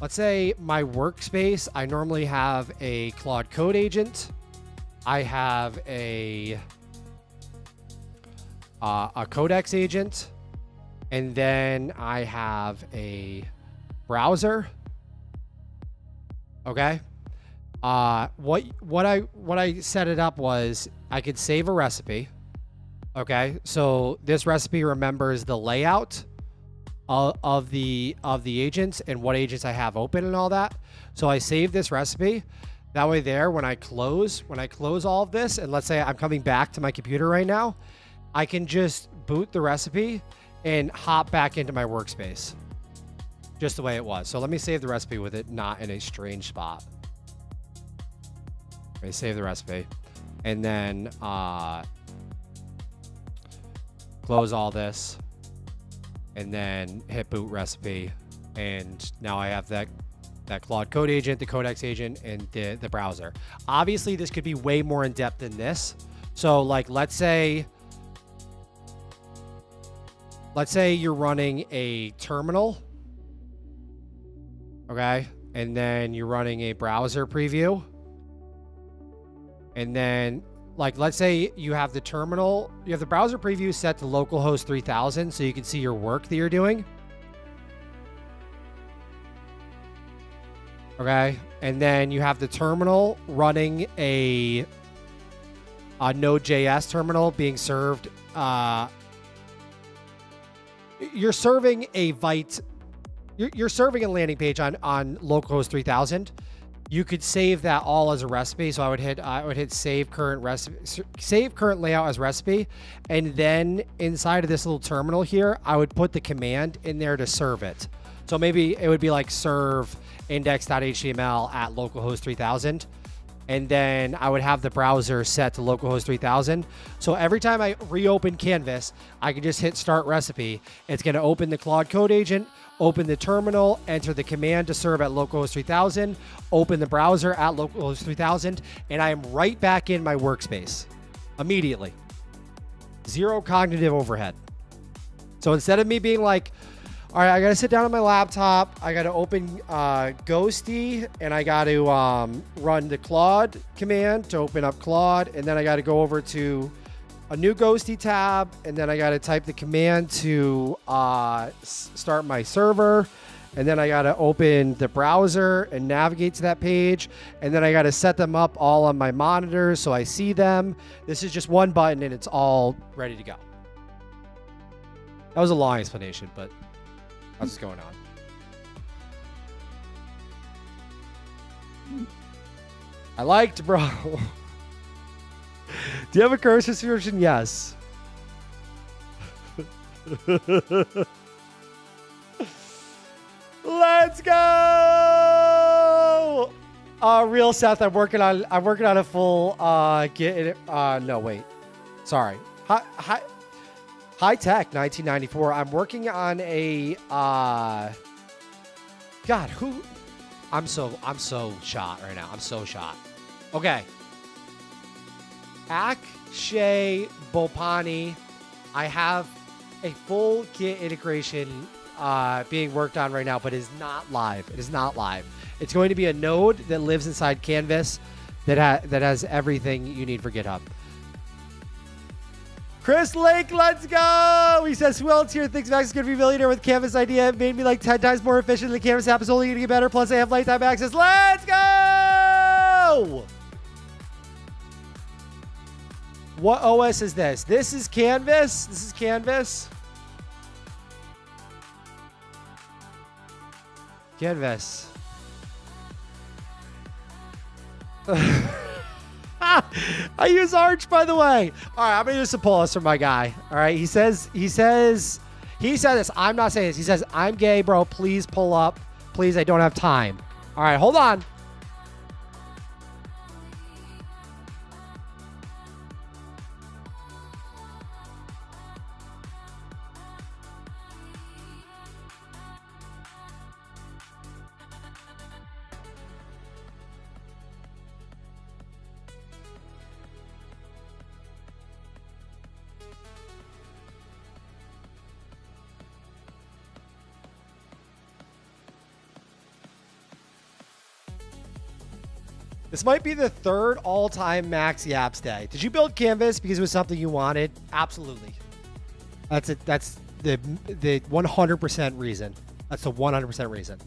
my workspace, I normally have a Claude Code agent. I have a Codex agent, and then I have a browser. Okay. What I set it up was I could save a recipe. Okay. So this recipe remembers the layout of the agents and what agents I have open and all that. So I save this recipe. That way there, when I close all of this, and let's say I'm coming back to my computer right now, I can just boot the recipe and hop back into my workspace just the way it was. So let me save the recipe with it not in a strange spot. Okay, save the recipe, and then close all this, and then hit boot recipe, and now I have that Claude Code agent, the Codex agent, and the browser. Obviously, this could be way more in depth than this. So, like, let's say you're running a terminal, okay, and then you're running a browser preview. And then, like, let's say you have the terminal, you have the browser preview set to localhost 3000 so you can see your work that you're doing. Okay. And then you have the terminal running a Node.js terminal being served. You're serving a Vite. You're serving a landing page on localhost 3000. You could save that all as a recipe. So I would hit save current recipe, save current layout as recipe. And then inside of this little terminal here, I would put the command in there to serve it. So maybe it would be like serve index.html at localhost 3000. And then I would have the browser set to localhost 3000. So every time I reopen Canvas, I can just hit start recipe. It's going to open the Claude Code agent, open the terminal, enter the command to serve at localhost 3000, open the browser at localhost 3000, and I am right back in my workspace immediately. Zero cognitive overhead. So instead of me being like, all right, I got to sit down on my laptop, I got to open Ghosty, and I got to run the Claude command to open up Claude, and then I got to go over to a new Ghosty tab, and then I got to type the command to start my server, and then I got to open the browser and navigate to that page, and then I got to set them up all on my monitors so I see them. This is just one button, and it's all ready to go. That was a long explanation, but that's what's going on. I liked, bro. Do you have a curse subscription? Yes. Let's go. Real Seth, I'm working on a full no, wait. Sorry. High Tech 1994. I'm working on a God, who I'm so shot right now. I'm so shot. Okay. Akshay Bopani. I have a full Git integration being worked on right now, but it is not live. It is not live. It's going to be a node that lives inside Canvas that has everything you need for GitHub. Chris Lake, let's go! He says, who else here thinks Max is going to be a millionaire with Canvas idea? It made me like 10 times more efficient. The Canvas app is only going to get better. Plus, I have lifetime access. Let's go! What OS is this? This is Canvas. This is Canvas. Canvas. I use Arch, by the way. All right, I'm going to use some pull-ups for my guy. All right, he said this. I'm not saying this. He says, I'm gay, bro. Please pull up. Please, I don't have time. All right, hold on. This might be the third all-time Max Yaps day. Did you build Canvas because it was something you wanted? Absolutely. That's it. That's the 100% reason. That's the 100% reason.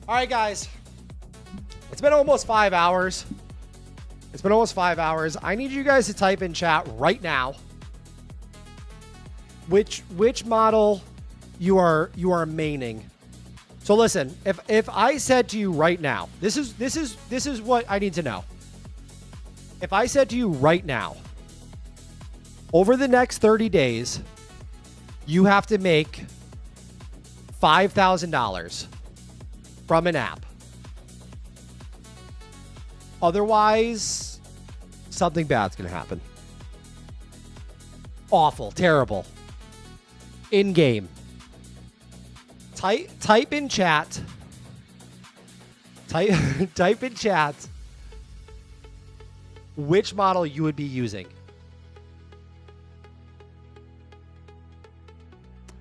All right, guys. It's been almost 5 hours. It's been almost 5 hours. I need you guys to type in chat right now which model you are maining. So listen, if I said to you right now, this is what I need to know. If I said to you right now, over the next 30 days, you have to make $5,000 from an app. Otherwise, something bad's going to happen. Awful, terrible. In game. Type in chat. Type in chat which model you would be using.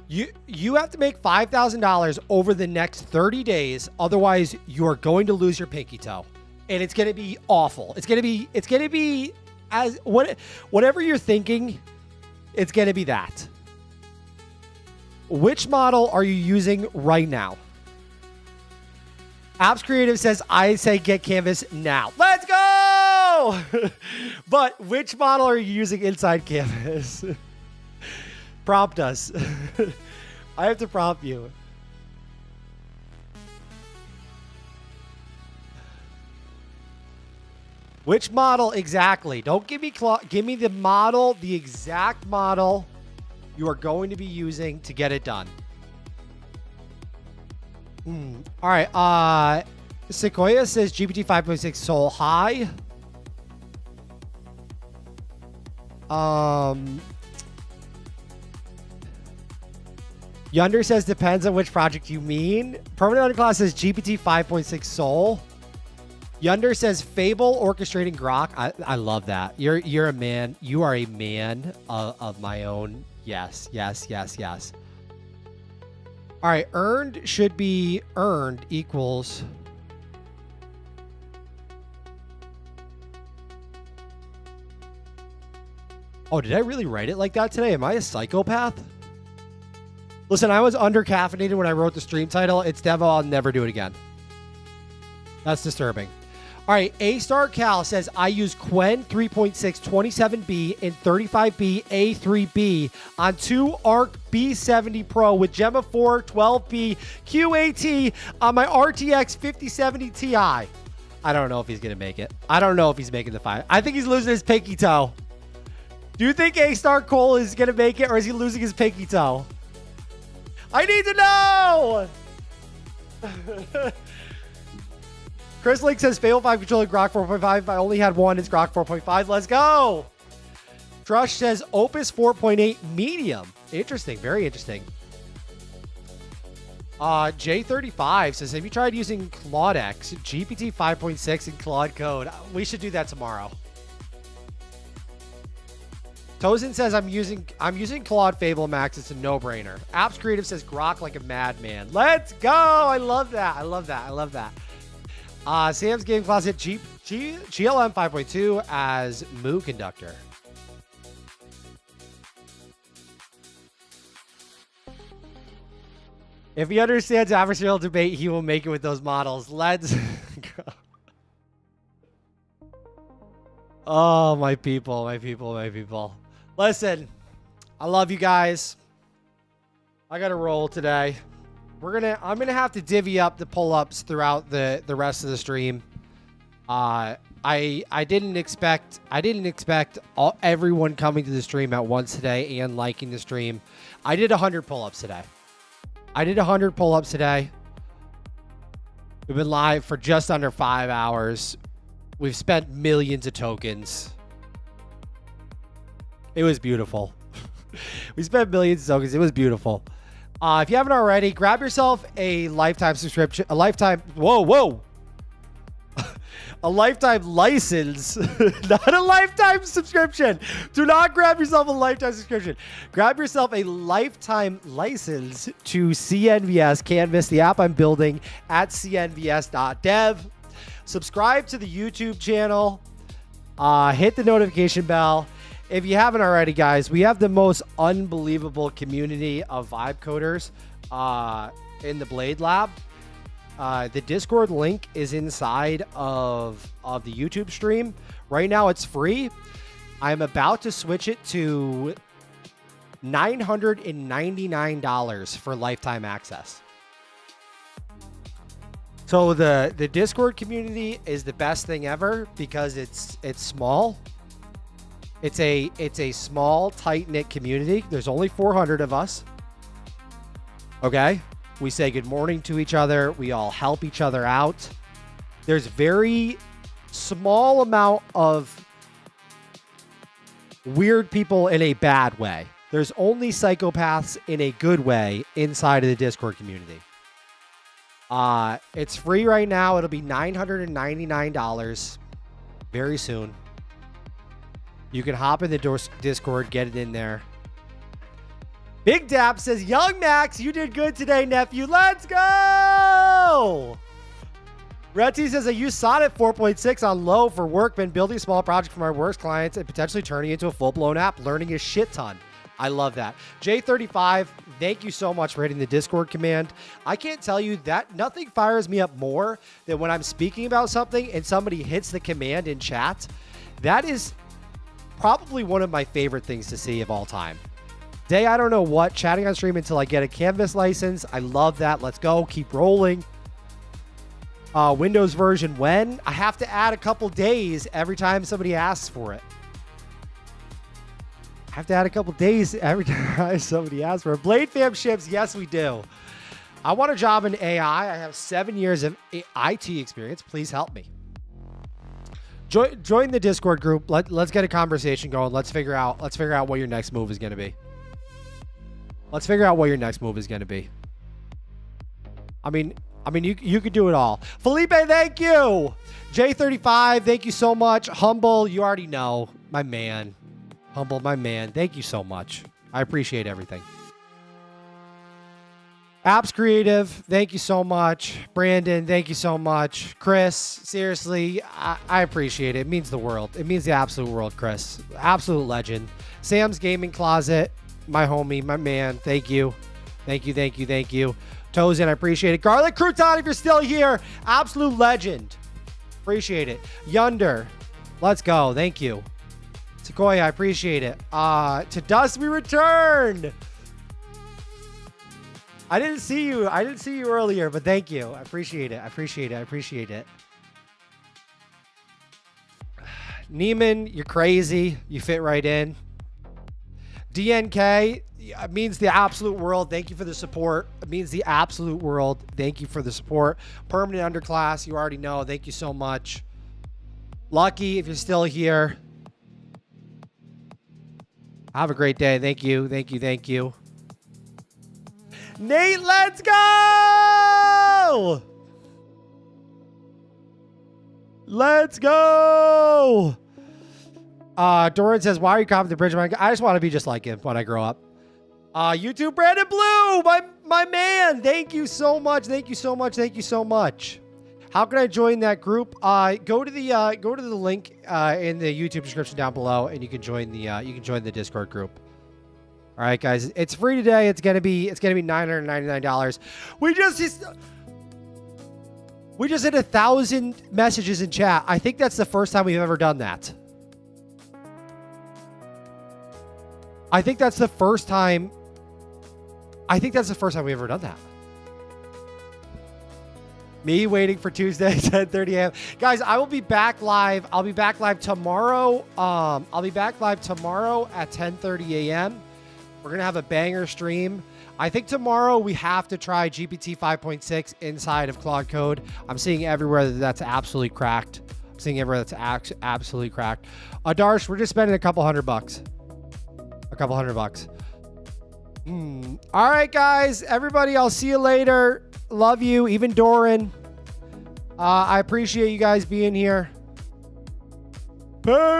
You have to make $5,000 over the next 30 days. Otherwise, you are going to lose your pinky toe. And it's going to be awful. It's going to be whatever you're thinking, it's going to be that. Which model are you using right now? Apps Creative says, I say get Canvas now. Let's go! But which model are you using inside Canvas? Prompt us. I have to prompt you. Which model exactly? Don't give me give me the model, the exact model you are going to be using to get it done. All right. Sequoia says GPT 5.6 Soul High. Yunder says depends on which project you mean. Permanent Underclass says GPT 5.6 Soul. Yunder says Fable orchestrating Grok. I love that. You're a man. You are a man of my own. Yes. All right. Earned should be earned equals. Oh, did I really write it like that today? Am I a psychopath? Listen, I was under caffeinated when I wrote the stream title. It's Devo. I'll never do it again. That's disturbing. All right. A-Star Cal says, I use Quen 3.6 27B and 35B A3B on 2 ARC B70 Pro with Gemma 4 12B QAT on my RTX 5070 Ti. I don't know if he's going to make it. I don't know if he's making the 5. I think he's losing his pinky toe. Do you think A-Star Cole is going to make it, or is he losing his pinky toe? I need to know! Chris Link says Fable 5 controller Grok 4.5. I only had one. It's Grok 4.5. Let's go! Trush says Opus 4.8 medium. Interesting. Very interesting. J35 says, have you tried using Claude X, GPT 5.6, and Claude Code? We should do that tomorrow. Tozin says I'm using Claude Fable Max. It's a no-brainer. Apps Creative says Grok like a madman. Let's go! I love that. I love that. Sam's Game Closet GLM 5.2 as Moo Conductor. If he understands adversarial debate, he will make it with those models. Let's go. Oh, my people. Listen, I love you guys. I got to roll today. I'm gonna have to divvy up the pull-ups throughout the rest of the stream. I didn't expect everyone coming to the stream at once today and liking the stream. I did 100 pull-ups today. We've been live for just under 5 hours. We've spent millions of tokens. It was beautiful. We spent millions of tokens. It was beautiful. If you haven't already, grab yourself a lifetime subscription. A lifetime license. Not a lifetime subscription. Do not grab yourself a lifetime subscription. Grab yourself a lifetime license to CNVS Canvas, the app I'm building at cnvs.dev. subscribe to the YouTube channel, hit the notification bell. If you haven't already, guys, we have the most unbelievable community of vibe coders in the Blade Lab. The Discord link is inside of the YouTube stream. Right now it's free. I'm about to switch it to $999 for lifetime access. So the Discord community is the best thing ever because it's small. It's a small, tight-knit community. There's only 400 of us. Okay? We say good morning to each other. We all help each other out. There's very small amount of weird people in a bad way. There's only psychopaths in a good way inside of the Discord community. It's free right now. It'll be $999 very soon. You can hop in the Discord, get it in there. Big Dap says, Young Max, you did good today, nephew. Let's go! Retty says, I use Sonnet 4.6 on low for work. Been building a small project for my worst clients and potentially turning it into a full-blown app. Learning a shit ton. I love that. J35, thank you so much for hitting the Discord command. I can't tell you that nothing fires me up more than when I'm speaking about something and somebody hits the command in chat. That is probably one of my favorite things to see of all time. Day, I don't know what, chatting on stream until I get a Canvas license. I love that. Let's go. Keep rolling. Windows version when? I have to add a couple days every time somebody asks for it. I have to add a couple days every time somebody asks for it. Blade Fam ships, yes, we do. I want a job in AI. I have 7 years of IT experience. Please help me. Join the Discord group. Let's get a conversation going. Let's figure out what your next move is going to be. Let's figure out what your next move is going to be. I mean, you could do it all. Felipe, thank you. J35, thank you so much. Humble, you already know, my man. Humble, my man. Thank you so much. I appreciate everything. Apps Creative, thank you so much. Brandon, thank you so much. Chris, seriously, I appreciate it. It means the world. It means the absolute world, Chris. Absolute legend. Sam's Gaming Closet, my homie, my man. Thank you. Thank you, thank you, thank you. Toes in, I appreciate it. Garlic Crouton, if you're still here, absolute legend. Appreciate it. Yunder, let's go. Thank you. Sequoia, I appreciate it. To Dust we return. I didn't see you earlier, but thank you. I appreciate it. I appreciate it. I appreciate it. Neiman, you're crazy. You fit right in. DNK, it means the absolute world. Thank you for the support. It means the absolute world. Thank you for the support. Permanent Underclass, you already know. Thank you so much. Lucky, if you're still here. Have a great day. Thank you. Thank you. Thank you. Nate, let's go! Let's go! Doran says, why are you commenting the bridge? I just want to be just like him when I grow up. YouTube Brandon Blue, my man. Thank you so much. Thank you so much. Thank you so much. How can I join that group? Go to the link in the YouTube description down below, and you can join the Discord group. All right, guys, it's free today. It's gonna be $999. We just hit 1,000 messages in chat. I think that's the first time we've ever done that. I think that's the first time we've ever done that. Me waiting for Tuesday, 10:30 a.m. Guys, I will be back live. I'll be back live tomorrow. I'll be back live tomorrow at 10:30 a.m. We're going to have a banger stream. I think tomorrow we have to try GPT 5.6 inside of Claude Code. I'm seeing everywhere that's absolutely cracked. I'm seeing everywhere that's absolutely cracked. Darsh, we're just spending a couple $100. A couple $100. All right, guys. Everybody, I'll see you later. Love you. Even Doran. I appreciate you guys being here. Peace.